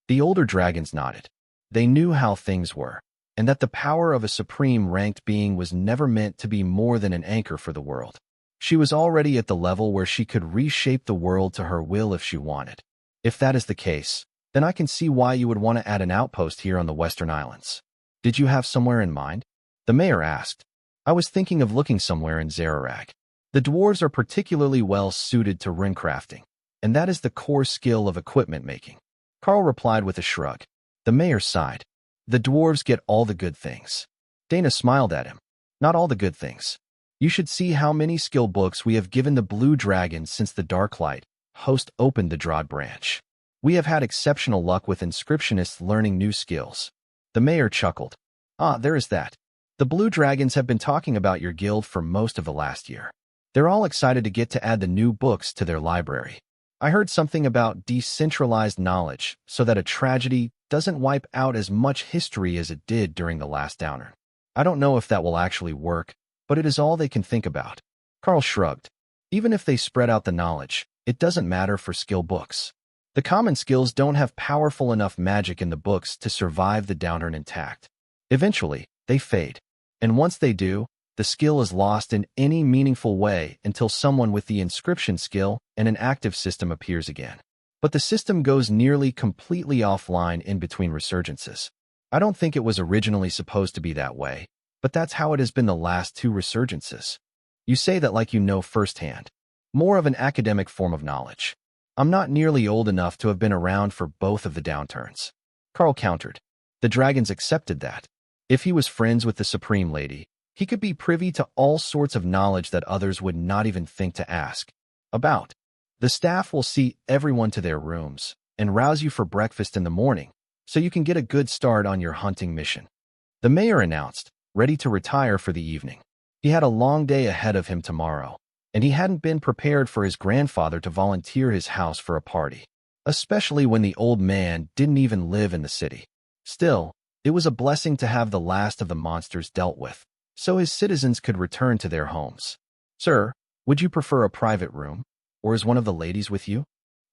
The older dragons nodded. They knew how things were, and that the power of a supreme ranked being was never meant to be more than an anchor for the world. She was already at the level where she could reshape the world to her will if she wanted. If that is the case, then I can see why you would want to add an outpost here on the Western Islands. Did you have somewhere in mind? The mayor asked. I was thinking of looking somewhere in Zararag. The dwarves are particularly well suited to runecrafting, and that is the core skill of equipment making. Karl replied with a shrug. The mayor sighed. The dwarves get all the good things. Dana smiled at him. Not all the good things. You should see how many skill books we have given the blue dragon since the Dark Light host opened the Drod branch. We have had exceptional luck with inscriptionists learning new skills. The mayor chuckled. There is that. The blue dragons have been talking about your guild for most of the last year. They're all excited to get to add the new books to their library. I heard something about decentralized knowledge so that a tragedy doesn't wipe out as much history as it did during the last downturn. I don't know if that will actually work, but it is all they can think about. Karl shrugged. Even if they spread out the knowledge, it doesn't matter for skill books. The common skills don't have powerful enough magic in the books to survive the downturn intact. Eventually, they fade. And once they do, the skill is lost in any meaningful way until someone with the inscription skill and an active system appears again. But the system goes nearly completely offline in between resurgences. I don't think it was originally supposed to be that way, but that's how it has been the last 2 resurgences. You say that like you know firsthand. More of an academic form of knowledge. I'm not nearly old enough to have been around for both of the downturns. Karl countered. The dragons accepted that. If he was friends with the Supreme Lady, he could be privy to all sorts of knowledge that others would not even think to ask about. The staff will see everyone to their rooms and rouse you for breakfast in the morning so you can get a good start on your hunting mission. The mayor announced, ready to retire for the evening. He had a long day ahead of him tomorrow, and he hadn't been prepared for his grandfather to volunteer his house for a party, especially when the old man didn't even live in the city. Still, it was a blessing to have the last of the monsters dealt with, so his citizens could return to their homes. Sir, would you prefer a private room, or is one of the ladies with you?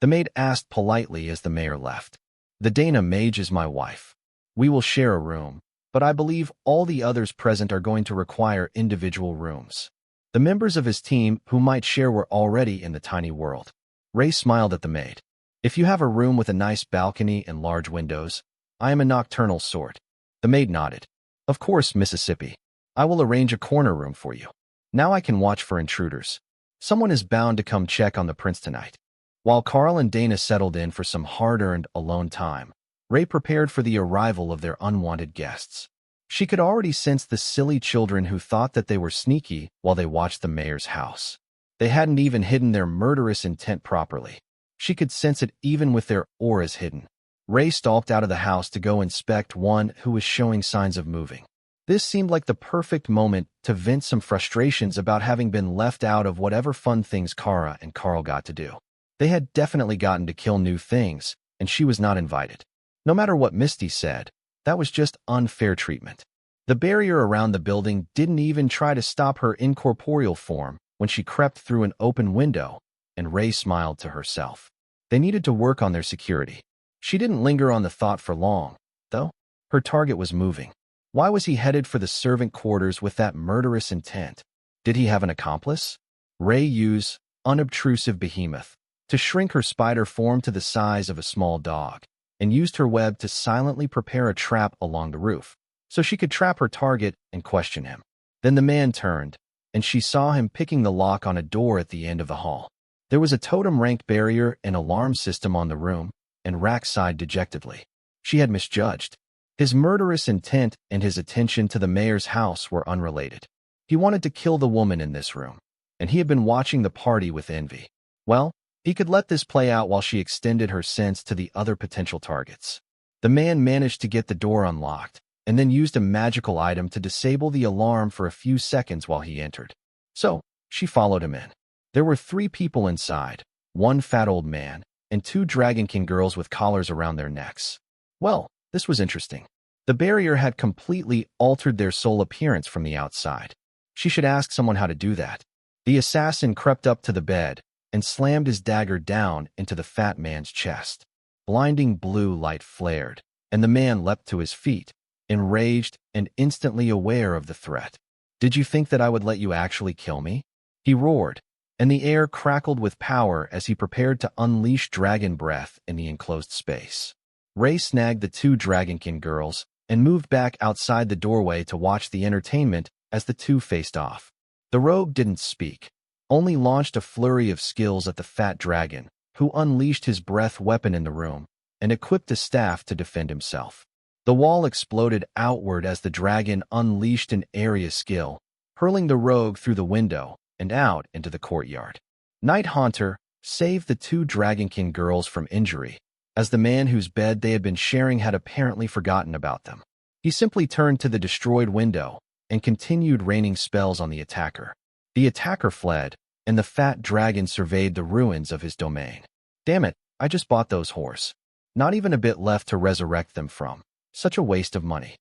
The maid asked politely as the mayor left. The Dana mage is my wife. We will share a room, but I believe all the others present are going to require individual rooms. The members of his team who might share were already in the tiny world. Ray smiled at the maid. If you have a room with a nice balcony and large windows, I am a nocturnal sort. The maid nodded. Of course, Mississippi. I will arrange a corner room for you. Now I can watch for intruders. Someone is bound to come check on the prince tonight. While Karl and Dana settled in for some hard-earned alone time, Ray prepared for the arrival of their unwanted guests. She could already sense the silly children who thought that they were sneaky while they watched the mayor's house. They hadn't even hidden their murderous intent properly. She could sense it even with their auras hidden. Ray stalked out of the house to go inspect one who was showing signs of moving. This seemed like the perfect moment to vent some frustrations about having been left out of whatever fun things Kara and Karl got to do. They had definitely gotten to kill new things, and she was not invited. No matter what Misty said, that was just unfair treatment. The barrier around the building didn't even try to stop her incorporeal form when she crept through an open window, and Ray smiled to herself. They needed to work on their security. She didn't linger on the thought for long, though. Her target was moving. Why was he headed for the servant quarters with that murderous intent? Did he have an accomplice? Ray used unobtrusive behemoth to shrink her spider form to the size of a small dog, and used her web to silently prepare a trap along the roof, so she could trap her target and question him. Then the man turned, and she saw him picking the lock on a door at the end of the hall. There was a totem-ranked barrier and alarm system on the room, and Rack sighed dejectedly. She had misjudged. His murderous intent and his attention to the mayor's house were unrelated. He wanted to kill the woman in this room, and he had been watching the party with envy. Well, he could let this play out while she extended her sense to the other potential targets. The man managed to get the door unlocked, and then used a magical item to disable the alarm for a few seconds while he entered. So, she followed him in. There were 3 people inside, 1 fat old man, and 2 Dragon King girls with collars around their necks. Well, this was interesting. The barrier had completely altered their soul appearance from the outside. She should ask someone how to do that. The assassin crept up to the bed and slammed his dagger down into the fat man's chest. Blinding blue light flared, and the man leapt to his feet, enraged and instantly aware of the threat. "Did you think that I would let you actually kill me?" he roared, and the air crackled with power as he prepared to unleash dragon breath in the enclosed space. Ray snagged the 2 Dragonkin girls and moved back outside the doorway to watch the entertainment as the 2 faced off. The rogue didn't speak, only launched a flurry of skills at the fat dragon, who unleashed his breath weapon in the room and equipped a staff to defend himself. The wall exploded outward as the dragon unleashed an area skill, hurling the rogue through the window and out into the courtyard. Night Haunter saved the 2 Dragonkin girls from injury, as the man whose bed they had been sharing had apparently forgotten about them. He simply turned to the destroyed window and continued raining spells on the attacker. The attacker fled, and the fat dragon surveyed the ruins of his domain. "Damn it, I just bought those whores. Not even a bit left to resurrect them from. Such a waste of money,"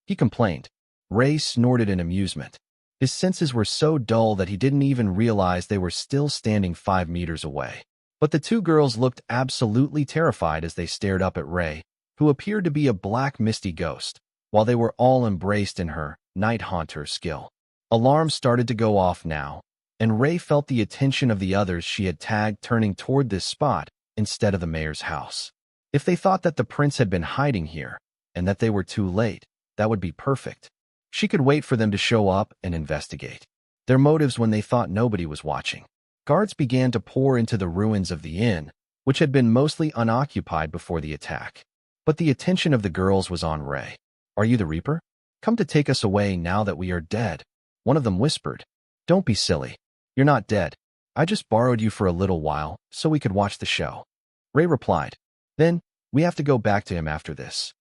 he complained. Ray snorted in amusement. His senses were so dull that he didn't even realize they were still standing 5 meters away. But the 2 girls looked absolutely terrified as they stared up at Ray, who appeared to be a black misty ghost, while they were all embraced in her Night Haunter skill. Alarms started to go off now, and Ray felt the attention of the others she had tagged turning toward this spot instead of the mayor's house. If they thought that the prince had been hiding here, and that they were too late, that would be perfect. She could wait for them to show up and investigate their motives when they thought nobody was watching. Guards began to pour into the ruins of the inn, which had been mostly unoccupied before the attack. But the attention of the girls was on Ray. "Are you the Reaper? Come to take us away now that we are dead," one of them whispered. "Don't be silly. You're not dead. I just borrowed you for a little while so we could watch the show," Ray replied. "Then, we have to go back to him after this."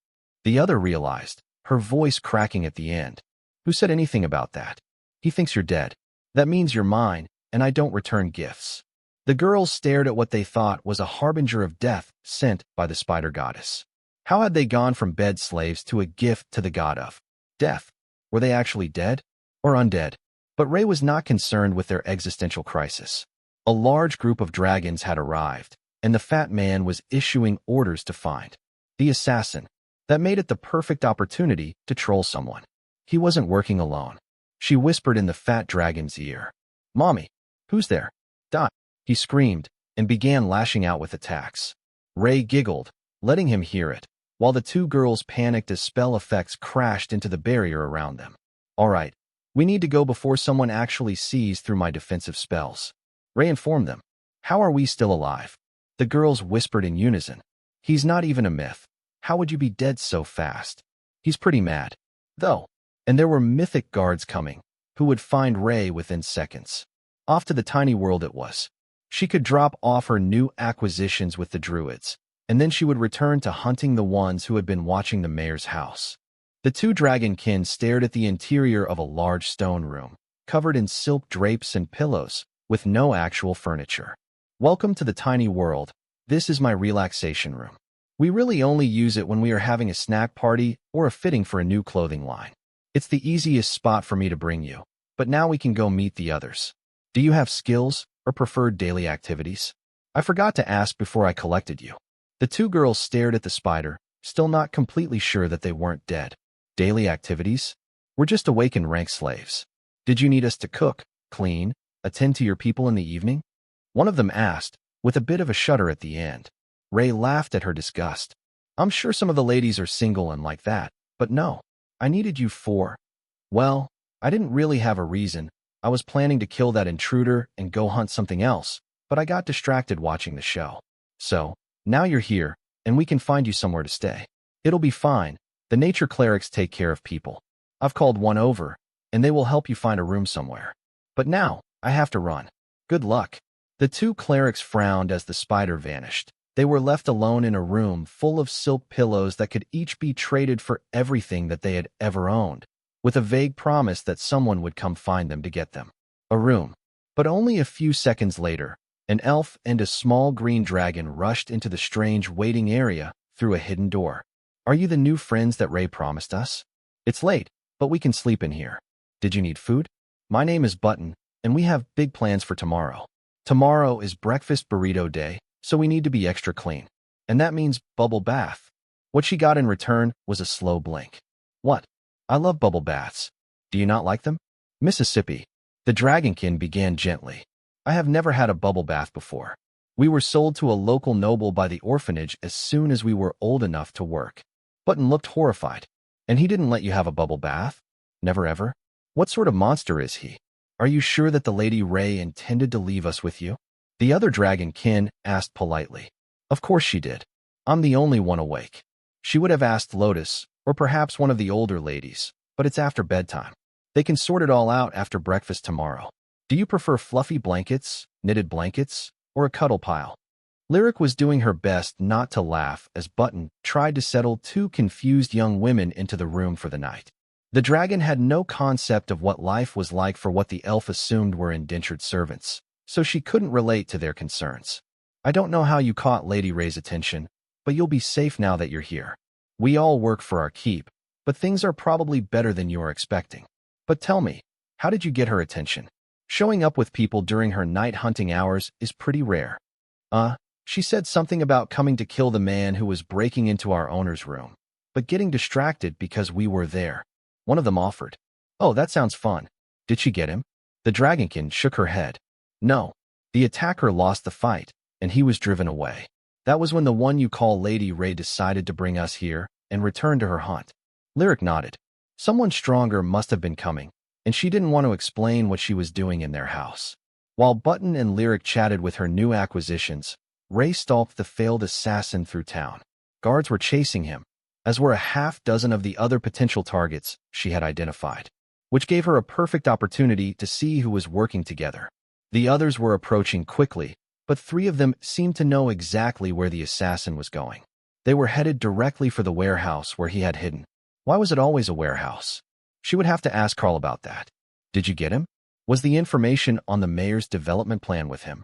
The other realized, her voice cracking at the end. "Who said anything about that? He thinks you're dead. That means you're mine, and I don't return gifts." The girls stared at what they thought was a harbinger of death sent by the spider goddess. How had they gone from bed slaves to a gift to the god of death? Were they actually dead or undead? But Ray was not concerned with their existential crisis. A large group of dragons had arrived, and the fat man was issuing orders to find the assassin. That made it the perfect opportunity to troll someone. He wasn't working alone. She whispered in the fat dragon's ear. "Mommy, who's there?" "Die," he screamed, and began lashing out with attacks. Ray giggled, letting him hear it, while the 2 girls panicked as spell effects crashed into the barrier around them. "All right, we need to go before someone actually sees through my defensive spells," Ray informed them. "How are we still alive?" The girls whispered in unison. "He's not even a myth. How would you be dead so fast? He's pretty mad, though. And there were mythic guards coming, who would find Ray within seconds. Off to the tiny world it was. She could drop off her new acquisitions with the druids, and then she would return to hunting the ones who had been watching the mayor's house. The two dragonkin stared at the interior of a large stone room, covered in silk drapes and pillows, with no actual furniture. Welcome to the tiny world. This is my relaxation room. We really only use it when we are having a snack party or a fitting for a new clothing line. It's the easiest spot for me to bring you, but now we can go meet the others. Do you have skills or preferred daily activities? I forgot to ask before I collected you. The two girls stared at the spider, still not completely sure that they weren't dead. Daily activities? We're just awakened rank slaves. Did you need us to cook, clean, attend to your people in the evening? One of them asked, with a bit of a shudder at the end. Ray laughed at her disgust. I'm sure some of the ladies are single and like that, but no. I needed you for… Well, I didn't really have a reason. I was planning to kill that intruder and go hunt something else, but I got distracted watching the show. So, now you're here, and we can find you somewhere to stay. It'll be fine. The nature clerics take care of people. I've called one over, and they will help you find a room somewhere. But now, I have to run. Good luck. The two clerics frowned as the spider vanished. They were left alone in a room full of silk pillows that could each be traded for everything that they had ever owned, with a vague promise that someone would come find them to get them. A room. But only a few seconds later, an elf and a small green dragon rushed into the strange waiting area through a hidden door. Are you the new friends that Ray promised us? It's late, but we can sleep in here. Did you need food? My name is Button, and we have big plans for tomorrow. Tomorrow is breakfast burrito day, so we need to be extra clean. And that means bubble bath. What she got in return was a slow blink. What? I love bubble baths. Do you not like them? Mississippi. The dragonkin began gently. I have never had a bubble bath before. We were sold to a local noble by the orphanage as soon as we were old enough to work. Button looked horrified. And he didn't let you have a bubble bath? Never ever? What sort of monster is he? Are you sure that the Lady Ray intended to leave us with you? The other dragonkin asked politely. Of course she did. I'm the only one awake. She would have asked Lotus, or perhaps one of the older ladies, but it's after bedtime. They can sort it all out after breakfast tomorrow. Do you prefer fluffy blankets, knitted blankets, or a cuddle pile? Lyric was doing her best not to laugh as Button tried to settle two confused young women into the room for the night. The dragon had no concept of what life was like for what the elf assumed were indentured servants, so she couldn't relate to their concerns. I don't know how you caught Lady Ray's attention, but you'll be safe now that you're here. We all work for our keep, but things are probably better than you are expecting. But tell me, how did you get her attention? Showing up with people during her night hunting hours is pretty rare. She said something about coming to kill the man who was breaking into our owner's room, but getting distracted because we were there. One of them offered. Oh, that sounds fun. Did she get him? The dragonkin shook her head. No. The attacker lost the fight, and he was driven away. That was when the one you call Lady Ray decided to bring us here and return to her hunt. Lyric nodded. Someone stronger must have been coming, and she didn't want to explain what she was doing in their house. While Button and Lyric chatted with her new acquisitions, Ray stalked the failed assassin through town. Guards were chasing him, as were a half-dozen of the other potential targets she had identified, which gave her a perfect opportunity to see who was working together. The others were approaching quickly, but three of them seemed to know exactly where the assassin was going. They were headed directly for the warehouse where he had hidden. Why was it always a warehouse? She would have to ask Karl about that. Did you get him? Was the information on the mayor's development plan with him?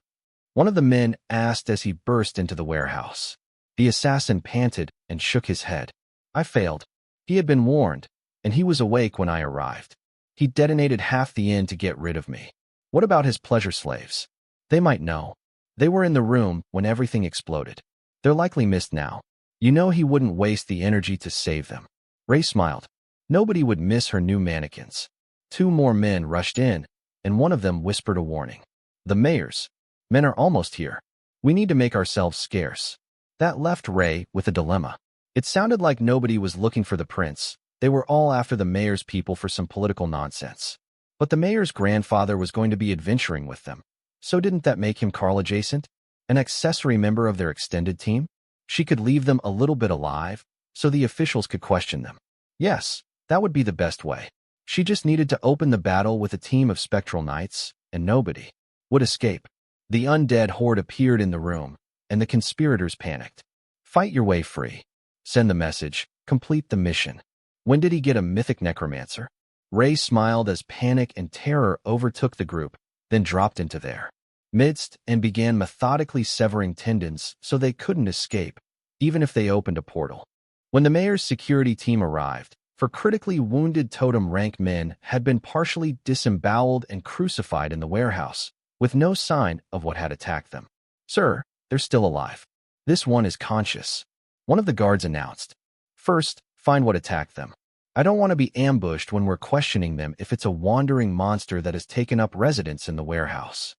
One of the men asked as he burst into the warehouse. The assassin panted and shook his head. I failed. He had been warned, and he was awake when I arrived. He detonated half the inn to get rid of me. What about his pleasure slaves? They might know. They were in the room when everything exploded. They're likely missed now. You know he wouldn't waste the energy to save them. Ray smiled. Nobody would miss her new mannequins. Two more men rushed in, and one of them whispered a warning. The mayor's men are almost here. We need to make ourselves scarce. That left Ray with a dilemma. It sounded like nobody was looking for the prince. They were all after the mayor's people for some political nonsense. But the mayor's grandfather was going to be adventuring with them. So didn't that make him Karl adjacent? An accessory member of their extended team? She could leave them a little bit alive, so the officials could question them. Yes, that would be the best way. She just needed to open the battle with a team of spectral knights, and nobody would escape. The undead horde appeared in the room, and the conspirators panicked. Fight your way free. Send the message. Complete the mission. When did he get a mythic necromancer? Ray smiled as panic and terror overtook the group, then dropped into their midst and began methodically severing tendons so they couldn't escape, even if they opened a portal. When the mayor's security team arrived, for critically wounded totem rank men had been partially disemboweled and crucified in the warehouse, with no sign of what had attacked them. Sir, they're still alive. This one is conscious, one of the guards announced. First, find what attacked them. I don't want to be ambushed when we're questioning them if it's a wandering monster that has taken up residence in the warehouse.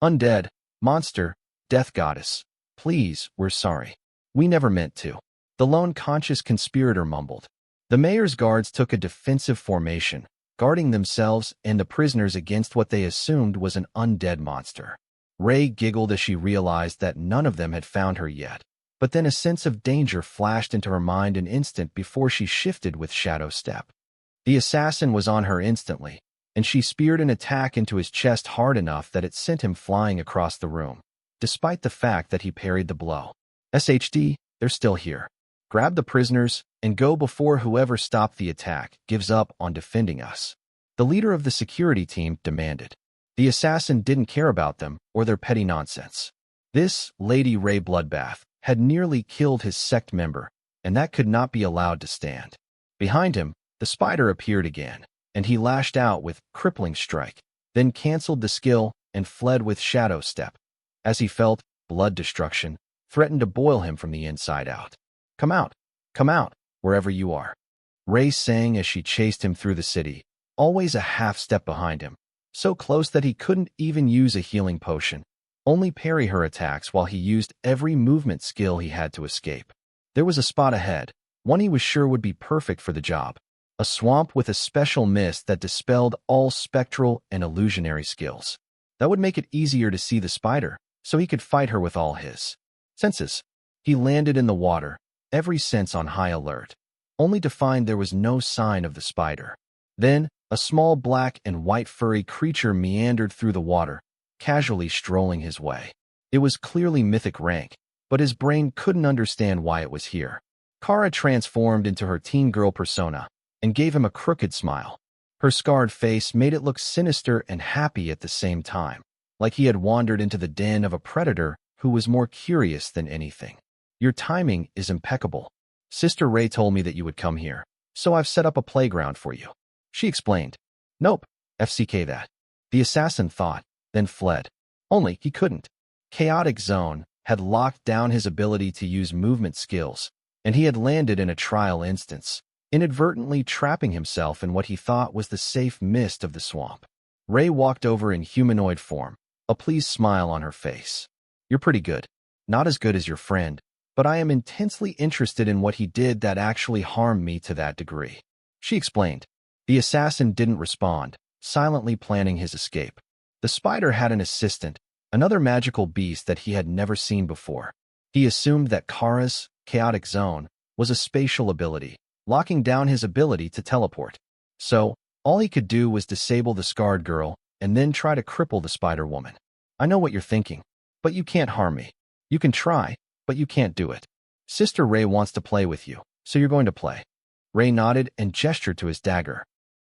Undead, monster, death goddess. Please, we're sorry. We never meant to. The lone conscious conspirator mumbled. The mayor's guards took a defensive formation, guarding themselves and the prisoners against what they assumed was an undead monster. Ray giggled as she realized that none of them had found her yet, but then a sense of danger flashed into her mind an instant before she shifted with shadow step. The assassin was on her instantly, and she speared an attack into his chest hard enough that it sent him flying across the room, despite the fact that he parried the blow. SHD, they're still here. Grab the prisoners and go before whoever stopped the attack gives up on defending us. The leader of the security team demanded. The assassin didn't care about them or their petty nonsense. This Lady Ray bloodbath had nearly killed his sect member, and that could not be allowed to stand. Behind him, the spider appeared again, and he lashed out with crippling strike, then canceled the skill and fled with shadow step. As he felt, blood destruction threatened to boil him from the inside out. Come out, wherever you are. Ray sang as she chased him through the city, always a half step behind him, so close that he couldn't even use a healing potion, only parry her attacks while he used every movement skill he had to escape. There was a spot ahead, one he was sure would be perfect for the job, a swamp with a special mist that dispelled all spectral and illusionary skills. That would make it easier to see the spider, so he could fight her with all his senses. He landed in the water, every sense on high alert, only to find there was no sign of the spider. Then, a small black and white furry creature meandered through the water, casually strolling his way. It was clearly mythic rank, but his brain couldn't understand why it was here. Kara transformed into her teen girl persona and gave him a crooked smile. Her scarred face made it look sinister and happy at the same time, like he had wandered into the den of a predator who was more curious than anything. Your timing is impeccable. Sister Ray told me that you would come here, so I've set up a playground for you. She explained. Nope, FCK that. The assassin thought, then fled. Only he couldn't. Chaotic Zone had locked down his ability to use movement skills, and he had landed in a trial instance, inadvertently trapping himself in what he thought was the safe mist of the swamp. Ray walked over in humanoid form, a pleased smile on her face. You're pretty good. Not as good as your friend, but I am intensely interested in what he did that actually harmed me to that degree. She explained. The assassin didn't respond, silently planning his escape. The spider had an assistant, another magical beast that he had never seen before. He assumed that Kara's chaotic zone was a spatial ability, locking down his ability to teleport. So, all he could do was disable the scarred girl and then try to cripple the spider woman. I know what you're thinking, but you can't harm me. You can try, but you can't do it. Sister Ray wants to play with you, so you're going to play. Ray nodded and gestured to his dagger.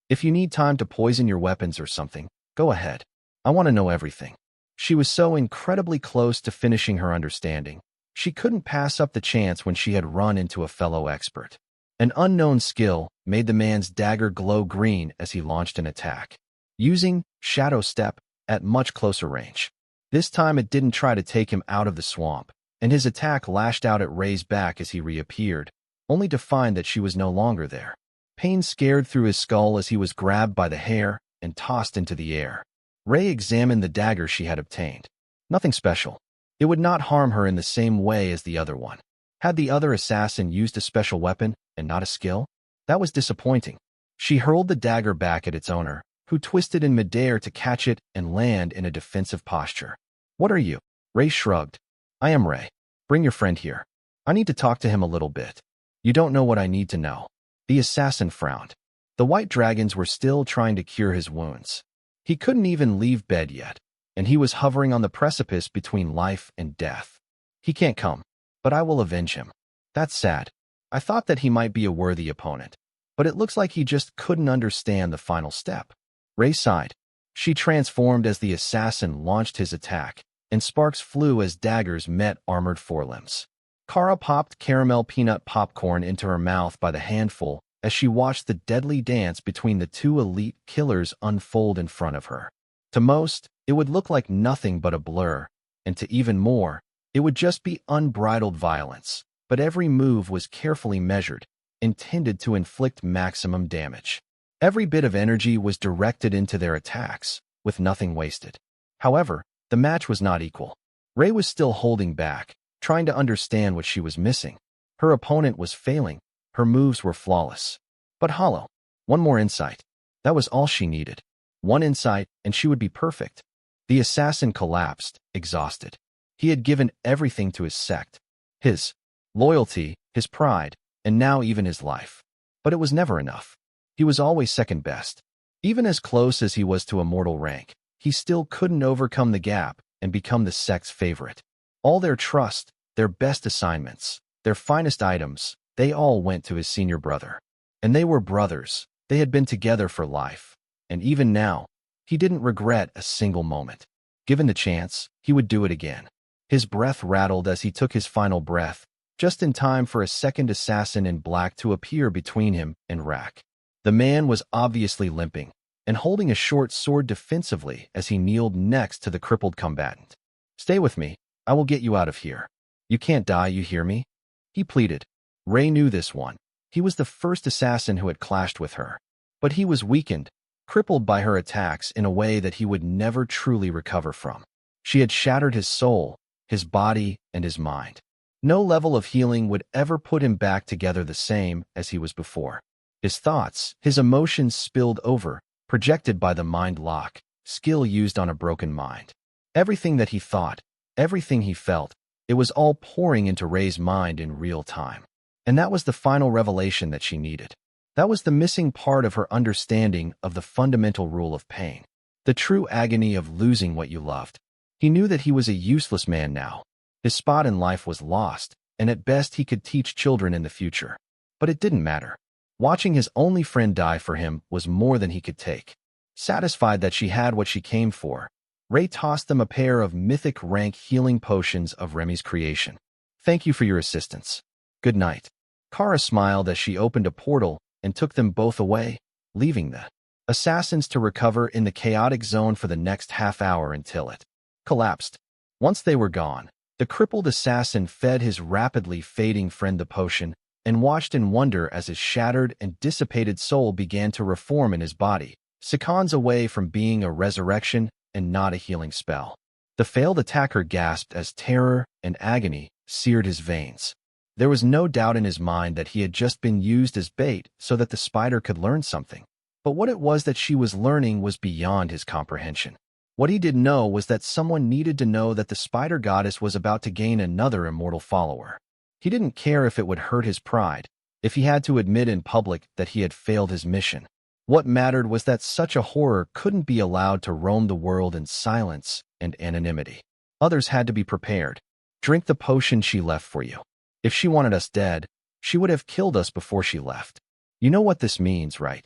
If you need time to poison your weapons or something, go ahead. I want to know everything. She was so incredibly close to finishing her understanding. She couldn't pass up the chance when she had run into a fellow expert. An unknown skill made the man's dagger glow green as he launched an attack, using shadow step at much closer range. This time it didn't try to take him out of the swamp, and his attack lashed out at Ray's back as he reappeared, only to find that she was no longer there. Pain scared through his skull as he was grabbed by the hair and tossed into the air. Ray examined the dagger she had obtained. Nothing special. It would not harm her in the same way as the other one. Had the other assassin used a special weapon and not a skill? That was disappointing. She hurled the dagger back at its owner, who twisted in midair to catch it and land in a defensive posture. What are you? Ray shrugged. I am Ray. Bring your friend here. I need to talk to him a little bit. You don't know what I need to know. The assassin frowned. The white dragons were still trying to cure his wounds. He couldn't even leave bed yet, and he was hovering on the precipice between life and death. He can't come, but I will avenge him. That's sad. I thought that he might be a worthy opponent, but it looks like he just couldn't understand the final step. Ray sighed. She transformed as the assassin launched his attack, and sparks flew as daggers met armored forelimbs. Kara popped caramel peanut popcorn into her mouth by the handful as she watched the deadly dance between the two elite killers unfold in front of her. To most, it would look like nothing but a blur, and to even more, it would just be unbridled violence. But every move was carefully measured, intended to inflict maximum damage. Every bit of energy was directed into their attacks, with nothing wasted. However, the match was not equal. Ray was still holding back, trying to understand what she was missing. Her opponent was failing. Her moves were flawless. But hollow. One more insight. That was all she needed. One insight, and she would be perfect. The assassin collapsed, exhausted. He had given everything to his sect. His loyalty, his pride, and now even his life. But it was never enough. He was always second best. Even as close as he was to immortal rank, he still couldn't overcome the gap and become the sect's favorite. All their trust, their best assignments, their finest items, they all went to his senior brother. And they were brothers. They had been together for life. And even now, he didn't regret a single moment. Given the chance, he would do it again. His breath rattled as he took his final breath, just in time for a second assassin in black to appear between him and Rack. The man was obviously limping and holding a short sword defensively as he kneeled next to the crippled combatant. Stay with me. I will get you out of here. You can't die, you hear me? He pleaded. Ray knew this one. He was the first assassin who had clashed with her. But he was weakened, crippled by her attacks in a way that he would never truly recover from. She had shattered his soul, his body, and his mind. No level of healing would ever put him back together the same as he was before. His thoughts, his emotions spilled over, projected by the mind lock, skill used on a broken mind. Everything that he thought, everything he felt, it was all pouring into Ray's mind in real time. And that was the final revelation that she needed. That was the missing part of her understanding of the fundamental rule of pain. The true agony of losing what you loved. He knew that he was a useless man now. His spot in life was lost, and at best he could teach children in the future. But it didn't matter. Watching his only friend die for him was more than he could take. Satisfied that she had what she came for, Ray tossed them a pair of mythic rank healing potions of Remy's creation. Thank you for your assistance. Good night. Kara smiled as she opened a portal and took them both away, leaving the assassins to recover in the chaotic zone for the next half hour until it collapsed. Once they were gone, the crippled assassin fed his rapidly fading friend the potion and watched in wonder as his shattered and dissipated soul began to reform in his body, seconds away from being a resurrection and not a healing spell. The failed attacker gasped as terror and agony seared his veins. There was no doubt in his mind that he had just been used as bait so that the spider could learn something. But what it was that she was learning was beyond his comprehension. What he did know was that someone needed to know that the spider goddess was about to gain another immortal follower. He didn't care if it would hurt his pride, if he had to admit in public that he had failed his mission. What mattered was that such a horror couldn't be allowed to roam the world in silence and anonymity. Others had to be prepared. Drink the potion she left for you. If she wanted us dead, she would have killed us before she left. You know what this means, right?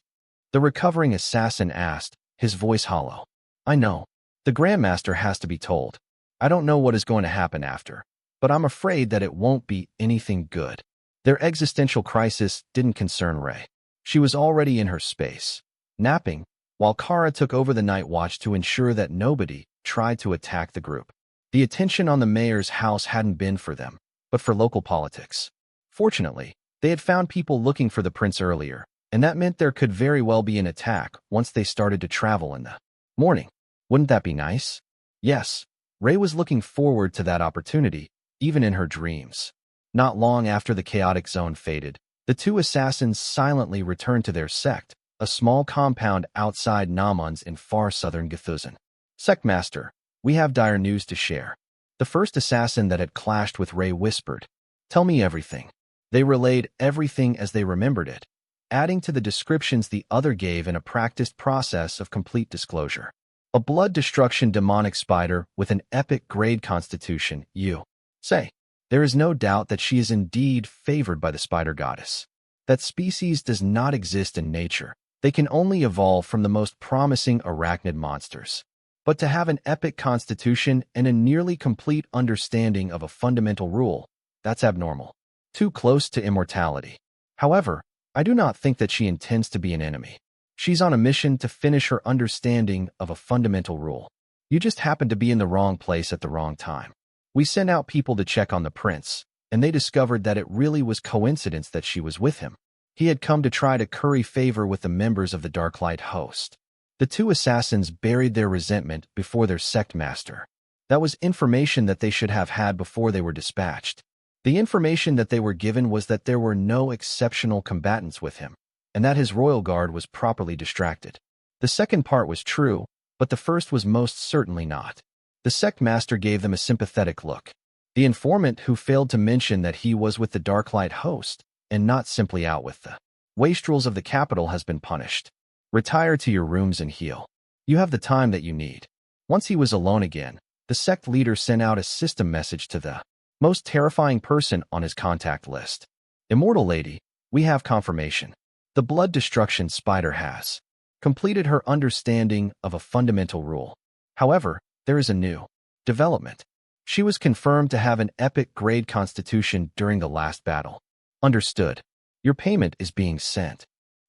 The recovering assassin asked, his voice hollow. I know. The Grandmaster has to be told. I don't know what is going to happen after, but I'm afraid that it won't be anything good. Their existential crisis didn't concern Ray. She was already in her space, napping, while Kara took over the night watch to ensure that nobody tried to attack the group. The attention on the mayor's house hadn't been for them, but for local politics. Fortunately, they had found people looking for the prince earlier, and that meant there could very well be an attack once they started to travel in the morning. Wouldn't that be nice? Yes, Ray was looking forward to that opportunity, even in her dreams. Not long after the chaotic zone faded, the two assassins silently returned to their sect, a small compound outside Namon's in far southern Githuzan. Sectmaster, we have dire news to share. The first assassin that had clashed with Ray whispered, Tell me everything. They relayed everything as they remembered it, adding to the descriptions the other gave in a practiced process of complete disclosure. A blood destruction demonic spider with an epic grade constitution, you say. There is no doubt that she is indeed favored by the spider goddess. That species does not exist in nature. They can only evolve from the most promising arachnid monsters. But to have an epic constitution and a nearly complete understanding of a fundamental rule, that's abnormal. Too close to immortality. However, I do not think that she intends to be an enemy. She's on a mission to finish her understanding of a fundamental rule. You just happen to be in the wrong place at the wrong time. We sent out people to check on the prince, and they discovered that it really was coincidence that she was with him. He had come to try to curry favor with the members of the Darklight host. The two assassins buried their resentment before their sect master. That was information that they should have had before they were dispatched. The information that they were given was that there were no exceptional combatants with him, and that his royal guard was properly distracted. The second part was true, but the first was most certainly not. The sect master gave them a sympathetic look. The informant who failed to mention that he was with the Darklight host and not simply out with the wastrels of the capital has been punished. Retire to your rooms and heal. You have the time that you need. Once he was alone again, the sect leader sent out a system message to the most terrifying person on his contact list. Immortal lady, we have confirmation. The blood destruction spider has completed her understanding of a fundamental rule. However, there is a new development. She was confirmed to have an epic grade constitution during the last battle. Understood. Your payment is being sent.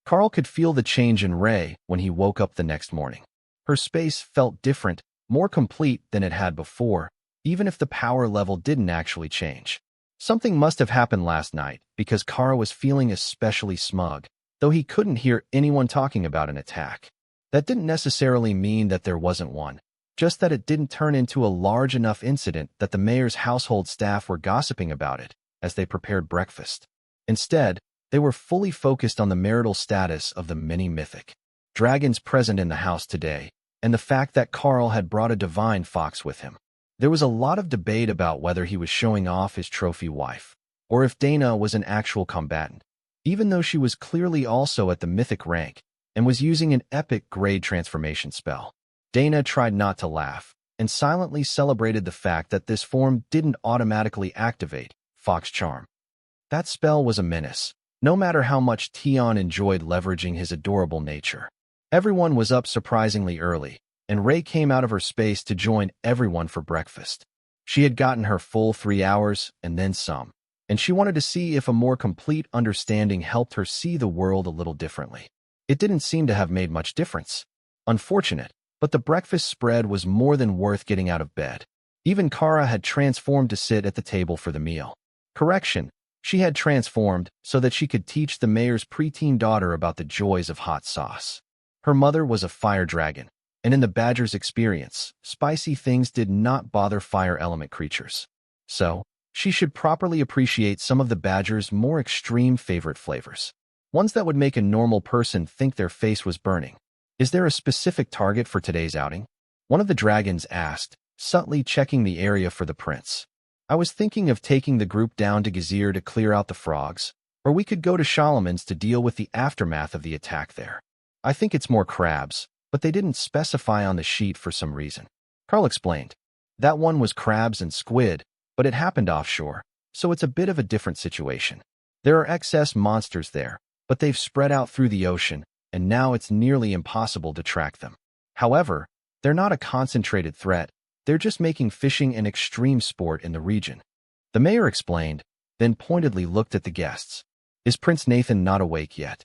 Karl could feel the change in Ray when he woke up the next morning. Her space felt different, more complete than it had before, even if the power level didn't actually change. Something must have happened last night because Karl was feeling especially smug, though he couldn't hear anyone talking about an attack. That didn't necessarily mean that there wasn't one. Just that it didn't turn into a large enough incident that the mayor's household staff were gossiping about it as they prepared breakfast. Instead, they were fully focused on the marital status of the many mythic dragons present in the house today, and the fact that Karl had brought a divine fox with him. There was a lot of debate about whether he was showing off his trophy wife, or if Dana was an actual combatant, even though she was clearly also at the mythic rank and was using an epic grade transformation spell. Dana tried not to laugh, and silently celebrated the fact that this form didn't automatically activate Fox Charm. That spell was a menace, no matter how much Tion enjoyed leveraging his adorable nature. Everyone was up surprisingly early, and Ray came out of her space to join everyone for breakfast. She had gotten her full 3 hours and then some, and she wanted to see if a more complete understanding helped her see the world a little differently. It didn't seem to have made much difference. Unfortunate. But the breakfast spread was more than worth getting out of bed. Even Kara had transformed to sit at the table for the meal. Correction, she had transformed so that she could teach the mayor's preteen daughter about the joys of hot sauce. Her mother was a fire dragon, and in the badger's experience, spicy things did not bother fire element creatures. So, she should properly appreciate some of the badger's more extreme favorite flavors. Ones that would make a normal person think their face was burning. Is there a specific target for today's outing? One of the dragons asked, subtly checking the area for the prince. I was thinking of taking the group down to Gazir to clear out the frogs, or we could go to Shalaman's to deal with the aftermath of the attack there. I think it's more crabs, but they didn't specify on the sheet for some reason. Karl explained. That one was crabs and squid, but it happened offshore, so it's a bit of a different situation. There are excess monsters there, but they've spread out through the ocean, and now it's nearly impossible to track them. However, they're not a concentrated threat, they're just making fishing an extreme sport in the region. The mayor explained, then pointedly looked at the guests. Is Prince Nathan not awake yet?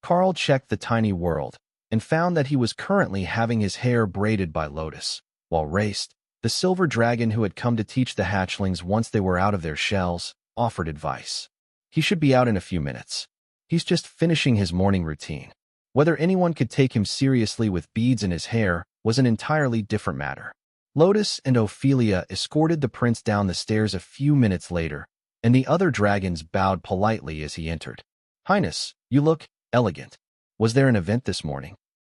Karl checked the tiny world, and found that he was currently having his hair braided by Lotus, while Raced, the silver dragon who had come to teach the hatchlings once they were out of their shells, offered advice. He should be out in a few minutes. He's just finishing his morning routine. Whether anyone could take him seriously with beads in his hair was an entirely different matter. Lotus and Ophelia escorted the prince down the stairs a few minutes later, and the other dragons bowed politely as he entered. Highness, you look elegant. Was there an event this morning?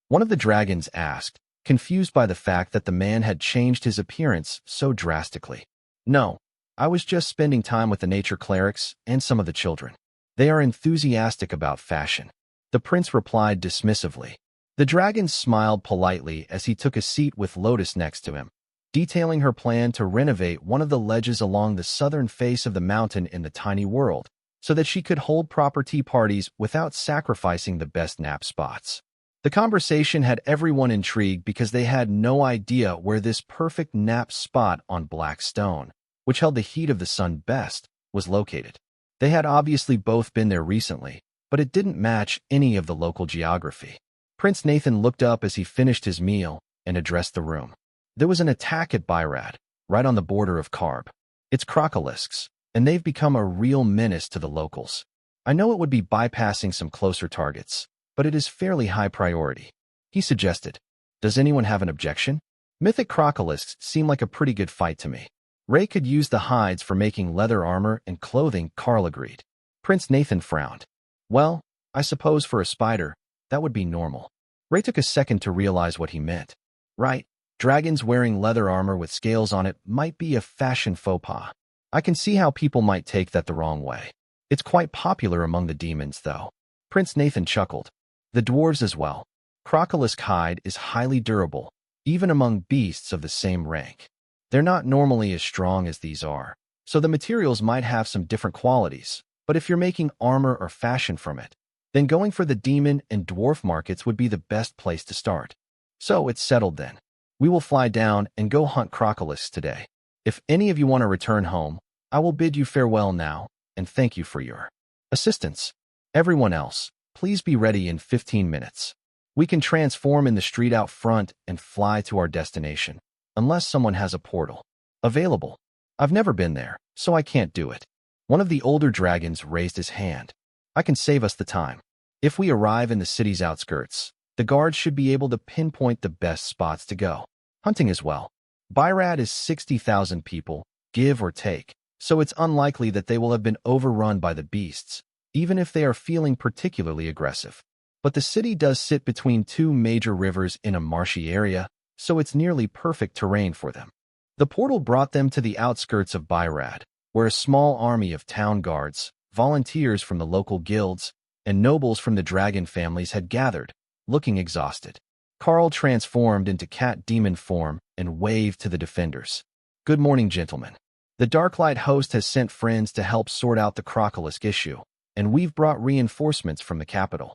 One of the dragons asked, confused by the fact that the man had changed his appearance so drastically. No, I was just spending time with the nature clerics and some of the children. They are enthusiastic about fashion. The prince replied dismissively. The dragon smiled politely as he took a seat with Lotus next to him, detailing her plan to renovate one of the ledges along the southern face of the mountain in the tiny world, so that she could hold proper tea parties without sacrificing the best nap spots. The conversation had everyone intrigued because they had no idea where this perfect nap spot on black stone, which held the heat of the sun best, was located. They had obviously both been there recently, but it didn't match any of the local geography. Prince Nathan looked up as he finished his meal and addressed the room. There was an attack at Byrad, right on the border of Karb. It's crocolisks, and they've become a real menace to the locals. I know it would be bypassing some closer targets, but it is fairly high priority. He suggested. Does anyone have an objection? Mythic crocolisks seem like a pretty good fight to me. Ray could use the hides for making leather armor and clothing, Karl agreed. Prince Nathan frowned. Well, I suppose for a spider, that would be normal. Ray took a second to realize what he meant. Right, dragons wearing leather armor with scales on it might be a fashion faux pas. I can see how people might take that the wrong way. It's quite popular among the demons, though. Prince Nathan chuckled. The dwarves as well. Crocolisk hide is highly durable, even among beasts of the same rank. They're not normally as strong as these are, so the materials might have some different qualities, but if you're making armor or fashion from it, then going for the demon and dwarf markets would be the best place to start. So it's settled then. We will fly down and go hunt crocolisks today. If any of you want to return home, I will bid you farewell now, and thank you for your assistance. Everyone else, please be ready in 15 minutes. We can transform in the street out front and fly to our destination, unless someone has a portal available. I've never been there, so I can't do it. One of the older dragons raised his hand. I can save us the time. If we arrive in the city's outskirts, the guards should be able to pinpoint the best spots to go. Hunting as well. Byrad is 60,000 people, give or take, so it's unlikely that they will have been overrun by the beasts, even if they are feeling particularly aggressive. But the city does sit between two major rivers in a marshy area, so it's nearly perfect terrain for them. The portal brought them to the outskirts of Byrad, where a small army of town guards, volunteers from the local guilds, and nobles from the dragon families had gathered, looking exhausted. Karl transformed into cat demon form and waved to the defenders. Good morning, gentlemen. The Darklight host has sent friends to help sort out the crocolisk issue, and we've brought reinforcements from the capital.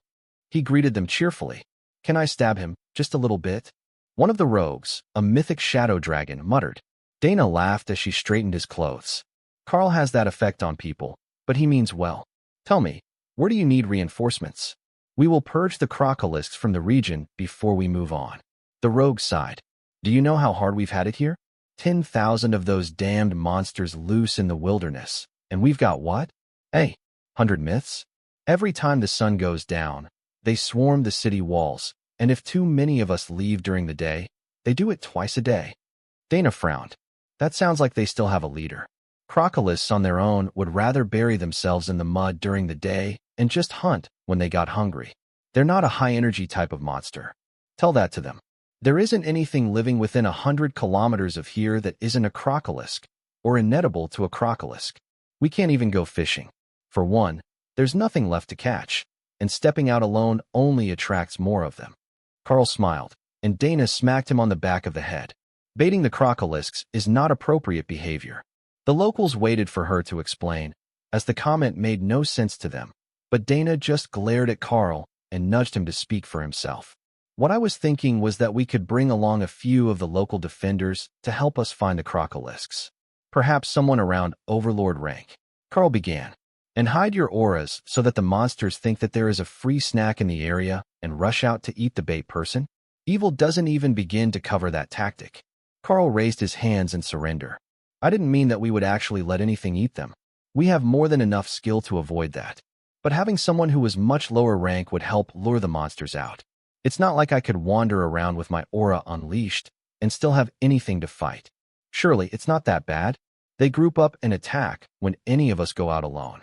He greeted them cheerfully. Can I stab him, just a little bit? One of the rogues, a mythic shadow dragon, muttered. Dana laughed as she straightened his clothes. Karl has that effect on people, but he means well. Tell me, where do you need reinforcements? We will purge the crocolisks from the region before we move on. The rogue sighed. Do you know how hard we've had it here? 10,000 of those damned monsters loose in the wilderness, and we've got what? 100 myths? Every time the sun goes down, they swarm the city walls, and if too many of us leave during the day, they do it twice a day. Dana frowned. That sounds like they still have a leader. Crocolisks on their own would rather bury themselves in the mud during the day and just hunt when they got hungry. They're not a high-energy type of monster. Tell that to them. There isn't anything living within 100 kilometers of here that isn't a crocolisk, or inedible to a crocolisk. We can't even go fishing. For one, there's nothing left to catch, and stepping out alone only attracts more of them. Karl smiled, and Dana smacked him on the back of the head. Baiting the crocolisks is not appropriate behavior. The locals waited for her to explain, as the comment made no sense to them, but Dana just glared at Karl and nudged him to speak for himself. What I was thinking was that we could bring along a few of the local defenders to help us find the crocolisks. Perhaps someone around Overlord rank. Karl began. And hide your auras so that the monsters think that there is a free snack in the area and rush out to eat the bait person. Evil doesn't even begin to cover that tactic. Karl raised his hands in surrender. I didn't mean that we would actually let anything eat them. We have more than enough skill to avoid that. But having someone who was much lower rank would help lure the monsters out. It's not like I could wander around with my aura unleashed and still have anything to fight. Surely it's not that bad. They group up and attack when any of us go out alone.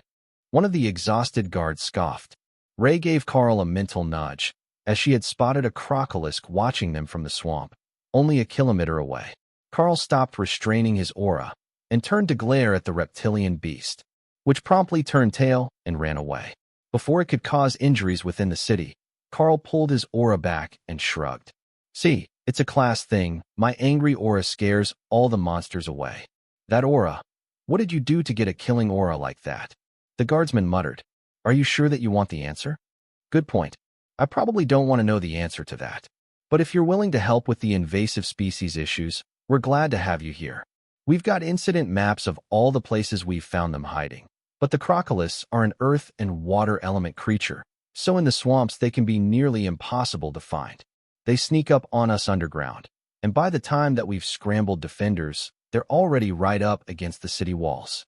One of the exhausted guards scoffed. Ray gave Karl a mental nudge, as she had spotted a crocolisk watching them from the swamp, only a kilometer away. Karl stopped restraining his aura, and turned to glare at the reptilian beast, which promptly turned tail and ran away. Before it could cause injuries within the city, Karl pulled his aura back and shrugged. See, it's a class thing. My angry aura scares all the monsters away. That aura. What did you do to get a killing aura like that? The guardsman muttered. Are you sure that you want the answer? Good point. I probably don't want to know the answer to that. But if you're willing to help with the invasive species issues, we're glad to have you here. We've got incident maps of all the places we've found them hiding. But the crocolists are an earth and water element creature, so in the swamps they can be nearly impossible to find. They sneak up on us underground, and by the time that we've scrambled defenders, they're already right up against the city walls.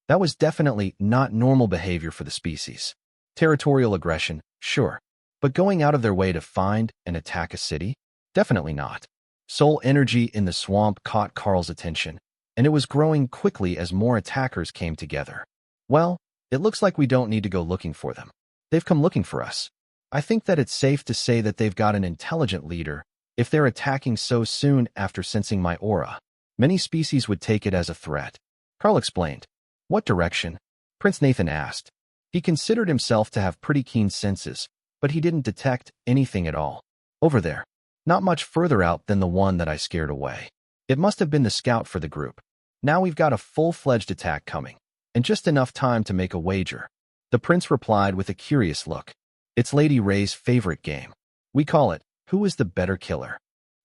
That was definitely not normal behavior for the species. Territorial aggression, sure. But going out of their way to find and attack a city? Definitely not. Soul energy in the swamp caught Karl's attention, and it was growing quickly as more attackers came together. Well, it looks like we don't need to go looking for them. They've come looking for us. I think that it's safe to say that they've got an intelligent leader if they're attacking so soon after sensing my aura. Many species would take it as a threat. Karl explained. What direction? Prince Nathan asked. He considered himself to have pretty keen senses, but he didn't detect anything at all. Over there. Not much further out than the one that I scared away. It must have been the scout for the group. Now we've got a full-fledged attack coming, and just enough time to make a wager. The prince replied with a curious look. It's Lady Ray's favorite game. We call it, Who is the Better Killer?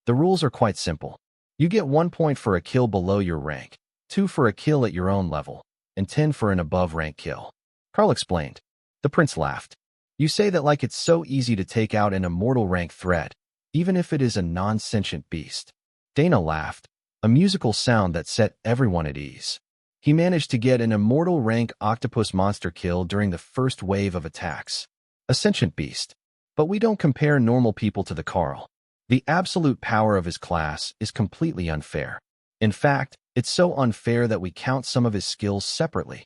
The rules are quite simple. You get 1 point for a kill below your rank, 2 for a kill at your own level, and 10 for an above-rank kill. Karl explained. The prince laughed. You say that like it's so easy to take out an immortal rank threat, even if it is a non-sentient beast. Dana laughed, a musical sound that set everyone at ease. He managed to get an immortal rank octopus monster kill during the first wave of attacks. A sentient beast. But we don't compare normal people to the Karl. The absolute power of his class is completely unfair. In fact, it's so unfair that we count some of his skills separately.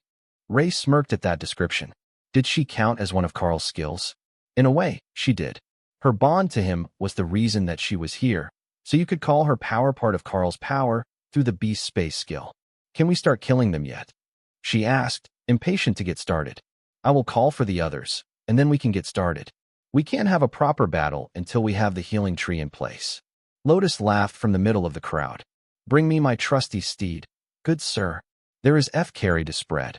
Ray smirked at that description. Did she count as one of Karl's skills? In a way, she did. Her bond to him was the reason that she was here, so you could call her power part of Karl's power through the beast space skill. Can we start killing them yet? She asked, impatient to get started. I will call for the others, and then we can get started. We can't have a proper battle until we have the healing tree in place. Lotus laughed from the middle of the crowd. Bring me my trusty steed. Good sir. There is F carry to spread.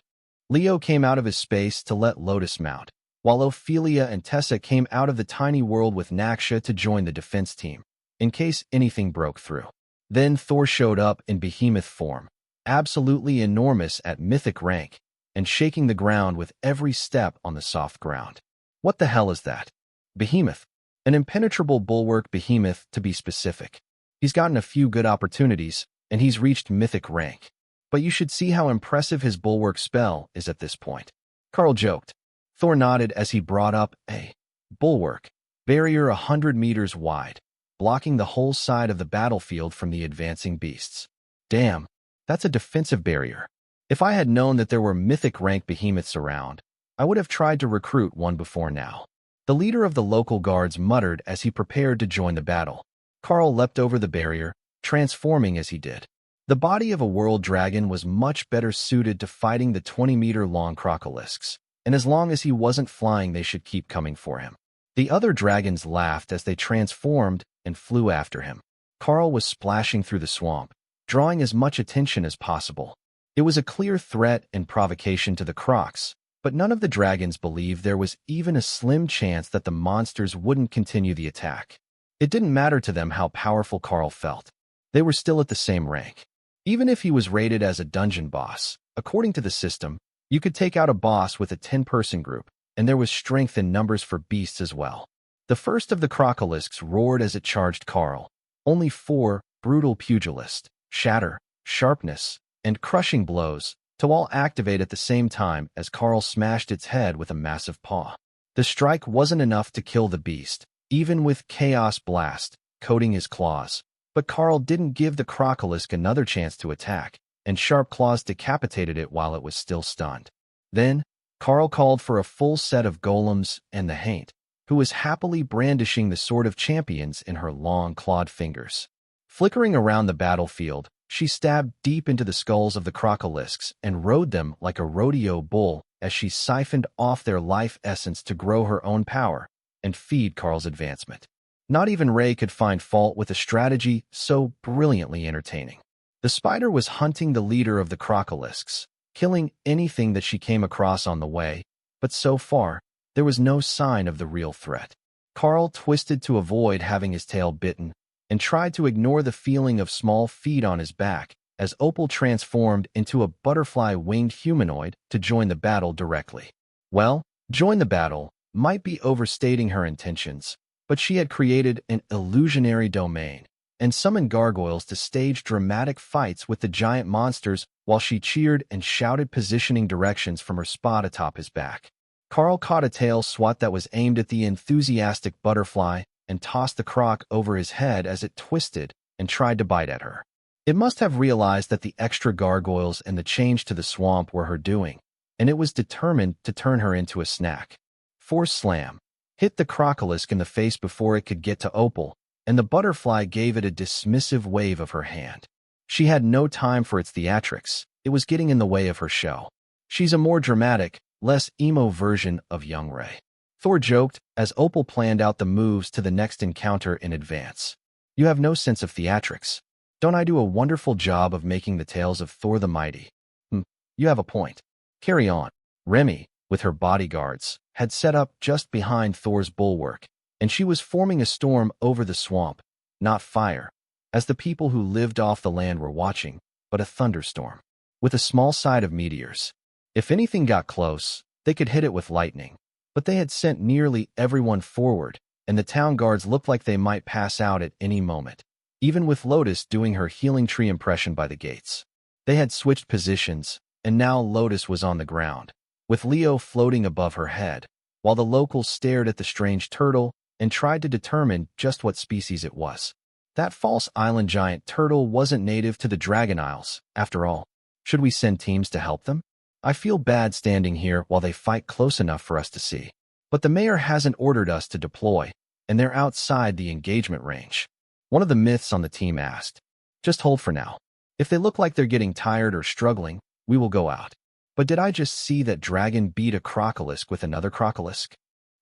Leo came out of his space to let Lotus mount, while Ophelia and Tessa came out of the tiny world with Naksha to join the defense team, in case anything broke through. Then Thor showed up in behemoth form, absolutely enormous at mythic rank, and shaking the ground with every step on the soft ground. What the hell is that? Behemoth. An impenetrable bulwark behemoth, to be specific. He's gotten a few good opportunities, and he's reached mythic rank. But you should see how impressive his bulwark spell is at this point. Karl joked. Thor nodded as he brought up a bulwark, barrier 100 meters wide, blocking the whole side of the battlefield from the advancing beasts. Damn, that's a defensive barrier. If I had known that there were mythic rank behemoths around, I would have tried to recruit one before now. The leader of the local guards muttered as he prepared to join the battle. Karl leapt over the barrier, transforming as he did. The body of a world dragon was much better suited to fighting the 20-meter-long crocolisks, and as long as he wasn't flying, they should keep coming for him. The other dragons laughed as they transformed and flew after him. Karl was splashing through the swamp, drawing as much attention as possible. It was a clear threat and provocation to the crocs, but none of the dragons believed there was even a slim chance that the monsters wouldn't continue the attack. It didn't matter to them how powerful Karl felt. They were still at the same rank. Even if he was rated as a dungeon boss, according to the system, you could take out a boss with a 10-person group, and there was strength in numbers for beasts as well. The first of the crocolisks roared as it charged Karl. Only 4 brutal pugilist, shatter, sharpness, and crushing blows to all activate at the same time as Karl smashed its head with a massive paw. The strike wasn't enough to kill the beast, even with Chaos Blast coating his claws, but Karl didn't give the crocolisk another chance to attack, and Sharp Claws decapitated it while it was still stunned. Then, Karl called for a full set of golems and the Haint, who was happily brandishing the Sword of Champions in her long clawed fingers. Flickering around the battlefield, She stabbed deep into the skulls of the crocolisks and rode them like a rodeo bull as she siphoned off their life essence to grow her own power and feed Karl's advancement. Not even Ray could find fault with a strategy so brilliantly entertaining. The spider was hunting the leader of the crocolisks, killing anything that she came across on the way, but so far, there was no sign of the real threat. Karl twisted to avoid having his tail bitten and tried to ignore the feeling of small feet on his back as Opal transformed into a butterfly-winged humanoid to join the battle directly. Well, join the battle might be overstating her intentions, but she had created an illusionary domain and summoned gargoyles to stage dramatic fights with the giant monsters while she cheered and shouted positioning directions from her spot atop his back. Karl caught a tail swat that was aimed at the enthusiastic butterfly and tossed the croc over his head as it twisted and tried to bite at her. It must have realized that the extra gargoyles and the change to the swamp were her doing, and it was determined to turn her into a snack. Force slam hit the crocolisk in the face before it could get to Opal, and the butterfly gave it a dismissive wave of her hand. She had no time for its theatrics. It was getting in the way of her show. She's a more dramatic, less emo version of young Ray, Thor joked as Opal planned out the moves to the next encounter in advance. You have no sense of theatrics. Don't I do a wonderful job of making the tales of Thor the Mighty? You have a point. Carry on. Remy, with her bodyguards, had set up just behind Thor's bulwark, and she was forming a storm over the swamp, not fire, as the people who lived off the land were watching, but a thunderstorm, with a small side of meteors. If anything got close, they could hit it with lightning, but they had sent nearly everyone forward, and the town guards looked like they might pass out at any moment, even with Lotus doing her healing tree impression by the gates. They had switched positions, and now Lotus was on the ground, with Leo floating above her head, while the locals stared at the strange turtle and tried to determine just what species it was. That false island giant turtle wasn't native to the Dragon Isles, after all. Should we send teams to help them? I feel bad standing here while they fight close enough for us to see. But the mayor hasn't ordered us to deploy, and they're outside the engagement range. One of the myths on the team asked. Just hold for now. If they look like they're getting tired or struggling, we will go out. But did I just see that dragon beat a crocolisk with another crocolisk?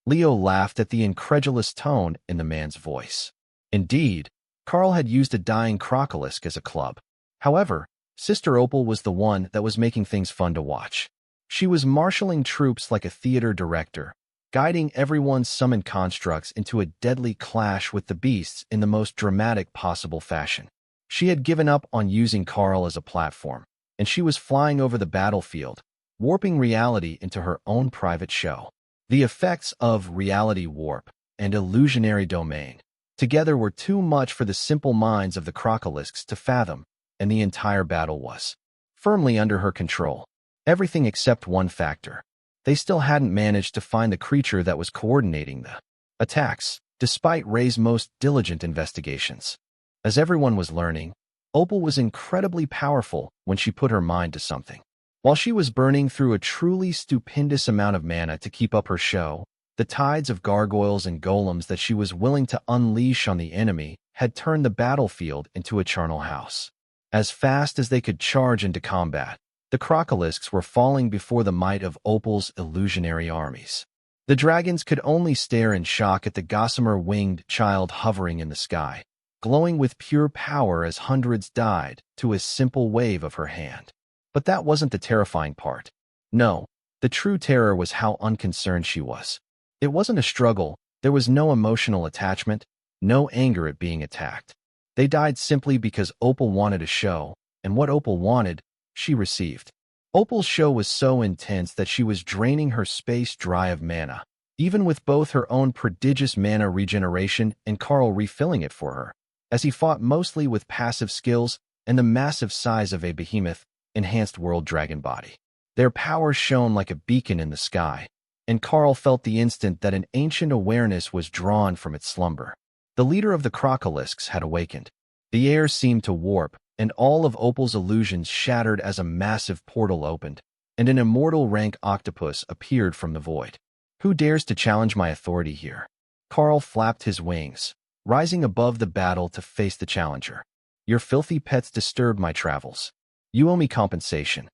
Leo laughed at the incredulous tone in the man's voice. Indeed, Karl had used a dying crocolisk as a club. However, Sister Opal was the one that was making things fun to watch. She was marshaling troops like a theater director, guiding everyone's summoned constructs into a deadly clash with the beasts in the most dramatic possible fashion. She had given up on using Karl as a platform, and she was flying over the battlefield, warping reality into her own private show. The effects of reality warp and illusionary domain together were too much for the simple minds of the crocolisks to fathom, and the entire battle was firmly under her control. Everything except one factor. They still hadn't managed to find the creature that was coordinating the attacks, despite Ray's most diligent investigations. As everyone was learning, Opal was incredibly powerful when she put her mind to something. While she was burning through a truly stupendous amount of mana to keep up her show, the tides of gargoyles and golems that she was willing to unleash on the enemy had turned the battlefield into a charnel house. As fast as they could charge into combat, the crocolisks were falling before the might of Opal's illusionary armies. The dragons could only stare in shock at the gossamer winged child hovering in the sky, glowing with pure power as hundreds died to a simple wave of her hand. But that wasn't the terrifying part. No, the true terror was how unconcerned she was. It wasn't a struggle, there was no emotional attachment, no anger at being attacked. They died simply because Opal wanted a show, and what Opal wanted, she received. Opal's show was so intense that she was draining her space dry of mana, even with both her own prodigious mana regeneration and Karl refilling it for her, as he fought mostly with passive skills and the massive size of a behemoth, enhanced world dragon body. Their power shone like a beacon in the sky, and Karl felt the instant that an ancient awareness was drawn from its slumber. The leader of the crocolisks had awakened. The air seemed to warp, and all of Opal's illusions shattered as a massive portal opened, and an immortal rank octopus appeared from the void. Who dares to challenge my authority here? Karl flapped his wings, rising above the battle to face the challenger. Your filthy pets disturbed my travels. You owe me compensation."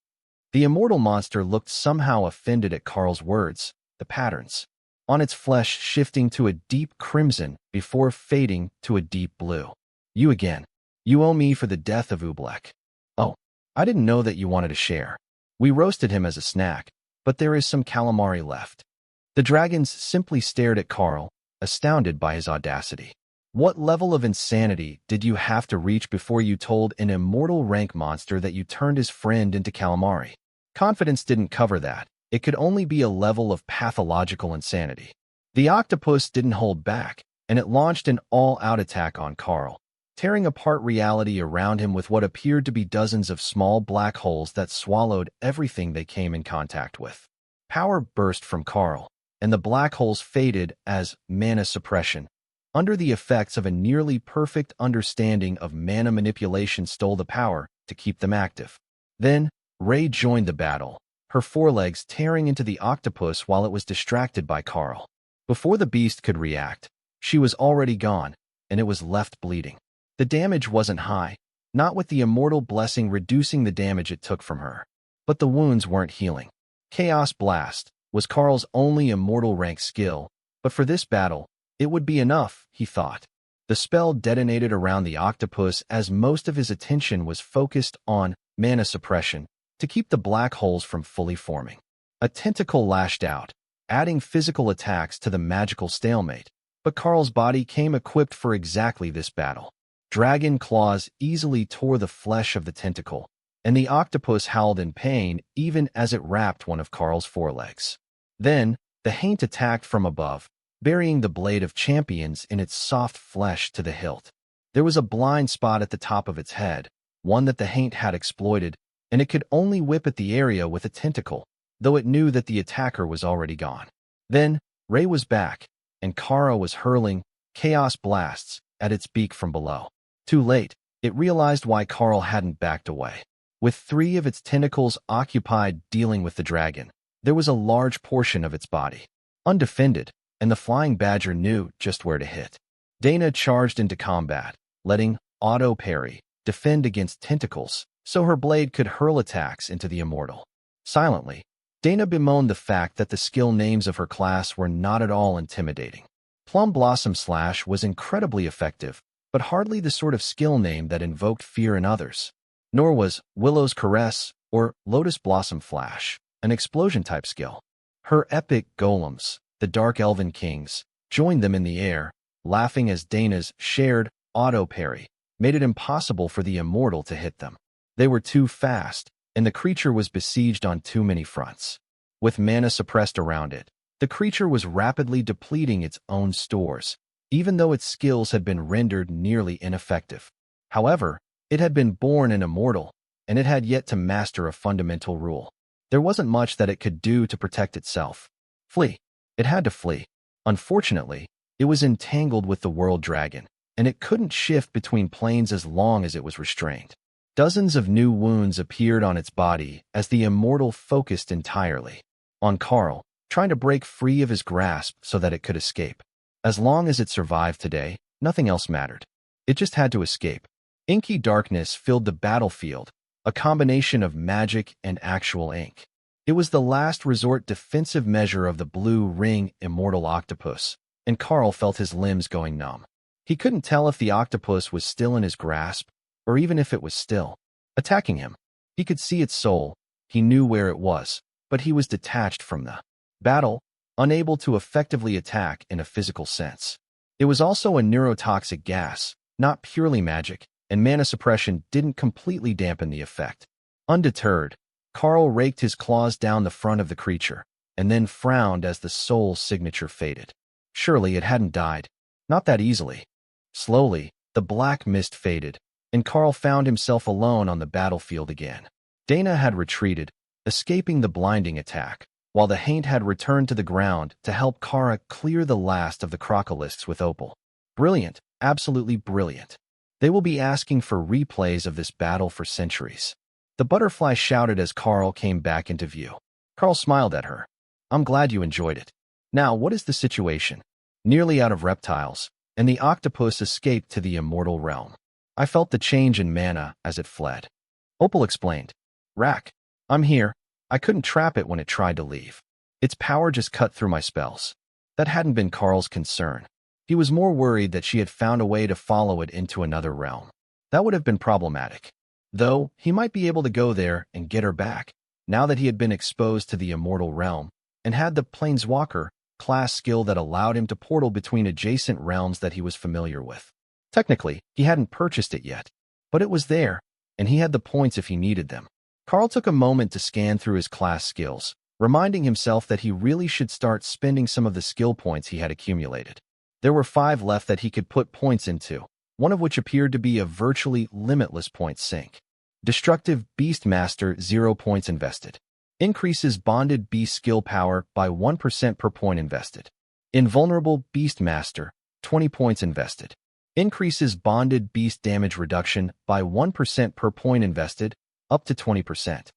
The immortal monster looked somehow offended at Karl's words, the patterns on its flesh shifting to a deep crimson before fading to a deep blue. "You again. You owe me for the death of Ublek." "Oh, I didn't know that you wanted to share. We roasted him as a snack, but there is some calamari left." The dragons simply stared at Karl, astounded by his audacity. What level of insanity did you have to reach before you told an immortal rank monster that you turned his friend into calamari? Confidence didn't cover that. It could only be a level of pathological insanity. The octopus didn't hold back, and it launched an all-out attack on Karl, tearing apart reality around him with what appeared to be dozens of small black holes that swallowed everything they came in contact with. Power burst from Karl, and the black holes faded as mana suppression. Under the effects of a nearly perfect understanding of mana manipulation stole the power to keep them active. Then, Ray joined the battle, her forelegs tearing into the octopus while it was distracted by Karl. Before the beast could react, she was already gone, and it was left bleeding. The damage wasn't high, not with the immortal blessing reducing the damage it took from her. But the wounds weren't healing. Chaos Blast was Karl's only immortal rank skill, but for this battle, it would be enough, he thought. The spell detonated around the octopus as most of his attention was focused on mana suppression to keep the black holes from fully forming. A tentacle lashed out, adding physical attacks to the magical stalemate, but Karl's body came equipped for exactly this battle. Dragon claws easily tore the flesh of the tentacle, and the octopus howled in pain even as it wrapped one of Karl's forelegs. Then, the haint attacked from above, burying the blade of champions in its soft flesh to the hilt. There was a blind spot at the top of its head, one that the haint had exploited, and it could only whip at the area with a tentacle, though it knew that the attacker was already gone. Then, Ray was back, and Kara was hurling chaos blasts at its beak from below. Too late, it realized why Karl hadn't backed away. With 3 of its tentacles occupied dealing with the dragon, there was a large portion of its body undefended, and the flying badger knew just where to hit. Dana charged into combat, letting auto parry defend against tentacles, so her blade could hurl attacks into the immortal. Silently, Dana bemoaned the fact that the skill names of her class were not at all intimidating. Plum Blossom Slash was incredibly effective, but hardly the sort of skill name that invoked fear in others. Nor was Willow's Caress or Lotus Blossom Flash an explosion-type skill. Her epic golems, the Dark Elven Kings, joined them in the air, laughing as Dana's shared auto parry made it impossible for the immortal to hit them. They were too fast, and the creature was besieged on too many fronts. With mana suppressed around it, the creature was rapidly depleting its own stores, even though its skills had been rendered nearly ineffective. However, it had been born an immortal, and it had yet to master a fundamental rule. There wasn't much that it could do to protect itself. Flee. It had to flee. Unfortunately, it was entangled with the world dragon, and it couldn't shift between planes as long as it was restrained. Dozens of new wounds appeared on its body as the immortal focused entirely on Karl, trying to break free of his grasp so that it could escape. As long as it survived today, nothing else mattered. It just had to escape. Inky darkness filled the battlefield, a combination of magic and actual ink. It was the last resort defensive measure of the blue ring immortal octopus, and Karl felt his limbs going numb. He couldn't tell if the octopus was still in his grasp, or even if it was still attacking him. He could see its soul, he knew where it was, but he was detached from the battle, unable to effectively attack in a physical sense. It was also a neurotoxic gas, not purely magic, and mana suppression didn't completely dampen the effect. Undeterred, Karl raked his claws down the front of the creature, and then frowned as the soul signature faded. Surely it hadn't died. Not that easily. Slowly, the black mist faded, and Karl found himself alone on the battlefield again. Dana had retreated, escaping the blinding attack, while the haint had returned to the ground to help Kara clear the last of the crocolisks with Opal. Brilliant, absolutely brilliant. They will be asking for replays of this battle for centuries. The butterfly shouted as Karl came back into view. Karl smiled at her. I'm glad you enjoyed it. Now, what is the situation? Nearly out of reptiles, and the octopus escaped to the immortal realm. I felt the change in mana as it fled. Opal explained. Rack, I'm here. I couldn't trap it when it tried to leave. Its power just cut through my spells. That hadn't been Karl's concern. He was more worried that she had found a way to follow it into another realm. That would have been problematic. Though, he might be able to go there and get her back, now that he had been exposed to the immortal realm, and had the Planeswalker class skill that allowed him to portal between adjacent realms that he was familiar with. Technically, he hadn't purchased it yet, but it was there, and he had the points if he needed them. Karl took a moment to scan through his class skills, reminding himself that he really should start spending some of the skill points he had accumulated. There were 5 left that he could put points into, one of which appeared to be a virtually limitless point sink. Destructive Beastmaster 0 points invested. Increases bonded beast skill power by 1% per point invested. Invulnerable Beastmaster 20 points invested. Increases bonded beast damage reduction by 1% per point invested, up to 20%.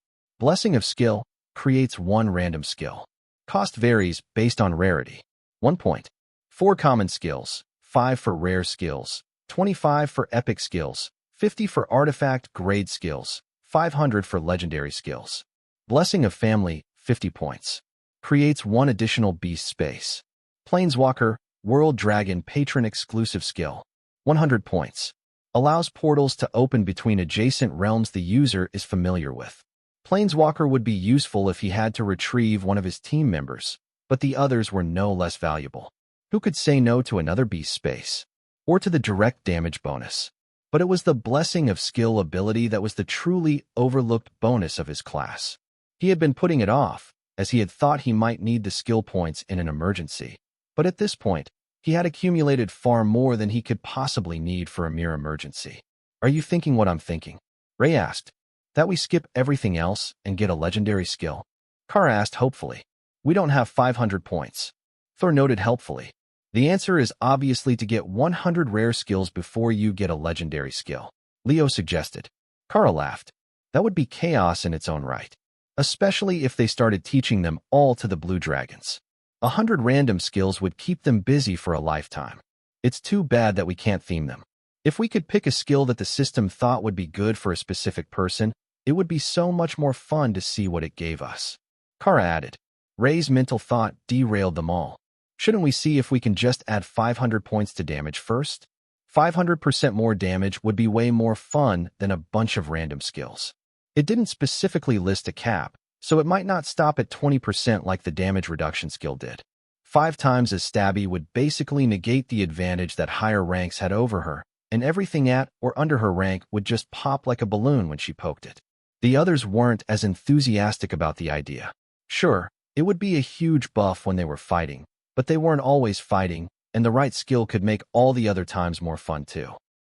Blessing of Skill creates 1 random skill. Cost varies based on rarity. 1 point. 4 common skills, 5 for rare skills, 25 for epic skills, 50 for artifact grade skills, 500 for legendary skills. Blessing of Family, 50 points. Creates 1 additional beast space. Planeswalker, World Dragon Patron exclusive skill, 100 points. Allows portals to open between adjacent realms the user is familiar with. Planeswalker would be useful if he had to retrieve one of his team members, but the others were no less valuable. Who could say no to another beast space? Or to the direct damage bonus? But it was the Blessing of Skill ability that was the truly overlooked bonus of his class. He had been putting it off, as he had thought he might need the skill points in an emergency. But at this point, he had accumulated far more than he could possibly need for a mere emergency. Are you thinking what I'm thinking? Ray asked. That we skip everything else and get a legendary skill? Karl asked hopefully. We don't have 500 points. Thor noted helpfully. The answer is obviously to get 100 rare skills before you get a legendary skill, Leo suggested. Karl laughed. That would be chaos in its own right, especially if they started teaching them all to the blue dragons. 100 random skills would keep them busy for a lifetime. It's too bad that we can't theme them. If we could pick a skill that the system thought would be good for a specific person, it would be so much more fun to see what it gave us. Kara added. Ray's mental thought derailed them all. Shouldn't we see if we can just add 500 points to damage first? 500% more damage would be way more fun than a bunch of random skills. It didn't specifically list a cap, so it might not stop at 20% like the damage reduction skill did. 5 times as stabby would basically negate the advantage that higher ranks had over her, and everything at or under her rank would just pop like a balloon when she poked it. The others weren't as enthusiastic about the idea. Sure, it would be a huge buff when they were fighting, but they weren't always fighting, and the right skill could make all the other times more fun too.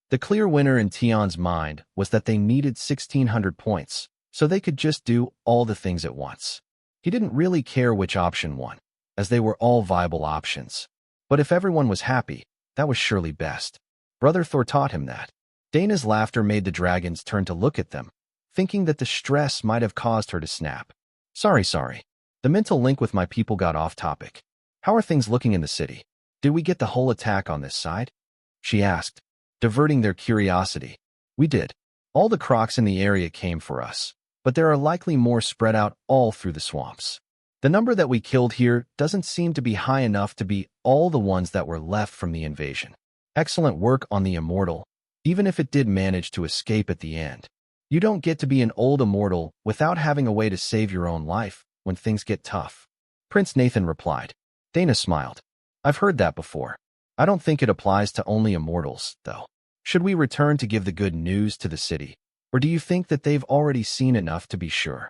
The clear winner in Tion's mind was that they needed 1,600 points, so they could just do all the things at once. He didn't really care which option won, as they were all viable options. But if everyone was happy, that was surely best. Brother Thor taught him that. Dana's laughter made the dragons turn to look at them, thinking that the stress might have caused her to snap. Sorry. The mental link with my people got off topic. How are things looking in the city? Did we get the whole attack on this side? She asked, diverting their curiosity. We did. All the crocs in the area came for us, but there are likely more spread out all through the swamps. The number that we killed here doesn't seem to be high enough to be all the ones that were left from the invasion. Excellent work on the immortal, even if it did manage to escape at the end. You don't get to be an old immortal without having a way to save your own life when things get tough. Prince Nathan replied. Dana smiled. I've heard that before. I don't think it applies to only immortals, though. Should we return to give the good news to the city, or do you think that they've already seen enough to be sure?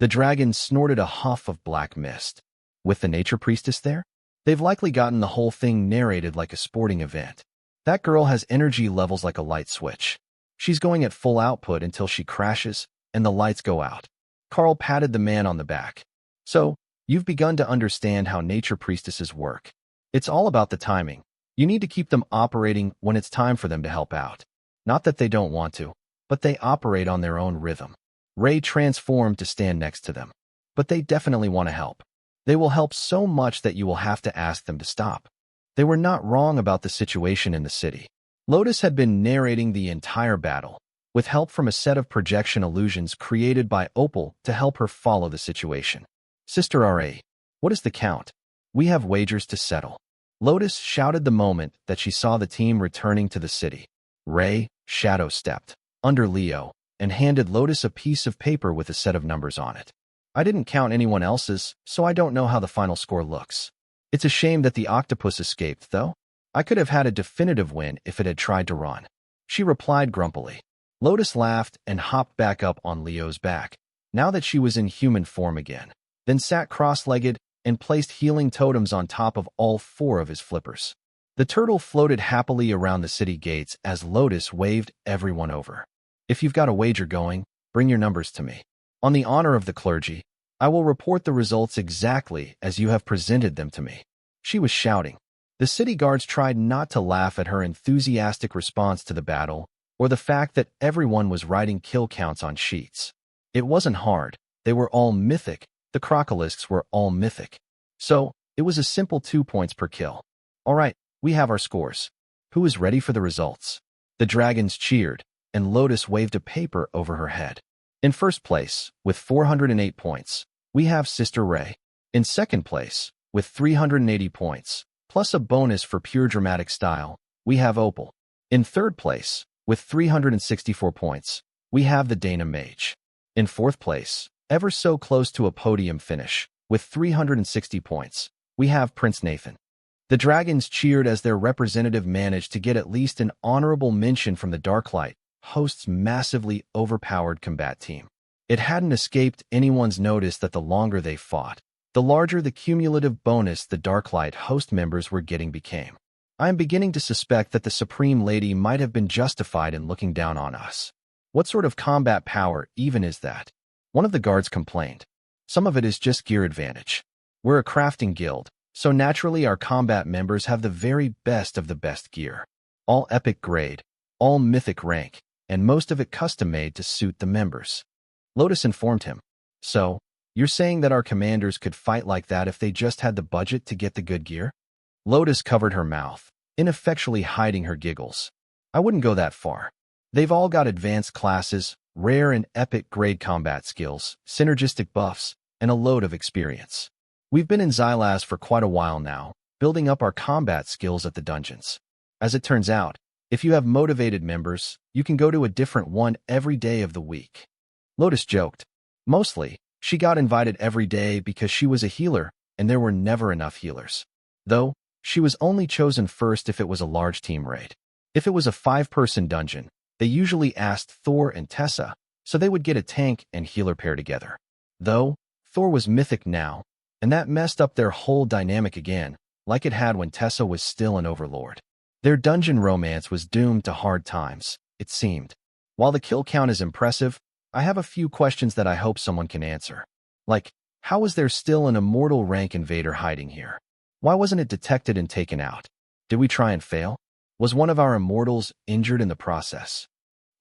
The dragon snorted a huff of black mist. With the nature priestess there? They've likely gotten the whole thing narrated like a sporting event. That girl has energy levels like a light switch. She's going at full output until she crashes and the lights go out. Karl patted the man on the back. So, you've begun to understand how nature priestesses work. It's all about the timing. You need to keep them operating when it's time for them to help out. Not that they don't want to, but they operate on their own rhythm. Ray transformed to stand next to them. But they definitely want to help. They will help so much that you will have to ask them to stop. They were not wrong about the situation in the city. Lotus had been narrating the entire battle, with help from a set of projection illusions created by Opal to help her follow the situation. Sister R.A., what is the count? We have wagers to settle. Lotus shouted the moment that she saw the team returning to the city. Ray shadow stepped under Leo and handed Lotus a piece of paper with a set of numbers on it. I didn't count anyone else's, so I don't know how the final score looks. It's a shame that the octopus escaped, though. I could have had a definitive win if it had tried to run. She replied grumpily. Lotus laughed and hopped back up on Leo's back, now that she was in human form again, then sat cross-legged and placed healing totems on top of all 4 of his flippers. The turtle floated happily around the city gates as Lotus waved everyone over. If you've got a wager going, bring your numbers to me. On the honor of the clergy, I will report the results exactly as you have presented them to me. She was shouting. The city guards tried not to laugh at her enthusiastic response to the battle or the fact that everyone was writing kill counts on sheets. It wasn't hard. They were all mythic. The crocolisks were all mythic. So, it was a simple 2 points per kill. All right, we have our scores. Who is ready for the results? The dragons cheered, and Lotus waved a paper over her head. In first place, with 408 points, we have Sister Ray. In second place, with 380 points, plus a bonus for pure dramatic style, we have Opal. In third place, with 364 points, we have the Dana Mage. In fourth place, ever so close to a podium finish, with 360 points, we have Prince Nathan. The dragons cheered as their representative managed to get at least an honorable mention from the Darklight, host's massively overpowered combat team. It hadn't escaped anyone's notice that the longer they fought, the larger the cumulative bonus the Darklight host members were getting became. I am beginning to suspect that the Supreme Lady might have been justified in looking down on us. What sort of combat power even is that? One of the guards complained. Some of it is just gear advantage. We're a crafting guild, so naturally our combat members have the very best of the best gear. All epic grade, all mythic rank, and most of it custom-made to suit the members. Lotus informed him. So, you're saying that our commanders could fight like that if they just had the budget to get the good gear? Lotus covered her mouth, ineffectually hiding her giggles. I wouldn't go that far. They've all got advanced classes, rare and epic grade combat skills, synergistic buffs, and a load of experience. We've been in Xylaz for quite a while now, building up our combat skills at the dungeons. As it turns out, if you have motivated members, you can go to a different one every day of the week. Lotus joked. Mostly, she got invited every day because she was a healer, and there were never enough healers. Though, she was only chosen first if it was a large team raid. If it was a 5-person dungeon, they usually asked Thor and Tessa, so they would get a tank and healer pair together. Though, Thor was mythic now, and that messed up their whole dynamic again, like it had when Tessa was still an overlord. Their dungeon romance was doomed to hard times, it seemed. While the kill count is impressive, I have a few questions that I hope someone can answer. Like, how was there still an immortal rank invader hiding here? Why wasn't it detected and taken out? Did we try and fail? Was one of our immortals injured in the process?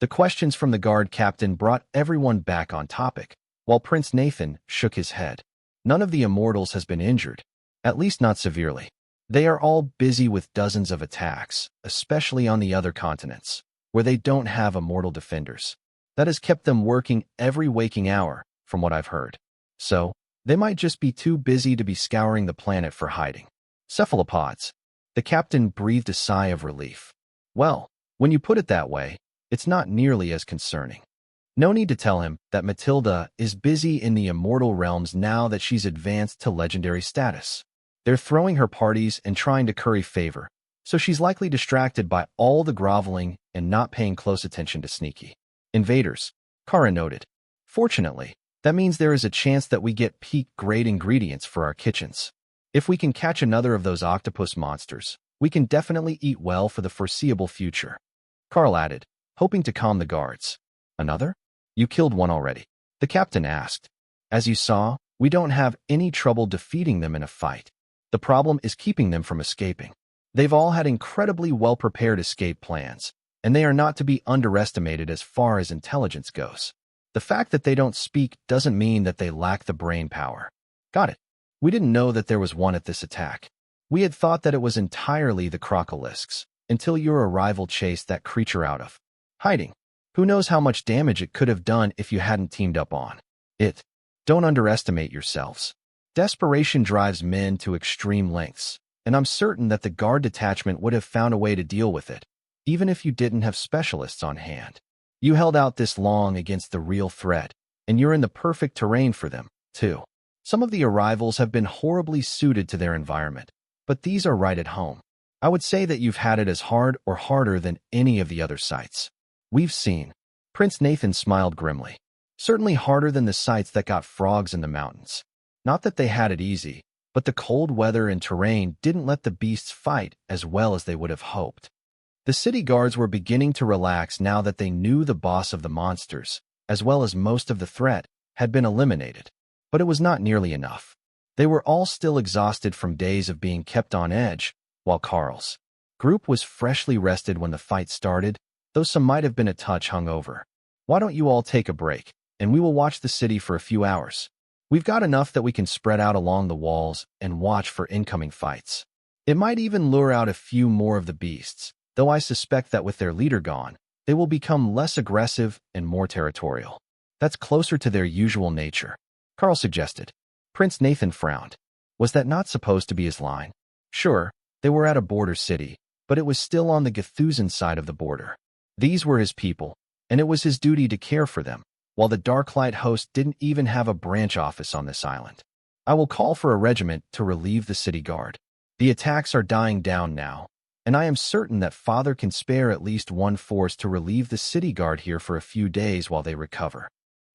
The questions from the guard captain brought everyone back on topic, while Prince Nathan shook his head. None of the immortals has been injured, at least not severely. They are all busy with dozens of attacks, especially on the other continents, where they don't have immortal defenders. That has kept them working every waking hour, from what I've heard. So, they might just be too busy to be scouring the planet for hiding. Cephalopods. The captain breathed a sigh of relief. Well, when you put it that way, it's not nearly as concerning. No need to tell him that Matilda is busy in the immortal realms now that she's advanced to legendary status. They're throwing her parties and trying to curry favor, so she's likely distracted by all the groveling and not paying close attention to sneaky invaders, Kara noted. Fortunately, that means there is a chance that we get peak-grade ingredients for our kitchens. If we can catch another of those octopus monsters, we can definitely eat well for the foreseeable future. Karl added, hoping to calm the guards. Another? You killed one already, the captain asked. As you saw, we don't have any trouble defeating them in a fight. The problem is keeping them from escaping. They've all had incredibly well-prepared escape plans, and they are not to be underestimated as far as intelligence goes. The fact that they don't speak doesn't mean that they lack the brain power. Got it. We didn't know that there was one at this attack. We had thought that it was entirely the crocolisks, until your arrival chased that creature out of hiding. Who knows how much damage it could have done if you hadn't teamed up on it. Don't underestimate yourselves. Desperation drives men to extreme lengths, and I'm certain that the guard detachment would have found a way to deal with it, even if you didn't have specialists on hand. You held out this long against the real threat, and you're in the perfect terrain for them, too. Some of the arrivals have been horribly suited to their environment, but these are right at home. I would say that you've had it as hard or harder than any of the other sites we've seen. Prince Nathan smiled grimly. Certainly harder than the sites that got frogs in the mountains. Not that they had it easy, but the cold weather and terrain didn't let the beasts fight as well as they would have hoped. The city guards were beginning to relax now that they knew the boss of the monsters, as well as most of the threat, had been eliminated. But it was not nearly enough. They were all still exhausted from days of being kept on edge, while Karl's group was freshly rested when the fight started, though some might have been a touch hungover. Why don't you all take a break, and we will watch the city for a few hours? We've got enough that we can spread out along the walls and watch for incoming fights. It might even lure out a few more of the beasts, though I suspect that with their leader gone, they will become less aggressive and more territorial. That's closer to their usual nature, Karl suggested. Prince Nathan frowned. Was that not supposed to be his line? Sure, they were at a border city, but it was still on the Gethuzan side of the border. These were his people, and it was his duty to care for them, while the Darklight host didn't even have a branch office on this island. I will call for a regiment to relieve the city guard. The attacks are dying down now, and I am certain that Father can spare at least one force to relieve the city guard here for a few days while they recover.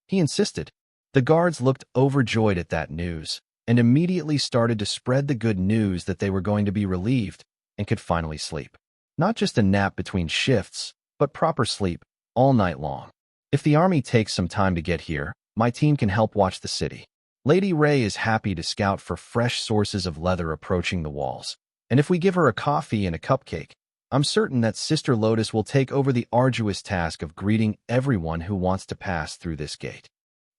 He insisted. The guards looked overjoyed at that news, and immediately started to spread the good news that they were going to be relieved and could finally sleep. Not just a nap between shifts, but proper sleep all night long. If the army takes some time to get here, my team can help watch the city. Lady Ray is happy to scout for fresh sources of leather approaching the walls, and if we give her a coffee and a cupcake, I'm certain that Sister Lotus will take over the arduous task of greeting everyone who wants to pass through this gate.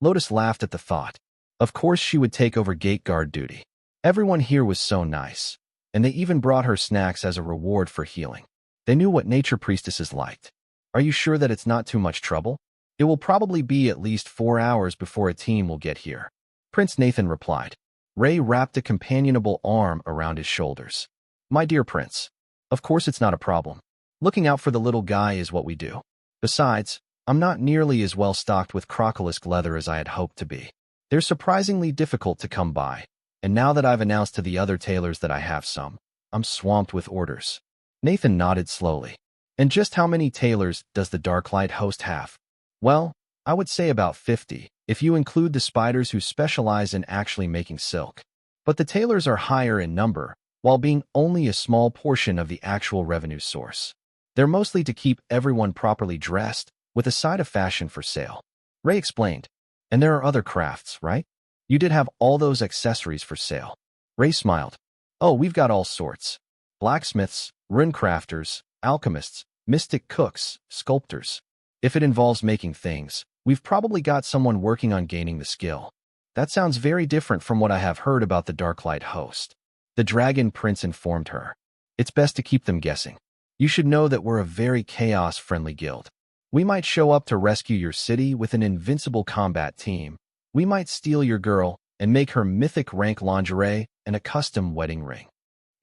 Lotus laughed at the thought. Of course she would take over gate guard duty. Everyone here was so nice, and they even brought her snacks as a reward for healing. They knew what nature priestesses liked. Are you sure that it's not too much trouble? It will probably be at least 4 hours before a team will get here, Prince Nathan replied. Ray wrapped a companionable arm around his shoulders. My dear prince, of course it's not a problem. Looking out for the little guy is what we do. Besides, I'm not nearly as well stocked with crocolisk leather as I had hoped to be. They're surprisingly difficult to come by, and now that I've announced to the other tailors that I have some, I'm swamped with orders. Nathan nodded slowly. And just how many tailors does the Darklight host have? Well, I would say about 50, if you include the spiders who specialize in actually making silk. But the tailors are higher in number, while being only a small portion of the actual revenue source. They're mostly to keep everyone properly dressed, with a side of fashion for sale. Ray explained. And there are other crafts, right? You did have all those accessories for sale. Ray smiled. Oh, we've got all sorts. Blacksmiths, rune crafters, alchemists, mystic cooks, sculptors. If it involves making things, we've probably got someone working on gaining the skill. That sounds very different from what I have heard about the Darklight host. The Dragon Prince informed her. It's best to keep them guessing. You should know that we're a very chaos-friendly guild. We might show up to rescue your city with an invincible combat team. We might steal your girl and make her mythic rank lingerie and a custom wedding ring.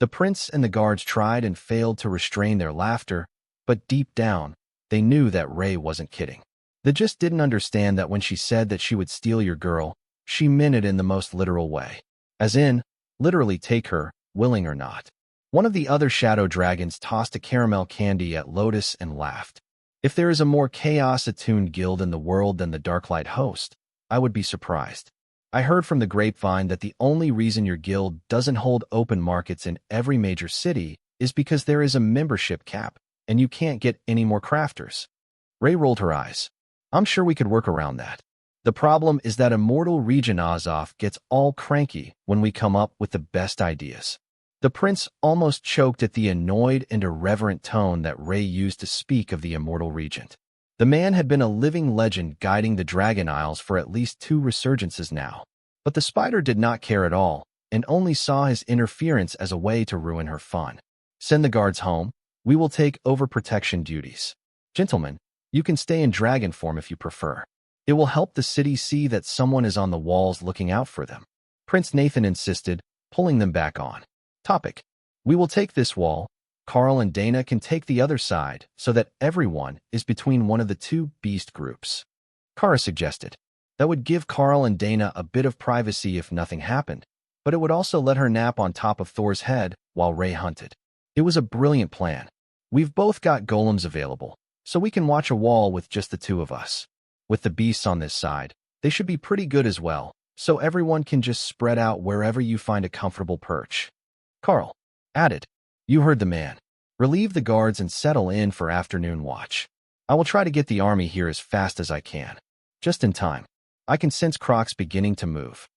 The prince and the guards tried and failed to restrain their laughter, but deep down, they knew that Ray wasn't kidding. They just didn't understand that when she said that she would steal your girl, she meant it in the most literal way. As in, literally take her, willing or not. One of the other shadow dragons tossed a caramel candy at Lotus and laughed. If there is a more chaos-attuned guild in the world than the Darklight host, I would be surprised. I heard from the grapevine that the only reason your guild doesn't hold open markets in every major city is because there is a membership cap, and you can't get any more crafters. Ray rolled her eyes. I'm sure we could work around that. The problem is that Immortal Regent Azoth gets all cranky when we come up with the best ideas. The prince almost choked at the annoyed and irreverent tone that Ray used to speak of the Immortal Regent. The man had been a living legend guiding the Dragon Isles for at least 2 resurgences now. But the spider did not care at all, and only saw his interference as a way to ruin her fun. Send the guards home? We will take overprotection duties. Gentlemen, you can stay in dragon form if you prefer. It will help the city see that someone is on the walls looking out for them. Prince Nathan insisted, pulling them back on. Topic. We will take this wall. Karl and Dana can take the other side so that everyone is between one of the two beast groups. Kara suggested. That would give Karl and Dana a bit of privacy if nothing happened, but it would also let her nap on top of Thor's head while Ray hunted. It was a brilliant plan. We've both got golems available, so we can watch a wall with just the two of us. With the beasts on this side, they should be pretty good as well, so everyone can just spread out wherever you find a comfortable perch. Karl added, You heard the man. Relieve the guards and settle in for afternoon watch. I will try to get the army here as fast as I can. Just in time. I can sense Croc's beginning to move.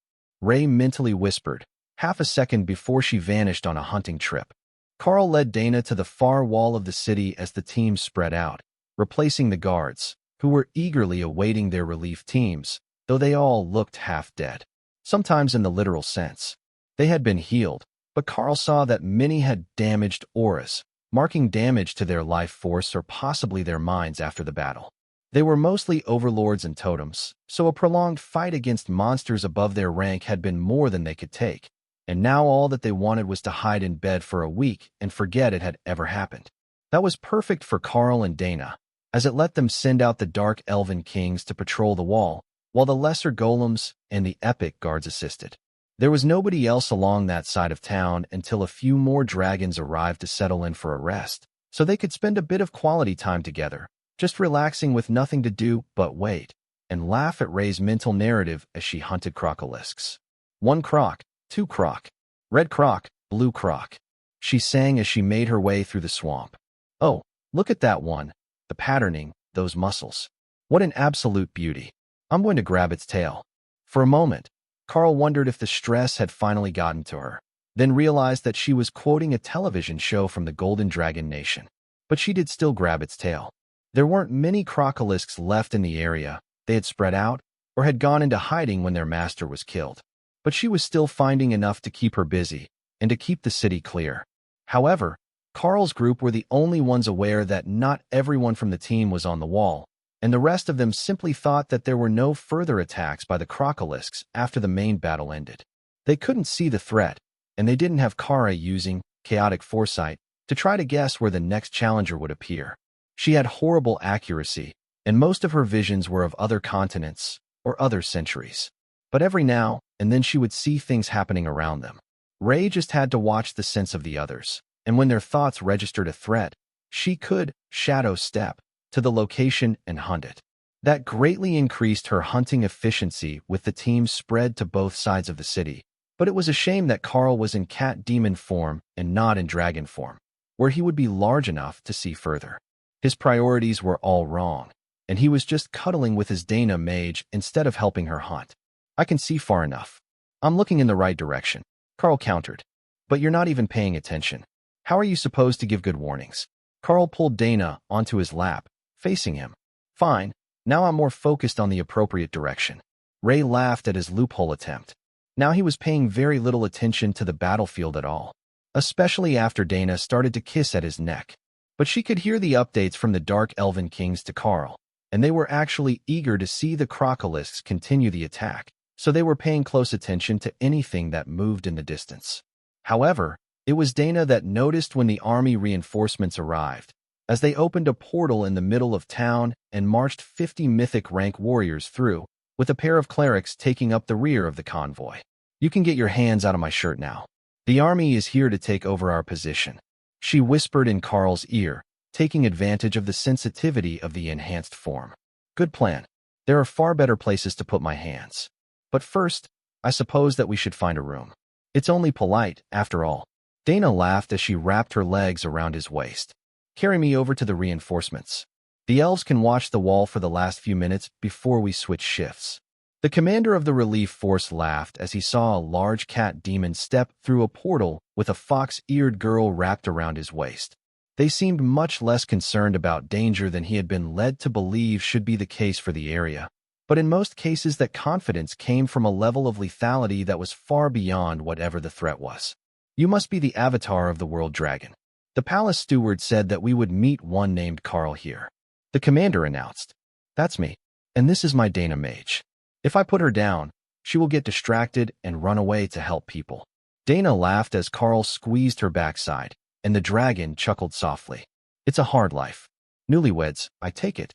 Ray mentally whispered, half a second before she vanished on a hunting trip. Karl led Dana to the far wall of the city as the teams spread out, replacing the guards, who were eagerly awaiting their relief teams, though they all looked half dead. Sometimes in the literal sense. They had been healed, but Karl saw that many had damaged auras, marking damage to their life force or possibly their minds after the battle. They were mostly overlords and totems, so a prolonged fight against monsters above their rank had been more than they could take, and now all that they wanted was to hide in bed for a week and forget it had ever happened. That was perfect for Karl and Dana, as it let them send out the Dark Elven Kings to patrol the wall, while the lesser golems and the epic guards assisted. There was nobody else along that side of town until a few more dragons arrived to settle in for a rest, so they could spend a bit of quality time together, just relaxing with nothing to do but wait, and laugh at Ray's mental narrative as she hunted crocolisks. 1 croc, 2 croc, red croc, blue croc. She sang as she made her way through the swamp. Oh, look at that one, the patterning, those muscles. What an absolute beauty. I'm going to grab its tail. For a moment, Karl wondered if the stress had finally gotten to her, then realized that she was quoting a television show from the Golden Dragon Nation. But she did still grab its tail. There weren't many crocolisks left in the area. They had spread out or had gone into hiding when their master was killed. But she was still finding enough to keep her busy and to keep the city clear. However, Karl's group were the only ones aware that not everyone from the team was on the wall, and the rest of them simply thought that there were no further attacks by the crocolisks after the main battle ended. They couldn't see the threat, and they didn't have Kara using chaotic foresight to try to guess where the next challenger would appear. She had horrible accuracy, and most of her visions were of other continents or other centuries. But every now and then she would see things happening around them. Ray just had to watch the sense of the others, and when their thoughts registered a threat, she could shadow step to the location and hunt it. That greatly increased her hunting efficiency with the team spread to both sides of the city. But it was a shame that Karl was in cat demon form and not in dragon form, where he would be large enough to see further. His priorities were all wrong, and he was just cuddling with his Dana mage instead of helping her hunt. I can see far enough. I'm looking in the right direction, Karl countered. But you're not even paying attention. How are you supposed to give good warnings? Karl pulled Dana onto his lap, facing him. Fine, now I'm more focused on the appropriate direction. Ray laughed at his loophole attempt. Now he was paying very little attention to the battlefield at all, especially after Dana started to kiss at his neck. But she could hear the updates from the Dark Elven Kings to Karl, and they were actually eager to see the crocolisks continue the attack, so they were paying close attention to anything that moved in the distance. However, it was Dana that noticed when the army reinforcements arrived, as they opened a portal in the middle of town and marched 50 mythic rank warriors through, with a pair of clerics taking up the rear of the convoy. You can get your hands out of my shirt now. The army is here to take over our position, she whispered in Karl's ear, taking advantage of the sensitivity of the enhanced form. Good plan. There are far better places to put my hands. But first, I suppose that we should find a room. It's only polite, after all. Dana laughed as she wrapped her legs around his waist. Carry me over to the reinforcements. The elves can watch the wall for the last few minutes before we switch shifts. The commander of the relief force laughed as he saw a large cat demon step through a portal with a fox-eared girl wrapped around his waist. They seemed much less concerned about danger than he had been led to believe should be the case for the area. But in most cases that confidence came from a level of lethality that was far beyond whatever the threat was. You must be the avatar of the world dragon. The palace steward said that we would meet one named Karl here. The commander announced. That's me. And this is my Dana mage. If I put her down, she will get distracted and run away to help people. Dana laughed as Karl squeezed her backside, and the dragon chuckled softly. It's a hard life. Newlyweds, I take it.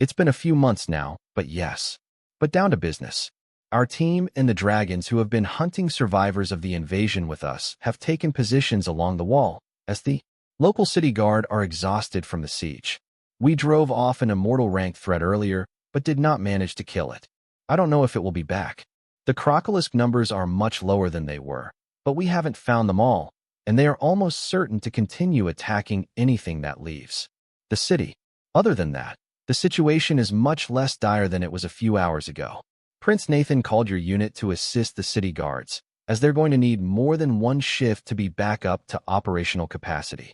It's been a few months now, but yes. But down to business. Our team and the dragons who have been hunting survivors of the invasion with us have taken positions along the wall, as the local city guard are exhausted from the siege. We drove off an immortal rank threat earlier, but did not manage to kill it. I don't know if it will be back. The crocolisk numbers are much lower than they were, but we haven't found them all, and they are almost certain to continue attacking anything that leaves the city. Other than that, the situation is much less dire than it was a few hours ago. Prince Nathan called your unit to assist the city guards, as they're going to need more than one shift to be back up to operational capacity.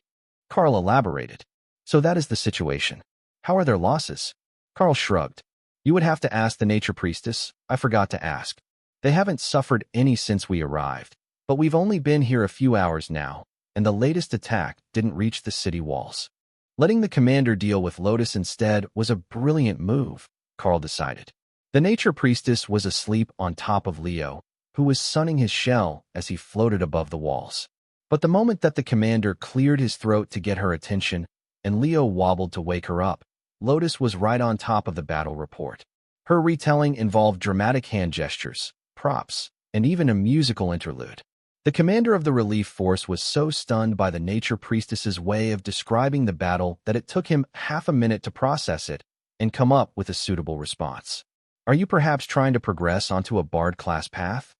Karl elaborated. So that is the situation. How are their losses? Karl shrugged. You would have to ask the nature priestess. I forgot to ask. They haven't suffered any since we arrived, but we've only been here a few hours now, and the latest attack didn't reach the city walls. Letting the commander deal with Lotus instead was a brilliant move, Karl decided. The nature priestess was asleep on top of Leo, who was sunning his shell as he floated above the walls. But the moment that the commander cleared his throat to get her attention, and Leo wobbled to wake her up, Lotus was right on top of the battle report. Her retelling involved dramatic hand gestures, props, and even a musical interlude. The commander of the relief force was so stunned by the nature priestess's way of describing the battle that it took him half a minute to process it and come up with a suitable response. Are you perhaps trying to progress onto a Bard class path?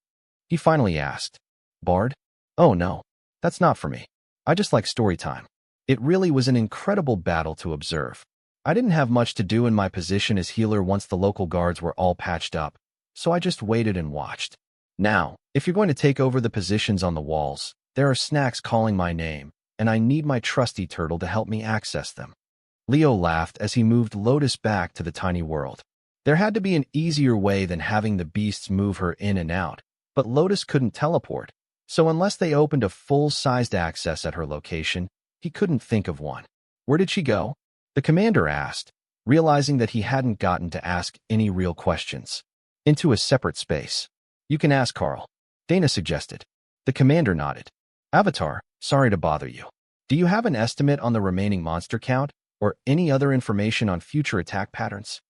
He finally asked. Bard? Oh no, that's not for me. I just like story time. It really was an incredible battle to observe. I didn't have much to do in my position as healer once the local guards were all patched up, so I just waited and watched. Now, if you're going to take over the positions on the walls, there are snacks calling my name, and I need my trusty turtle to help me access them. Leo laughed as he moved Lotus back to the tiny world. There had to be an easier way than having the beasts move her in and out, but Lotus couldn't teleport, so unless they opened a full-sized access at her location, he couldn't think of one. Where did she go? The commander asked, realizing that he hadn't gotten to ask any real questions. Into a separate space. You can ask Karl, Dana suggested. The commander nodded. Avatar, sorry to bother you. Do you have an estimate on the remaining monster count, or any other information on future attack patterns?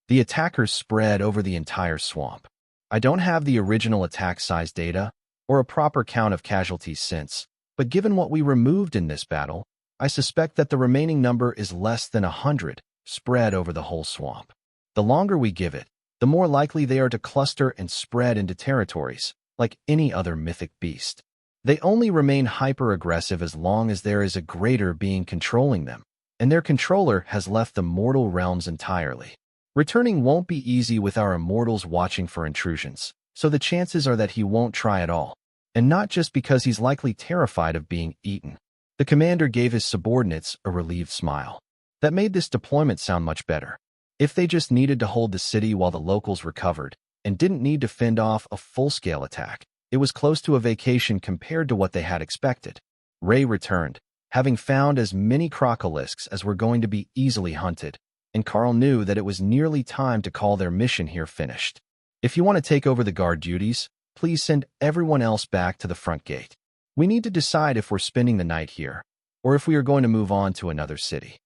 The attackers spread over the entire swamp. I don't have the original attack size data, or a proper count of casualties since, but given what we removed in this battle, I suspect that the remaining number is less than 100, spread over the whole swamp. The longer we give it, the more likely they are to cluster and spread into territories, like any other mythic beast. They only remain hyper-aggressive as long as there is a greater being controlling them, and their controller has left the mortal realms entirely. Returning won't be easy with our immortals watching for intrusions, so the chances are that he won't try at all, and not just because he's likely terrified of being eaten. The commander gave his subordinates a relieved smile. That made this deployment sound much better. If they just needed to hold the city while the locals recovered, and didn't need to fend off a full-scale attack, it was close to a vacation compared to what they had expected. Ray returned, having found as many crocolisks as were going to be easily hunted, and Karl knew that it was nearly time to call their mission here finished. If you want to take over the guard duties, please send everyone else back to the front gate. We need to decide if we're spending the night here, or if we are going to move on to another city.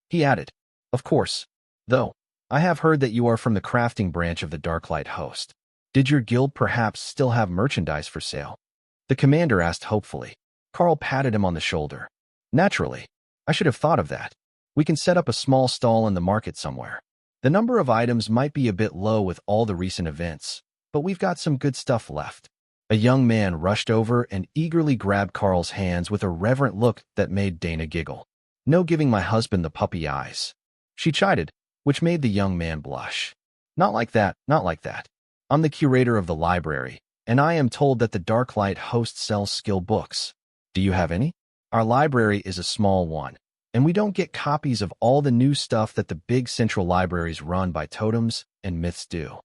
He added, Of course, though, I have heard that you are from the crafting branch of the Darklight host. Did your guild perhaps still have merchandise for sale? The commander asked hopefully. Karl patted him on the shoulder. Naturally, I should have thought of that. We can set up a small stall in the market somewhere. The number of items might be a bit low with all the recent events, but we've got some good stuff left. A young man rushed over and eagerly grabbed Karl's hands with a reverent look that made Dana giggle. No giving my husband the puppy eyes. She chided, which made the young man blush. Not like that, not like that. I'm the curator of the library, and I am told that the Darklight host sells skill books. Do you have any? Our library is a small one, and we don't get copies of all the new stuff that the big central libraries run by totems and myths do.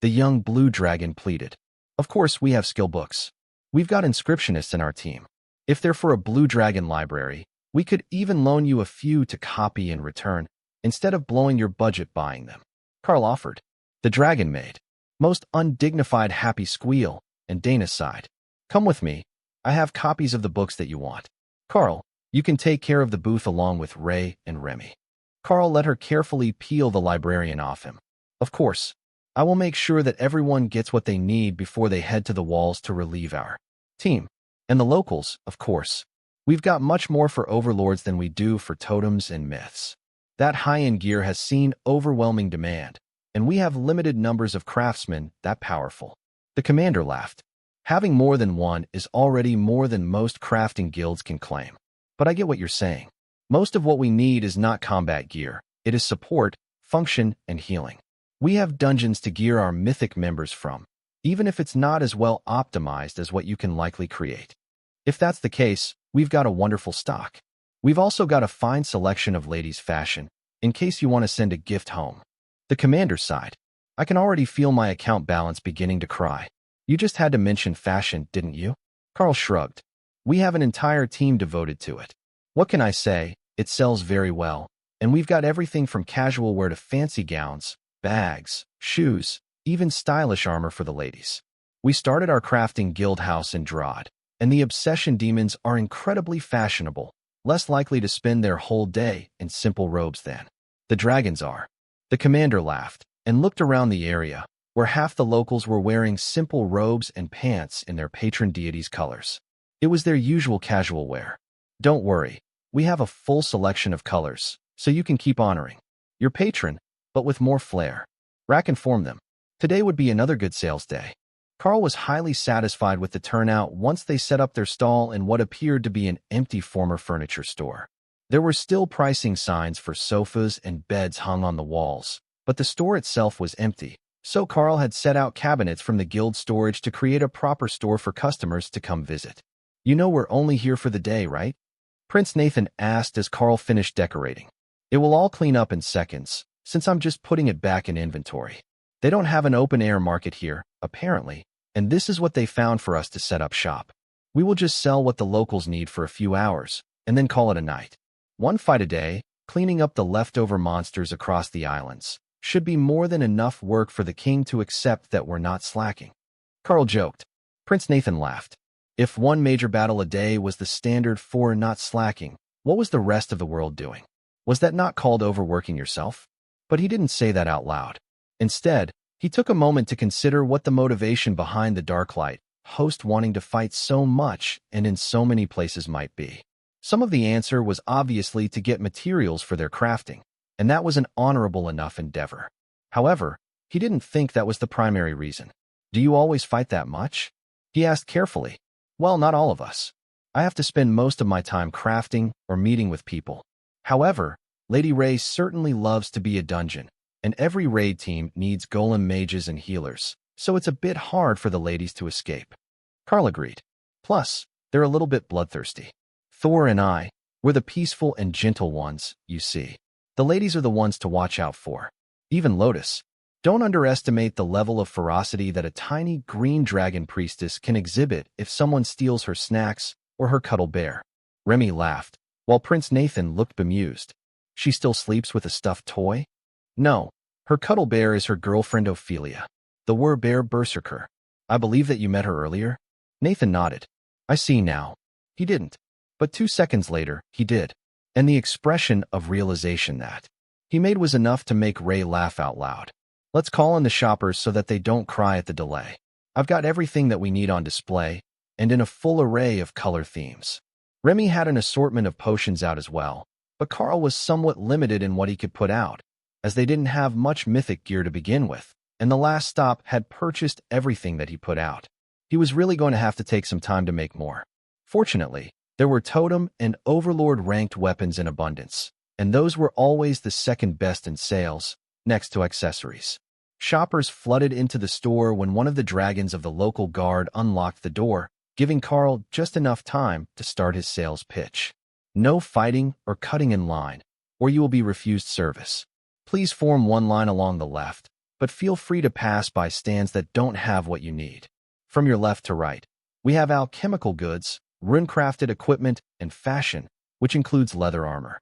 The young blue dragon pleaded. Of course we have skill books. We've got inscriptionists in our team. If they're for a blue dragon library, We could even loan you a few to copy in return, instead of blowing your budget buying them. Karl offered. The dragon made most undignified happy squeal, and Dana sighed. Come with me. I have copies of the books that you want. Karl, you can take care of the booth along with Ray and Remy. Karl let her carefully peel the librarian off him. Of course, I will make sure that everyone gets what they need before they head to the walls to relieve our team. And the locals, of course. We've got much more for overlords than we do for totems and myths. That high-end gear has seen overwhelming demand, and we have limited numbers of craftsmen that powerful. The commander laughed. Having more than one is already more than most crafting guilds can claim. But I get what you're saying. Most of what we need is not combat gear. It is support, function, and healing. We have dungeons to gear our mythic members from, even if it's not as well optimized as what you can likely create. If that's the case, we've got a wonderful stock. We've also got a fine selection of ladies' fashion, in case you want to send a gift home. The commander sighed. I can already feel my account balance beginning to cry. You just had to mention fashion, didn't you? Karl shrugged. We have an entire team devoted to it. What can I say? It sells very well, and we've got everything from casual wear to fancy gowns, bags, shoes, even stylish armor for the ladies. We started our crafting guild house in Drod, and the obsession demons are incredibly fashionable, less likely to spend their whole day in simple robes than the dragons are. The commander laughed and looked around the area, where half the locals were wearing simple robes and pants in their patron deity's colors. It was their usual casual wear. Don't worry, we have a full selection of colors, so you can keep honoring your patron, but with more flair. Rack informed them. Today would be another good sales day. Karl was highly satisfied with the turnout once they set up their stall in what appeared to be an empty former furniture store. There were still pricing signs for sofas and beds hung on the walls, but the store itself was empty, so Karl had set out cabinets from the guild storage to create a proper store for customers to come visit. You know we're only here for the day, right? Prince Nathan asked as Karl finished decorating. It will all clean up in seconds, since I'm just putting it back in inventory. They don't have an open-air market here, apparently, and this is what they found for us to set up shop. We will just sell what the locals need for a few hours, and then call it a night. One fight a day, cleaning up the leftover monsters across the islands, should be more than enough work for the king to accept that we're not slacking. Karl joked. Prince Nathan laughed. If one major battle a day was the standard for not slacking, what was the rest of the world doing? Was that not called overworking yourself? But he didn't say that out loud. Instead, he took a moment to consider what the motivation behind the Darklight host wanting to fight so much and in so many places might be. Some of the answer was obviously to get materials for their crafting, and that was an honorable enough endeavor. However, he didn't think that was the primary reason. Do you always fight that much? He asked carefully. Well, not all of us. I have to spend most of my time crafting or meeting with people. However, Lady Ray certainly loves to be a dungeon, and every raid team needs golem mages and healers, so it's a bit hard for the ladies to escape. Karl agreed. Plus, they're a little bit bloodthirsty. Thor and I, we're the peaceful and gentle ones, you see. The ladies are the ones to watch out for. Even Lotus. Don't underestimate the level of ferocity that a tiny green dragon priestess can exhibit if someone steals her snacks or her cuddle bear. Remy laughed, while Prince Nathan looked bemused. She still sleeps with a stuffed toy? No, her cuddle bear is her girlfriend Ophelia, the were-bear berserker. I believe that you met her earlier? Nathan nodded. I see now. He didn't. But 2 seconds later, he did. And the expression of realization that he made was enough to make Ray laugh out loud. Let's call in the shoppers so that they don't cry at the delay. I've got everything that we need on display, and in a full array of color themes. Remy had an assortment of potions out as well, but Karl was somewhat limited in what he could put out, as they didn't have much mythic gear to begin with, and the last stop had purchased everything that he put out. He was really going to have to take some time to make more. Fortunately, there were totem and overlord-ranked weapons in abundance, and those were always the second best in sales, next to accessories. Shoppers flooded into the store when one of the dragons of the local guard unlocked the door, giving Karl just enough time to start his sales pitch. No fighting or cutting in line, or you will be refused service. Please form one line along the left, but feel free to pass by stands that don't have what you need. From your left to right, we have alchemical goods, rune-crafted equipment, and fashion, which includes leather armor.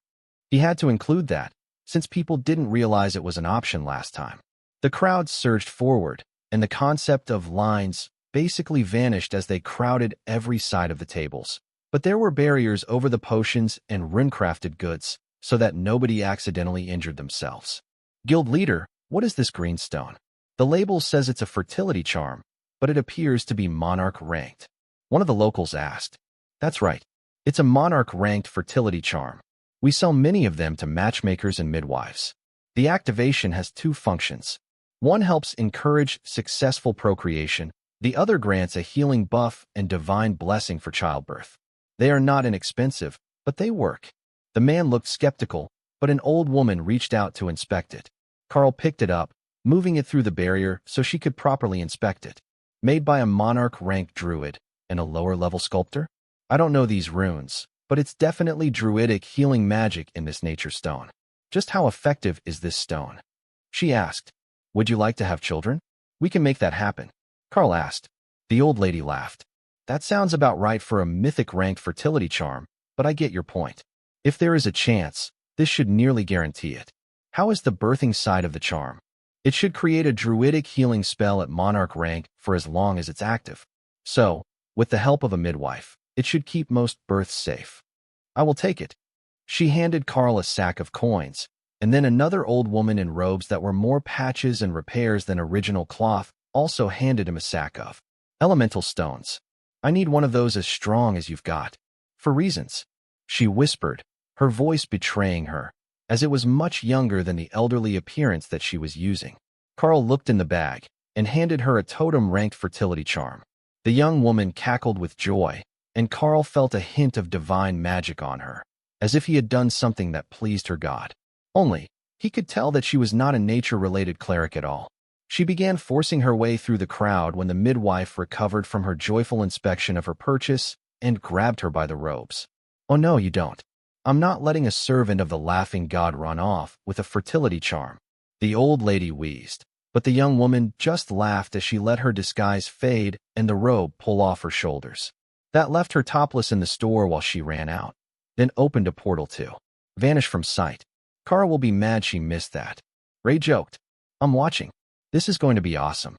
He had to include that, since people didn't realize it was an option last time. The crowd surged forward, and the concept of lines basically vanished as they crowded every side of the tables. But there were barriers over the potions and rune-crafted goods, so that nobody accidentally injured themselves. Guild leader, what is this green stone? The label says it's a fertility charm, but it appears to be monarch-ranked. One of the locals asked. That's right. It's a monarch-ranked fertility charm. We sell many of them to matchmakers and midwives. The activation has two functions. One helps encourage successful procreation. The other grants a healing buff and divine blessing for childbirth. They are not inexpensive, but they work. The man looked skeptical, but an old woman reached out to inspect it. Karl picked it up, moving it through the barrier so she could properly inspect it. Made by a monarch-ranked druid and a lower-level sculptor? I don't know these runes, but it's definitely druidic healing magic in this nature stone. Just how effective is this stone? She asked. Would you like to have children? We can make that happen. Karl asked. The old lady laughed. That sounds about right for a mythic-ranked fertility charm, but I get your point. If there is a chance, this should nearly guarantee it. How is the birthing side of the charm? It should create a druidic healing spell at monarch rank for as long as it's active. So, with the help of a midwife, it should keep most births safe. I will take it. She handed Karl a sack of coins, and then another old woman in robes that were more patches and repairs than original cloth also handed him a sack of elemental stones. I need one of those as strong as you've got. For reasons. She whispered, her voice betraying her, as it was much younger than the elderly appearance that she was using. Karl looked in the bag and handed her a totem-ranked fertility charm. The young woman cackled with joy, and Karl felt a hint of divine magic on her, as if he had done something that pleased her god. Only, he could tell that she was not a nature-related cleric at all. She began forcing her way through the crowd when the midwife recovered from her joyful inspection of her purchase and grabbed her by the robes. Oh no, you don't. I'm not letting a servant of the laughing god run off with a fertility charm. The old lady wheezed, but the young woman just laughed as she let her disguise fade and the robe pull off her shoulders. That left her topless in the store while she ran out, then opened a portal to vanish from sight. Karl will be mad she missed that. Ray joked. I'm watching. This is going to be awesome.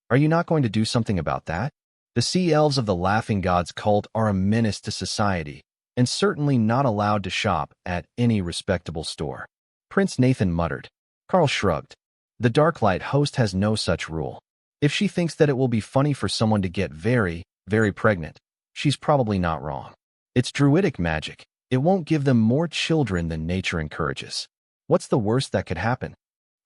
Are you not going to do something about that? The sea elves of the Laughing God's cult are a menace to society, and certainly not allowed to shop at any respectable store. Prince Nathan muttered. Karl shrugged. The Darklight host has no such rule. If she thinks that it will be funny for someone to get very, very pregnant, she's probably not wrong. It's druidic magic. It won't give them more children than nature encourages. What's the worst that could happen?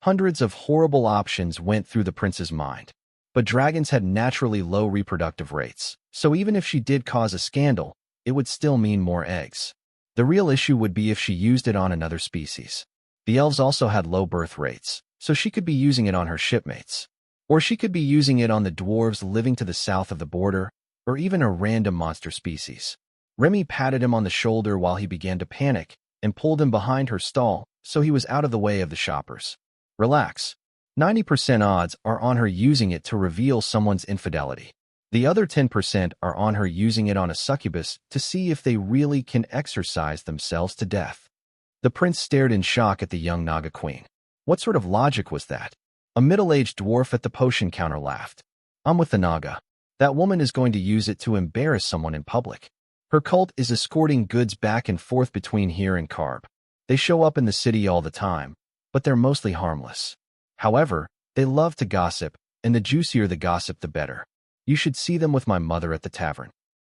Hundreds of horrible options went through the prince's mind. But dragons had naturally low reproductive rates, so even if she did cause a scandal, it would still mean more eggs. The real issue would be if she used it on another species. The elves also had low birth rates, so she could be using it on her shipmates. Or she could be using it on the dwarves living to the south of the border, or even a random monster species. Remy patted him on the shoulder while he began to panic and pulled him behind her stall so he was out of the way of the shoppers. Relax. 90% odds are on her using it to reveal someone's infidelity. The other 10% are on her using it on a succubus to see if they really can exercise themselves to death. The prince stared in shock at the young Naga queen. What sort of logic was that? A middle-aged dwarf at the potion counter laughed. I'm with the Naga. That woman is going to use it to embarrass someone in public. Her cult is escorting goods back and forth between here and Karb. They show up in the city all the time, but they're mostly harmless. However, they love to gossip, and the juicier the gossip the better. You should see them with my mother at the tavern.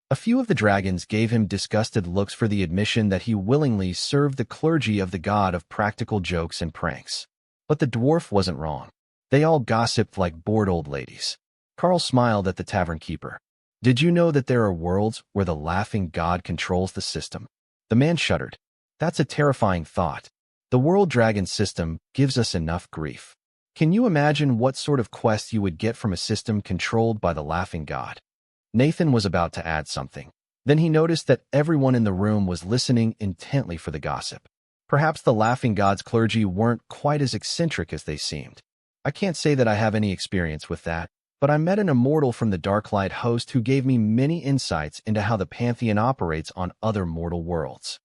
A few of the dragons gave him disgusted looks for the admission that he willingly served the clergy of the god of practical jokes and pranks. But the dwarf wasn't wrong. They all gossiped like bored old ladies. Karl smiled at the tavern keeper. Did you know that there are worlds where the laughing god controls the system? The man shuddered. That's a terrifying thought. The world dragon system gives us enough grief. Can you imagine what sort of quest you would get from a system controlled by the laughing god? Nathan was about to add something. Then he noticed that everyone in the room was listening intently for the gossip. Perhaps the laughing god's clergy weren't quite as eccentric as they seemed. I can't say that I have any experience with that, but I met an immortal from the Darklight host who gave me many insights into how the Pantheon operates on other mortal worlds.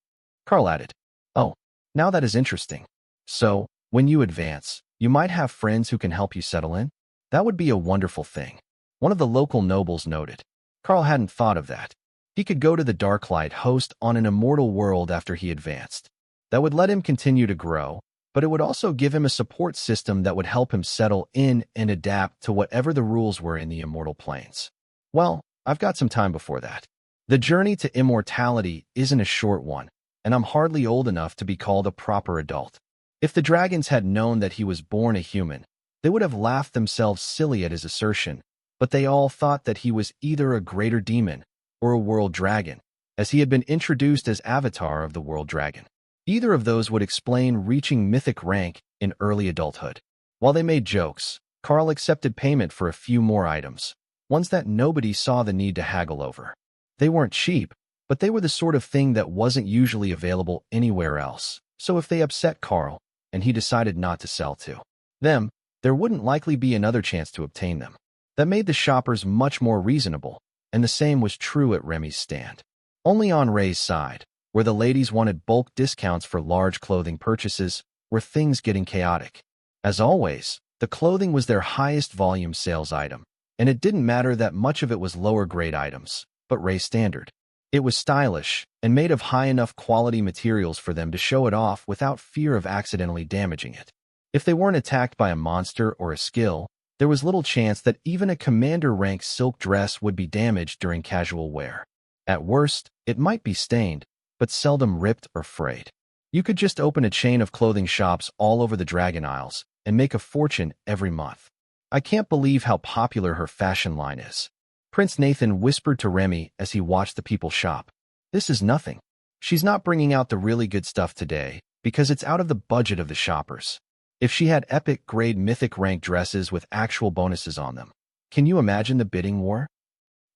Karl added. Oh, now that is interesting. So, when you advance, you might have friends who can help you settle in? That would be a wonderful thing. One of the local nobles noted. Karl hadn't thought of that. He could go to the Darklight host on an immortal world after he advanced. That would let him continue to grow, but it would also give him a support system that would help him settle in and adapt to whatever the rules were in the immortal planes. Well, I've got some time before that. The journey to immortality isn't a short one, and I'm hardly old enough to be called a proper adult. If the dragons had known that he was born a human, they would have laughed themselves silly at his assertion, but they all thought that he was either a greater demon or a world dragon, as he had been introduced as avatar of the world dragon. Either of those would explain reaching mythic rank in early adulthood. While they made jokes, Karl accepted payment for a few more items, ones that nobody saw the need to haggle over. They weren't cheap, but they were the sort of thing that wasn't usually available anywhere else, so if they upset Karl, and he decided not to sell to them, there wouldn't likely be another chance to obtain them. That made the shoppers much more reasonable, and the same was true at Remy's stand. Only on Ray's side, where the ladies wanted bulk discounts for large clothing purchases, were things getting chaotic. As always, the clothing was their highest volume sales item, and it didn't matter that much of it was lower grade items, but Ray's standard. It was stylish and made of high enough quality materials for them to show it off without fear of accidentally damaging it. If they weren't attacked by a monster or a skill, there was little chance that even a commander-rank silk dress would be damaged during casual wear. At worst, it might be stained, but seldom ripped or frayed. You could just open a chain of clothing shops all over the Dragon Isles and make a fortune every month. I can't believe how popular her fashion line is. Prince Nathan whispered to Remy as he watched the people shop. This is nothing. She's not bringing out the really good stuff today because it's out of the budget of the shoppers. If she had epic grade mythic rank dresses with actual bonuses on them, can you imagine the bidding war?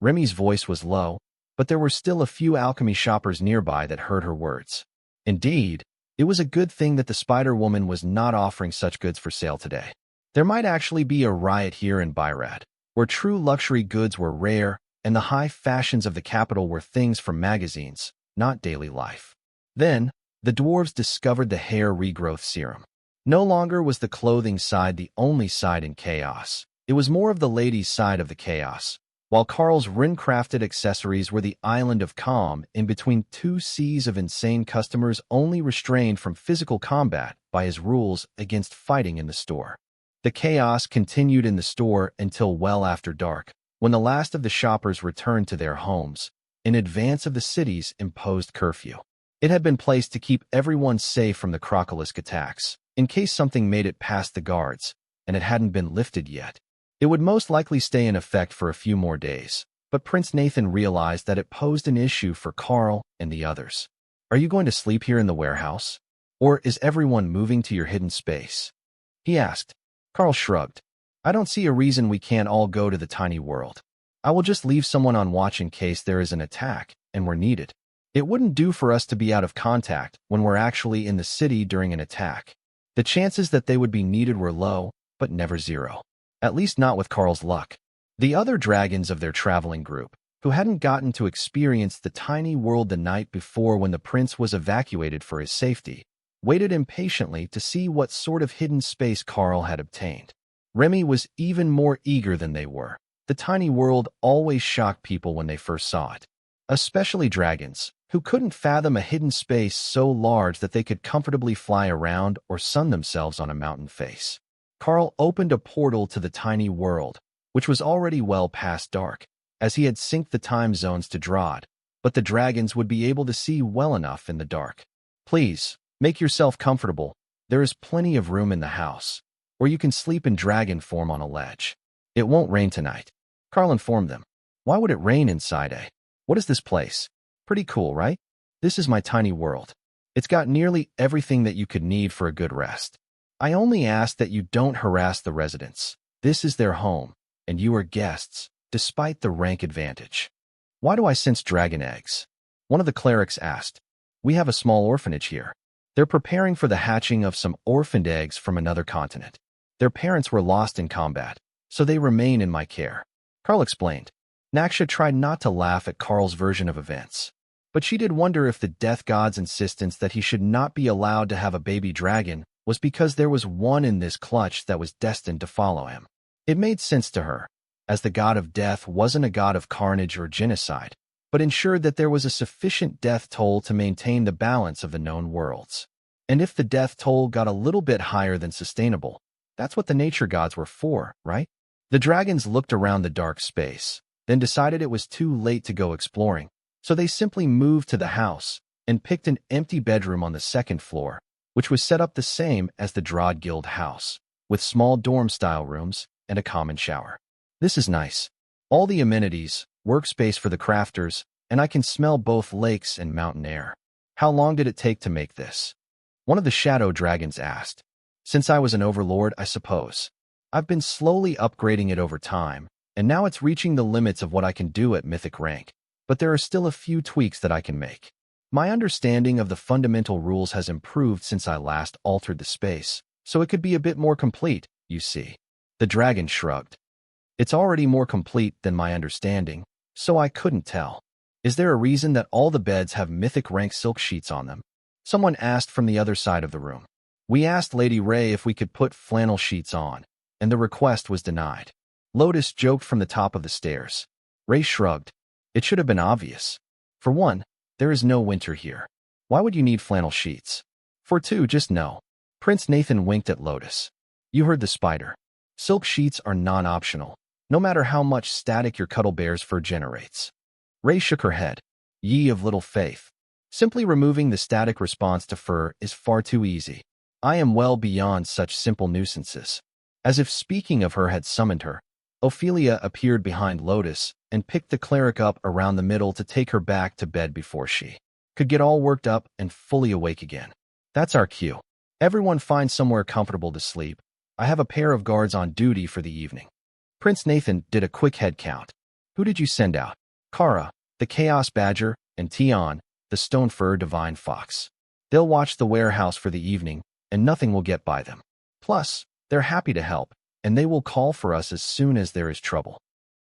Remy's voice was low, but there were still a few alchemy shoppers nearby that heard her words. Indeed, it was a good thing that the Spider-Woman was not offering such goods for sale today. There might actually be a riot here in Byrad, where true luxury goods were rare and the high fashions of the capital were things from magazines, not daily life. Then, the dwarves discovered the hair regrowth serum. No longer was the clothing side the only side in chaos. It was more of the ladies' side of the chaos, while Karl's Rin-crafted accessories were the island of calm in between two seas of insane customers only restrained from physical combat by his rules against fighting in the store. The chaos continued in the store until well after dark, when the last of the shoppers returned to their homes, in advance of the city's imposed curfew. It had been placed to keep everyone safe from the Crocolisk attacks, in case something made it past the guards, and it hadn't been lifted yet. It would most likely stay in effect for a few more days, but Prince Nathan realized that it posed an issue for Karl and the others. Are you going to sleep here in the warehouse? Or is everyone moving to your hidden space? He asked. Karl shrugged. I don't see a reason we can't all go to the tiny world. I will just leave someone on watch in case there is an attack and we're needed. It wouldn't do for us to be out of contact when we're actually in the city during an attack. The chances that they would be needed were low, but never zero. At least not with Karl's luck. The other dragons of their traveling group, who hadn't gotten to experience the tiny world the night before when the prince was evacuated for his safety, waited impatiently to see what sort of hidden space Karl had obtained. Remy was even more eager than they were. The tiny world always shocked people when they first saw it, especially dragons, who couldn't fathom a hidden space so large that they could comfortably fly around or sun themselves on a mountain face. Karl opened a portal to the tiny world, which was already well past dark, as he had synced the time zones to Drod, but the dragons would be able to see well enough in the dark. Please, make yourself comfortable. There is plenty of room in the house, or you can sleep in dragon form on a ledge. It won't rain tonight. Karl informed them. Why would it rain inside a? What is this place? Pretty cool, right? This is my tiny world. It's got nearly everything that you could need for a good rest. I only ask that you don't harass the residents. This is their home, and you are guests, despite the rank advantage. Why do I sense dragon eggs? One of the clerics asked. We have a small orphanage here. They're preparing for the hatching of some orphaned eggs from another continent. Their parents were lost in combat, so they remain in my care. Karl explained. Naksha tried not to laugh at Karl's version of events. But she did wonder if the death god's insistence that he should not be allowed to have a baby dragon was because there was one in this clutch that was destined to follow him. It made sense to her, as the god of death wasn't a god of carnage or genocide, but ensured that there was a sufficient death toll to maintain the balance of the known worlds. And if the death toll got a little bit higher than sustainable, that's what the nature gods were for, right? The dragons looked around the dark space, then decided it was too late to go exploring, so they simply moved to the house and picked an empty bedroom on the second floor, which was set up the same as the Drod Guild house, with small dorm-style rooms and a common shower. This is nice. All the amenities, workspace for the crafters, and I can smell both lakes and mountain air. How long did it take to make this? One of the shadow dragons asked. Since I was an overlord, I suppose. I've been slowly upgrading it over time, and now it's reaching the limits of what I can do at mythic rank, but there are still a few tweaks that I can make. My understanding of the fundamental rules has improved since I last altered the space, so it could be a bit more complete, you see. The dragon shrugged. It's already more complete than my understanding, so I couldn't tell. Is there a reason that all the beds have mythic rank silk sheets on them? Someone asked from the other side of the room. We asked Lady Ray if we could put flannel sheets on, and the request was denied. Lotus joked from the top of the stairs. Ray shrugged. It should have been obvious. For one, there is no winter here. Why would you need flannel sheets? For two, just no. Prince Nathan winked at Lotus. You heard the spider. Silk sheets are non-optional, no matter how much static your cuddlebear's fur generates. Ray shook her head. Ye of little faith. Simply removing the static response to fur is far too easy. I am well beyond such simple nuisances. As if speaking of her had summoned her, Ophelia appeared behind Lotus and picked the cleric up around the middle to take her back to bed before she could get all worked up and fully awake again. That's our cue. Everyone find somewhere comfortable to sleep. I have a pair of guards on duty for the evening. Prince Nathan did a quick head count. Who did you send out? Kara, the Chaos Badger, and Tion, the Stone-Fur Divine Fox. They'll watch the warehouse for the evening, and nothing will get by them. Plus, they're happy to help, and they will call for us as soon as there is trouble.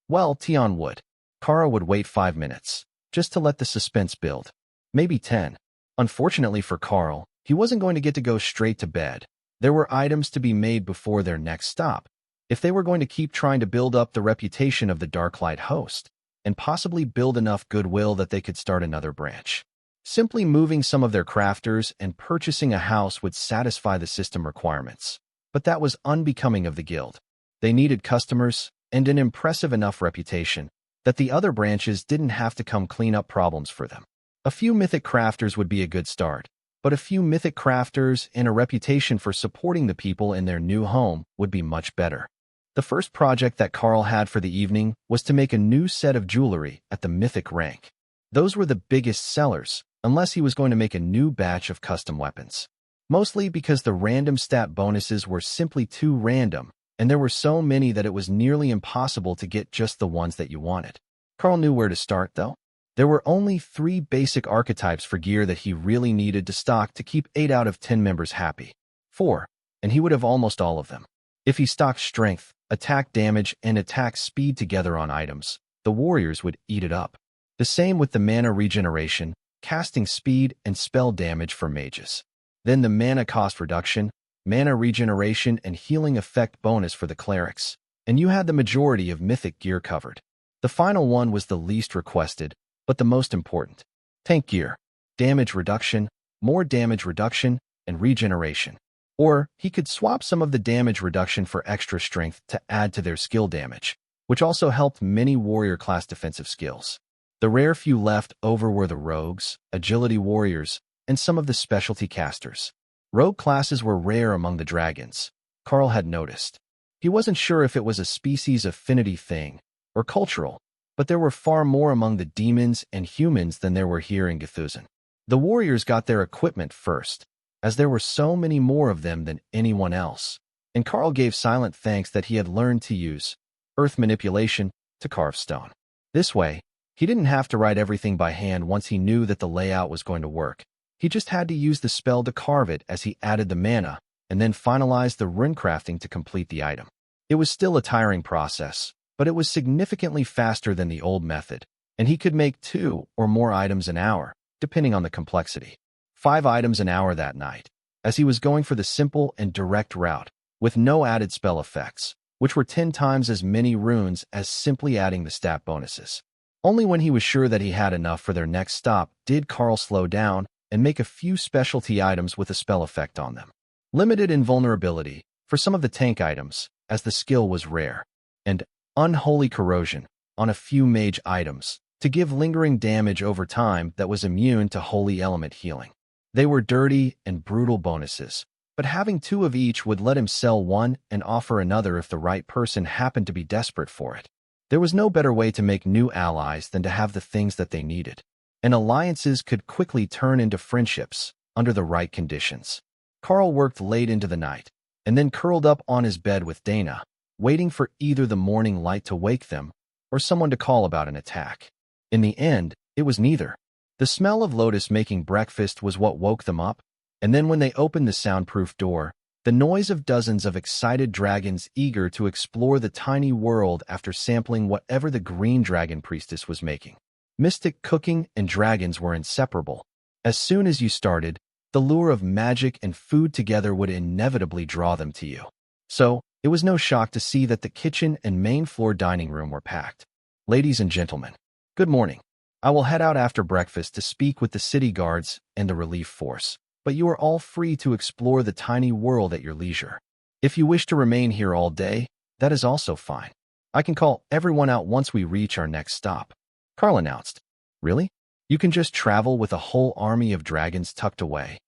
Well, Tion would. Kara would wait 5 minutes, just to let the suspense build. Maybe 10. Unfortunately for Karl, he wasn't going to get to go straight to bed. There were items to be made before their next stop, if they were going to keep trying to build up the reputation of the Darklight host, and possibly build enough goodwill that they could start another branch. Simply moving some of their crafters and purchasing a house would satisfy the system requirements. But that was unbecoming of the guild. They needed customers and an impressive enough reputation that the other branches didn't have to come clean up problems for them. A few mythic crafters would be a good start, but a few mythic crafters and a reputation for supporting the people in their new home would be much better. The first project that Karl had for the evening was to make a new set of jewelry at the mythic rank. Those were the biggest sellers, unless he was going to make a new batch of custom weapons. Mostly because the random stat bonuses were simply too random, and there were so many that it was nearly impossible to get just the ones that you wanted. Karl knew where to start, though. There were only 3 basic archetypes for gear that he really needed to stock to keep 8 out of 10 members happy. 4, and he would have almost all of them. If he stocked strength, attack damage, and attack speed together on items, the warriors would eat it up. The same with the mana regeneration, casting speed, and spell damage for mages. Then the mana cost reduction, mana regeneration, and healing effect bonus for the clerics, and you had the majority of mythic gear covered. The final one was the least requested, but the most important. Tank gear, damage reduction, more damage reduction, and regeneration. Or he could swap some of the damage reduction for extra strength to add to their skill damage, which also helped many warrior class defensive skills. The rare few left over were the rogues, agility warriors, and some of the specialty casters. Rogue classes were rare among the dragons, Karl had noticed. He wasn't sure if it was a species affinity thing or cultural, but there were far more among the demons and humans than there were here in Githuzan. The warriors got their equipment first, as there were so many more of them than anyone else, and Karl gave silent thanks that he had learned to use earth manipulation to carve stone. This way, he didn't have to write everything by hand once he knew that the layout was going to work. He just had to use the spell to carve it as he added the mana, and then finalized the runecrafting to complete the item. It was still a tiring process, but it was significantly faster than the old method, and he could make 2 or more items an hour, depending on the complexity. 5 items an hour that night, as he was going for the simple and direct route, with no added spell effects, which were 10 times as many runes as simply adding the stat bonuses. Only when he was sure that he had enough for their next stop did Karl slow down and make a few specialty items with a spell effect on them. Limited invulnerability for some of the tank items, as the skill was rare, and unholy corrosion on a few mage items to give lingering damage over time that was immune to holy element healing. They were dirty and brutal bonuses, but having 2 of each would let him sell one and offer another if the right person happened to be desperate for it. There was no better way to make new allies than to have the things that they needed, and alliances could quickly turn into friendships under the right conditions. Karl worked late into the night, and then curled up on his bed with Dana, waiting for either the morning light to wake them or someone to call about an attack. In the end, it was neither. The smell of Lotus making breakfast was what woke them up, and then when they opened the soundproof door, the noise of dozens of excited dragons eager to explore the tiny world after sampling whatever the green dragon priestess was making. Mystic cooking and dragons were inseparable. As soon as you started, the lure of magic and food together would inevitably draw them to you. So, it was no shock to see that the kitchen and main floor dining room were packed. Ladies and gentlemen, good morning. I will head out after breakfast to speak with the city guards and the relief force, but you are all free to explore the tiny world at your leisure. If you wish to remain here all day, that is also fine. I can call everyone out once we reach our next stop. Karl announced. Really? You can just travel with a whole army of dragons tucked away?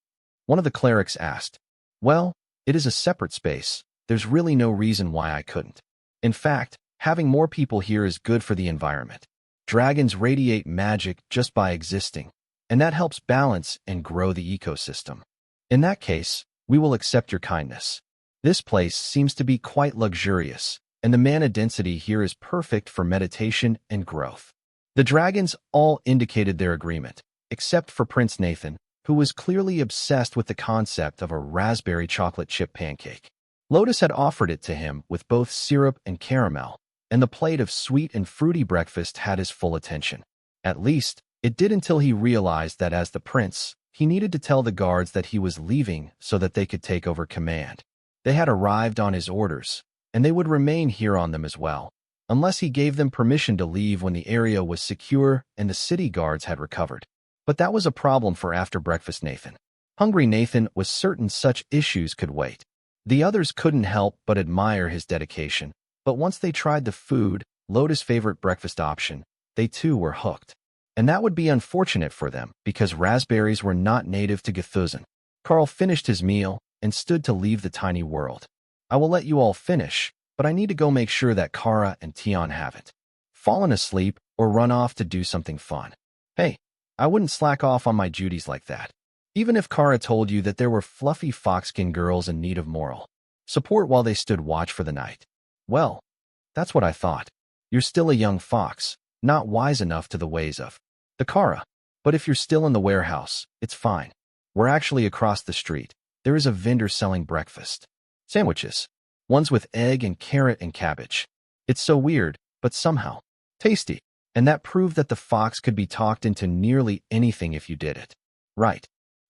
One of the clerics asked. Well, it is a separate space. There's really no reason why I couldn't. In fact, having more people here is good for the environment. Dragons radiate magic just by existing, and that helps balance and grow the ecosystem. In that case, we will accept your kindness. This place seems to be quite luxurious, and the mana density here is perfect for meditation and growth. The dragons all indicated their agreement, except for Prince Nathan, who was clearly obsessed with the concept of a raspberry chocolate chip pancake. Lotus had offered it to him with both syrup and caramel, and the plate of sweet and fruity breakfast had his full attention. At least, it did until he realized that as the prince, he needed to tell the guards that he was leaving so that they could take over command. They had arrived on his orders, and they would remain here on them as well, unless he gave them permission to leave when the area was secure and the city guards had recovered. But that was a problem for after breakfast Nathan. Hungry Nathan was certain such issues could wait. The others couldn't help but admire his dedication, but once they tried the food, Lotus' favorite breakfast option, they too were hooked. And that would be unfortunate for them, because raspberries were not native to Gethuzan. Karl finished his meal and stood to leave the tiny world. I will let you all finish, but I need to go make sure that Kara and Tion haven't fallen asleep or run off to do something fun. Hey, I wouldn't slack off on my duties like that. Even if Kara told you that there were fluffy foxskin girls in need of moral support while they stood watch for the night. Well, that's what I thought. You're still a young fox, not wise enough to the ways of the Kara. But if you're still in the warehouse, it's fine. We're actually across the street. There is a vendor selling breakfast sandwiches. Ones with egg and carrot and cabbage. It's so weird, but somehow tasty. And that proved that the fox could be talked into nearly anything if you did it right.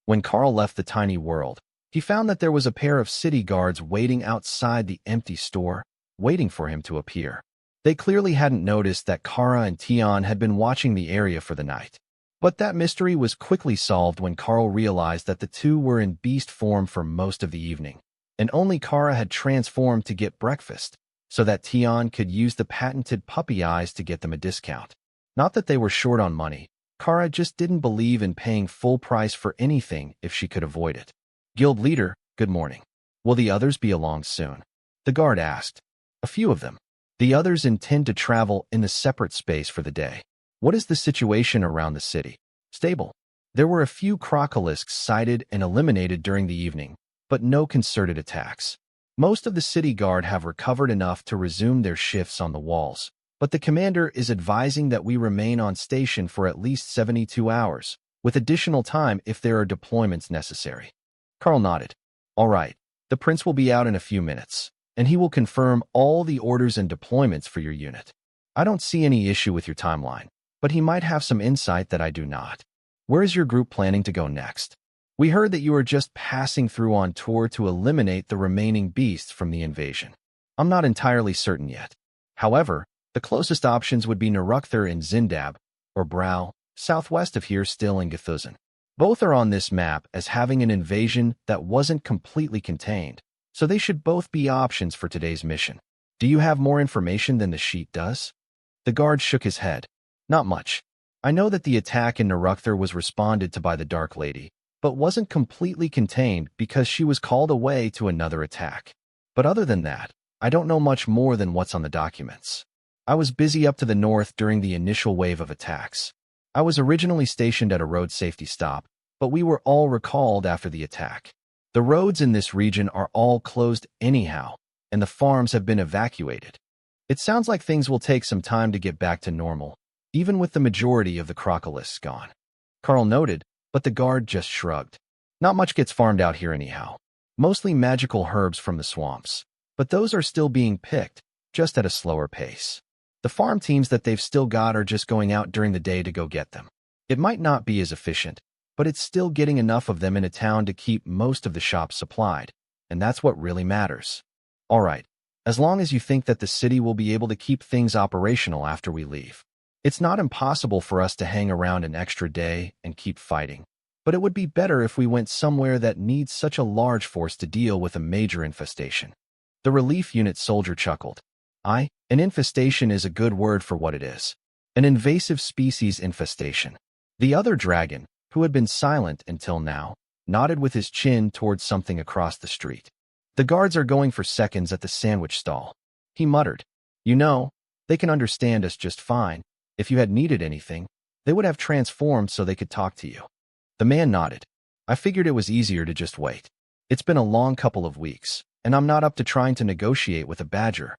When Karl left the tiny world, he found that there was a pair of city guards waiting outside the empty store, waiting for him to appear. They clearly hadn't noticed that Kara and Tion had been watching the area for the night. But that mystery was quickly solved when Karl realized that the two were in beast form for most of the evening, and only Kara had transformed to get breakfast, so that Tion could use the patented puppy eyes to get them a discount. Not that they were short on money, Kara just didn't believe in paying full price for anything if she could avoid it. Guild leader, good morning. Will the others be along soon? The guard asked. A few of them. The others intend to travel in a separate space for the day. What is the situation around the city? Stable. There were a few crocolisks sighted and eliminated during the evening, but no concerted attacks. Most of the city guard have recovered enough to resume their shifts on the walls, but the commander is advising that we remain on station for at least 72 hours, with additional time if there are deployments necessary. Karl nodded. All right, the prince will be out in a few minutes, and he will confirm all the orders and deployments for your unit. I don't see any issue with your timeline, but he might have some insight that I do not. Where is your group planning to go next? We heard that you are just passing through on tour to eliminate the remaining beasts from the invasion. I'm not entirely certain yet. However, the closest options would be Nerukther in Zindab, or Brow, southwest of here still in Githuzan. Both are on this map as having an invasion that wasn't completely contained, so they should both be options for today's mission. Do you have more information than the sheet does? The guard shook his head. Not much. I know that the attack in Nerukther was responded to by the Dark Lady, but wasn't completely contained because she was called away to another attack. But other than that, I don't know much more than what's on the documents. I was busy up to the north during the initial wave of attacks. I was originally stationed at a road safety stop, but we were all recalled after the attack. The roads in this region are all closed anyhow, and the farms have been evacuated. It sounds like things will take some time to get back to normal, even with the majority of the crocolists gone. Karl noted, but the guard just shrugged. Not much gets farmed out here anyhow. Mostly magical herbs from the swamps, but those are still being picked, just at a slower pace. The farm teams that they've still got are just going out during the day to go get them. It might not be as efficient, but it's still getting enough of them in a town to keep most of the shops supplied, and that's what really matters. All right, as long as you think that the city will be able to keep things operational after we leave. It's not impossible for us to hang around an extra day and keep fighting, but it would be better if we went somewhere that needs such a large force to deal with a major infestation. The relief unit soldier chuckled. An infestation is a good word for what it is. An invasive species infestation. The other dragon, who had been silent until now, nodded with his chin towards something across the street. The guards are going for seconds at the sandwich stall. He muttered. You know, they can understand us just fine. If you had needed anything, they would have transformed so they could talk to you. The man nodded. I figured it was easier to just wait. It's been a long couple of weeks, and I'm not up to trying to negotiate with a badger.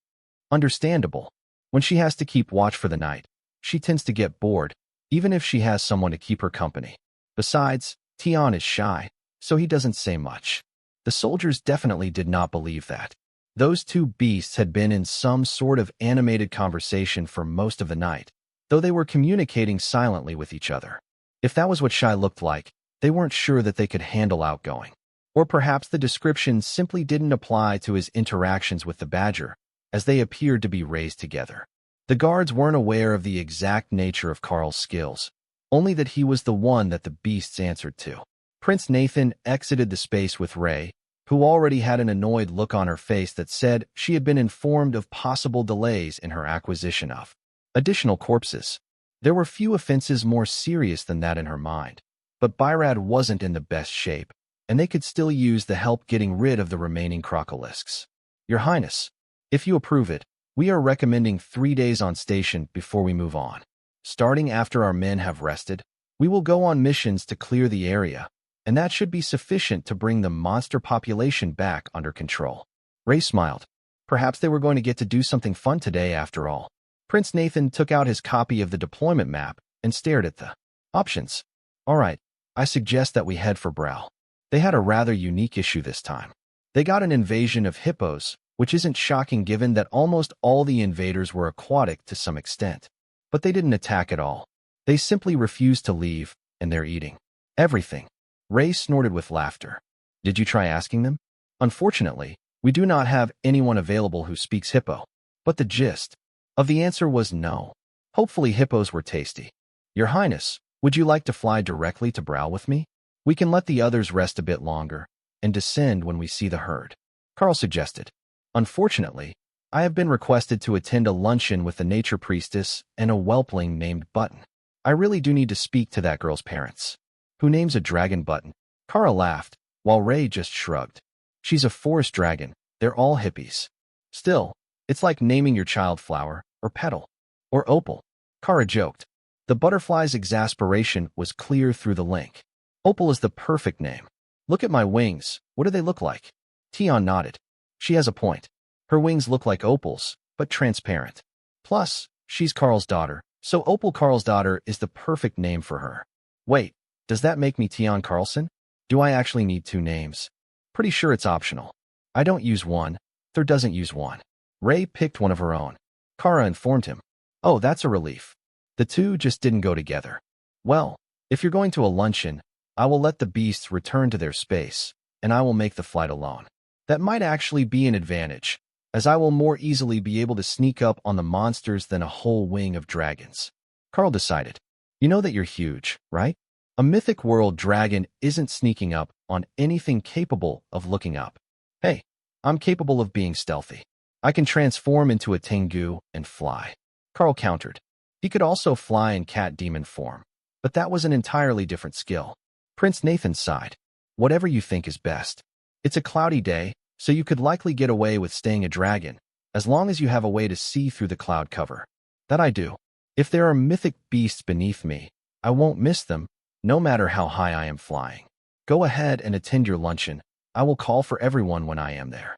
Understandable. When she has to keep watch for the night, she tends to get bored, even if she has someone to keep her company. Besides, Tian is shy, so he doesn't say much. The soldiers definitely did not believe that. Those two beasts had been in some sort of animated conversation for most of the night, though they were communicating silently with each other. If that was what Shy looked like, they weren't sure that they could handle outgoing. Or perhaps the description simply didn't apply to his interactions with the badger, as they appeared to be raised together. The guards weren't aware of the exact nature of Karl's skills, only that he was the one that the beasts answered to. Prince Nathan exited the space with Ray, who already had an annoyed look on her face that said she had been informed of possible delays in her acquisition of additional corpses. There were few offenses more serious than that in her mind, but Byrad wasn't in the best shape, and they could still use the help getting rid of the remaining crocolisks. Your Highness, if you approve it, we are recommending 3 days on station before we move on. Starting after our men have rested, we will go on missions to clear the area, and that should be sufficient to bring the monster population back under control. Ray smiled. Perhaps they were going to get to do something fun today after all. Prince Nathan took out his copy of the deployment map and stared at the options. All right, I suggest that we head for Brow. They had a rather unique issue this time. They got an invasion of hippos, which isn't shocking given that almost all the invaders were aquatic to some extent. But they didn't attack at all. They simply refused to leave, and they're eating everything. Ray snorted with laughter. Did you try asking them? Unfortunately, we do not have anyone available who speaks hippo. But the gist of the answer was no. Hopefully hippos were tasty. Your Highness, would you like to fly directly to Brow with me? We can let the others rest a bit longer and descend when we see the herd. Karl suggested. Unfortunately, I have been requested to attend a luncheon with the nature priestess and a whelpling named Button. I really do need to speak to that girl's parents. Who names a dragon Button? Karl laughed, while Ray just shrugged. She's a forest dragon. They're all hippies. Still, it's like naming your child Flower, or Petal, or Opal. Kara joked. The butterfly's exasperation was clear through the link. Opal is the perfect name. Look at my wings. What do they look like? Tian nodded. She has a point. Her wings look like opals, but transparent. Plus, she's Karl's daughter, so Opal Karl's daughter is the perfect name for her. Wait, does that make me Tian Carlson? Do I actually need 2 names? Pretty sure it's optional. I don't use one. Thur doesn't use one. Ray picked one of her own. Kara informed him. Oh, that's a relief. The two just didn't go together. Well, If you're going to a luncheon, I will let the beasts return to their space, and I will make the flight alone. That might actually be an advantage, as I will more easily be able to sneak up on the monsters than a whole wing of dragons. Karl decided. You know that you're huge, right? A mythic world dragon isn't sneaking up on anything capable of looking up. Hey, I'm capable of being stealthy. I can transform into a Tengu and fly. Karl countered. He could also fly in cat demon form, but that was an entirely different skill. Prince Nathan sighed. Whatever you think is best. It's a cloudy day, so you could likely get away with staying a dragon, as long as you have a way to see through the cloud cover. That I do. If there are mythic beasts beneath me, I won't miss them, no matter how high I am flying. Go ahead and attend your luncheon. I will call for everyone when I am there.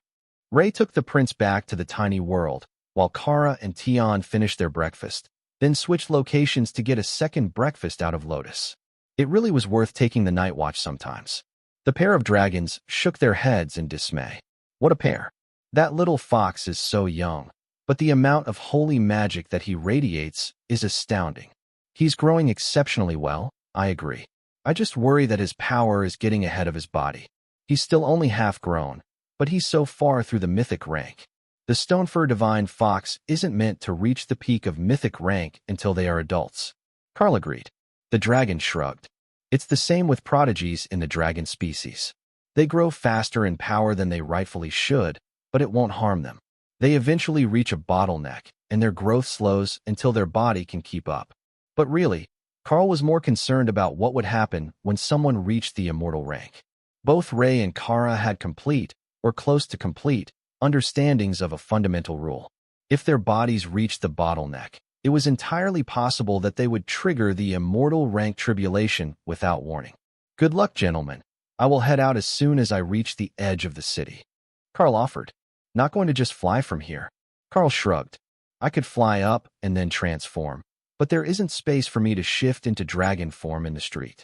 Ray took the prince back to the tiny world, while Kara and Tion finished their breakfast, then switched locations to get a second breakfast out of Lotus. It really was worth taking the night watch sometimes. The pair of dragons shook their heads in dismay. What a pair. That little fox is so young, but the amount of holy magic that he radiates is astounding. He's growing exceptionally well, I agree. I just worry that his power is getting ahead of his body. He's still only half grown, but he's so far through the mythic rank. The Stonefur Divine Fox isn't meant to reach the peak of mythic rank until they are adults. Karl agreed. The dragon shrugged. It's the same with prodigies in the dragon species. They grow faster in power than they rightfully should, but it won't harm them. They eventually reach a bottleneck, and their growth slows until their body can keep up. But really, Karl was more concerned about what would happen when someone reached the immortal rank. Both Ray and Kara had complete, or close to complete, understandings of a fundamental rule. If their bodies reached the bottleneck, it was entirely possible that they would trigger the immortal rank tribulation without warning. Good luck, gentlemen. I will head out as soon as I reach the edge of the city. Karl offered. Not going to just fly from here. Karl shrugged. I could fly up and then transform, but there isn't space for me to shift into dragon form in the street.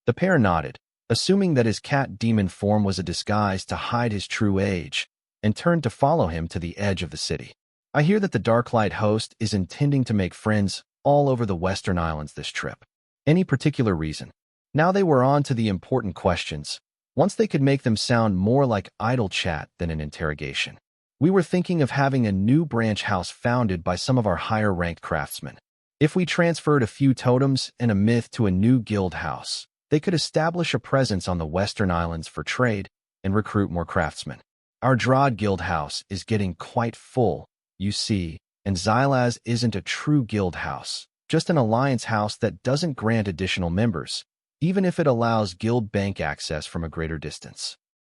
The pair nodded, assuming that his cat demon form was a disguise to hide his true age, and turned to follow him to the edge of the city. I hear that the Darklight host is intending to make friends all over the Western Islands this trip. Any particular reason? Now they were on to the important questions, once they could make them sound more like idle chat than an interrogation. We were thinking of having a new branch house founded by some of our higher-ranked craftsmen. If we transferred a few totems and a myth to a new guild house, they could establish a presence on the Western Islands for trade and recruit more craftsmen. Our Drod guild house is getting quite full, you see, and Xylaz isn't a true guild house, just an alliance house that doesn't grant additional members, even if it allows guild bank access from a greater distance.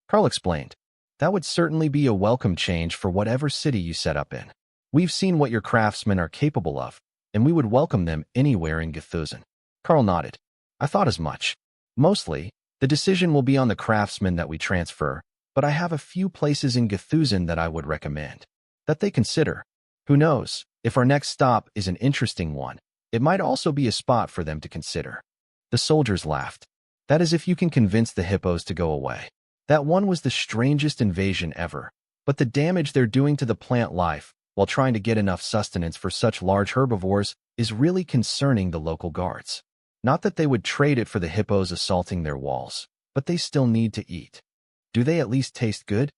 Karl explained. That would certainly be a welcome change for whatever city you set up in. We've seen what your craftsmen are capable of, and we would welcome them anywhere in Githuzan. Karl nodded. I thought as much. Mostly, the decision will be on the craftsmen that we transfer, but I have a few places in Githuzan that I would recommend. That they consider. Who knows, if our next stop is an interesting one, it might also be a spot for them to consider. The soldiers laughed. That is if you can convince the hippos to go away. That one was the strangest invasion ever, but the damage they're doing to the plant life, while trying to get enough sustenance for such large herbivores, is really concerning the local guards. Not that they would trade it for the hippos assaulting their walls, but they still need to eat. Do they at least taste good?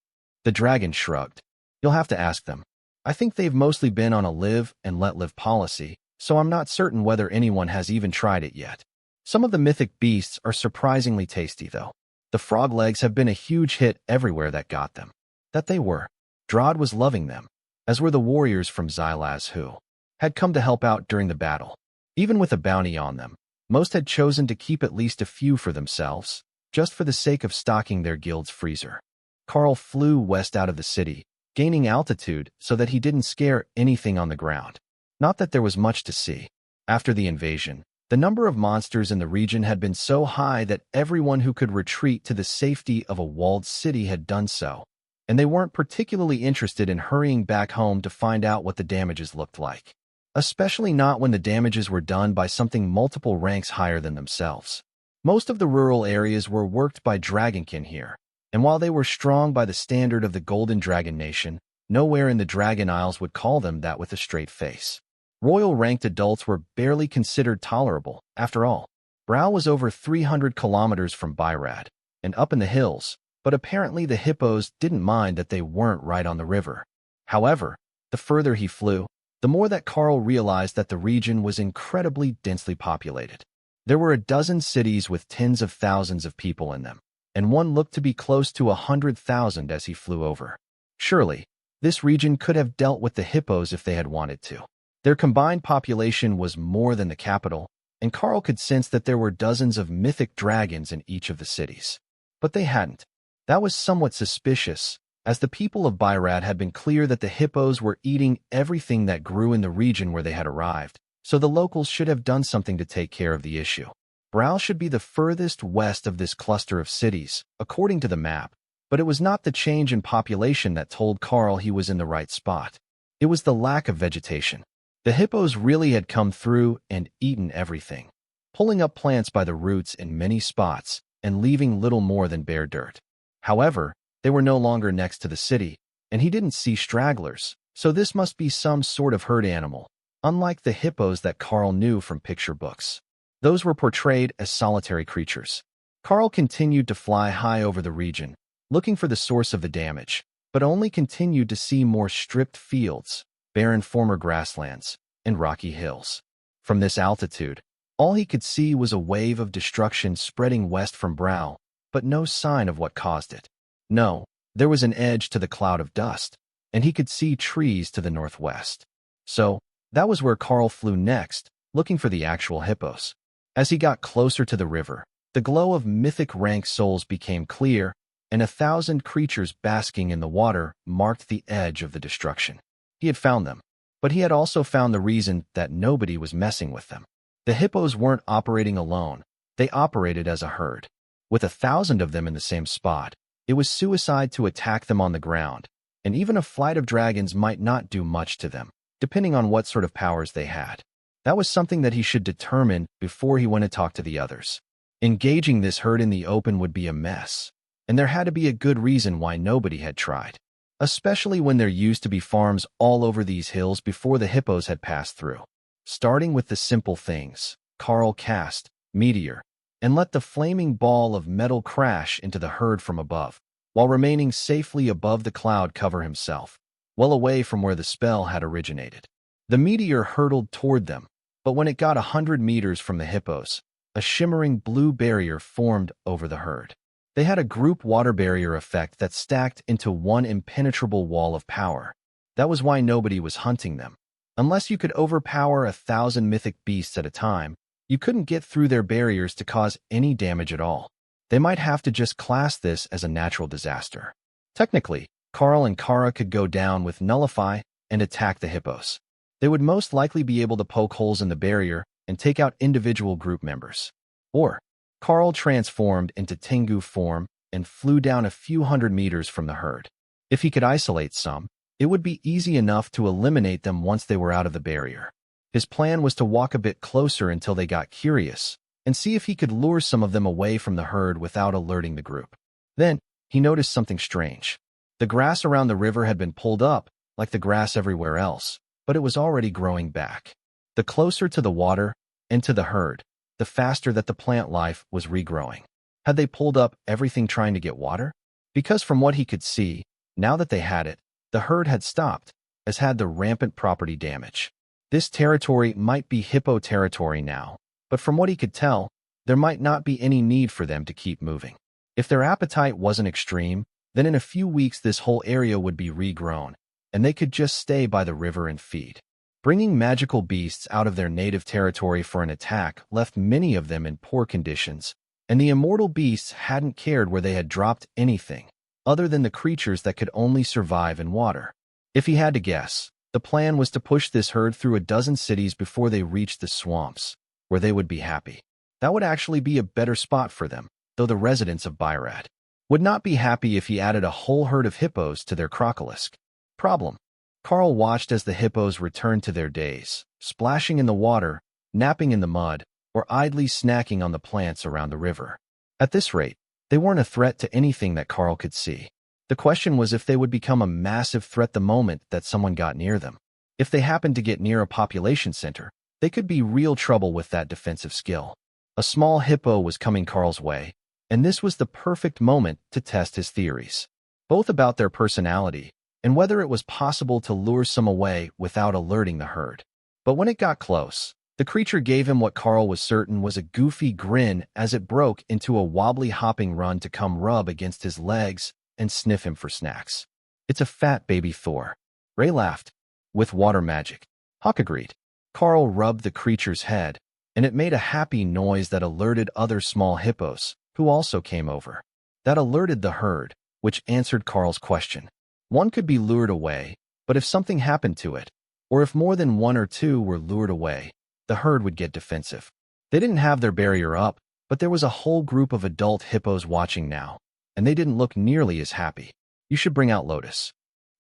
The dragon shrugged. You'll have to ask them. I think they've mostly been on a live and let live policy, so I'm not certain whether anyone has even tried it yet. Some of the mythic beasts are surprisingly tasty, though. The frog legs have been a huge hit everywhere that got them. That they were. Drod was loving them, as were the warriors from Xylaz who had come to help out during the battle. Even with a bounty on them, most had chosen to keep at least a few for themselves, just for the sake of stocking their guild's freezer. Karl flew west out of the city, gaining altitude so that he didn't scare anything on the ground. Not that there was much to see. After the invasion, the number of monsters in the region had been so high that everyone who could retreat to the safety of a walled city had done so, and they weren't particularly interested in hurrying back home to find out what the damages looked like. Especially not when the damages were done by something multiple ranks higher than themselves. Most of the rural areas were worked by dragonkin here, and while they were strong by the standard of the Golden Dragon Nation, nowhere in the Dragon Isles would call them that with a straight face. Royal-ranked adults were barely considered tolerable, after all. Brow was over 300 kilometers from Byrad, and up in the hills, but apparently the hippos didn't mind that they weren't right on the river. However, the further he flew, the more that Karl realized that the region was incredibly densely populated. There were a dozen cities with tens of thousands of people in them, and one looked to be close to 100,000 as he flew over. Surely, this region could have dealt with the hippos if they had wanted to. Their combined population was more than the capital, and Karl could sense that there were dozens of mythic dragons in each of the cities. But they hadn't. That was somewhat suspicious, as the people of Byrad had been clear that the hippos were eating everything that grew in the region where they had arrived, so the locals should have done something to take care of the issue. Brow should be the furthest west of this cluster of cities, according to the map, but it was not the change in population that told Karl he was in the right spot. It was the lack of vegetation. The hippos really had come through and eaten everything, pulling up plants by the roots in many spots and leaving little more than bare dirt. However, they were no longer next to the city, and he didn't see stragglers, so this must be some sort of herd animal, unlike the hippos that Karl knew from picture books. Those were portrayed as solitary creatures. Karl continued to fly high over the region, looking for the source of the damage, but only continued to see more stripped fields, barren former grasslands, and rocky hills. From this altitude, all he could see was a wave of destruction spreading west from Brow, but no sign of what caused it. No, there was an edge to the cloud of dust, and he could see trees to the northwest. So, that was where Karl flew next, looking for the actual hippos. As he got closer to the river, the glow of mythic rank souls became clear, and 1,000 creatures basking in the water marked the edge of the destruction. He had found them, but he had also found the reason that nobody was messing with them. The hippos weren't operating alone, they operated as a herd. With 1,000 of them in the same spot, it was suicide to attack them on the ground, and even a flight of dragons might not do much to them, depending on what sort of powers they had. That was something that he should determine before he went to talk to the others. Engaging this herd in the open would be a mess, and there had to be a good reason why nobody had tried, especially when there used to be farms all over these hills before the hippos had passed through. Starting with the simple things, Karl cast Meteor, and let the flaming ball of metal crash into the herd from above, while remaining safely above the cloud cover himself, well away from where the spell had originated. The meteor hurtled toward them, but when it got 100 meters from the hippos, a shimmering blue barrier formed over the herd. They had a group water barrier effect that stacked into one impenetrable wall of power. That was why nobody was hunting them. Unless you could overpower 1,000 mythic beasts at a time, you couldn't get through their barriers to cause any damage at all. They might have to just class this as a natural disaster. Technically, Karl and Kara could go down with Nullify and attack the hippos. They would most likely be able to poke holes in the barrier and take out individual group members. Or, Karl transformed into Tengu form and flew down a few hundred meters from the herd. If he could isolate some, it would be easy enough to eliminate them once they were out of the barrier. His plan was to walk a bit closer until they got curious and see if he could lure some of them away from the herd without alerting the group. Then, he noticed something strange. The grass around the river had been pulled up, like the grass everywhere else, but it was already growing back. The closer to the water and to the herd, the faster that the plant life was regrowing. Had they pulled up everything trying to get water? Because from what he could see, now that they had it, the herd had stopped, as had the rampant property damage. This territory might be hippo territory now, but from what he could tell, there might not be any need for them to keep moving. If their appetite wasn't extreme, then in a few weeks this whole area would be regrown, and they could just stay by the river and feed. Bringing magical beasts out of their native territory for an attack left many of them in poor conditions, and the immortal beasts hadn't cared where they had dropped anything, other than the creatures that could only survive in water. If he had to guess, the plan was to push this herd through a dozen cities before they reached the swamps, where they would be happy. That would actually be a better spot for them, though the residents of Byrad would not be happy if he added a whole herd of hippos to their crocolisk. Problem. Karl watched as the hippos returned to their days, splashing in the water, napping in the mud, or idly snacking on the plants around the river. At this rate, they weren't a threat to anything that Karl could see. The question was if they would become a massive threat the moment that someone got near them. If they happened to get near a population center, they could be real trouble with that defensive skill. A small hippo was coming Karl's way, and this was the perfect moment to test his theories, both about their personality and whether it was possible to lure some away without alerting the herd. But when it got close, the creature gave him what Karl was certain was a goofy grin as it broke into a wobbly hopping run to come rub against his legs and sniff him for snacks. It's a fat baby Thor. Ray laughed. With water magic. Hawk agreed. Karl rubbed the creature's head, and it made a happy noise that alerted other small hippos, who also came over. That alerted the herd, which answered Karl's question. One could be lured away, but if something happened to it, or if more than one or two were lured away, the herd would get defensive. They didn't have their barrier up, but there was a whole group of adult hippos watching now, and they didn't look nearly as happy. You should bring out Lotus,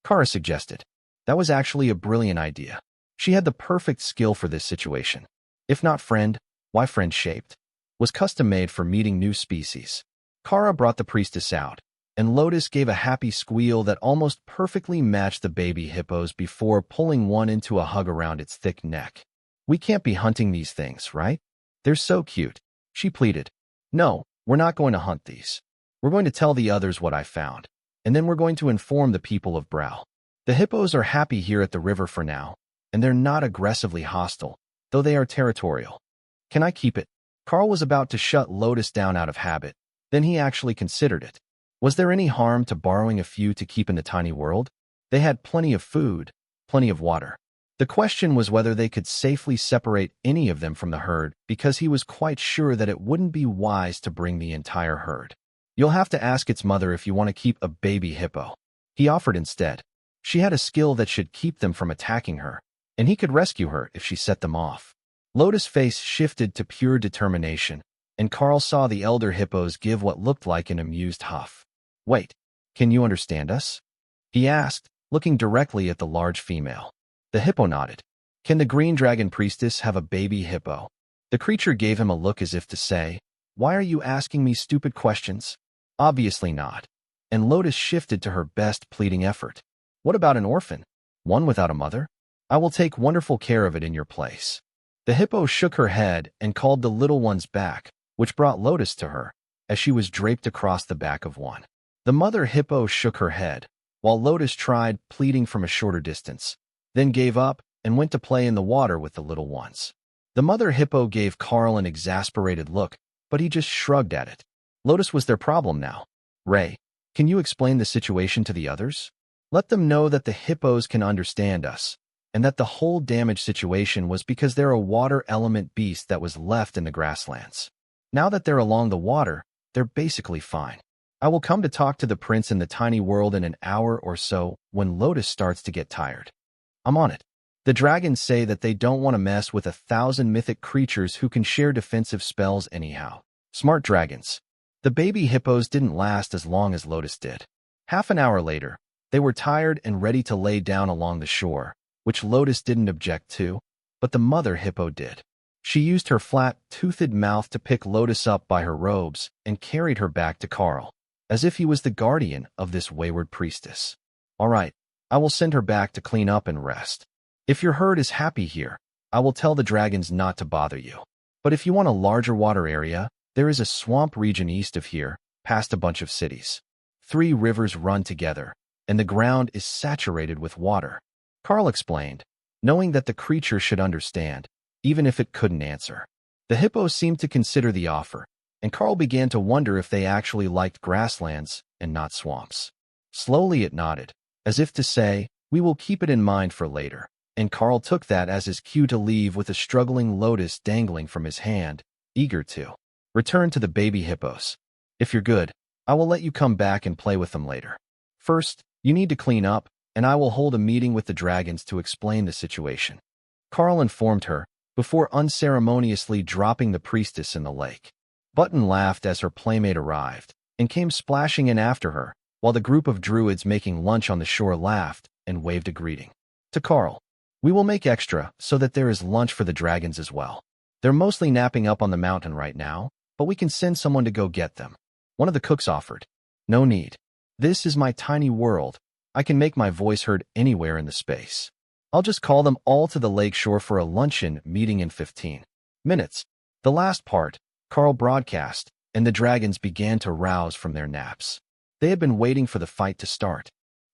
Kara suggested. That was actually a brilliant idea. She had the perfect skill for this situation. If not friend, why friend-shaped? Was custom-made for meeting new species. Kara brought the priestess out, and Lotus gave a happy squeal that almost perfectly matched the baby hippos before pulling one into a hug around its thick neck. We can't be hunting these things, right? They're so cute, she pleaded. No, we're not going to hunt these. We're going to tell the others what I found, and then we're going to inform the people of Brow. The hippos are happy here at the river for now, and they're not aggressively hostile, though they are territorial. Can I keep it? Karl was about to shut Lotus down out of habit. Then he actually considered it. Was there any harm to borrowing a few to keep in the tiny world? They had plenty of food, plenty of water. The question was whether they could safely separate any of them from the herd, because he was quite sure that it wouldn't be wise to bring the entire herd. You'll have to ask its mother if you want to keep a baby hippo, he offered instead. She had a skill that should keep them from attacking her, and he could rescue her if she set them off. Lotus' face shifted to pure determination, and Karl saw the elder hippos give what looked like an amused huff. Wait, can you understand us? He asked, looking directly at the large female. The hippo nodded. Can the green dragon priestess have a baby hippo? The creature gave him a look as if to say, why are you asking me stupid questions? Obviously not. And Lotus shifted to her best pleading effort. What about an orphan? One without a mother? I will take wonderful care of it in your place. The hippo shook her head and called the little ones back, which brought Lotus to her, as she was draped across the back of one. The mother hippo shook her head, while Lotus tried, pleading from a shorter distance, then gave up and went to play in the water with the little ones. The mother hippo gave Karl an exasperated look, but he just shrugged at it. Lotus was their problem now. Ray, can you explain the situation to the others? Let them know that the hippos can understand us, and that the whole damage situation was because they're a water element beast that was left in the grasslands. Now that they're along the water, they're basically fine. I will come to talk to the prince in the tiny world in an hour or so when Lotus starts to get tired. I'm on it. The dragons say that they don't want to mess with 1,000 mythic creatures who can share defensive spells anyhow. Smart dragons. The baby hippos didn't last as long as Lotus did. Half an hour later, they were tired and ready to lay down along the shore, which Lotus didn't object to, but the mother hippo did. She used her flat-toothed mouth to pick Lotus up by her robes and carried her back to Karl, as if he was the guardian of this wayward priestess. All right, I will send her back to clean up and rest. If your herd is happy here, I will tell the dragons not to bother you. But if you want a larger water area, there is a swamp region east of here, past a bunch of cities. 3 rivers run together, and the ground is saturated with water. Karl explained, knowing that the creature should understand, even if it couldn't answer. The hippos seemed to consider the offer, and Karl began to wonder if they actually liked grasslands and not swamps. Slowly it nodded, as if to say, we will keep it in mind for later, and Karl took that as his cue to leave with a struggling Lotus dangling from his hand, eager to return to the baby hippos. If you're good, I will let you come back and play with them later. First, you need to clean up, and I will hold a meeting with the dragons to explain the situation. Karl informed her, before unceremoniously dropping the priestess in the lake. Button laughed as her playmate arrived, and came splashing in after her, while the group of druids making lunch on the shore laughed and waved a greeting. To Karl, we will make extra so that there is lunch for the dragons as well. They're mostly napping up on the mountain right now, but we can send someone to go get them. One of the cooks offered. No need. This is my tiny world. I can make my voice heard anywhere in the space. I'll just call them all to the lake shore for a luncheon meeting in 15 minutes. The last part, Karl broadcast, and the dragons began to rouse from their naps. They had been waiting for the fight to start.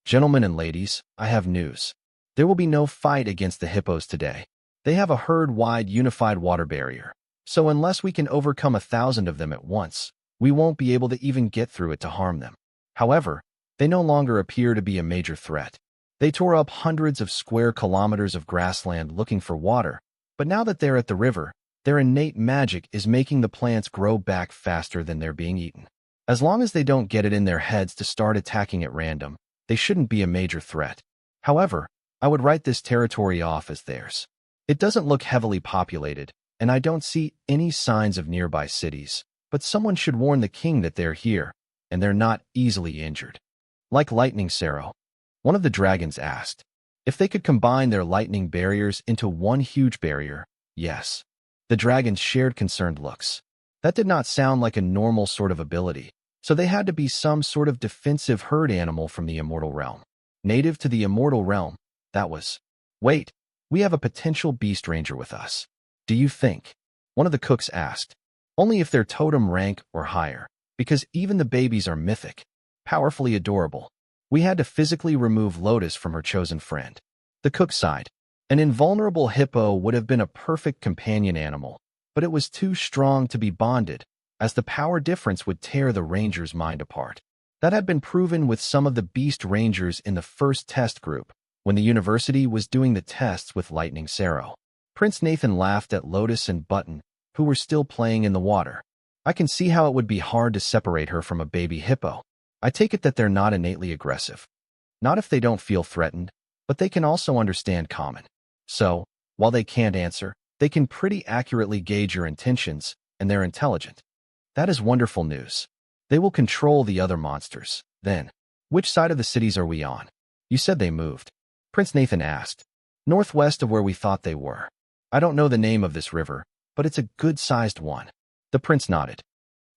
Gentlemen and ladies, I have news. There will be no fight against the hippos today. They have a herd-wide unified water barrier. So unless we can overcome 1,000 of them at once, we won't be able to even get through it to harm them. However, they no longer appear to be a major threat. They tore up hundreds of square kilometers of grassland looking for water, but now that they're at the river, their innate magic is making the plants grow back faster than they're being eaten. As long as they don't get it in their heads to start attacking at random, they shouldn't be a major threat. However, I would write this territory off as theirs. It doesn't look heavily populated, and I don't see any signs of nearby cities, but someone should warn the king that they're here, and they're not easily injured. Like lightning Sero, one of the dragons asked. If they could combine their lightning barriers into one huge barrier, yes. The dragons shared concerned looks. That did not sound like a normal sort of ability, so they had to be some sort of defensive herd animal from the immortal realm. Native to the immortal realm, that was. Wait, we have a potential beast ranger with us. Do you think? One of the cooks asked. Only if they're totem rank or higher, because even the babies are mythic, powerfully adorable. We had to physically remove Lotus from her chosen friend. The cook sighed. An invulnerable hippo would have been a perfect companion animal, but it was too strong to be bonded, as the power difference would tear the ranger's mind apart. That had been proven with some of the beast rangers in the first test group, when the university was doing the tests with Lightning Sero. Prince Nathan laughed at Lotus and Button, who were still playing in the water. I can see how it would be hard to separate her from a baby hippo. I take it that they're not innately aggressive. Not if they don't feel threatened, but they can also understand common. So, while they can't answer, they can pretty accurately gauge your intentions, and they're intelligent. That is wonderful news. They will control the other monsters. Then, which side of the cities are we on? You said they moved. Prince Nathan asked. Northwest of where we thought they were. I don't know the name of this river, but it's a good-sized one. The prince nodded.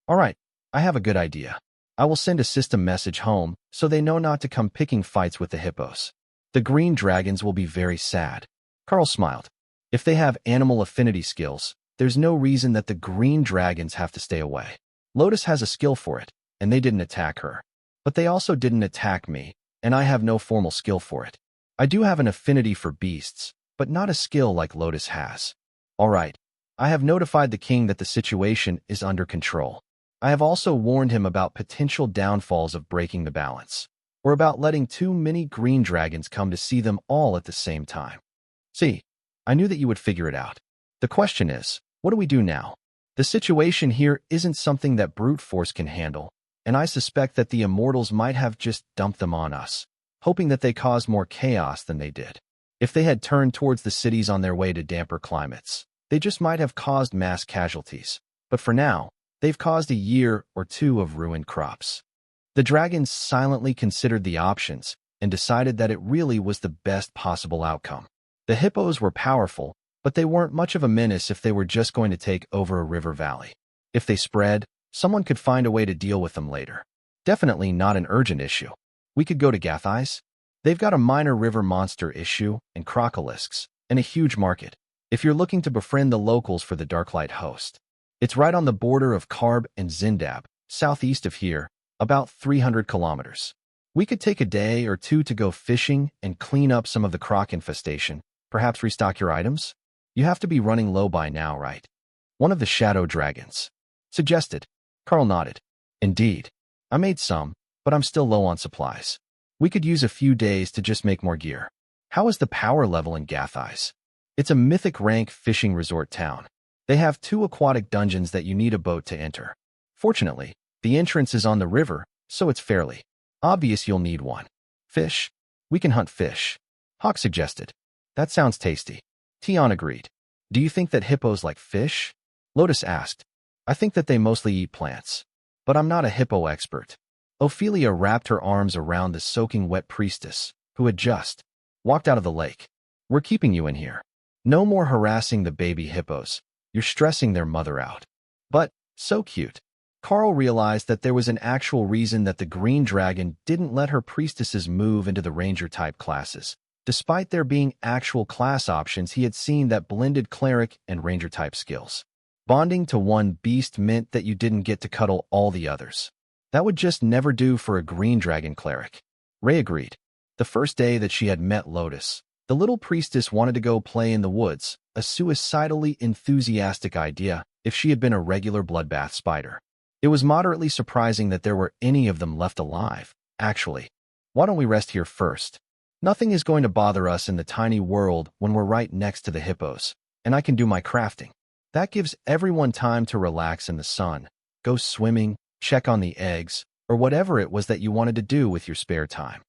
All right, I have a good idea. I will send a system message home so they know not to come picking fights with the hippos. The green dragons will be very sad. Karl smiled. If they have animal affinity skills, there's no reason that the green dragons have to stay away. Lotus has a skill for it, and they didn't attack her. But they also didn't attack me, and I have no formal skill for it. I do have an affinity for beasts, but not a skill like Lotus has. All right, I have notified the king that the situation is under control. I have also warned him about potential downfalls of breaking the balance, or about letting too many green dragons come to see them all at the same time. See, I knew that you would figure it out. The question is, what do we do now? The situation here isn't something that brute force can handle, and I suspect that the immortals might have just dumped them on us, hoping that they caused more chaos than they did. If they had turned towards the cities on their way to damper climates, they just might have caused mass casualties. But for now, they've caused a year or two of ruined crops. The dragons silently considered the options and decided that it really was the best possible outcome. The hippos were powerful, but they weren't much of a menace if they were just going to take over a river valley. If they spread, someone could find a way to deal with them later. Definitely not an urgent issue. We could go to Gathais. They've got a minor river monster issue and crocolisk's, and a huge market. If you're looking to befriend the locals for the Darklight host. It's right on the border of Karb and Zindab, southeast of here, about 300 kilometers. We could take a day or two to go fishing and clean up some of the croc infestation, perhaps restock your items? You have to be running low by now, right? One of the shadow dragons suggested. Karl nodded. Indeed. I made some, but I'm still low on supplies. We could use a few days to just make more gear. How is the power level in Gathais? It's a mythic rank fishing resort town. They have 2 aquatic dungeons that you need a boat to enter. Fortunately, the entrance is on the river, so it's fairly obvious you'll need one. Fish? We can hunt fish. Hawk suggested. That sounds tasty. Tion agreed. Do you think that hippos like fish? Lotus asked. I think that they mostly eat plants. But I'm not a hippo expert. Ophelia wrapped her arms around the soaking wet priestess, who had just walked out of the lake. We're keeping you in here. No more harassing the baby hippos. You're stressing their mother out. But, so cute. Karl realized that there was an actual reason that the green dragon didn't let her priestesses move into the ranger-type classes. Despite there being actual class options, he had seen that blended cleric and ranger-type skills. Bonding to one beast meant that you didn't get to cuddle all the others. That would just never do for a green dragon cleric. Ray agreed. The first day that she had met Lotus, the little priestess wanted to go play in the woods, a suicidally enthusiastic idea if she had been a regular bloodbath spider. It was moderately surprising that there were any of them left alive, actually. Why don't we rest here first? Nothing is going to bother us in the tiny world when we're right next to the hippos, and I can do my crafting. That gives everyone time to relax in the sun, go swimming, check on the eggs, or whatever it was that you wanted to do with your spare time.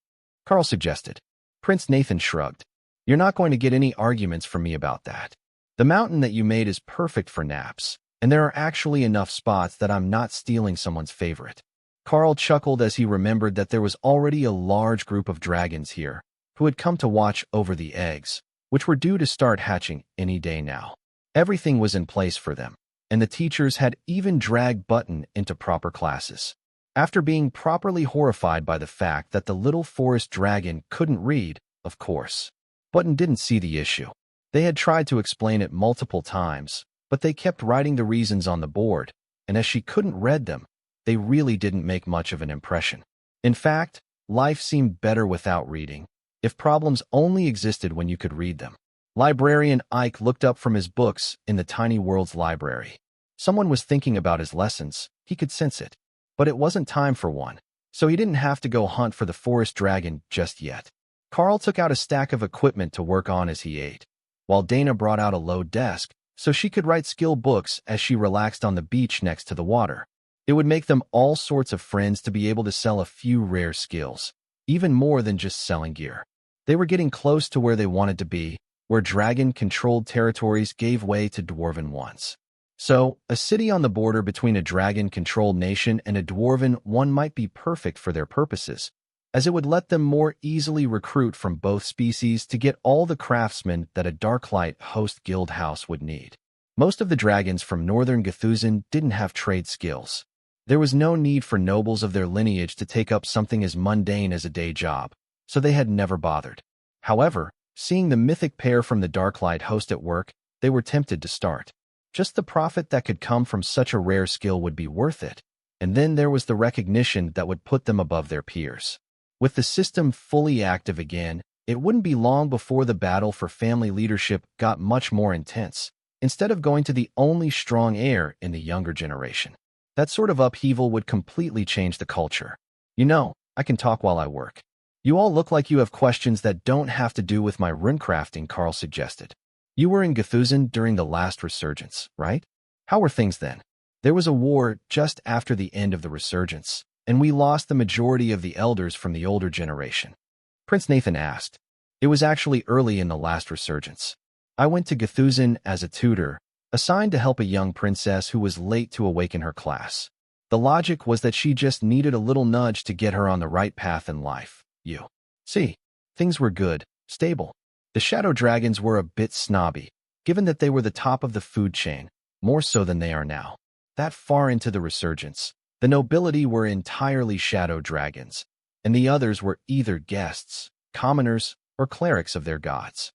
Karl suggested. Prince Nathan shrugged. You're not going to get any arguments from me about that. The mountain that you made is perfect for naps, and there are actually enough spots that I'm not stealing someone's favorite. Karl chuckled as he remembered that there was already a large group of dragons here who had come to watch over the eggs, which were due to start hatching any day now. Everything was in place for them, and the teachers had even dragged Button into proper classes. After being properly horrified by the fact that the little forest dragon couldn't read, of course, Button didn't see the issue. They had tried to explain it multiple times, but they kept writing the reasons on the board, and as she couldn't read them, they really didn't make much of an impression. In fact, life seemed better without reading, if problems only existed when you could read them. Librarian Ike looked up from his books in the tiny world's library. Someone was thinking about his lessons, he could sense it. But it wasn't time for one, so he didn't have to go hunt for the forest dragon just yet. Karl took out a stack of equipment to work on as he ate, while Dana brought out a low desk so she could write skill books as she relaxed on the beach next to the water. It would make them all sorts of friends to be able to sell a few rare skills, even more than just selling gear. They were getting close to where they wanted to be, where dragon-controlled territories gave way to dwarven ones. So, a city on the border between a dragon-controlled nation and a dwarven one might be perfect for their purposes, as it would let them more easily recruit from both species to get all the craftsmen that a Darklight host guild house would need. Most of the dragons from northern Gthuzan didn't have trade skills. There was no need for nobles of their lineage to take up something as mundane as a day job, so they had never bothered. However, seeing the mythic pair from the Darklight host at work, they were tempted to start. Just the profit that could come from such a rare skill would be worth it, and then there was the recognition that would put them above their peers. With the system fully active again, it wouldn't be long before the battle for family leadership got much more intense, instead of going to the only strong heir in the younger generation. That sort of upheaval would completely change the culture. You know, I can talk while I work. You all look like you have questions that don't have to do with my runecrafting, Karl suggested. You were in Gthuzan during the last resurgence, right? How were things then? There was a war just after the end of the resurgence, and we lost the majority of the elders from the older generation. Prince Nathan asked. It was actually early in the last resurgence. I went to Gthuzan as a tutor, assigned to help a young princess who was late to awaken her class. The logic was that she just needed a little nudge to get her on the right path in life. You see, things were good, stable. The shadow dragons were a bit snobby, given that they were the top of the food chain, more so than they are now. That far into the resurgence, the nobility were entirely shadow dragons, and the others were either guests, commoners, or clerics of their gods.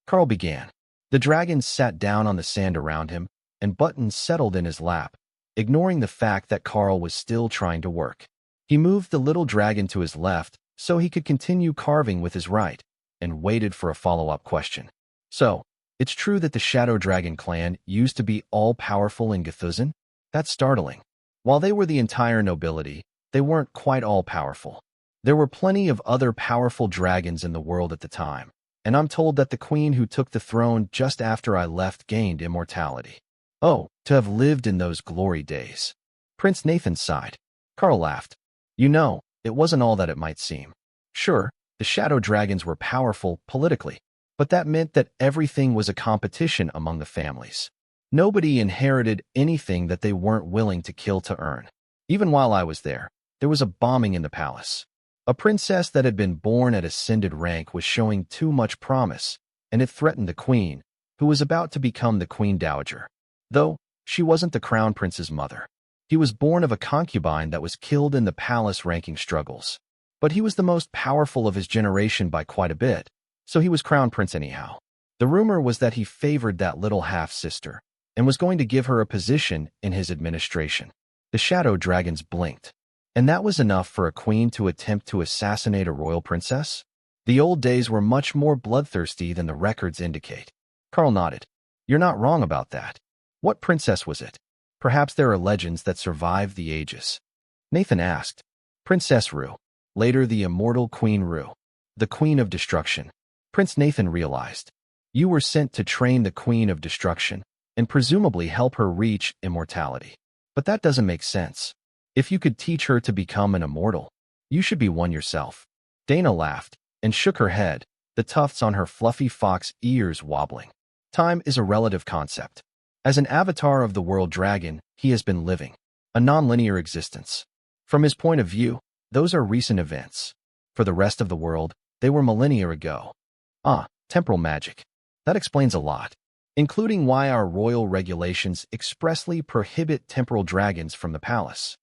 Karl began. The dragons sat down on the sand around him, and Button settled in his lap, ignoring the fact that Karl was still trying to work. He moved the little dragon to his left so he could continue carving with his right, and waited for a follow-up question. So, it's true that the Shadow Dragon clan used to be all-powerful in Gthuzan? That's startling. While they were the entire nobility, they weren't quite all-powerful. There were plenty of other powerful dragons in the world at the time, and I'm told that the queen who took the throne just after I left gained immortality. Oh, to have lived in those glory days. Prince Nathan sighed. Karl laughed. You know, it wasn't all that it might seem. Sure, the shadow dragons were powerful politically, but that meant that everything was a competition among the families. Nobody inherited anything that they weren't willing to kill to earn. Even while I was there was a bombing in the palace. A princess that had been born at ascended rank was showing too much promise, and it threatened the queen, who was about to become the queen dowager. Though, she wasn't the crown prince's mother. He was born of a concubine that was killed in the palace ranking struggles. But he was the most powerful of his generation by quite a bit, so he was crown prince anyhow. The rumor was that he favored that little half-sister, and was going to give her a position in his administration. The shadow dragons blinked. And that was enough for a queen to attempt to assassinate a royal princess? The old days were much more bloodthirsty than the records indicate. Karl nodded. You're not wrong about that. What princess was it? Perhaps there are legends that survive the ages. Nathan asked. Princess Rue. Later the immortal Queen Rue. The Queen of Destruction. Prince Nathan realized. You were sent to train the Queen of Destruction, and presumably help her reach immortality. But that doesn't make sense. If you could teach her to become an immortal, you should be one yourself. Dana laughed and shook her head, the tufts on her fluffy fox ears wobbling. Time is a relative concept. As an avatar of the world dragon, he has been living a non-linear existence. From his point of view, those are recent events. For the rest of the world, they were millennia ago. Temporal magic. That explains a lot, including why our royal regulations expressly prohibit temporal dragons from the palace.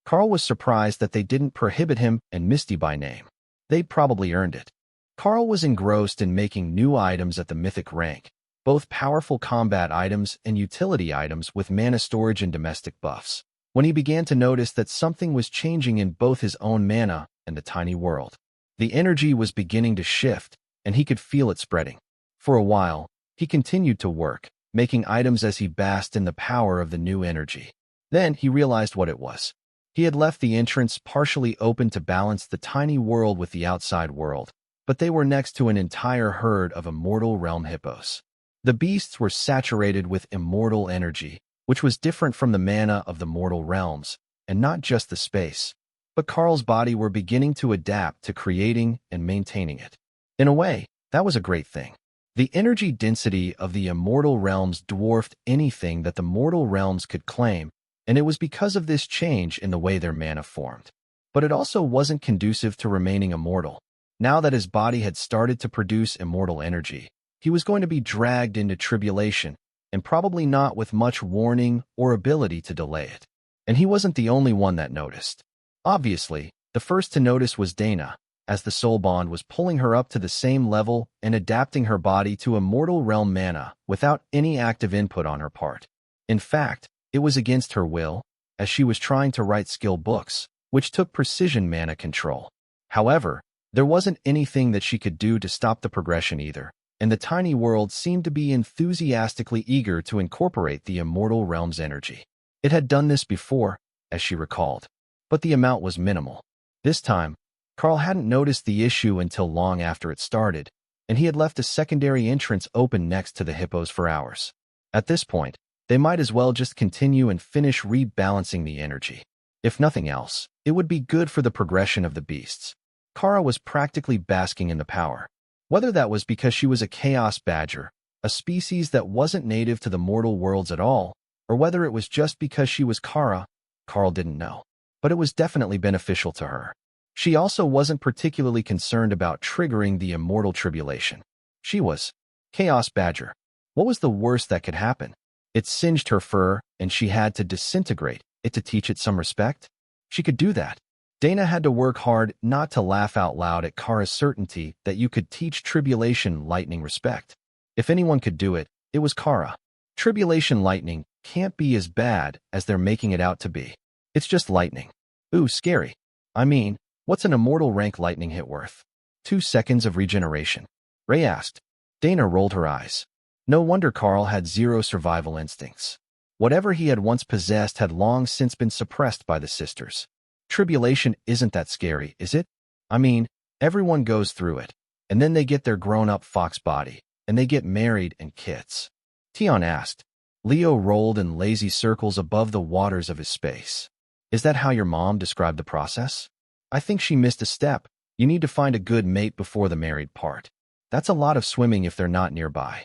Karl was surprised that they didn't prohibit him and Misty by name. They'd probably earned it. Karl was engrossed in making new items at the mythic rank, both powerful combat items and utility items with mana storage and domestic buffs, when he began to notice that something was changing in both his own mana and the tiny world. The energy was beginning to shift, and he could feel it spreading. For a while, he continued to work, making items as he basked in the power of the new energy. Then he realized what it was. He had left the entrance partially open to balance the tiny world with the outside world, but they were next to an entire herd of immortal realm hippos. The beasts were saturated with immortal energy, which was different from the mana of the mortal realms, and not just the space. But Karl's body were beginning to adapt to creating and maintaining it. In a way, that was a great thing. The energy density of the immortal realms dwarfed anything that the mortal realms could claim, and it was because of this change in the way their mana formed. But it also wasn't conducive to remaining immortal. Now that his body had started to produce immortal energy, he was going to be dragged into tribulation, and probably not with much warning or ability to delay it. And he wasn't the only one that noticed. Obviously, the first to notice was Dana, as the soul bond was pulling her up to the same level and adapting her body to immortal realm mana without any active input on her part. In fact, it was against her will, as she was trying to write skill books, which took precision mana control. However, there wasn't anything that she could do to stop the progression either, and the tiny world seemed to be enthusiastically eager to incorporate the immortal realm's energy. It had done this before, as she recalled, but the amount was minimal. This time, Karl hadn't noticed the issue until long after it started, and he had left a secondary entrance open next to the hippos for hours. At this point, they might as well just continue and finish rebalancing the energy. If nothing else, it would be good for the progression of the beasts. Kara was practically basking in the power. Whether that was because she was a chaos badger, a species that wasn't native to the mortal worlds at all, or whether it was just because she was Kara, Karl didn't know. But it was definitely beneficial to her. She also wasn't particularly concerned about triggering the immortal tribulation. She was Chaos Badger. What was the worst that could happen? It singed her fur, and she had to disintegrate it to teach it some respect? She could do that. Dana had to work hard not to laugh out loud at Kara's certainty that you could teach Tribulation Lightning respect. If anyone could do it, it was Kara. Tribulation Lightning can't be as bad as they're making it out to be. It's just lightning. Ooh, scary. I mean, what's an immortal rank lightning hit worth? 2 seconds of regeneration. Ray asked. Dana rolled her eyes. No wonder Karl had 0 survival instincts. Whatever he had once possessed had long since been suppressed by the sisters. Tribulation isn't that scary, is it? I mean, everyone goes through it, and then they get their grown-up fox body, and they get married and kids. Tion asked. Leo rolled in lazy circles above the waters of his space. Is that how your mom described the process? I think she missed a step. You need to find a good mate before the married part. That's a lot of swimming if they're not nearby.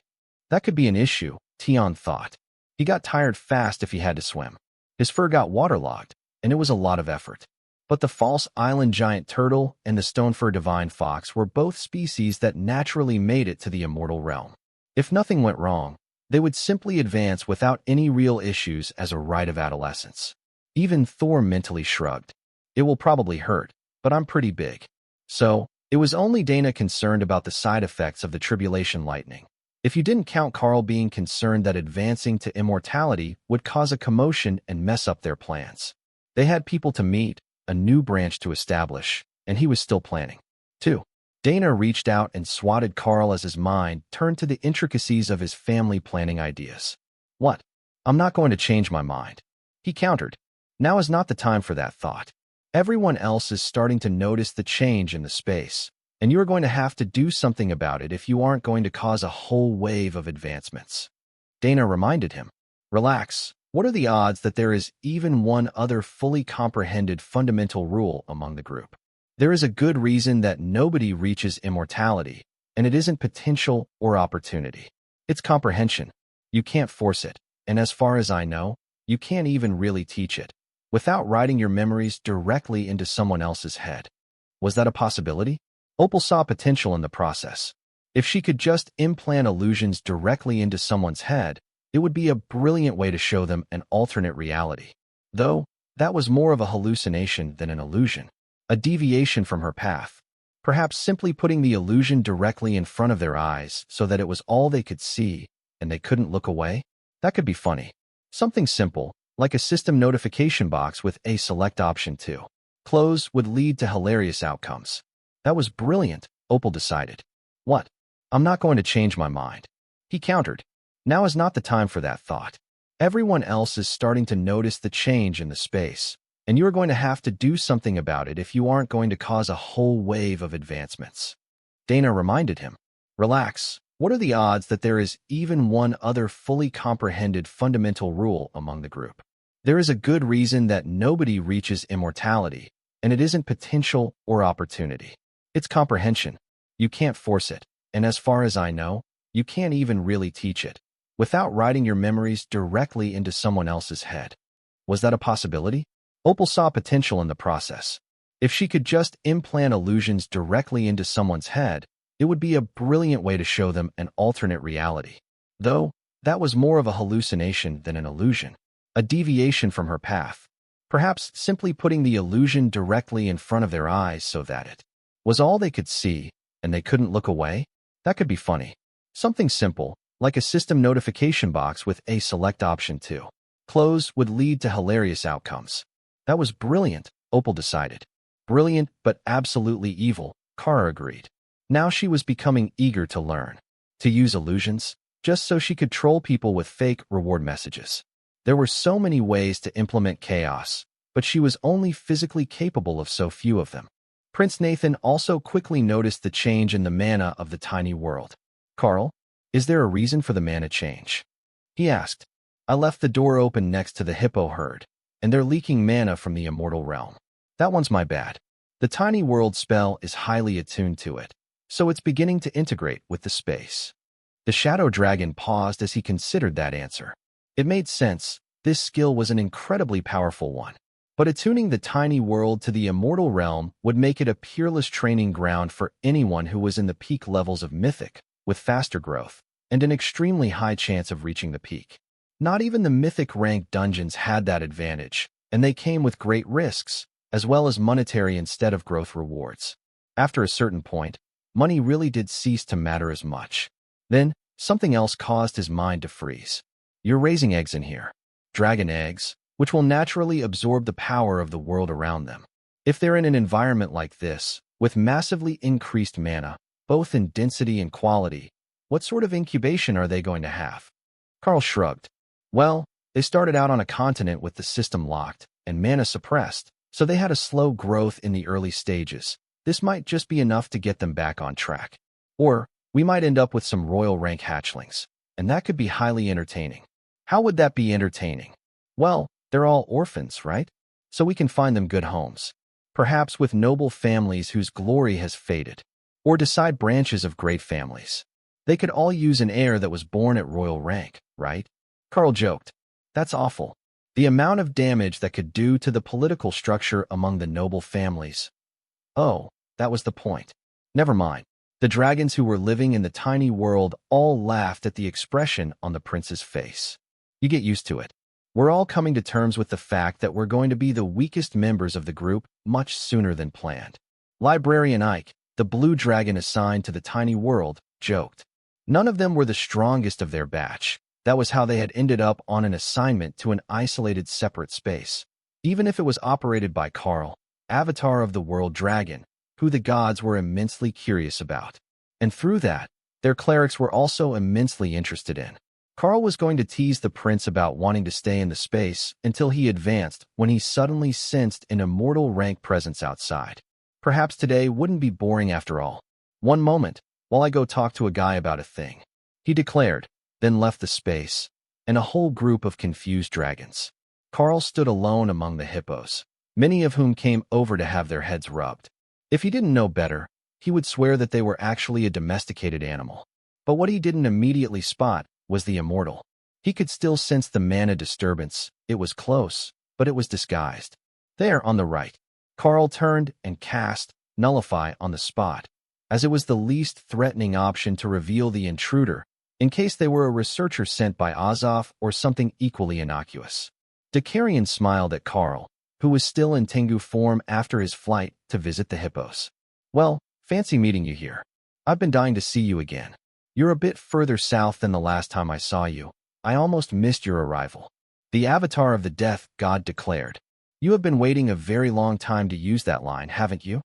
That could be an issue, Tion thought. He got tired fast if he had to swim. His fur got waterlogged, and it was a lot of effort. But the false island giant turtle and the stone fur divine fox were both species that naturally made it to the immortal realm. If nothing went wrong, they would simply advance without any real issues as a rite of adolescence. Even Thor mentally shrugged. It will probably hurt, but I'm pretty big. So, it was only Dana concerned about the side effects of the tribulation lightning. If you didn't count Karl being concerned that advancing to immortality would cause a commotion and mess up their plans. They had people to meet, a new branch to establish, and he was still planning. 2. Dana reached out and swatted Karl as his mind turned to the intricacies of his family planning ideas. What? I'm not going to change my mind. He countered. Now is not the time for that thought. Everyone else is starting to notice the change in the space, and you're going to have to do something about it if you aren't going to cause a whole wave of advancements. Dana reminded him. Relax. What are the odds that there is even one other fully comprehended fundamental rule among the group? There is a good reason that nobody reaches immortality, and it isn't potential or opportunity. It's comprehension. You can't force it, and as far as I know, you can't even really teach it, without writing your memories directly into someone else's head. Was that a possibility? Opal saw potential in the process. If she could just implant illusions directly into someone's head, it would be a brilliant way to show them an alternate reality. Though, that was more of a hallucination than an illusion, a deviation from her path. Perhaps simply putting the illusion directly in front of their eyes so that it was all they could see and they couldn't look away? That could be funny. Something simple, like a system notification box with a select option to close, would lead to hilarious outcomes. That was brilliant, Opal decided. What? I'm not going to change my mind. He countered. Now is not the time for that thought. Everyone else is starting to notice the change in the space, and you're going to have to do something about it if you aren't going to cause a whole wave of advancements. Dana reminded him. Relax. What are the odds that there is even one other fully comprehended fundamental rule among the group? There is a good reason that nobody reaches immortality, and it isn't potential or opportunity. It's comprehension. You can't force it, and as far as I know, you can't even really teach it, without writing your memories directly into someone else's head. Was that a possibility? Opal saw potential in the process. If she could just implant illusions directly into someone's head, it would be a brilliant way to show them an alternate reality. Though, that was more of a hallucination than an illusion, a deviation from her path. Perhaps simply putting the illusion directly in front of their eyes so that it was all they could see and they couldn't look away? That could be funny. Something simple, like a system notification box with a select option to close, would lead to hilarious outcomes. That was brilliant, Opal decided. Brilliant, but absolutely evil, Kara agreed. Now she was becoming eager to learn, to use illusions, just so she could troll people with fake reward messages. There were so many ways to implement chaos, but she was only physically capable of so few of them. Prince Nathan also quickly noticed the change in the mana of the tiny world. Karl, is there a reason for the mana change? He asked. I left the door open next to the hippo herd, and they're leaking mana from the immortal realm. That one's my bad. The tiny world spell is highly attuned to it, so it's beginning to integrate with the space. The shadow dragon paused as he considered that answer. It made sense. This skill was an incredibly powerful one. But attuning the tiny world to the immortal realm would make it a peerless training ground for anyone who was in the peak levels of Mythic, with faster growth, and an extremely high chance of reaching the peak. Not even the Mythic rank dungeons had that advantage, and they came with great risks, as well as monetary instead of growth rewards. After a certain point, money really did cease to matter as much. Then, something else caused his mind to freeze. You're raising eggs in here. Dragon eggs, which will naturally absorb the power of the world around them. If they're in an environment like this, with massively increased mana, both in density and quality, what sort of incubation are they going to have? Karl shrugged. Well, they started out on a continent with the system locked and mana suppressed, so they had a slow growth in the early stages. This might just be enough to get them back on track. Or, we might end up with some royal rank hatchlings, and that could be highly entertaining. How would that be entertaining? Well, they're all orphans, right? So we can find them good homes. Perhaps with noble families whose glory has faded. Or decide branches of great families. They could all use an heir that was born at royal rank, right? Karl joked. That's awful. The amount of damage that could do to the political structure among the noble families. Oh, that was the point. Never mind. The dragons who were living in the tiny world all laughed at the expression on the prince's face. You get used to it. We're all coming to terms with the fact that we're going to be the weakest members of the group much sooner than planned. Librarian Ike, the blue dragon assigned to the tiny world, joked. None of them were the strongest of their batch. That was how they had ended up on an assignment to an isolated separate space. Even if it was operated by Karl, avatar of the world dragon, who the gods were immensely curious about. And through that, their clerics were also immensely interested in. Karl was going to tease the prince about wanting to stay in the space until he advanced when he suddenly sensed an immortal rank presence outside. Perhaps today wouldn't be boring after all. One moment, while I go talk to a guy about a thing, he declared, then left the space, and a whole group of confused dragons. Karl stood alone among the hippos, many of whom came over to have their heads rubbed. If he didn't know better, he would swear that they were actually a domesticated animal. But what he didn't immediately spot was the immortal. He could still sense the mana disturbance. It was close, but it was disguised. There, on the right. Karl turned and cast Nullify on the spot, as it was the least threatening option to reveal the intruder, in case they were a researcher sent by Azov or something equally innocuous. Dakarian smiled at Karl, who was still in Tengu form after his flight to visit the hippos. Well, fancy meeting you here. I've been dying to see you again. You're a bit further south than the last time I saw you. I almost missed your arrival. The avatar of the death god declared. You have been waiting a very long time to use that line, haven't you?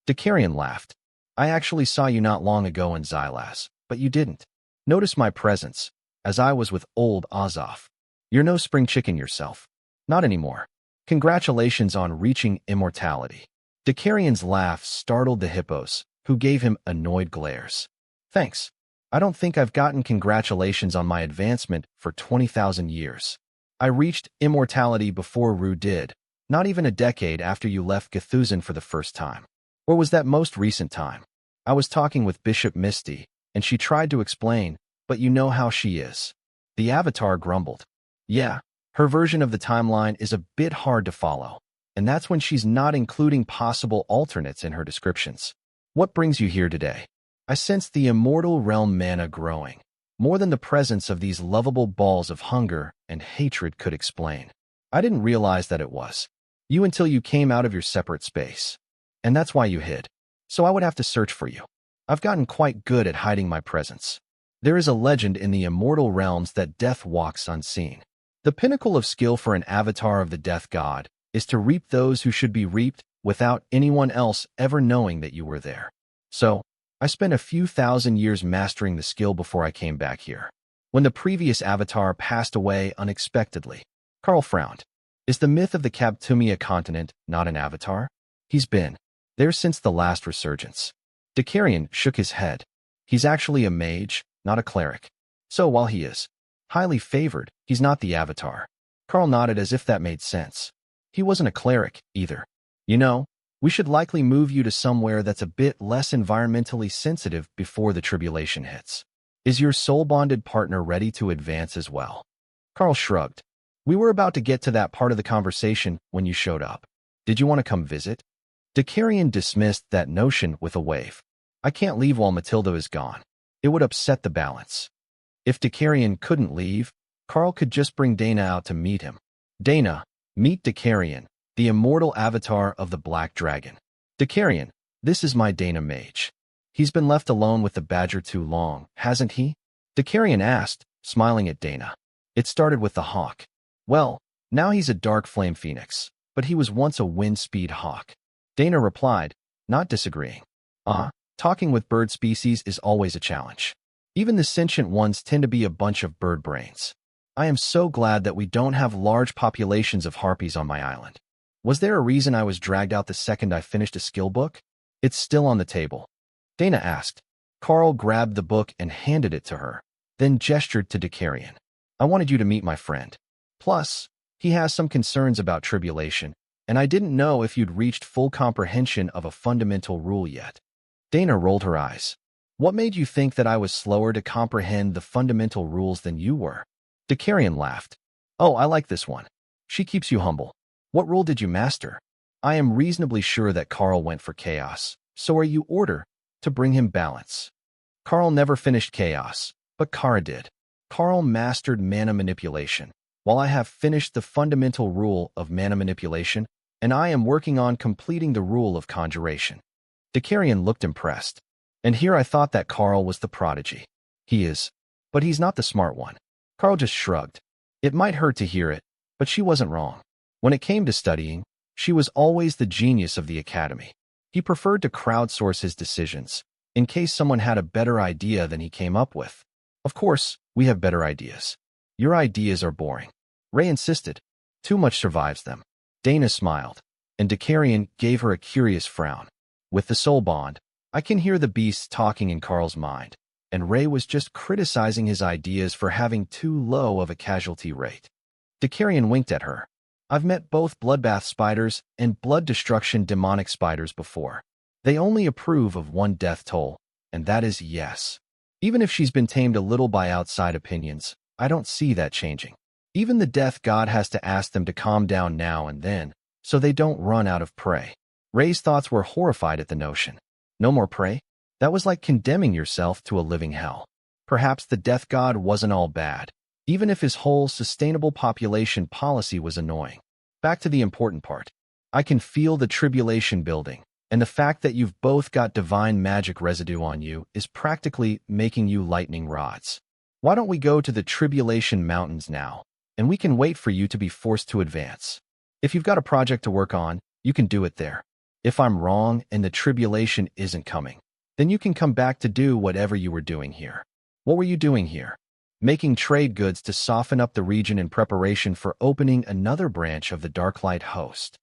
Dakarian laughed. I actually saw you not long ago in Xylas, but you didn't notice my presence, as I was with old Azov. You're no spring chicken yourself. Not anymore. Congratulations on reaching immortality. Dakarian's laugh startled the hippos, who gave him annoyed glares. Thanks. I don't think I've gotten congratulations on my advancement for 20,000 years. I reached immortality before Ru did, not even a decade after you left Gthuzan for the first time. Or was that most recent time? I was talking with Bishop Misty, and she tried to explain, but you know how she is. The avatar grumbled. Yeah, her version of the timeline is a bit hard to follow, and that's when she's not including possible alternates in her descriptions. What brings you here today? I sensed the immortal realm mana growing, more than the presence of these lovable balls of hunger and hatred could explain. I didn't realize that it was you until you came out of your separate space. And that's why you hid. So I would have to search for you. I've gotten quite good at hiding my presence. There is a legend in the immortal realms that death walks unseen. The pinnacle of skill for an avatar of the death god is to reap those who should be reaped without anyone else ever knowing that you were there. So, I spent a few thousand years mastering the skill before I came back here. When the previous avatar passed away unexpectedly, Karl frowned. Is the myth of the Kabtumia continent not an avatar? He's been there since the last resurgence. Dakarian shook his head. He's actually a mage, not a cleric. So while he is highly favored, he's not the avatar. Karl nodded as if that made sense. He wasn't a cleric, either. You know, we should likely move you to somewhere that's a bit less environmentally sensitive before the tribulation hits. Is your soul-bonded partner ready to advance as well? Karl shrugged. We were about to get to that part of the conversation when you showed up. Did you want to come visit? Dakarian dismissed that notion with a wave. I can't leave while Matilda is gone. It would upset the balance. If Dakarian couldn't leave, Karl could just bring Dana out to meet him. Dana, meet Dakarian, the immortal avatar of the Black Dragon. Dakarian, this is my Dana mage. He's been left alone with the badger too long, hasn't he? Dakarian asked, smiling at Dana. It started with the hawk. Well, now he's a dark flame phoenix, but he was once a wind-speed hawk. Dana replied, not disagreeing. Talking with bird species is always a challenge. Even the sentient ones tend to be a bunch of bird brains. I am so glad that we don't have large populations of harpies on my island. Was there a reason I was dragged out the second I finished a skill book? It's still on the table. Dana asked. Karl grabbed the book and handed it to her, then gestured to Dakarian. I wanted you to meet my friend. Plus, he has some concerns about tribulation, and I didn't know if you'd reached full comprehension of a fundamental rule yet. Dana rolled her eyes. What made you think that I was slower to comprehend the fundamental rules than you were? Dakarian laughed. Oh, I like this one. She keeps you humble. What rule did you master? I am reasonably sure that Karl went for chaos, so are you order to bring him balance. Karl never finished chaos, but Kara did. Karl mastered mana manipulation, while I have finished the fundamental rule of mana manipulation, and I am working on completing the rule of conjuration. Dakarian looked impressed. And here I thought that Karl was the prodigy. He is. But he's not the smart one. Karl just shrugged. It might hurt to hear it, but she wasn't wrong. When it came to studying, she was always the genius of the academy. He preferred to crowdsource his decisions, in case someone had a better idea than he came up with. Of course, we have better ideas. Your ideas are boring. Ray insisted. Too much survives them. Dana smiled, and Dakarian gave her a curious frown. With the soul bond, I can hear the beasts talking in Karl's mind, and Ray was just criticizing his ideas for having too low of a casualty rate. Dakarian winked at her. I've met both bloodbath spiders and blood destruction demonic spiders before. They only approve of one death toll, and that is yes. Even if she's been tamed a little by outside opinions, I don't see that changing. Even the death god has to ask them to calm down now and then, so they don't run out of prey. Ray's thoughts were horrified at the notion. No more prey? That was like condemning yourself to a living hell. Perhaps the death god wasn't all bad, even if his whole sustainable population policy was annoying. Back to the important part. I can feel the tribulation building, and the fact that you've both got divine magic residue on you is practically making you lightning rods. Why don't we go to the Tribulation Mountains now, and we can wait for you to be forced to advance. If you've got a project to work on, you can do it there. If I'm wrong and the tribulation isn't coming, then you can come back to do whatever you were doing here. What were you doing here? Making trade goods to soften up the region in preparation for opening another branch of the Darklight host.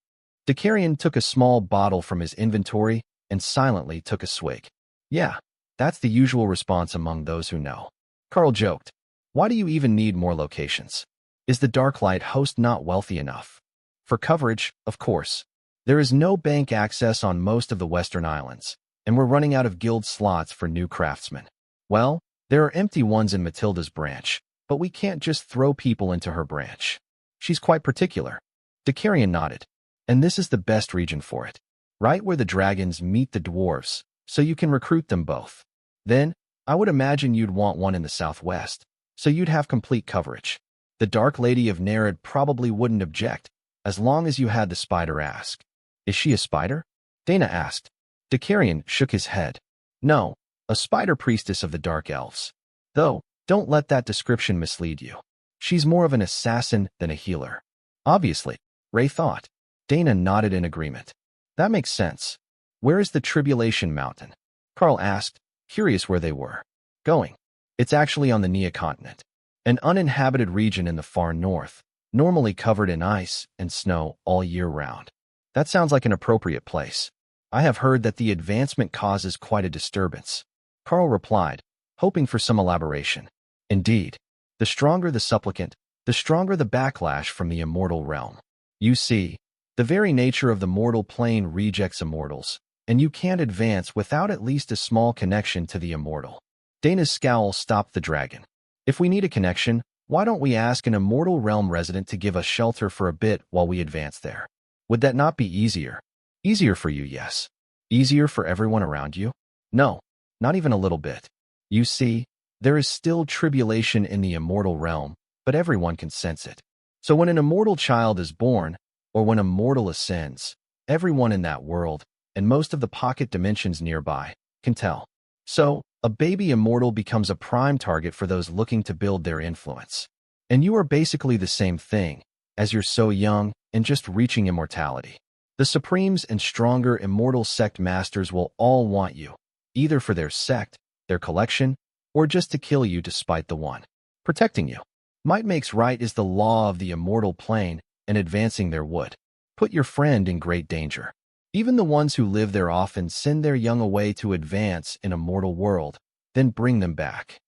Dakarian took a small bottle from his inventory and silently took a swig. Yeah, that's the usual response among those who know. Karl joked. Why do you even need more locations? Is the Darklight host not wealthy enough? For coverage, of course. There is no bank access on most of the Western Islands, and we're running out of guild slots for new craftsmen. Well, there are empty ones in Matilda's branch, but we can't just throw people into her branch. She's quite particular. Dakarian nodded. And this is the best region for it. Right where the dragons meet the dwarves, so you can recruit them both. Then, I would imagine you'd want one in the southwest, so you'd have complete coverage. The Dark Lady of Nereid probably wouldn't object, as long as you had the spider ask. Is she a spider? Dana asked. Dakarian shook his head. No, a spider priestess of the Dark Elves. Though, don't let that description mislead you. She's more of an assassin than a healer. Obviously, Ray thought. Dana nodded in agreement. That makes sense. Where is the Tribulation Mountain? Karl asked, curious where they were going. It's actually on the Nia continent, an uninhabited region in the far north, normally covered in ice and snow all year round. That sounds like an appropriate place. I have heard that the advancement causes quite a disturbance. Karl replied, hoping for some elaboration. Indeed, the stronger the supplicant, the stronger the backlash from the immortal realm. You see, the very nature of the mortal plane rejects immortals, and you can't advance without at least a small connection to the immortal. Dana's scowl stopped the dragon. If we need a connection, why don't we ask an immortal realm resident to give us shelter for a bit while we advance there? Would that not be easier? Easier for you, yes. Easier for everyone around you? No, not even a little bit. You see, there is still tribulation in the immortal realm, but everyone can sense it. So when an immortal child is born, or when a mortal ascends, everyone in that world, and most of the pocket dimensions nearby, can tell. So, a baby immortal becomes a prime target for those looking to build their influence. And you are basically the same thing, as you're so young and just reaching immortality. The Supremes and stronger immortal sect masters will all want you, either for their sect, their collection, or just to kill you to spite the one protecting you. Might makes right is the law of the immortal plane, and advancing there would put your friend in great danger. Even the ones who live there often send their young away to advance in a mortal world, then bring them back.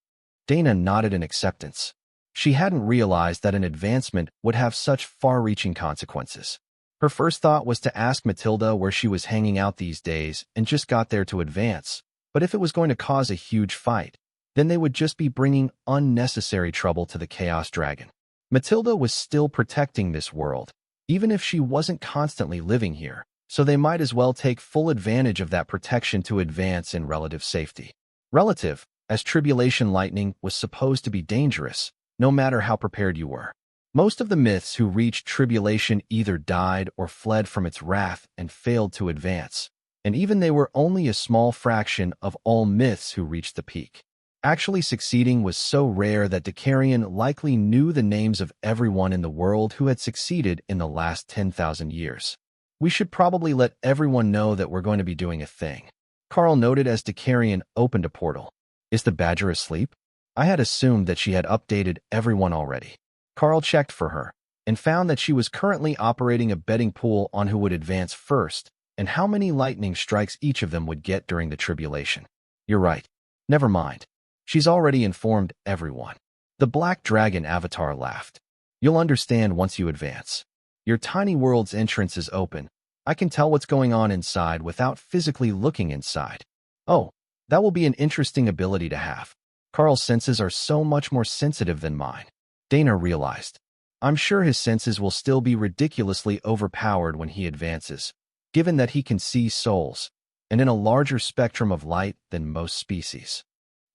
Dana nodded in acceptance. She hadn't realized that an advancement would have such far-reaching consequences. Her first thought was to ask Matilda where she was hanging out these days and just got there to advance, but if it was going to cause a huge fight, then they would just be bringing unnecessary trouble to the Chaos Dragon. Matilda was still protecting this world, even if she wasn't constantly living here, so they might as well take full advantage of that protection to advance in relative safety. Relative, as tribulation lightning was supposed to be dangerous, no matter how prepared you were. Most of the myths who reached tribulation either died or fled from its wrath and failed to advance, and even they were only a small fraction of all myths who reached the peak. Actually succeeding was so rare that Dicarion likely knew the names of everyone in the world who had succeeded in the last 10,000 years. We should probably let everyone know that we're going to be doing a thing. Karl noted as Dicarion opened a portal. Is the badger asleep? I had assumed that she had updated everyone already. Karl checked for her and found that she was currently operating a betting pool on who would advance first and how many lightning strikes each of them would get during the tribulation. You're right. Never mind. She's already informed everyone. The black dragon avatar laughed. You'll understand once you advance. Your tiny world's entrance is open. I can tell what's going on inside without physically looking inside. Oh, that will be an interesting ability to have. Karl's senses are so much more sensitive than mine. Dana realized. I'm sure his senses will still be ridiculously overpowered when he advances, given that he can see souls, and in a larger spectrum of light than most species.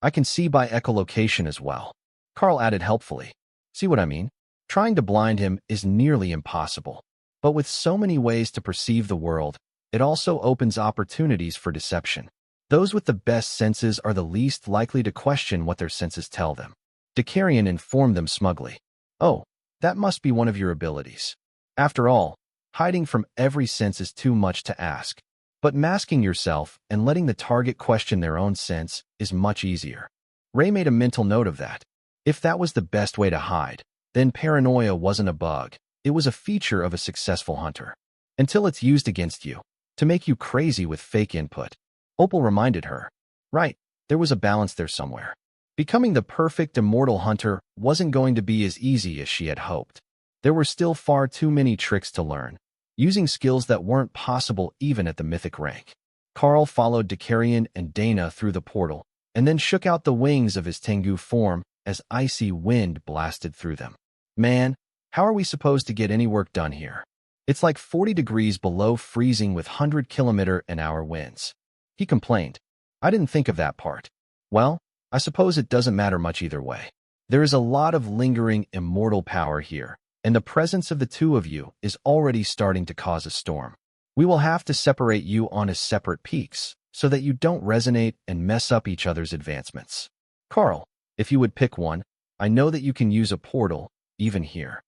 I can see by echolocation as well. Karl added helpfully. See what I mean? Trying to blind him is nearly impossible. But with so many ways to perceive the world, it also opens opportunities for deception. Those with the best senses are the least likely to question what their senses tell them. Dicarion informed them smugly. Oh, that must be one of your abilities. After all, hiding from every sense is too much to ask. But masking yourself and letting the target question their own sense is much easier. Ray made a mental note of that. If that was the best way to hide, then paranoia wasn't a bug. It was a feature of a successful hunter. Until it's used against you, to make you crazy with fake input. Opal reminded her. Right, there was a balance there somewhere. Becoming the perfect immortal hunter wasn't going to be as easy as she had hoped. There were still far too many tricks to learn, using skills that weren't possible even at the mythic rank. Karl followed Dicarion and Dana through the portal, and then shook out the wings of his Tengu form as icy wind blasted through them. Man, how are we supposed to get any work done here? It's like 40 degrees below freezing with 100-kilometer-an-hour winds. He complained. I didn't think of that part. Well, I suppose it doesn't matter much either way. There is a lot of lingering immortal power here, and the presence of the two of you is already starting to cause a storm. We will have to separate you onto separate peaks, so that you don't resonate and mess up each other's advancements. Karl, if you would pick one, I know that you can use a portal, even here.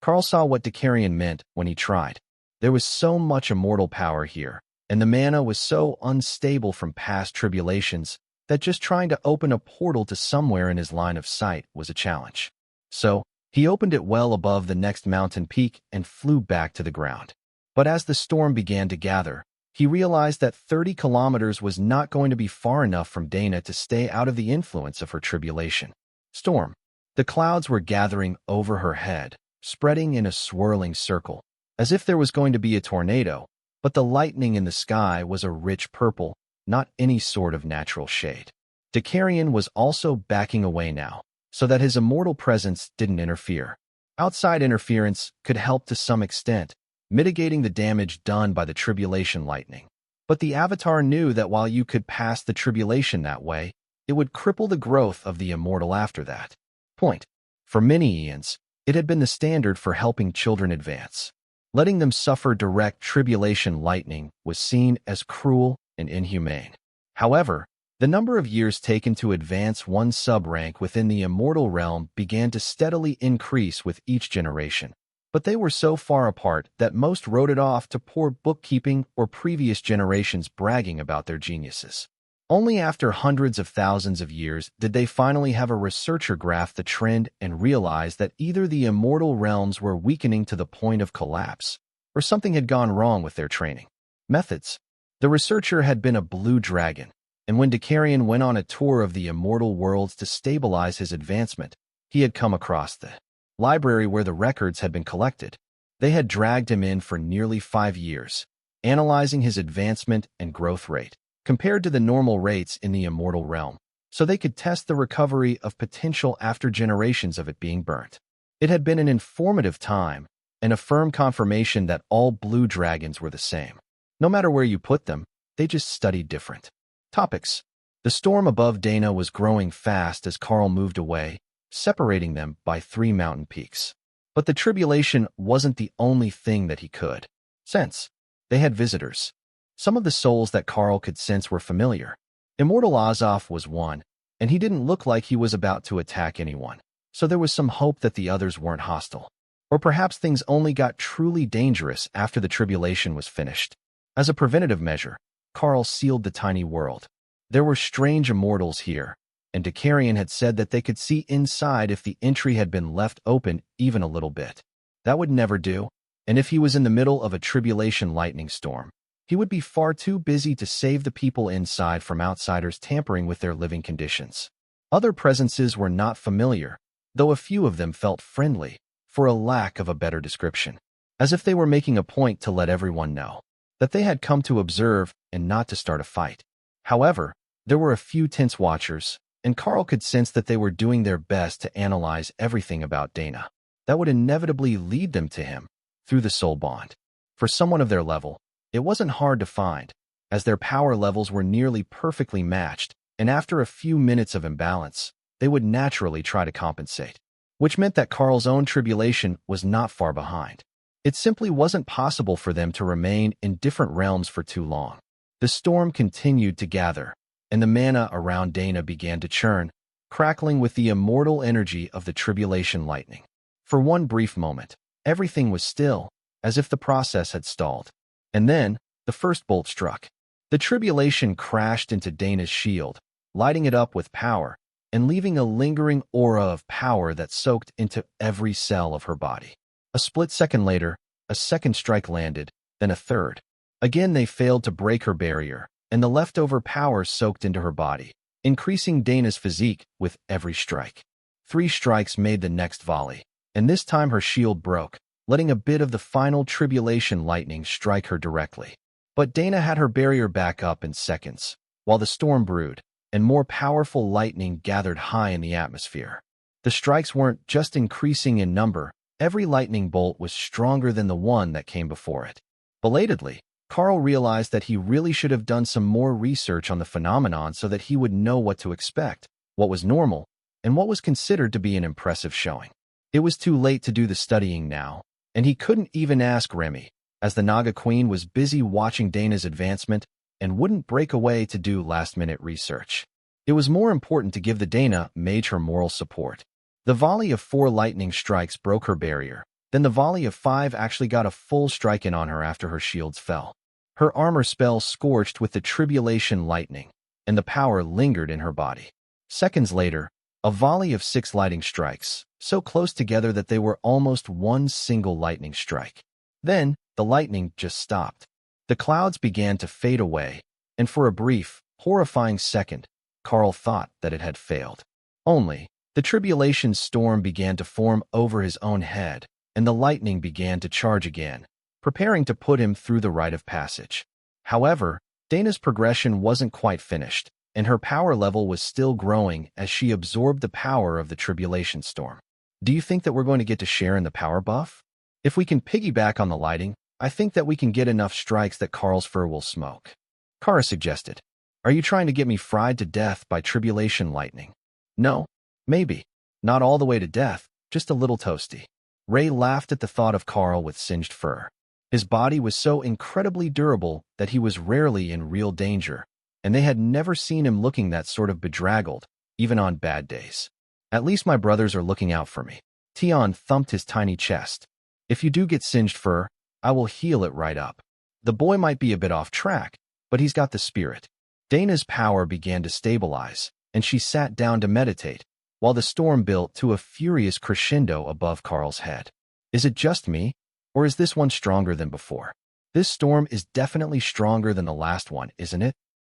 Karl saw what Dicarion meant when he tried. There was so much immortal power here, and the mana was so unstable from past tribulations that just trying to open a portal to somewhere in his line of sight was a challenge. So, he opened it well above the next mountain peak and flew back to the ground. But as the storm began to gather, he realized that 30 kilometers was not going to be far enough from Dana to stay out of the influence of her tribulation. Storm. The clouds were gathering over her head, spreading in a swirling circle, as if there was going to be a tornado, but the lightning in the sky was a rich purple, not any sort of natural shade. Dicarion was also backing away now, so that his immortal presence didn't interfere. Outside interference could help to some extent, mitigating the damage done by the tribulation lightning. But the Avatar knew that while you could pass the tribulation that way, it would cripple the growth of the immortal after that. Point. For many eons, it had been the standard for helping children advance. Letting them suffer direct tribulation lightning was seen as cruel and inhumane. However, the number of years taken to advance one sub-rank within the immortal realm began to steadily increase with each generation. But they were so far apart that most wrote it off to poor bookkeeping or previous generations bragging about their geniuses. Only after hundreds of thousands of years did they finally have a researcher graph the trend and realize that either the immortal realms were weakening to the point of collapse, or something had gone wrong with their training methods. The researcher had been a blue dragon, and when Dicarion went on a tour of the immortal worlds to stabilize his advancement, he had come across the library where the records had been collected. They had dragged him in for nearly 5 years, analyzing his advancement and growth rate, compared to the normal rates in the immortal realm, so they could test the recovery of potential after generations of it being burnt. It had been an informative time, and a firm confirmation that all blue dragons were the same. No matter where you put them, they just studied different topics. The storm above Dana was growing fast as Karl moved away, separating them by 3 mountain peaks. But the tribulation wasn't the only thing that he could sense. They had visitors. Some of the souls that Karl could sense were familiar. Immortal Azoth was one, and he didn't look like he was about to attack anyone, so there was some hope that the others weren't hostile. Or perhaps things only got truly dangerous after the tribulation was finished. As a preventative measure, Karl sealed the tiny world. There were strange immortals here, and Dakarian had said that they could see inside if the entry had been left open even a little bit. That would never do, and if he was in the middle of a tribulation lightning storm, he would be far too busy to save the people inside from outsiders tampering with their living conditions. Other presences were not familiar, though a few of them felt friendly, for a lack of a better description, as if they were making a point to let everyone know that they had come to observe and not to start a fight. However, there were a few tense watchers, and Karl could sense that they were doing their best to analyze everything about Dana. That would inevitably lead them to him, through the soul bond. For someone of their level, it wasn't hard to find, as their power levels were nearly perfectly matched, and after a few minutes of imbalance, they would naturally try to compensate, which meant that Karl's own tribulation was not far behind. It simply wasn't possible for them to remain in different realms for too long. The storm continued to gather, and the mana around Dana began to churn, crackling with the immortal energy of the tribulation lightning. For one brief moment, everything was still, as if the process had stalled. And then, the first bolt struck. The tribulation crashed into Dana's shield, lighting it up with power, and leaving a lingering aura of power that soaked into every cell of her body. A split second later, a second strike landed, then a third. Again they failed to break her barrier, and the leftover power soaked into her body, increasing Dana's physique with every strike. 3 strikes made the next volley, and this time her shield broke, letting a bit of the final tribulation lightning strike her directly. But Dana had her barrier back up in seconds, while the storm brewed, and more powerful lightning gathered high in the atmosphere. The strikes weren't just increasing in number, every lightning bolt was stronger than the one that came before it. Belatedly, Karl realized that he really should have done some more research on the phenomenon so that he would know what to expect, what was normal, and what was considered to be an impressive showing. It was too late to do the studying now, and he couldn't even ask Remy, as the Naga Queen was busy watching Dana's advancement and wouldn't break away to do last-minute research. It was more important to give the Dana mage her moral support. The volley of 4 lightning strikes broke her barrier, then the volley of 5 actually got a full strike in on her after her shields fell. Her armor spell scorched with the tribulation lightning, and the power lingered in her body. Seconds later, a volley of 6 lightning strikes, so close together that they were almost one single lightning strike. Then, the lightning just stopped. The clouds began to fade away, and for a brief, horrifying second, Karl thought that it had failed. Only, the tribulation storm began to form over his own head, and the lightning began to charge again, preparing to put him through the rite of passage. However, Dana's progression wasn't quite finished, and her power level was still growing as she absorbed the power of the tribulation storm. Do you think that we're going to get to share in the power buff? If we can piggyback on the lighting, I think that we can get enough strikes that Karl's fur will smoke. Kara suggested. Are you trying to get me fried to death by tribulation lightning? No, maybe. Not all the way to death, just a little toasty. Ray laughed at the thought of Karl with singed fur. His body was so incredibly durable that he was rarely in real danger, and they had never seen him looking that sort of bedraggled, even on bad days. At least my brothers are looking out for me. Tion thumped his tiny chest. If you do get singed fur, I will heal it right up. The boy might be a bit off track, but he's got the spirit. Dana's power began to stabilize, and she sat down to meditate, while the storm built to a furious crescendo above Karl's head. Is it just me, or is this one stronger than before? This storm is definitely stronger than the last one, isn't it?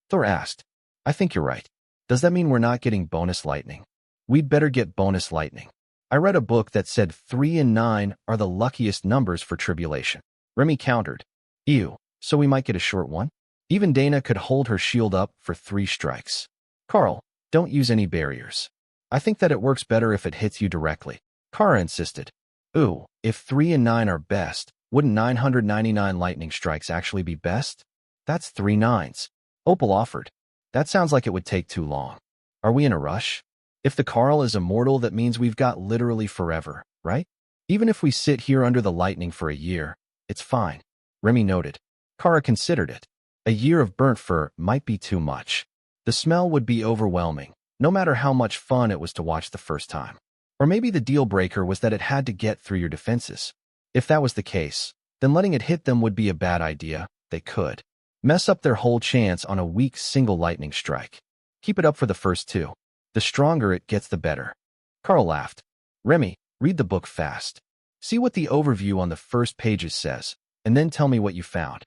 Thor asked. I think you're right. Does that mean we're not getting bonus lightning? We'd better get bonus lightning. I read a book that said 3 and 9 are the luckiest numbers for tribulation. Remy countered. Ew, so we might get a short one? Even Dana could hold her shield up for 3 strikes. Karl, don't use any barriers. I think that it works better if it hits you directly. Kara insisted. Ooh, if 3 and 9 are best, wouldn't 999 lightning strikes actually be best? That's 3 nines. Opal offered. That sounds like it would take too long. Are we in a rush? If the Karl is immortal, that means we've got literally forever, right? Even if we sit here under the lightning for a year, it's fine. Remy noted. Kara considered it. A year of burnt fur might be too much. The smell would be overwhelming, no matter how much fun it was to watch the first time. Or maybe the deal breaker was that it had to get through your defenses. If that was the case, then letting it hit them would be a bad idea. They could mess up their whole chance on a weak single lightning strike. Keep it up for the first two. The stronger it gets, the better. Karl laughed. Remy, read the book fast. See what the overview on the first pages says, and then tell me what you found.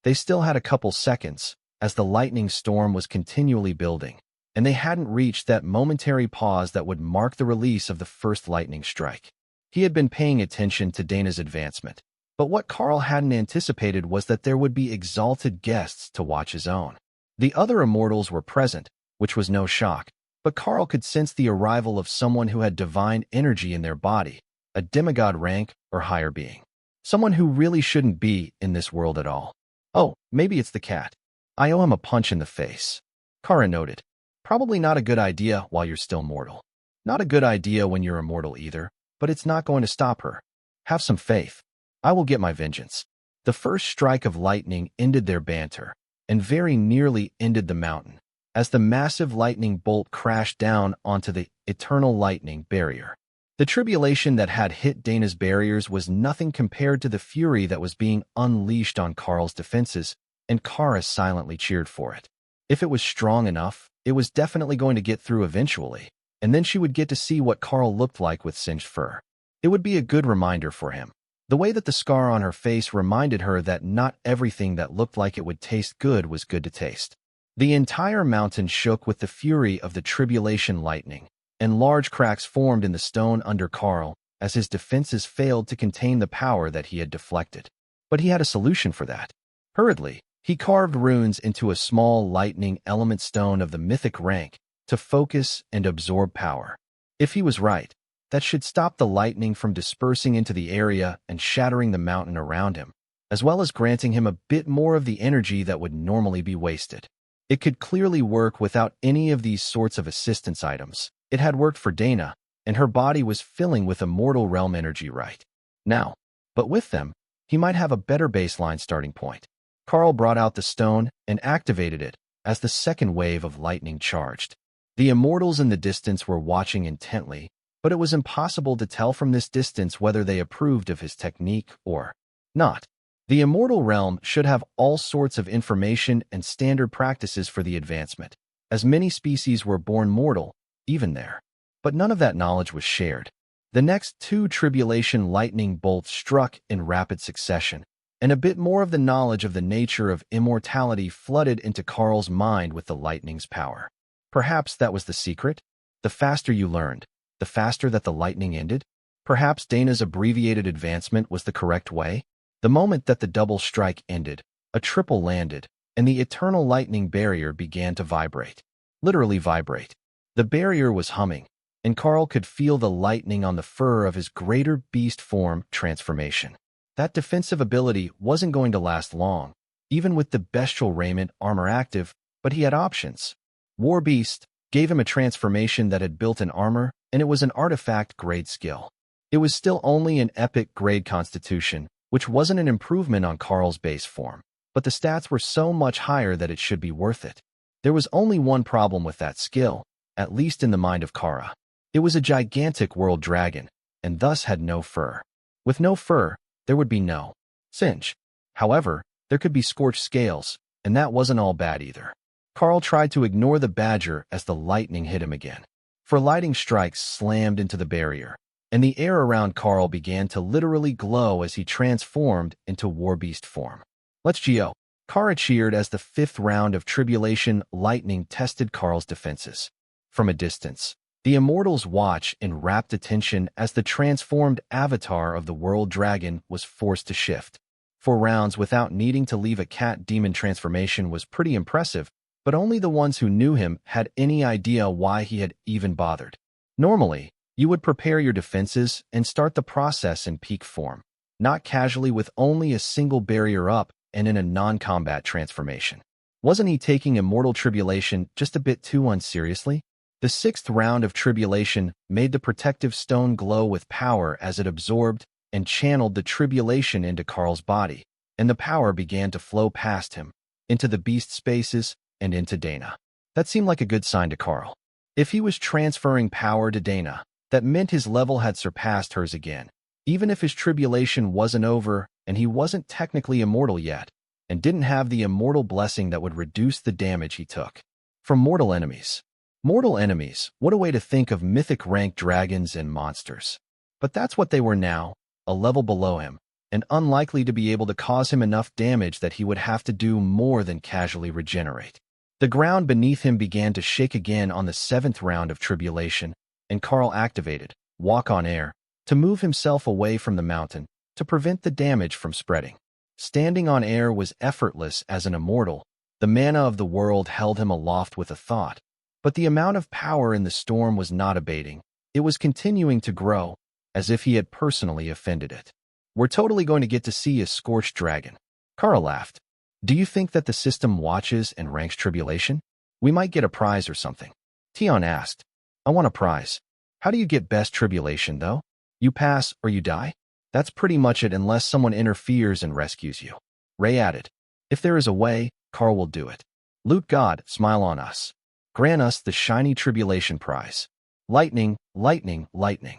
They still had a couple seconds, as the lightning storm was continually building, and they hadn't reached that momentary pause that would mark the release of the first lightning strike. He had been paying attention to Dana's advancement, but what Karl hadn't anticipated was that there would be exalted guests to watch his own. The other immortals were present, which was no shock, but Karl could sense the arrival of someone who had divine energy in their body, a demigod rank or higher being. Someone who really shouldn't be in this world at all. Oh, maybe it's the cat. I owe him a punch in the face. Kara noted. Probably not a good idea while you're still mortal. Not a good idea when you're immortal either, but it's not going to stop her. Have some faith. I will get my vengeance. The first strike of lightning ended their banter, and very nearly ended the mountain, as the massive lightning bolt crashed down onto the eternal lightning barrier. The tribulation that had hit Dana's barriers was nothing compared to the fury that was being unleashed on Karl's defenses, and Kara silently cheered for it. If it was strong enough, it was definitely going to get through eventually, and then she would get to see what Karl looked like with singed fur. It would be a good reminder for him. The way that the scar on her face reminded her that not everything that looked like it would taste good was good to taste. The entire mountain shook with the fury of the tribulation lightning, and large cracks formed in the stone under Karl as his defenses failed to contain the power that he had deflected. But he had a solution for that. Hurriedly, he carved runes into a small lightning element stone of the mythic rank to focus and absorb power. If he was right, that should stop the lightning from dispersing into the area and shattering the mountain around him, as well as granting him a bit more of the energy that would normally be wasted. It could clearly work without any of these sorts of assistance items. It had worked for Dana, and her body was filling with immortal realm energy right now. But with them, he might have a better baseline starting point. Karl brought out the stone and activated it as the second wave of lightning charged. The immortals in the distance were watching intently, but it was impossible to tell from this distance whether they approved of his technique or not. The immortal realm should have all sorts of information and standard practices for the advancement, as many species were born mortal, even there. But none of that knowledge was shared. The next two tribulation lightning bolts struck in rapid succession, and a bit more of the knowledge of the nature of immortality flooded into Karl's mind with the lightning's power. Perhaps that was the secret? The faster you learned, the faster that the lightning ended? Perhaps Dana's abbreviated advancement was the correct way? The moment that the double strike ended, a triple landed, and the eternal lightning barrier began to vibrate. Literally vibrate. The barrier was humming, and Karl could feel the lightning on the fur of his greater beast form transformation. That defensive ability wasn't going to last long, even with the bestial raiment armor active, but he had options. War Beast gave him a transformation that had built-in armor, and it was an artifact-grade skill. It was still only an epic-grade constitution, which wasn't an improvement on Karl's base form, but the stats were so much higher that it should be worth it. There was only one problem with that skill, at least in the mind of Kara. It was a gigantic world dragon, and thus had no fur. With no fur, there would be no singe. However, there could be scorched scales, and that wasn't all bad either. Karl tried to ignore the badger as the lightning hit him again. For lightning strikes slammed into the barrier, and the air around Karl began to literally glow as he transformed into Warbeast form. Let's go. Kara cheered as the fifth round of tribulation lightning tested Karl's defenses. From a distance, the immortals watch in rapt attention as the transformed avatar of the world dragon was forced to shift. 4 rounds without needing to leave a cat-demon transformation was pretty impressive, but only the ones who knew him had any idea why he had even bothered. Normally, you would prepare your defenses and start the process in peak form, not casually with only a single barrier up and in a non-combat transformation. Wasn't he taking immortal tribulation just a bit too unseriously? The 6th round of tribulation made the protective stone glow with power as it absorbed and channeled the tribulation into Karl's body, and the power began to flow past him, into the beast spaces and into Dana. That seemed like a good sign to Karl. If he was transferring power to Dana, that meant his level had surpassed hers again. Even if his tribulation wasn't over and he wasn't technically immortal yet, and didn't have the immortal blessing that would reduce the damage he took. From mortal enemies. Mortal enemies, what a way to think of mythic ranked dragons and monsters. But that's what they were now, a level below him, and unlikely to be able to cause him enough damage that he would have to do more than casually regenerate. The ground beneath him began to shake again on the 7th round of tribulation, and Karl activated Walk on Air to move himself away from the mountain to prevent the damage from spreading. Standing on air was effortless as an immortal. The mana of the world held him aloft with a thought. But the amount of power in the storm was not abating. It was continuing to grow, as if he had personally offended it. We're totally going to get to see a scorched dragon. Karl laughed. Do you think that the system watches and ranks tribulation? We might get a prize or something. Tion asked. I want a prize. How do you get best tribulation, though? You pass or you die? That's pretty much it unless someone interferes and rescues you. Ray added. If there is a way, Karl will do it. Loot God, smile on us. Grant us the shiny tribulation prize. Lightning, lightning, lightning.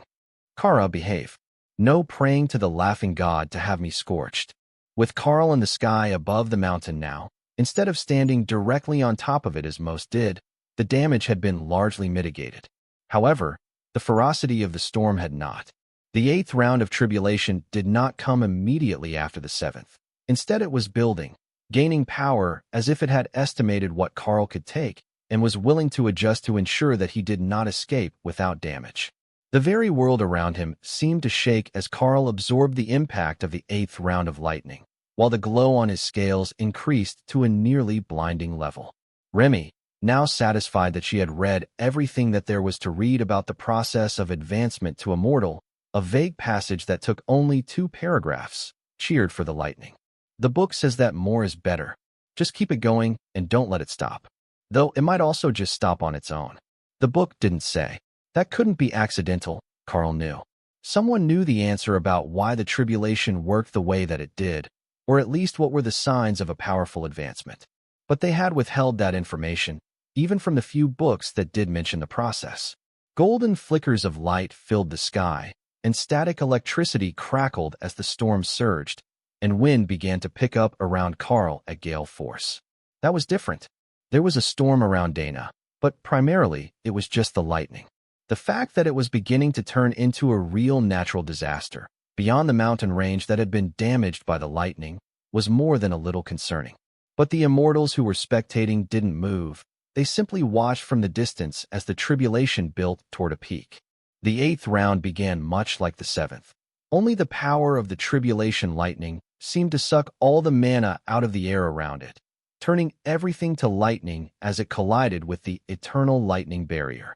Kara, behave. No praying to the laughing god to have me scorched. With Karl in the sky above the mountain now, instead of standing directly on top of it as most did, the damage had been largely mitigated. However, the ferocity of the storm had not. The 8th round of tribulation did not come immediately after the 7th. Instead, it was building, gaining power as if it had estimated what Karl could take and was willing to adjust to ensure that he did not escape without damage. The very world around him seemed to shake as Karl absorbed the impact of the 8th round of lightning, while the glow on his scales increased to a nearly blinding level. Remy, now satisfied that she had read everything that there was to read about the process of advancement to immortal, a vague passage that took only 2 paragraphs, cheered for the lightning. The book says that more is better. Just keep it going and don't let it stop. Though it might also just stop on its own. The book didn't say. That couldn't be accidental, Karl knew. Someone knew the answer about why the tribulation worked the way that it did, or at least what were the signs of a powerful advancement. But they had withheld that information, even from the few books that did mention the process. Golden flickers of light filled the sky, and static electricity crackled as the storm surged, and wind began to pick up around Karl at gale force. That was different. There was a storm around Dana, but primarily it was just the lightning. The fact that it was beginning to turn into a real natural disaster, beyond the mountain range that had been damaged by the lightning, was more than a little concerning. But the immortals who were spectating didn't move. They simply watched from the distance as the tribulation built toward a peak. The 8th round began much like the 7th. Only the power of the tribulation lightning seemed to suck all the mana out of the air around it, turning everything to lightning as it collided with the eternal lightning barrier.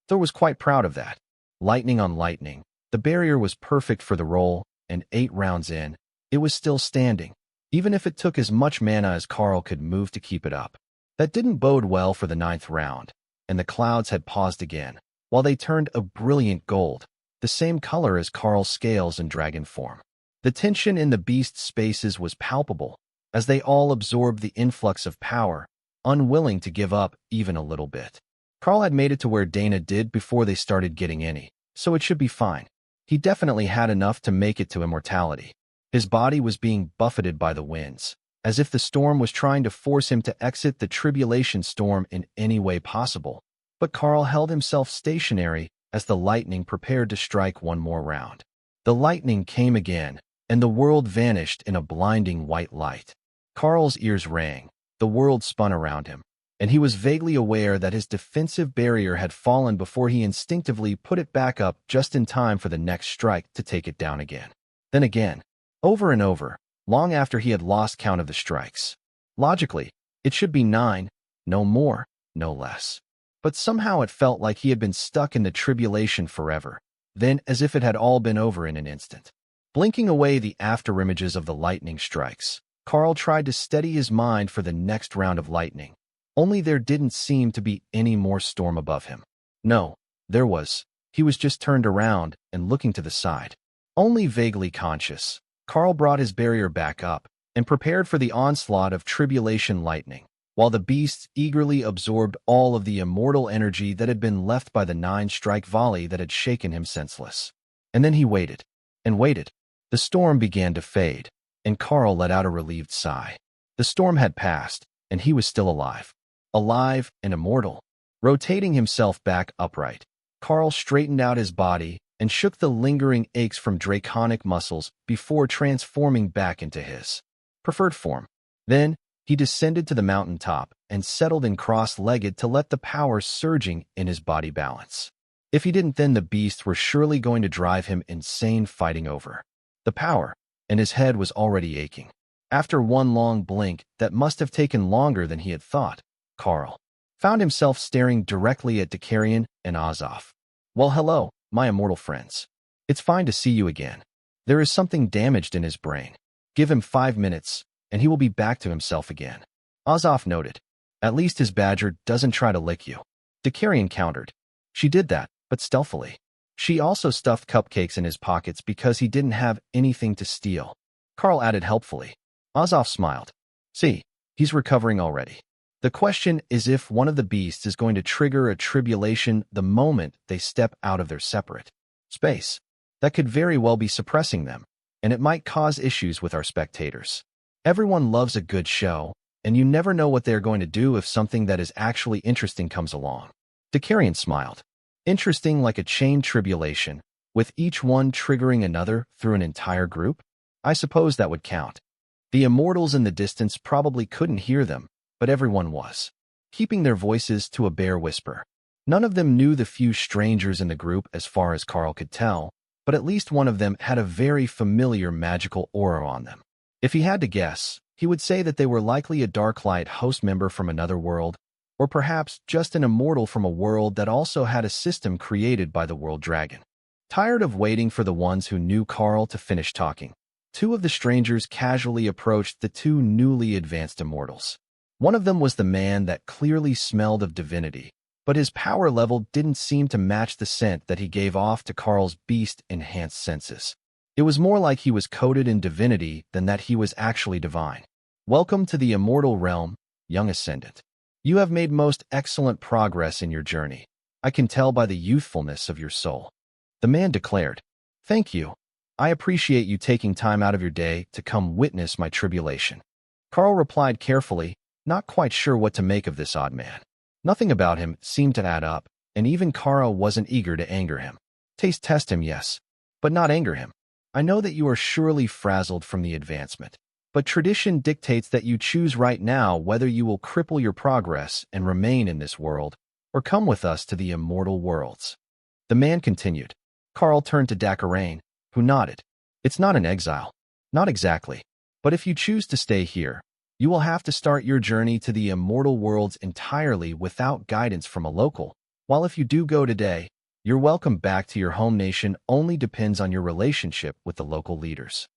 Thor was quite proud of that. Lightning on lightning. The barrier was perfect for the role, and 8 rounds in, it was still standing, even if it took as much mana as Karl could move to keep it up. That didn't bode well for the 9th round, and the clouds had paused again, while they turned a brilliant gold, the same color as Karl's scales and dragon form. The tension in the beast's spaces was palpable, as they all absorbed the influx of power, unwilling to give up even a little bit. Karl had made it to where Dana did before they started getting any, so it should be fine. He definitely had enough to make it to immortality. His body was being buffeted by the winds, as if the storm was trying to force him to exit the tribulation storm in any way possible. But Karl held himself stationary as the lightning prepared to strike one more round. The lightning came again, and the world vanished in a blinding white light. Karl's ears rang, the world spun around him, and he was vaguely aware that his defensive barrier had fallen before he instinctively put it back up just in time for the next strike to take it down again. Then again, over and over, long after he had lost count of the strikes. Logically, it should be 9, no more, no less. But somehow it felt like he had been stuck in the tribulation forever, then as if it had all been over in an instant. Blinking away the afterimages of the lightning strikes, Karl tried to steady his mind for the next round of lightning. Only there didn't seem to be any more storm above him. No, there was. He was just turned around and looking to the side. Only vaguely conscious, Karl brought his barrier back up and prepared for the onslaught of tribulation lightning. while the beasts eagerly absorbed all of the immortal energy that had been left by the 9-strike volley that had shaken him senseless. And then he waited, and waited. The storm began to fade, and Karl let out a relieved sigh. The storm had passed, and he was still alive. Alive and immortal. Rotating himself back upright, Karl straightened out his body and shook the lingering aches from draconic muscles before transforming back into his preferred form. Then, he descended to the mountaintop and settled in cross-legged to let the power surging in his body balance. If he didn't, then the beasts were surely going to drive him insane fighting over the power, and his head was already aching. After one long blink that must have taken longer than he had thought, Karl found himself staring directly at Dakarian and Azov. "Well, hello, my immortal friends. It's fine to see you again. There is something damaged in his brain. Give him 5 minutes, and he will be back to himself again." Azov noted. "At least his badger doesn't try to lick you." Dakarian countered. "She did that, but stealthily. She also stuffed cupcakes in his pockets because he didn't have anything to steal." Karl added helpfully. Azov smiled. "See, he's recovering already. The question is if one of the beasts is going to trigger a tribulation the moment they step out of their separate space. That could very well be suppressing them, and it might cause issues with our spectators. Everyone loves a good show, and you never know what they're going to do if something that is actually interesting comes along." Dakarian smiled. "Interesting like a chain tribulation, with each one triggering another through an entire group? I suppose that would count." The immortals in the distance probably couldn't hear them, but everyone was keeping their voices to a bare whisper. None of them knew the few strangers in the group as far as Karl could tell, but at least one of them had a very familiar magical aura on them. If he had to guess, he would say that they were likely a Darklight host member from another world, or perhaps just an immortal from a world that also had a system created by the World Dragon. Tired of waiting for the ones who knew Karl to finish talking, two of the strangers casually approached the two newly advanced immortals. One of them was the man that clearly smelled of divinity, but his power level didn't seem to match the scent that he gave off to Karl's beast-enhanced senses. It was more like he was coated in divinity than that he was actually divine. "Welcome to the immortal realm, young Ascendant. You have made most excellent progress in your journey. I can tell by the youthfulness of your soul," the man declared. "Thank you. I appreciate you taking time out of your day to come witness my tribulation." Karl replied carefully, not quite sure what to make of this odd man. Nothing about him seemed to add up, and even Karl wasn't eager to anger him. Test him, yes, but not anger him. "I know that you are surely frazzled from the advancement, but tradition dictates that you choose right now whether you will cripple your progress and remain in this world, or come with us to the immortal worlds." The man continued. Karl turned to Dakarian, who nodded. "It's not an exile. Not exactly. But if you choose to stay here, you will have to start your journey to the immortal worlds entirely without guidance from a local, while if you do go today, your welcome back to your home nation only depends on your relationship with the local leaders.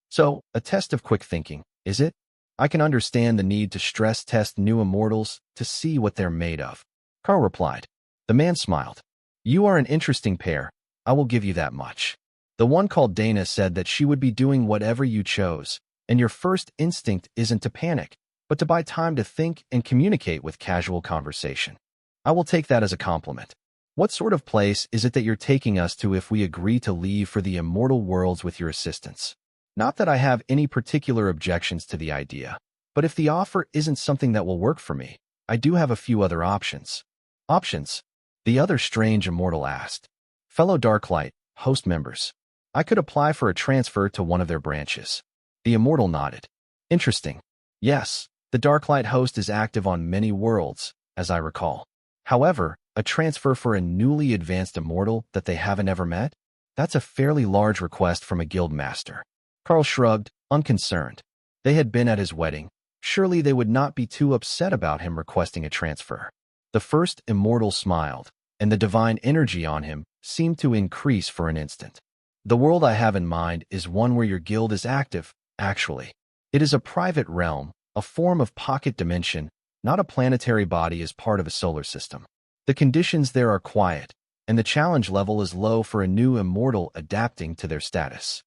So, a test of quick thinking, is it? I can understand the need to stress test new immortals to see what they're made of." Karl replied. The man smiled. "You are an interesting pair, I will give you that much. The one called Dana said that she would be doing whatever you chose, and your first instinct isn't to panic, but to buy time to think and communicate with casual conversation. I will take that as a compliment. What sort of place is it that you're taking us to if we agree to leave for the immortal worlds with your assistance? Not that I have any particular objections to the idea, but if the offer isn't something that will work for me, I do have a few other options." "Options?" the other strange immortal asked. "Fellow Darklight, host members. I could apply for a transfer to one of their branches." The immortal nodded. "Interesting. Yes, the Darklight host is active on many worlds, as I recall. However, a transfer for a newly advanced immortal that they haven't ever met? That's a fairly large request from a guild master." Karl shrugged, unconcerned. They had been at his wedding. Surely they would not be too upset about him requesting a transfer. The first immortal smiled, and the divine energy on him seemed to increase for an instant. "The world I have in mind is one where your guild is active, actually. It is a private realm, a form of pocket dimension, not a planetary body as part of a solar system. The conditions there are quiet, and the challenge level is low for a new immortal adapting to their status."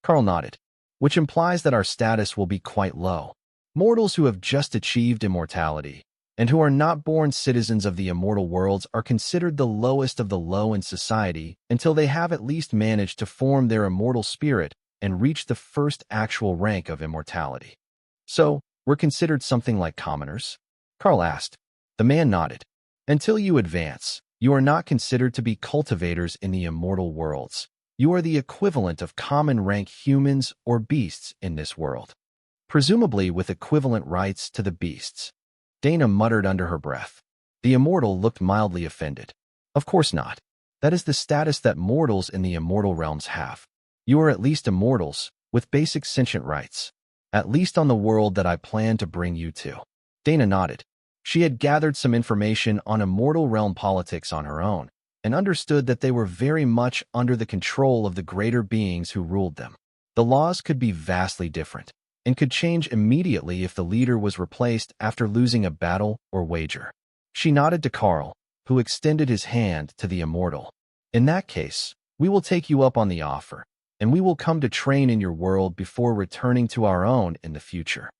Karl nodded. "Which implies that our status will be quite low. Mortals who have just achieved immortality and who are not born citizens of the immortal worlds are considered the lowest of the low in society until they have at least managed to form their immortal spirit and reach the first actual rank of immortality. So, we're considered something like commoners? Karl asked. The man nodded. Until you advance, you are not considered to be cultivators in the immortal worlds. You are the equivalent of common rank humans or beasts in this world, presumably with equivalent rights to the beasts. Dana muttered under her breath. The immortal looked mildly offended. Of course not. That is the status that mortals in the immortal realms have. You are at least immortals, with basic sentient rights. At least on the world that I plan to bring you to. Dana nodded. She had gathered some information on immortal realm politics on her own, and understood that they were very much under the control of the greater beings who ruled them. The laws could be vastly different, and could change immediately if the leader was replaced after losing a battle or wager. She nodded to Karl, who extended his hand to the immortal. In that case, we will take you up on the offer, and we will come to train in your world before returning to our own in the future.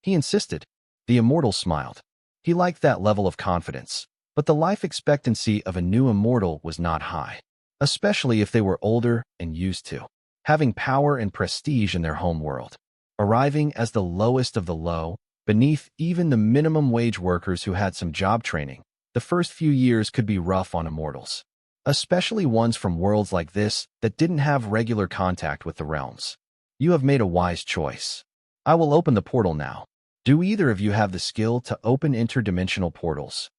He insisted. The immortal smiled. He liked that level of confidence, but the life expectancy of a new immortal was not high, especially if they were older and used to having power and prestige in their home world. Arriving as the lowest of the low, beneath even the minimum wage workers who had some job training, the first few years could be rough on immortals, especially ones from worlds like this that didn't have regular contact with the realms. You have made a wise choice. I will open the portal now. Do either of you have the skill to open interdimensional portals?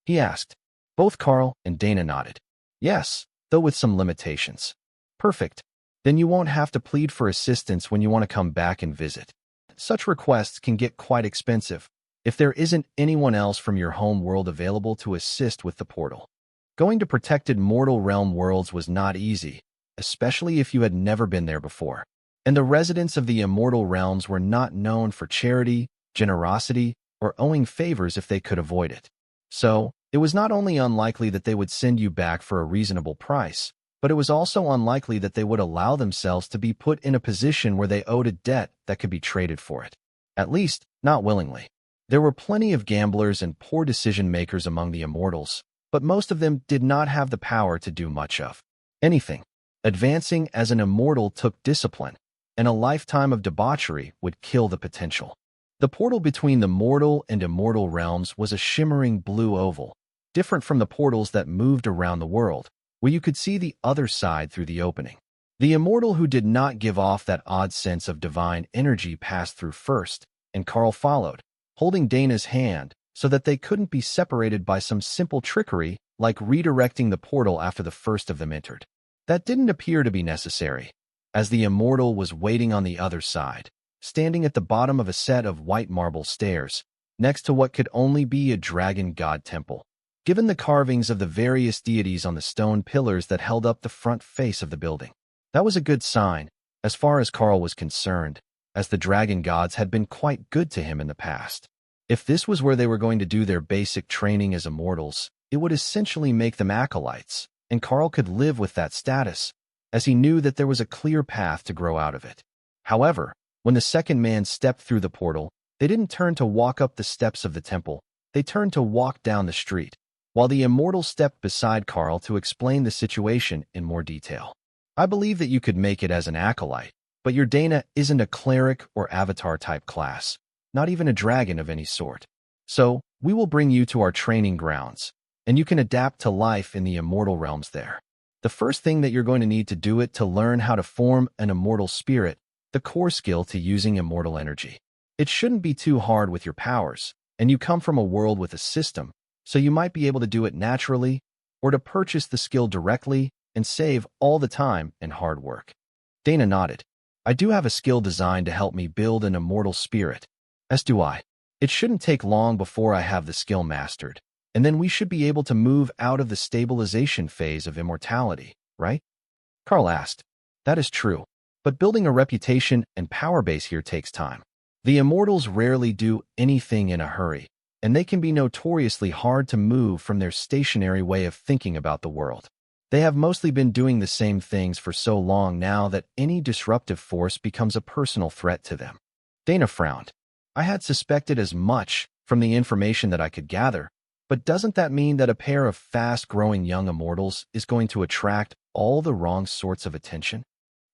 He asked. Both Karl and Dana nodded. Yes, though with some limitations. Perfect. Then you won't have to plead for assistance when you want to come back and visit. Such requests can get quite expensive if there isn't anyone else from your home world available to assist with the portal. Going to protected mortal realm worlds was not easy, especially if you had never been there before. And the residents of the immortal realms were not known for charity, generosity, or owing favors if they could avoid it. So, it was not only unlikely that they would send you back for a reasonable price, but it was also unlikely that they would allow themselves to be put in a position where they owed a debt that could be traded for it. At least, not willingly. There were plenty of gamblers and poor decision-makers among the immortals, but most of them did not have the power to do much of anything. Advancing as an immortal took discipline, and a lifetime of debauchery would kill the potential. The portal between the mortal and immortal realms was a shimmering blue oval, different from the portals that moved around the world, where you could see the other side through the opening. The immortal who did not give off that odd sense of divine energy passed through first, and Karl followed, holding Dana's hand so that they couldn't be separated by some simple trickery like redirecting the portal after the first of them entered. That didn't appear to be necessary, as the immortal was waiting on the other side, standing at the bottom of a set of white marble stairs, next to what could only be a dragon god temple, given the carvings of the various deities on the stone pillars that held up the front face of the building. That was a good sign, as far as Karl was concerned, as the dragon gods had been quite good to him in the past. If this was where they were going to do their basic training as immortals, it would essentially make them acolytes, and Karl could live with that status, as he knew that there was a clear path to grow out of it. However, when the second man stepped through the portal, they didn't turn to walk up the steps of the temple, they turned to walk down the street, while the immortal stepped beside Karl to explain the situation in more detail. I believe that you could make it as an acolyte, but your Dana isn't a cleric or avatar-type class, not even a dragon of any sort. So, we will bring you to our training grounds, and you can adapt to life in the immortal realms there. The first thing that you're going to need to do it to learn how to form an immortal spirit, the core skill to using immortal energy. It shouldn't be too hard with your powers, and you come from a world with a system, so you might be able to do it naturally, or to purchase the skill directly and save all the time and hard work. Dana nodded. I do have a skill designed to help me build an immortal spirit. As do I. It shouldn't take long before I have the skill mastered, and then we should be able to move out of the stabilization phase of immortality, right? Karl asked. That is true, but building a reputation and power base here takes time. The immortals rarely do anything in a hurry, and they can be notoriously hard to move from their stationary way of thinking about the world. They have mostly been doing the same things for so long now that any disruptive force becomes a personal threat to them. Dana frowned. I had suspected as much, from the information that I could gather. But doesn't that mean that a pair of fast-growing young immortals is going to attract all the wrong sorts of attention?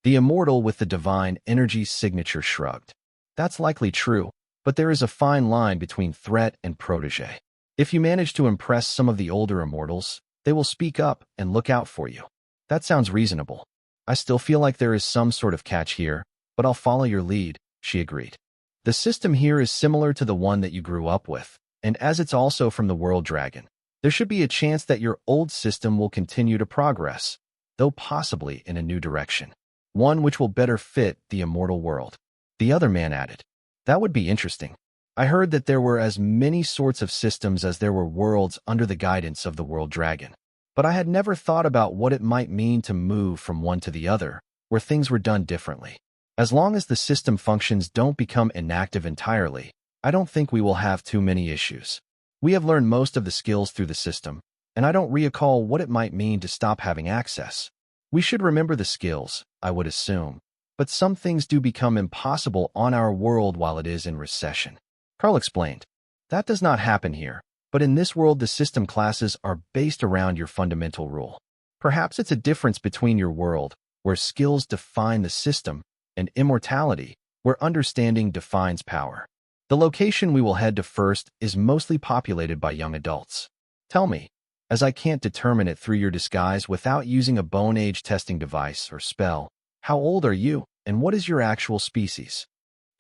The immortal with the divine energy signature shrugged. That's likely true, but there is a fine line between threat and protege. If you manage to impress some of the older immortals, they will speak up and look out for you. That sounds reasonable. I still feel like there is some sort of catch here, but I'll follow your lead, she agreed. The system here is similar to the one that you grew up with, and as it's also from the World Dragon, there should be a chance that your old system will continue to progress, though possibly in a new direction, one which will better fit the immortal world. The other man added, that would be interesting. I heard that there were as many sorts of systems as there were worlds under the guidance of the World Dragon, but I had never thought about what it might mean to move from one to the other, where things were done differently. As long as the system functions don't become inactive entirely, I don't think we will have too many issues. We have learned most of the skills through the system, and I don't recall what it might mean to stop having access. We should remember the skills, I would assume, but some things do become impossible on our world while it is in recession. Karl explained. That does not happen here, but in this world the system classes are based around your fundamental rule. Perhaps it's a difference between your world, where skills define the system, and immortality, where understanding defines power. The location we will head to first is mostly populated by young adults. Tell me, as I can't determine it through your disguise without using a bone age testing device or spell, how old are you, and what is your actual species?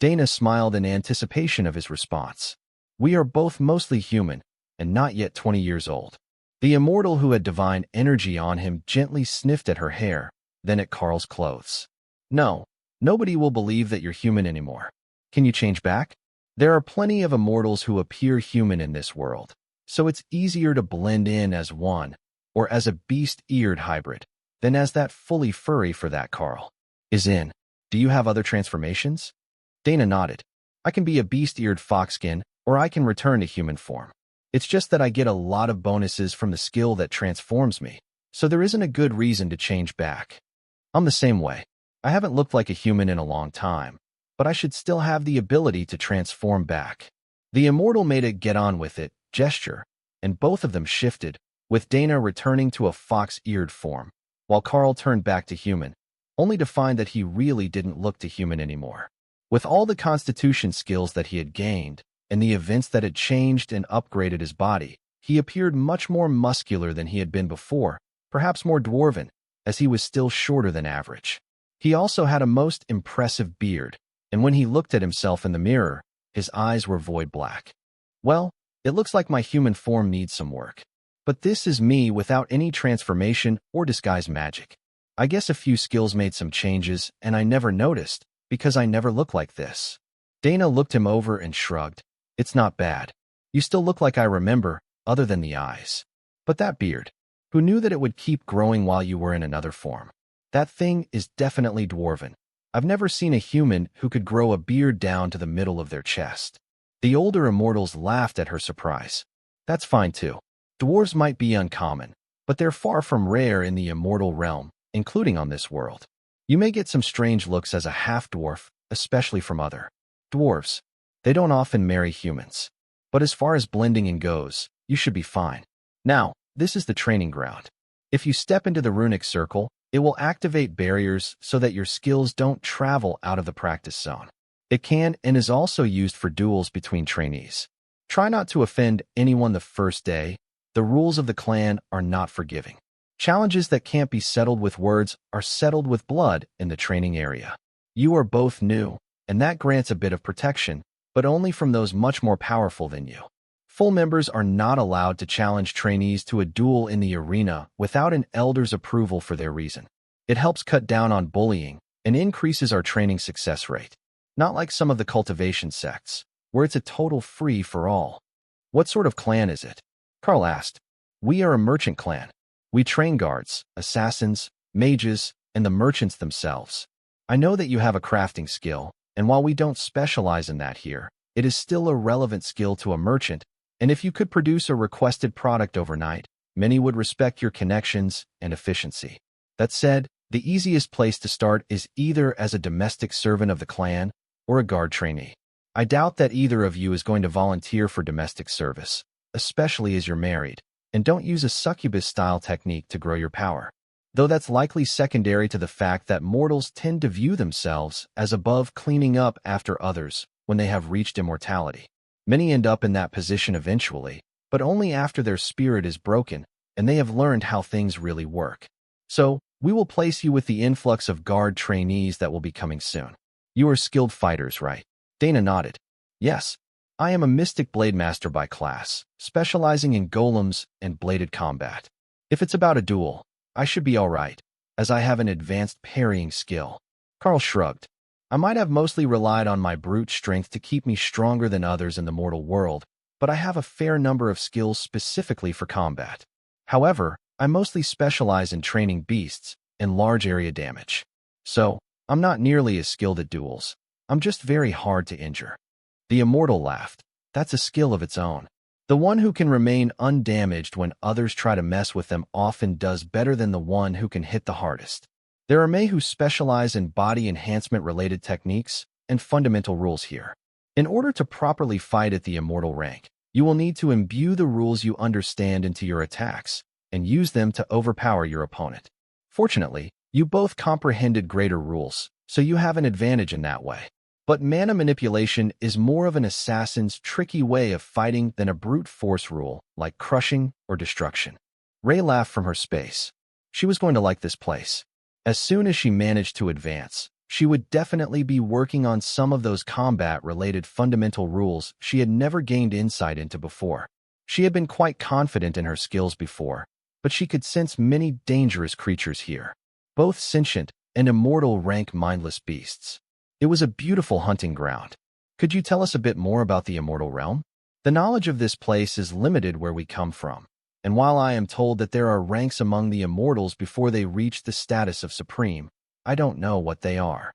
Dana smiled in anticipation of his response. We are both mostly human, and not yet 20 years old. The immortal who had divine energy on him gently sniffed at her hair, then at Karl's clothes. No, nobody will believe that you're human anymore. Can you change back? There are plenty of immortals who appear human in this world, so it's easier to blend in as one, or as a beast-eared hybrid, than as that fully furry for that Karl is in. Do you have other transformations? Dana nodded. I can be a beast-eared foxskin, or I can return to human form. It's just that I get a lot of bonuses from the skill that transforms me, so there isn't a good reason to change back. I'm the same way. I haven't looked like a human in a long time, but I should still have the ability to transform back. The immortal made a get-on-with-it gesture, and both of them shifted, with Dana returning to a fox-eared form, while Karl turned back to human, only to find that he really didn't look to human anymore. With all the constitution skills that he had gained, and the events that had changed and upgraded his body, he appeared much more muscular than he had been before, perhaps more dwarven, as he was still shorter than average. He also had a most impressive beard, and when he looked at himself in the mirror, his eyes were void black. Well, it looks like my human form needs some work. But this is me without any transformation or disguise magic. I guess a few skills made some changes, and I never noticed, because I never look like this. Dana looked him over and shrugged. It's not bad. You still look like I remember, other than the eyes. But that beard, who knew that it would keep growing while you were in another form? That thing is definitely dwarven. I've never seen a human who could grow a beard down to the middle of their chest. The older immortals laughed at her surprise. That's fine too. Dwarves might be uncommon, but they're far from rare in the immortal realm, including on this world. You may get some strange looks as a half-dwarf, especially from other dwarves. They don't often marry humans. But as far as blending in goes, you should be fine. Now, this is the training ground. If you step into the runic circle, it will activate barriers so that your skills don't travel out of the practice zone. It can and is also used for duels between trainees. Try not to offend anyone the first day. The rules of the clan are not forgiving. Challenges that can't be settled with words are settled with blood in the training area. You are both new, and that grants a bit of protection, but only from those much more powerful than you. Full members are not allowed to challenge trainees to a duel in the arena without an elder's approval for their reason. It helps cut down on bullying and increases our training success rate. Not like some of the cultivation sects, where it's a total free-for-all. What sort of clan is it? Karl asked. We are a merchant clan. We train guards, assassins, mages, and the merchants themselves. I know that you have a crafting skill, and while we don't specialize in that here, it is still a relevant skill to a merchant, and if you could produce a requested product overnight, many would respect your connections and efficiency. That said, the easiest place to start is either as a domestic servant of the clan or a guard trainee. I doubt that either of you is going to volunteer for domestic service, especially as you're married, and don't use a succubus-style technique to grow your power. Though that's likely secondary to the fact that mortals tend to view themselves as above cleaning up after others when they have reached immortality. Many end up in that position eventually, but only after their spirit is broken and they have learned how things really work. So, we will place you with the influx of guard trainees that will be coming soon. You are skilled fighters, right? Dana nodded. Yes, I am a mystic blade master by class, specializing in golems and bladed combat. If it's about a duel, I should be all right, as I have an advanced parrying skill. Karl shrugged. I might have mostly relied on my brute strength to keep me stronger than others in the mortal world, but I have a fair number of skills specifically for combat. However, I mostly specialize in training beasts and large area damage. So, I'm not nearly as skilled at duels. I'm just very hard to injure. The immortal laughed. That's a skill of its own. The one who can remain undamaged when others try to mess with them often does better than the one who can hit the hardest. There are Mei who specialize in body enhancement-related techniques and fundamental rules here. In order to properly fight at the immortal rank, you will need to imbue the rules you understand into your attacks and use them to overpower your opponent. Fortunately, you both comprehended greater rules, so you have an advantage in that way. But mana manipulation is more of an assassin's tricky way of fighting than a brute force rule, like crushing or destruction. Ray laughed from her space. She was going to like this place. As soon as she managed to advance, she would definitely be working on some of those combat-related fundamental rules she had never gained insight into before. She had been quite confident in her skills before, but she could sense many dangerous creatures here, both sentient and immortal rank mindless beasts. It was a beautiful hunting ground. Could you tell us a bit more about the immortal realm? The knowledge of this place is limited where we come from, and while I am told that there are ranks among the immortals before they reach the status of supreme, I don't know what they are.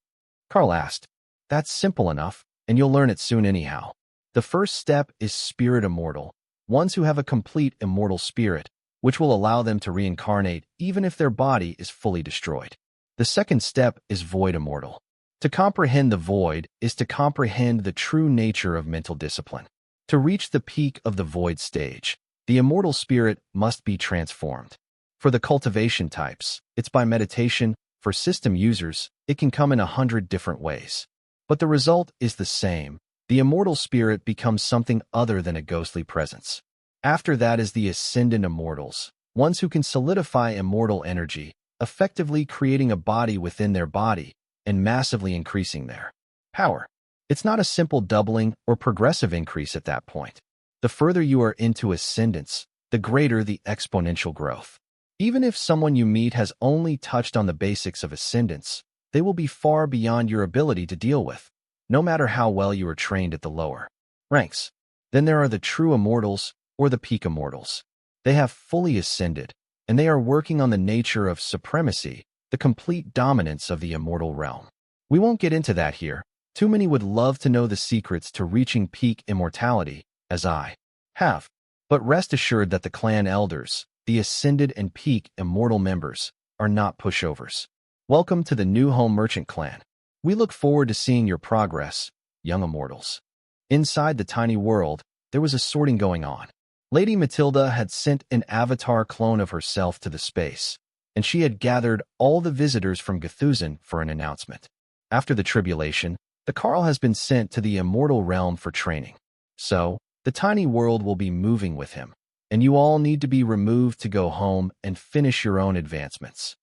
Karl asked. That's simple enough, and you'll learn it soon anyhow. The first step is spirit immortal, ones who have a complete immortal spirit, which will allow them to reincarnate even if their body is fully destroyed. The second step is void immortal. To comprehend the void is to comprehend the true nature of mental discipline. To reach the peak of the void stage, the immortal spirit must be transformed. For the cultivation types, it's by meditation. For system users, it can come in 100 different ways. But the result is the same. The immortal spirit becomes something other than a ghostly presence. After that is the ascendant immortals, ones who can solidify immortal energy, effectively creating a body within their body and massively increasing their power. It's not a simple doubling or progressive increase at that point. The further you are into ascendance, the greater the exponential growth. Even if someone you meet has only touched on the basics of ascendance, they will be far beyond your ability to deal with, no matter how well you are trained at the lower ranks. Then there are the true immortals, or the peak immortals. They have fully ascended, and they are working on the nature of supremacy, the complete dominance of the immortal realm. We won't get into that here. Too many would love to know the secrets to reaching peak immortality, as I have. But rest assured that the clan elders, the ascended and peak immortal members, are not pushovers. Welcome to the new home merchant clan. We look forward to seeing your progress, young immortals. Inside the tiny world, there was a sorting going on. Lady Matilda had sent an avatar clone of herself to the space, and she had gathered all the visitors from Gthuzan for an announcement. After the tribulation, the Karl has been sent to the immortal realm for training. So, the tiny world will be moving with him, and you all need to be removed to go home and finish your own advancements.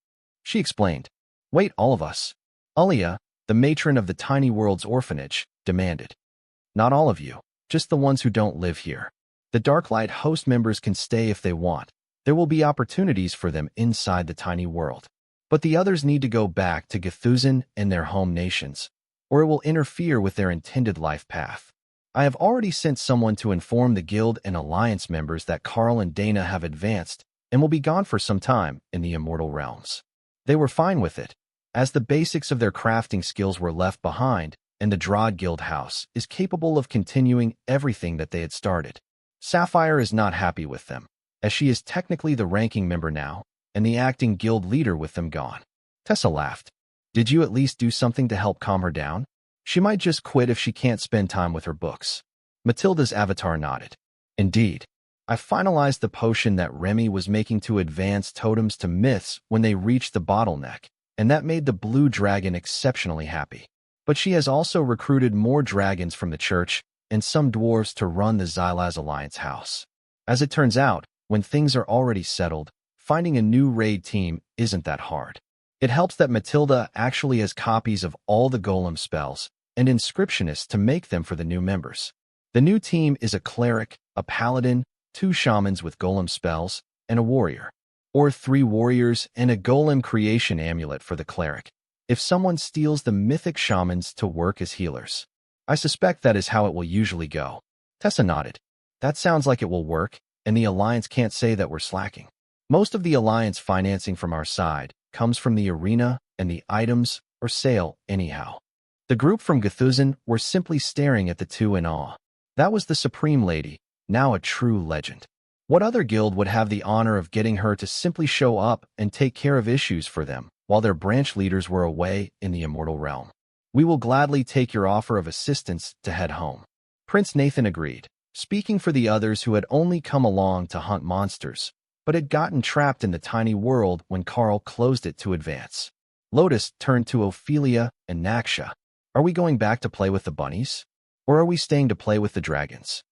She explained. Wait, all of us. Alia, the matron of the tiny world's orphanage, demanded. Not all of you, just the ones who don't live here. The Darklight host members can stay if they want. There will be opportunities for them inside the tiny world. But the others need to go back to Gthuzan and their home nations, or it will interfere with their intended life path. I have already sent someone to inform the Guild and Alliance members that Karl and Dana have advanced and will be gone for some time in the immortal realms. They were fine with it, as the basics of their crafting skills were left behind, and the Drod Guild House is capable of continuing everything that they had started. Sapphire is not happy with them, as she is technically the ranking member now, and the acting guild leader with them gone. Tessa laughed. Did you at least do something to help calm her down? She might just quit if she can't spend time with her books. Matilda's avatar nodded. Indeed. I finalized the potion that Remy was making to advance totems to myths when they reached the bottleneck, and that made the blue dragon exceptionally happy. But she has also recruited more dragons from the church and some dwarves to run the Xylaz Alliance house. As it turns out, when things are already settled, finding a new raid team isn't that hard. It helps that Matilda actually has copies of all the golem spells and inscriptionists to make them for the new members. The new team is a cleric, a paladin, 2 shamans with golem spells, and a warrior. Or 3 warriors and a golem creation amulet for the cleric, if someone steals the mythic shamans to work as healers. I suspect that is how it will usually go. Tessa nodded. That sounds like it will work, and the Alliance can't say that we're slacking. Most of the Alliance financing from our side comes from the arena and the items or sale anyhow. The group from Gthuzan were simply staring at the two in awe. That was the Supreme Lady, now a true legend. What other guild would have the honor of getting her to simply show up and take care of issues for them while their branch leaders were away in the immortal realm? We will gladly take your offer of assistance to head home. Prince Nathan agreed, speaking for the others who had only come along to hunt monsters, but had gotten trapped in the tiny world when Karl closed it to advance. Lotus turned to Ophelia and Naksha. Are we going back to play with the bunnies? Or are we staying to play with the dragons?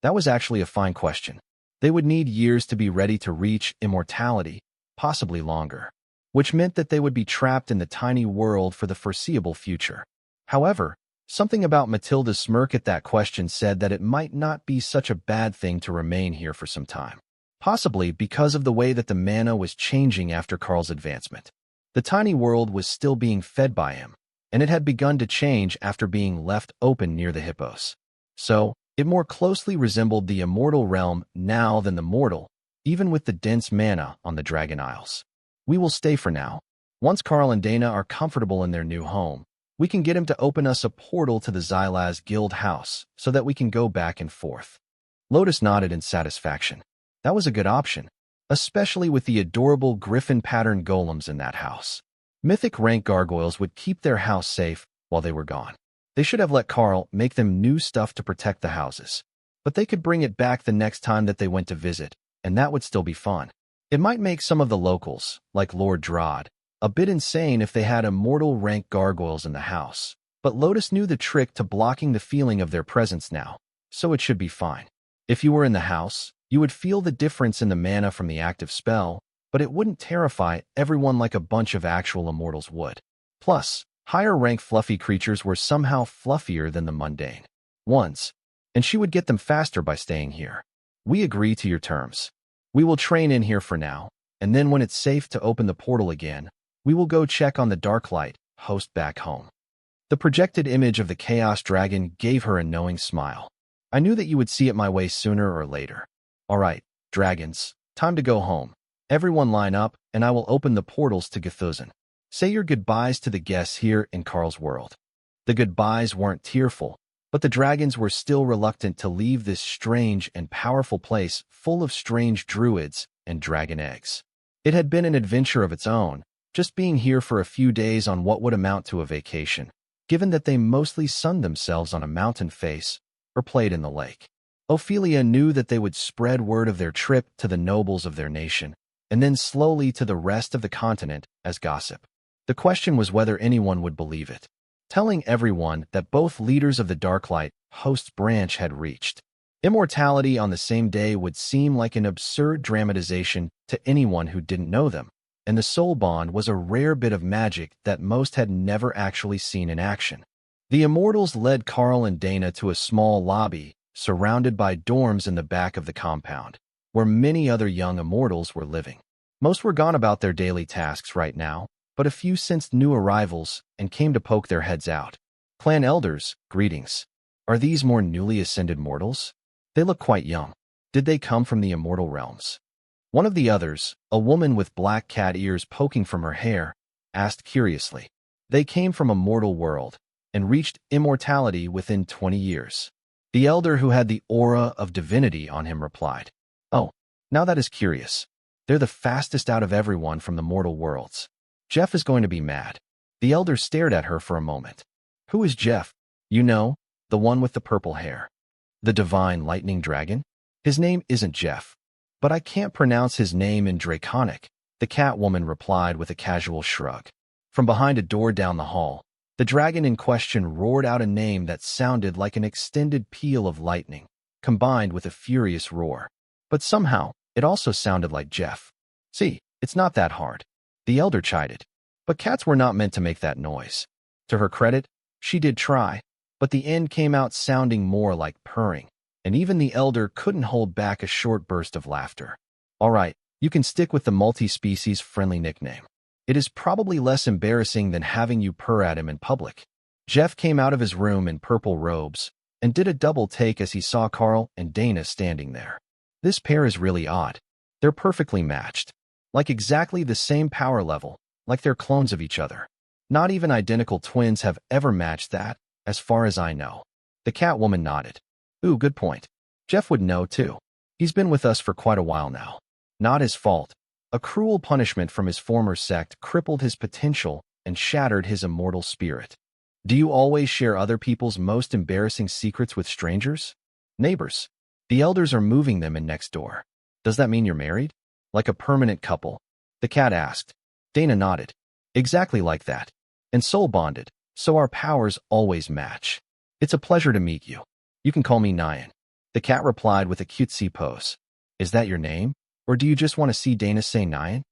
That was actually a fine question. They would need years to be ready to reach immortality, possibly longer, which meant that they would be trapped in the tiny world for the foreseeable future. However, something about Matilda's smirk at that question said that it might not be such a bad thing to remain here for some time. Possibly because of the way that the mana was changing after Karl's advancement. The tiny world was still being fed by him, and it had begun to change after being left open near the hippos. So, it more closely resembled the immortal realm now than the mortal, even with the dense mana on the Dragon Isles. We will stay for now. Once Karl and Dana are comfortable in their new home, we can get him to open us a portal to the Xylaz Guild house so that we can go back and forth. Lotus nodded in satisfaction. That was a good option, especially with the adorable griffin-patterned golems in that house. Mythic rank gargoyles would keep their house safe while they were gone. They should have let Karl make them new stuff to protect the houses, but they could bring it back the next time that they went to visit, and that would still be fun. It might make some of the locals, like Lord Drod, a bit insane if they had immortal rank gargoyles in the house, but Lotus knew the trick to blocking the feeling of their presence now, so it should be fine. If you were in the house, you would feel the difference in the mana from the active spell, but it wouldn't terrify everyone like a bunch of actual immortals would. Plus, higher-rank fluffy creatures were somehow fluffier than the mundane ones, and she would get them faster by staying here. We agree to your terms. We will train in here for now, and then when it's safe to open the portal again, we will go check on the Darklight host back home. The projected image of the Chaos Dragon gave her a knowing smile. I knew that you would see it my way sooner or later. All right, dragons, time to go home. Everyone line up, and I will open the portals to Gthuzan. Say your goodbyes to the guests here in Karl's world. The goodbyes weren't tearful, but the dragons were still reluctant to leave this strange and powerful place full of strange druids and dragon eggs. It had been an adventure of its own, just being here for a few days on what would amount to a vacation, given that they mostly sunned themselves on a mountain face or played in the lake. Ophelia knew that they would spread word of their trip to the nobles of their nation, and then slowly to the rest of the continent as gossip. The question was whether anyone would believe it. Telling everyone that both leaders of the Darklight host branch had reached immortality on the same day would seem like an absurd dramatization to anyone who didn't know them, and the soul bond was a rare bit of magic that most had never actually seen in action. The immortals led Karl and Dana to a small lobby surrounded by dorms in the back of the compound, where many other young immortals were living. Most were gone about their daily tasks right now, but a few sensed new arrivals and came to poke their heads out. Clan elders, greetings. Are these more newly ascended mortals? They look quite young. Did they come from the immortal realms? One of the others, a woman with black cat ears poking from her hair, asked curiously. They came from a mortal world and reached immortality within 20 years. The elder who had the aura of divinity on him replied, "Oh, now that is curious. They're the fastest out of everyone from the mortal worlds. Jeff is going to be mad." The elder stared at her for a moment. "Who is Jeff?" You know, the one with the purple hair. The divine lightning dragon? His name isn't Jeff. But I can't pronounce his name in Draconic, the Catwoman replied with a casual shrug. From behind a door down the hall, the dragon in question roared out a name that sounded like an extended peal of lightning, combined with a furious roar. But somehow, it also sounded like Jeff. See, it's not that hard. The elder chided. But cats were not meant to make that noise. To her credit, she did try, but the end came out sounding more like purring, and even the elder couldn't hold back a short burst of laughter. All right, you can stick with the multi-species friendly nickname. It is probably less embarrassing than having you purr at him in public. Jeff came out of his room in purple robes and did a double take as he saw Karl and Dana standing there. This pair is really odd. They're perfectly matched. Like exactly the same power level, like they're clones of each other. Not even identical twins have ever matched that, as far as I know. The Catwoman nodded. Ooh, good point. Jeff would know, too. He's been with us for quite a while now. Not his fault. A cruel punishment from his former sect crippled his potential and shattered his immortal spirit. Do you always share other people's most embarrassing secrets with strangers? Neighbors. The elders are moving them in next door. Does that mean you're married? Like a permanent couple? The cat asked. Dana nodded. Exactly like that. And soul bonded, so our powers always match. It's a pleasure to meet you. You can call me Nyan. The cat replied with a cutesy pose. Is that your name? Or do you just want to see Dana say Nyan?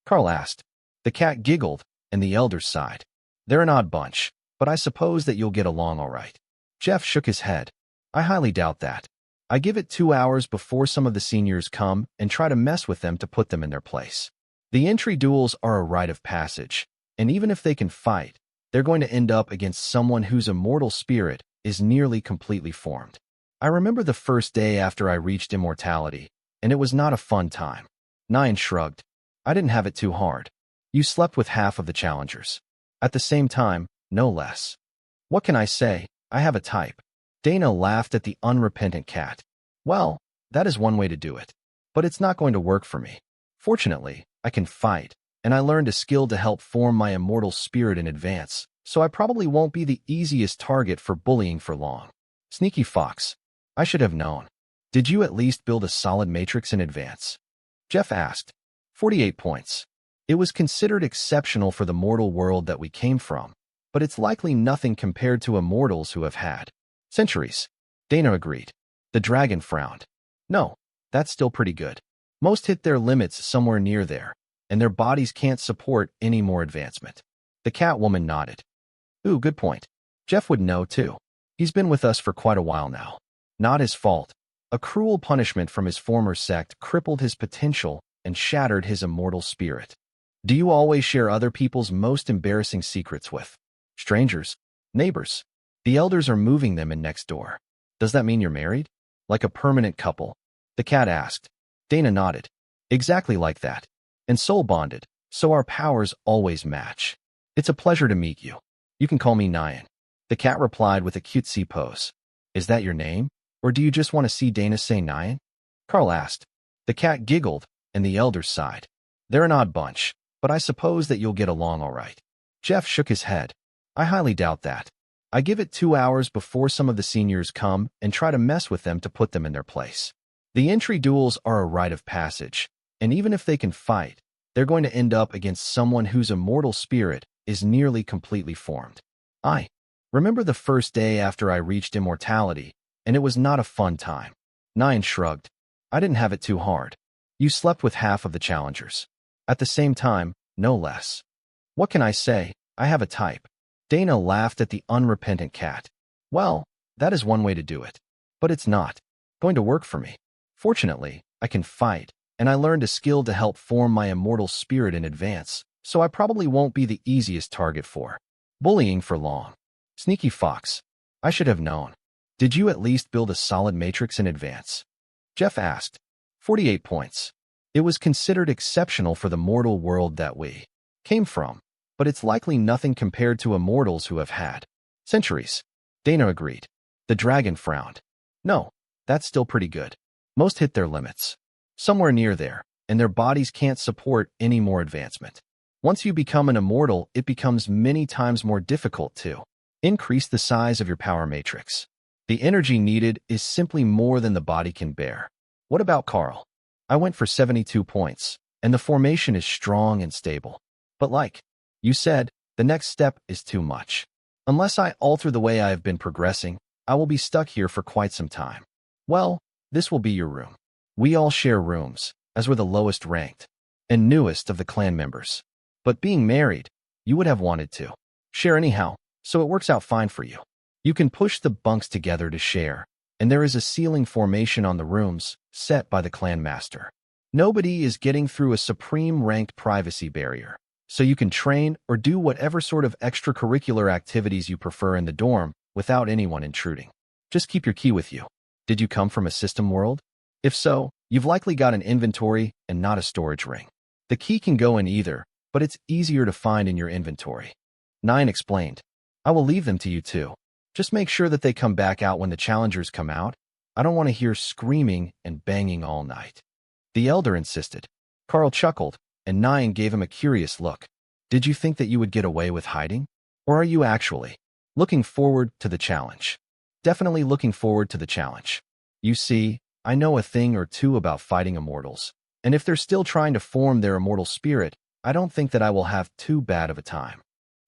Karl asked. The cat giggled, and the elders sighed. They're an odd bunch, but I suppose that you'll get along all right. Jeff shook his head. I highly doubt that. I give it 2 hours before some of the seniors come and try to mess with them to put them in their place. The entry duels are a rite of passage, and even if they can fight, they're going to end up against someone whose immortal spirit is nearly completely formed. I remember the first day after I reached immortality, and it was not a fun time. Nyan shrugged. I didn't have it too hard. You slept with half of the challengers. At the same time, no less. What can I say? I have a type. Dana laughed at the unrepentant cat. Well, that is one way to do it. But it's not going to work for me. Fortunately, I can fight, and I learned a skill to help form my immortal spirit in advance, so I probably won't be the easiest target for bullying for long. Sneaky fox. I should have known. Did you at least build a solid matrix in advance? Jeff asked. 48 points. It was considered exceptional for the mortal world that we came from, but it's likely nothing compared to immortals who have had centuries. Dana agreed. The dragon frowned. No, that's still pretty good. Most hit their limits somewhere near there, and their bodies can't support any more advancement. The Catwoman nodded. Ooh, good point. Jeff would know, too. He's been with us for quite a while now. Not his fault. A cruel punishment from his former sect crippled his potential and shattered his immortal spirit. Do you always share other people's most embarrassing secrets with strangers? Neighbors. The elders are moving them in next door. Does that mean you're married? Like a permanent couple? The cat asked. Dana nodded. Exactly like that. And soul bonded, so our powers always match. It's a pleasure to meet you. You can call me Nyan. The cat replied with a cutesy pose. Is that your name? Or do you just want to see Dana say Nyan? Karl asked. The cat giggled, and the elders sighed. They're an odd bunch, but I suppose that you'll get along all right. Jeff shook his head. I highly doubt that. I give it 2 hours before some of the seniors come and try to mess with them to put them in their place. The entry duels are a rite of passage, and even if they can fight, they're going to end up against someone whose immortal spirit is nearly completely formed. I remember the first day after I reached immortality, and it was not a fun time. Nyan shrugged. I didn't have it too hard. You slept with half of the challengers. At the same time, no less. What can I say? I have a type. Dana laughed at the unrepentant cat. Well, that is one way to do it. But it's not going to work for me. Fortunately, I can fight, and I learned a skill to help form my immortal spirit in advance, so I probably won't be the easiest target for bullying for long. Sneaky fox. I should have known. Did you at least build a solid matrix in advance? Jeff asked. 48 points. It was considered exceptional for the mortal world that we came from, but it's likely nothing compared to immortals who have had centuries. Dana agreed. The dragon frowned. No, that's still pretty good. Most hit their limits. Somewhere near there, and their bodies can't support any more advancement. Once you become an immortal, it becomes many times more difficult to Increase the size of your power matrix. The energy needed is simply more than the body can bear. What about Karl? I went for 72 points, and the formation is strong and stable. But like you said, the next step is too much. Unless I alter the way I have been progressing, I will be stuck here for quite some time. Well, this will be your room. We all share rooms, as we're the lowest ranked and newest of the clan members. But being married, you would have wanted to share anyhow, so it works out fine for you. You can push the bunks together to share, and there is a ceiling formation on the rooms set by the clan master. Nobody is getting through a supreme ranked privacy barrier, so you can train or do whatever sort of extracurricular activities you prefer in the dorm without anyone intruding. Just keep your key with you. Did you come from a system world? If so, you've likely got an inventory and not a storage ring. The key can go in either, but it's easier to find in your inventory. 9 explained. I will leave them to you too. Just make sure that they come back out when the challengers come out. I don't want to hear screaming and banging all night. The elder insisted. Karl chuckled, and 9 gave him a curious look. Did you think that you would get away with hiding? Or are you actually looking forward to the challenge? Definitely looking forward to the challenge. You see, I know a thing or two about fighting immortals, and if they're still trying to form their immortal spirit, I don't think that I will have too bad of a time.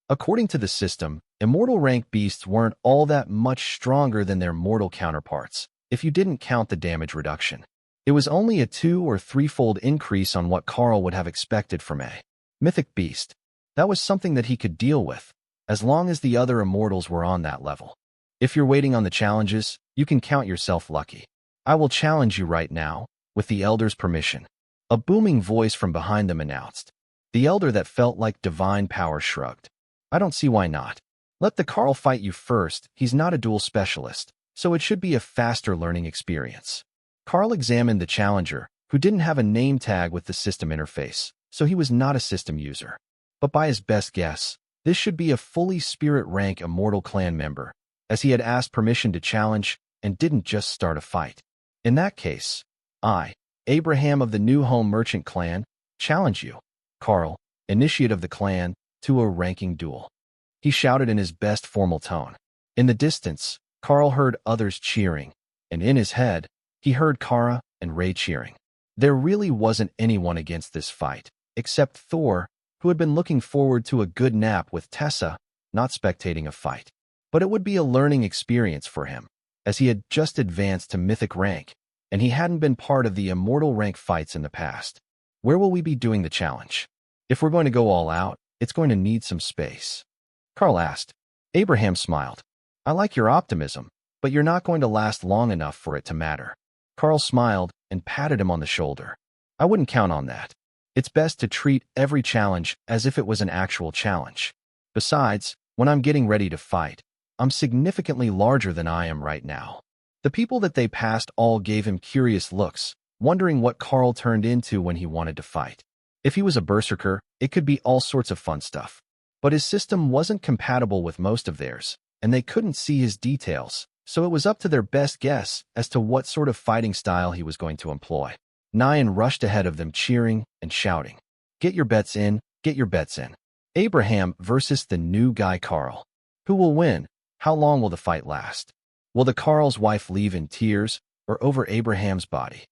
According to the system, immortal rank beasts weren't all that much stronger than their mortal counterparts, if you didn't count the damage reduction. It was only a 2- or 3-fold increase on what Karl would have expected from a mythic beast. That was something that he could deal with, as long as the other immortals were on that level. If you're waiting on the challenges, you can count yourself lucky. I will challenge you right now, with the elder's permission. A booming voice from behind them announced. The elder that felt like divine power shrugged. I don't see why not. Let the Karl fight you first. He's not a duel specialist, so it should be a faster learning experience. Karl examined the challenger, who didn't have a name tag with the system interface, so he was not a system user. But by his best guess, this should be a fully spirit rank immortal clan member, as he had asked permission to challenge and didn't just start a fight. In that case, I, Abraham of the New Home Merchant Clan, challenge you, Karl, initiate of the clan, to a ranking duel. He shouted in his best formal tone. In the distance, Karl heard others cheering, and in his head, he heard Kara and Ray cheering. There really wasn't anyone against this fight, except Thor, who had been looking forward to a good nap with Tessa, not spectating a fight. But it would be a learning experience for him, as he had just advanced to mythic rank, and he hadn't been part of the immortal rank fights in the past. Where will we be doing the challenge? If we're going to go all out, it's going to need some space. Karl asked. Abraham smiled. I like your optimism, but you're not going to last long enough for it to matter. Karl smiled and patted him on the shoulder. I wouldn't count on that. It's best to treat every challenge as if it was an actual challenge. Besides, when I'm getting ready to fight, I'm significantly larger than I am right now. The people that they passed all gave him curious looks, wondering what Karl turned into when he wanted to fight. If he was a berserker, it could be all sorts of fun stuff. But his system wasn't compatible with most of theirs, and they couldn't see his details, so it was up to their best guess as to what sort of fighting style he was going to employ. 9 rushed ahead of them cheering and shouting. Get your bets in, get your bets in. Abraham versus the new guy Karl. Who will win? How long will the fight last? Will the Karl's wife leave in tears or over Abraham's body?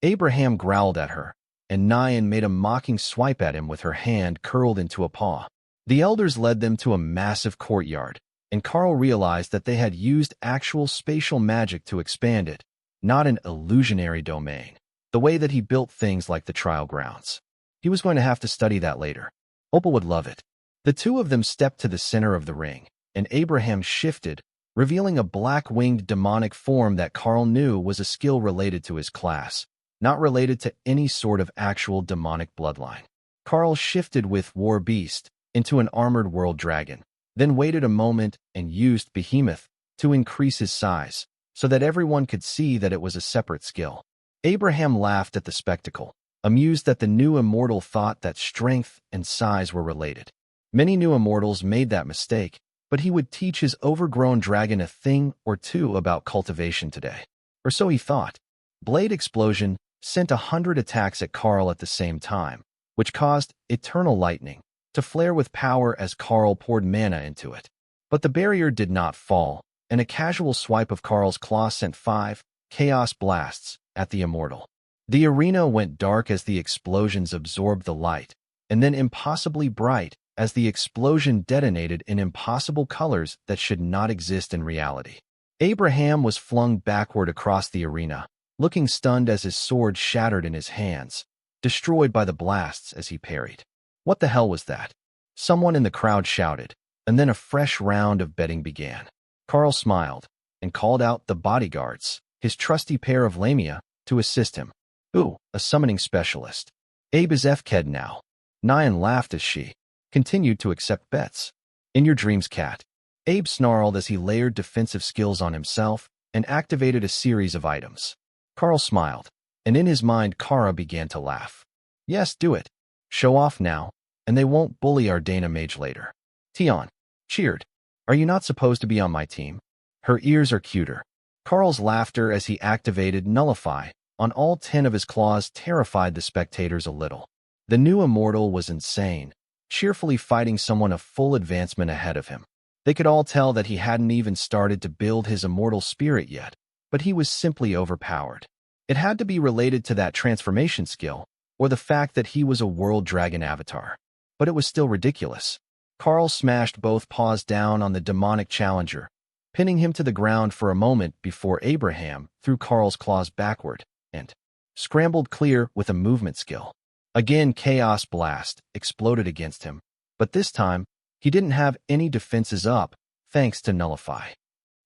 Abraham growled at her, and 9 made a mocking swipe at him with her hand curled into a paw. The elders led them to a massive courtyard, and Karl realized that they had used actual spatial magic to expand it, not an illusionary domain, the way that he built things like the trial grounds. He was going to have to study that later. Opal would love it. The two of them stepped to the center of the ring, and Abraham shifted, revealing a black-winged demonic form that Karl knew was a skill related to his class, not related to any sort of actual demonic bloodline. Karl shifted with War Beast into an armored world dragon, then waited a moment and used Behemoth to increase his size, so that everyone could see that it was a separate skill. Abraham laughed at the spectacle, amused that the new immortal thought that strength and size were related. Many new immortals made that mistake, but he would teach his overgrown dragon a thing or two about cultivation today. Or so he thought. Blade Explosion sent 100 attacks at Karl at the same time, which caused Eternal Lightning to flare with power as Karl poured mana into it. But the barrier did not fall, and a casual swipe of Karl's claw sent 5 chaos blasts at the immortal. The arena went dark as the explosions absorbed the light, and then impossibly bright as the explosion detonated in impossible colors that should not exist in reality. Abraham was flung backward across the arena, looking stunned as his sword shattered in his hands, destroyed by the blasts as he parried. What the hell was that? Someone in the crowd shouted, and then a fresh round of betting began. Karl smiled and called out the bodyguards, his trusty pair of lamia, to assist him. Ooh, a summoning specialist. Abe is FKed now. Nyan laughed as she continued to accept bets. In your dreams, cat. Abe snarled as he layered defensive skills on himself and activated a series of items. Karl smiled, and in his mind Kara began to laugh. Yes, do it. Show off now, and they won't bully our Dana mage later. Tion cheered. Are you not supposed to be on my team? Her ears are cuter. Karl's laughter as he activated Nullify on all 10 of his claws terrified the spectators a little. The new immortal was insane, cheerfully fighting someone a full advancement ahead of him. They could all tell that he hadn't even started to build his immortal spirit yet, but he was simply overpowered. It had to be related to that transformation skill, or the fact that he was a world dragon avatar. But it was still ridiculous. Karl smashed both paws down on the demonic challenger, pinning him to the ground for a moment before Abraham threw Karl's claws backward and scrambled clear with a movement skill. Again, Chaos Blast exploded against him, but this time, he didn't have any defenses up, thanks to Nullify.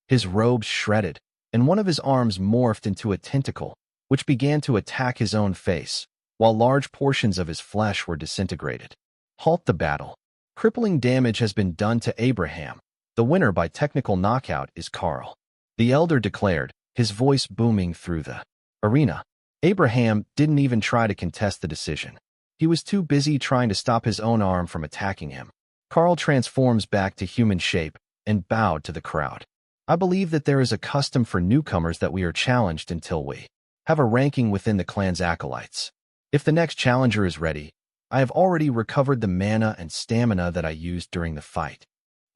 His robes shredded, and one of his arms morphed into a tentacle, which began to attack his own face, while large portions of his flesh were disintegrated. Halt the battle. Crippling damage has been done to Abraham. The winner by technical knockout is Karl. The elder declared, his voice booming through the arena. Abraham didn't even try to contest the decision. He was too busy trying to stop his own arm from attacking him. Karl transforms back to human shape and bowed to the crowd. I believe that there is a custom for newcomers that we are challenged until we have a ranking within the clan's acolytes. If the next challenger is ready, I have already recovered the mana and stamina that I used during the fight.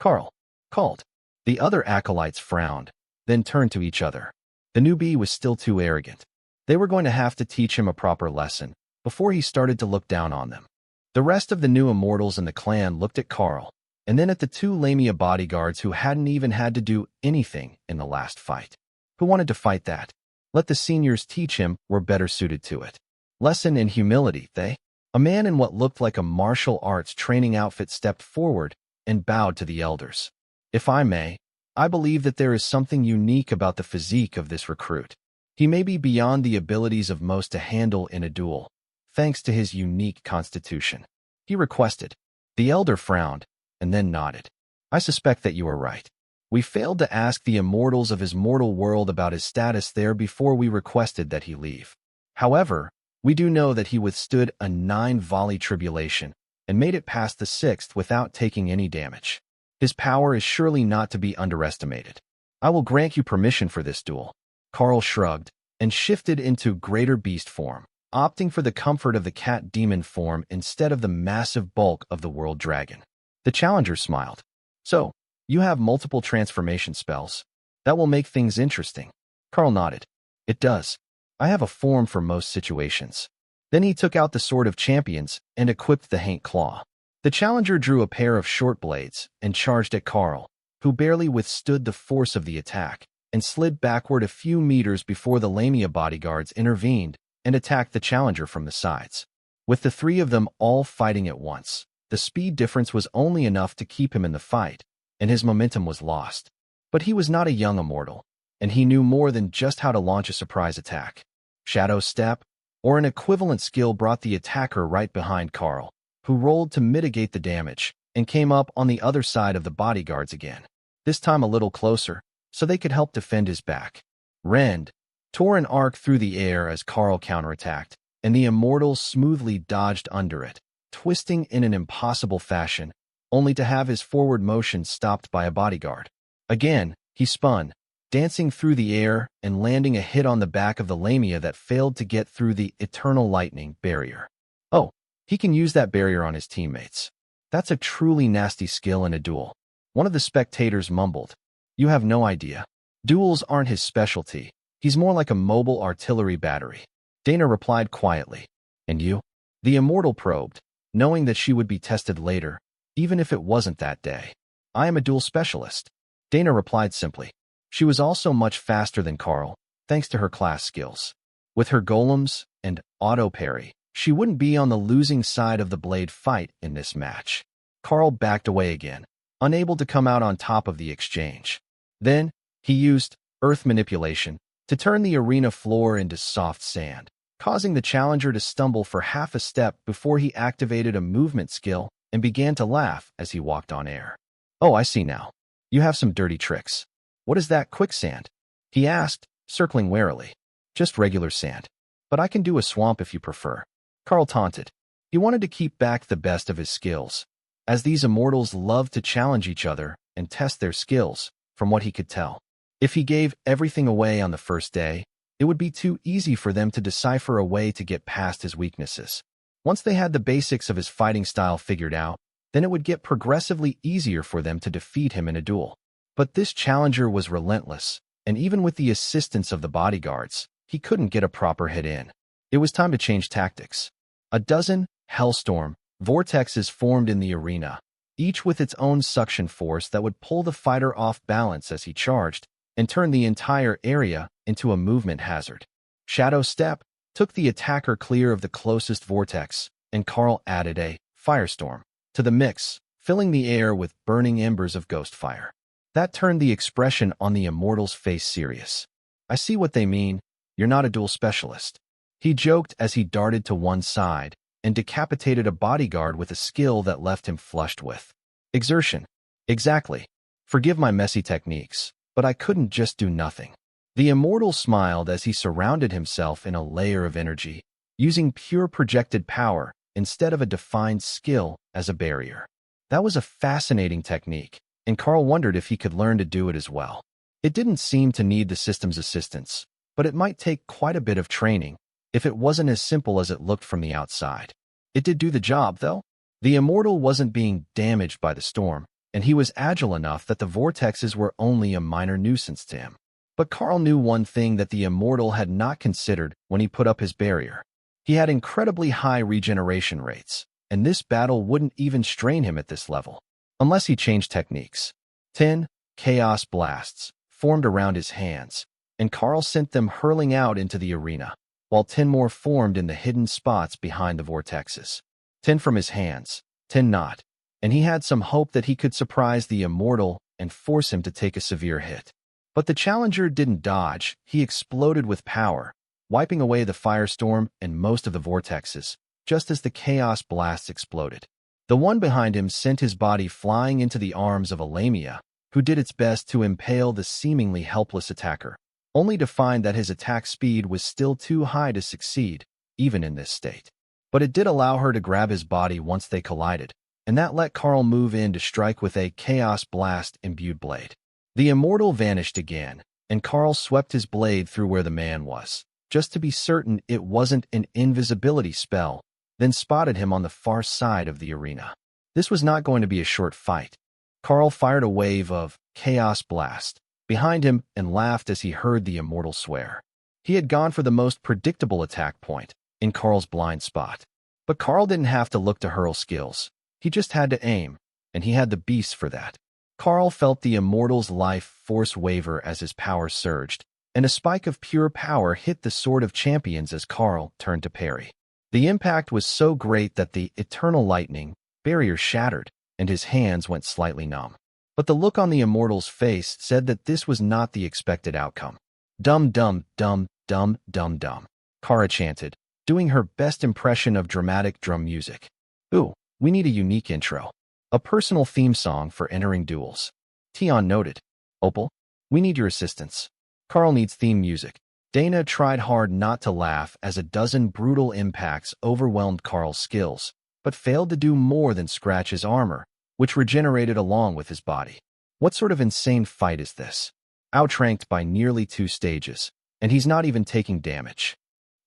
Karl called. The other acolytes frowned, then turned to each other. The newbie was still too arrogant. They were going to have to teach him a proper lesson before he started to look down on them. The rest of the new immortals in the clan looked at Karl, and then at the 2 Lamia bodyguards who hadn't even had to do anything in the last fight. Who wanted to fight that? Let the seniors teach him, we're better suited to it. Lesson in humility, they? A man in what looked like a martial arts training outfit stepped forward and bowed to the elders. If I may, I believe that there is something unique about the physique of this recruit. He may be beyond the abilities of most to handle in a duel, thanks to his unique constitution. He requested. The elder frowned, and then nodded. I suspect that you are right. We failed to ask the immortals of his mortal world about his status there before we requested that he leave. However, we do know that he withstood a 9-volley tribulation and made it past the 6th without taking any damage. His power is surely not to be underestimated. I will grant you permission for this duel. Karl shrugged and shifted into greater beast form, opting for the comfort of the cat demon form instead of the massive bulk of the world dragon. The challenger smiled. So, you have multiple transformation spells. That will make things interesting. Karl nodded. It does. I have a form for most situations. Then he took out the Sword of Champions and equipped the Haint Claw. The challenger drew a pair of short blades and charged at Karl, who barely withstood the force of the attack and slid backward a few meters before the Lamia bodyguards intervened and attacked the challenger from the sides. With the 3 of them all fighting at once, the speed difference was only enough to keep him in the fight, and his momentum was lost. But he was not a young immortal, and he knew more than just how to launch a surprise attack. Shadow Step, or an equivalent skill brought the attacker right behind Karl, who rolled to mitigate the damage and came up on the other side of the bodyguards again, this time a little closer, so they could help defend his back. Rend tore an arc through the air as Karl counterattacked, and the immortal smoothly dodged under it, twisting in an impossible fashion, only to have his forward motion stopped by a bodyguard. Again, he spun, dancing through the air and landing a hit on the back of the Lamia that failed to get through the eternal lightning barrier. Oh, he can use that barrier on his teammates. That's a truly nasty skill in a duel. One of the spectators mumbled, "You have no idea. Duels aren't his specialty. He's more like a mobile artillery battery." Dana replied quietly, "And you?" The immortal probed, knowing that she would be tested later, even if it wasn't that day. "I am a duel specialist." Dana replied simply. She was also much faster than Karl, thanks to her class skills. With her golems and auto parry, she wouldn't be on the losing side of the blade fight in this match. Karl backed away again, unable to come out on top of the exchange. Then, he used earth manipulation to turn the arena floor into soft sand, causing the challenger to stumble for half a step before he activated a movement skill and began to laugh as he walked on air. "Oh, I see now. You have some dirty tricks. What is that quicksand?" he asked, circling warily. "Just regular sand. But I can do a swamp if you prefer." Karl taunted. He wanted to keep back the best of his skills, as these immortals loved to challenge each other and test their skills, from what he could tell. If he gave everything away on the first day, it would be too easy for them to decipher a way to get past his weaknesses. Once they had the basics of his fighting style figured out, then it would get progressively easier for them to defeat him in a duel. But this challenger was relentless, and even with the assistance of the bodyguards, he couldn't get a proper hit in. It was time to change tactics. A dozen hellstorm vortexes formed in the arena, each with its own suction force that would pull the fighter off balance as he charged and turn the entire area into a movement hazard. Shadow Step took the attacker clear of the closest vortex, and Karl added a firestorm to the mix, filling the air with burning embers of ghost fire. That turned the expression on the immortal's face serious. "I see what they mean. You're not a duel specialist," he joked as he darted to one side and decapitated a bodyguard with a skill that left him flushed with exertion. "Exactly. Forgive my messy techniques, but I couldn't just do nothing." The immortal smiled as he surrounded himself in a layer of energy, using pure projected power instead of a defined skill as a barrier. That was a fascinating technique, and Karl wondered if he could learn to do it as well. It didn't seem to need the system's assistance, but it might take quite a bit of training if it wasn't as simple as it looked from the outside. It did do the job, though. The immortal wasn't being damaged by the storm, and he was agile enough that the vortexes were only a minor nuisance to him. But Karl knew one thing that the immortal had not considered when he put up his barrier. He had incredibly high regeneration rates, and this battle wouldn't even strain him at this level, unless he changed techniques. 10 chaos blasts formed around his hands, and Karl sent them hurling out into the arena, while 10 more formed in the hidden spots behind the vortexes. 10 from his hands, 10 not, and he had some hope that he could surprise the immortal and force him to take a severe hit. But the challenger didn't dodge. He exploded with power, wiping away the firestorm and most of the vortexes, just as the chaos blasts exploded. The one behind him sent his body flying into the arms of a Lamia, who did its best to impale the seemingly helpless attacker, only to find that his attack speed was still too high to succeed, even in this state. But it did allow her to grab his body once they collided, and that let Karl move in to strike with a chaos blast-imbued blade. The immortal vanished again, and Karl swept his blade through where the man was, just to be certain it wasn't an invisibility spell, then spotted him on the far side of the arena. This was not going to be a short fight. Karl fired a wave of chaos blast behind him and laughed as he heard the immortal swear. He had gone for the most predictable attack point, in Karl's blind spot. But Karl didn't have to look to hurl skills. He just had to aim, and he had the beast for that. Karl felt the immortal's life force waver as his power surged, and a spike of pure power hit the Sword of Champions as Karl turned to parry. The impact was so great that the eternal lightning barrier shattered, and his hands went slightly numb. But the look on the immortal's face said that this was not the expected outcome. "Dum dum dum dum dum dum," Kara chanted, doing her best impression of dramatic drum music. "Ooh, we need a unique intro. A personal theme song for entering duels." Tion noted. "Opal, we need your assistance. Karl needs theme music." Dana tried hard not to laugh as a dozen brutal impacts overwhelmed Karl's skills, but failed to do more than scratch his armor, which regenerated along with his body. What sort of insane fight is this? Outranked by nearly 2 stages, and he's not even taking damage.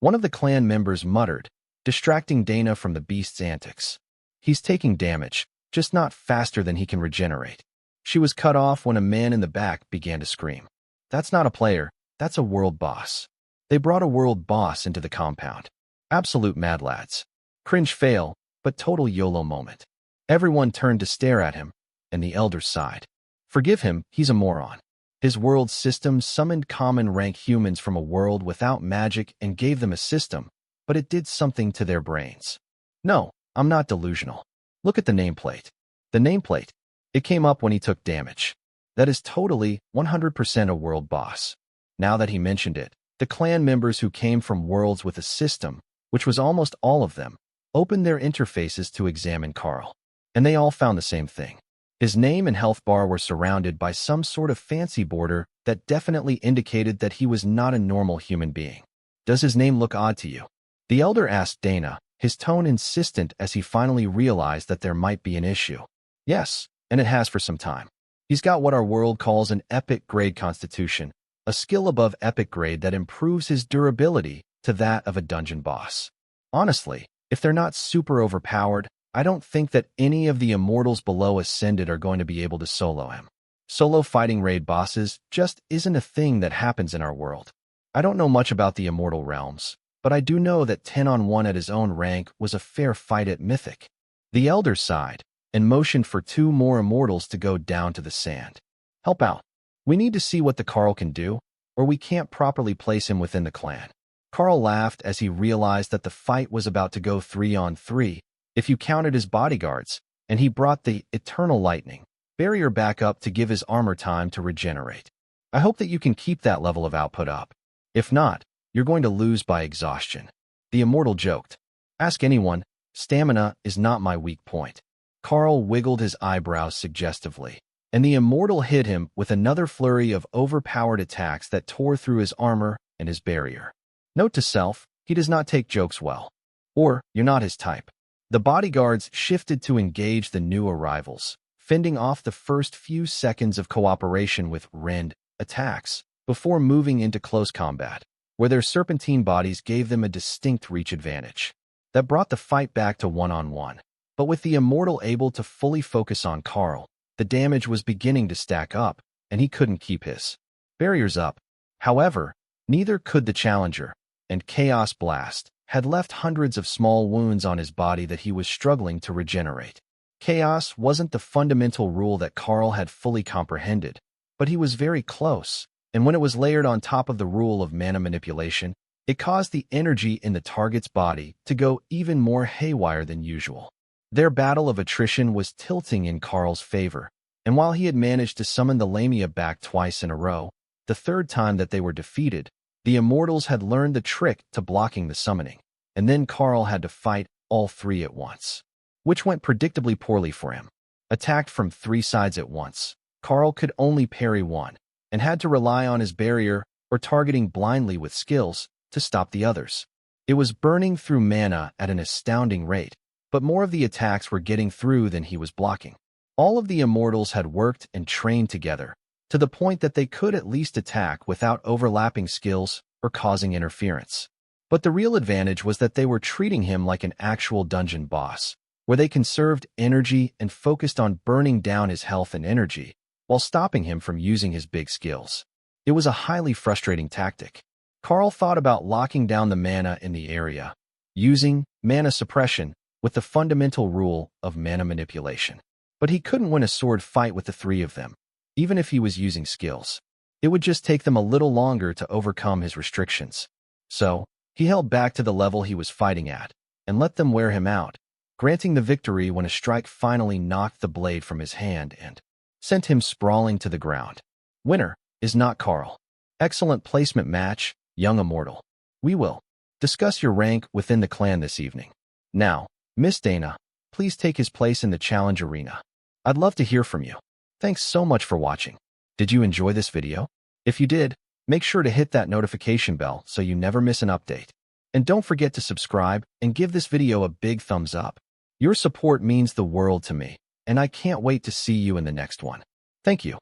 One of the clan members muttered, distracting Dana from the beast's antics. "He's taking damage, just not faster than he can regenerate." She was cut off when a man in the back began to scream. That's not a player, that's a world boss. They brought a world boss into the compound. Absolute mad lads. Cringe fail, but total YOLO moment. Everyone turned to stare at him, and the elders sighed. Forgive him, he's a moron. His world system summoned common rank humans from a world without magic and gave them a system, but it did something to their brains. No, I'm not delusional. Look at the nameplate. The nameplate. It came up when he took damage. That is totally 100% a world boss. Now that he mentioned it, the clan members who came from worlds with a system, which was almost all of them, opened their interfaces to examine Karl. And they all found the same thing. His name and health bar were surrounded by some sort of fancy border that definitely indicated that he was not a normal human being. Does his name look odd to you? The elder asked Dana, his tone insistent as he finally realized that there might be an issue. Yes, and it has for some time. He's got what our world calls an epic grade constitution, a skill above epic grade that improves his durability to that of a dungeon boss. Honestly, if they're not super overpowered, I don't think that any of the immortals below Ascended are going to be able to solo him. Solo fighting raid bosses just isn't a thing that happens in our world. I don't know much about the immortal realms, but I do know that 10-on-1 at his own rank was a fair fight at Mythic. The elder sighed and motioned for 2 more immortals to go down to the sand. Help out. We need to see what the Karl can do, or we can't properly place him within the clan. Karl laughed as he realized that the fight was about to go 3-on-3, if you counted his bodyguards, and he brought the Eternal Lightning barrier back up to give his armor time to regenerate. I hope that you can keep that level of output up. If not, you're going to lose by exhaustion. The immortal joked. Ask anyone, stamina is not my weak point. Karl wiggled his eyebrows suggestively, and the immortal hit him with another flurry of overpowered attacks that tore through his armor and his barrier. Note to self, he does not take jokes well. Or, you're not his type. The bodyguards shifted to engage the new arrivals, fending off the first few seconds of cooperation with rend attacks before moving into close combat, where their serpentine bodies gave them a distinct reach advantage. That brought the fight back to 1-on-1. But with the immortal able to fully focus on Karl, the damage was beginning to stack up, and he couldn't keep his barriers up. However, neither could the challenger, and Chaos Blast had left hundreds of small wounds on his body that he was struggling to regenerate. Chaos wasn't the fundamental rule that Karl had fully comprehended, but he was very close, and when it was layered on top of the rule of mana manipulation, it caused the energy in the target's body to go even more haywire than usual. Their battle of attrition was tilting in Karl's favor, and while he had managed to summon the Lamia back twice in a row, the third time that they were defeated, the immortals had learned the trick to blocking the summoning, and then Karl had to fight all 3 at once, which went predictably poorly for him. Attacked from 3 sides at once, Karl could only parry one, and had to rely on his barrier or targeting blindly with skills to stop the others. It was burning through mana at an astounding rate, but more of the attacks were getting through than he was blocking. All of the immortals had worked and trained together, to the point that they could at least attack without overlapping skills or causing interference. But the real advantage was that they were treating him like an actual dungeon boss, where they conserved energy and focused on burning down his health and energy, while stopping him from using his big skills. It was a highly frustrating tactic. Karl thought about locking down the mana in the area, using mana suppression with the fundamental rule of mana manipulation. But he couldn't win a sword fight with the 3 of them, even if he was using skills. It would just take them a little longer to overcome his restrictions. So, he held back to the level he was fighting at, and let them wear him out, granting the victory when a strike finally knocked the blade from his hand and sent him sprawling to the ground. Winner is not Karl. Excellent placement match, young immortal. We will discuss your rank within the clan this evening. Now, Miss Dana, please take his place in the challenge arena. I'd love to hear from you. Thanks so much for watching. Did you enjoy this video? If you did, make sure to hit that notification bell so you never miss an update. And don't forget to subscribe and give this video a big thumbs up. Your support means the world to me, and I can't wait to see you in the next one. Thank you.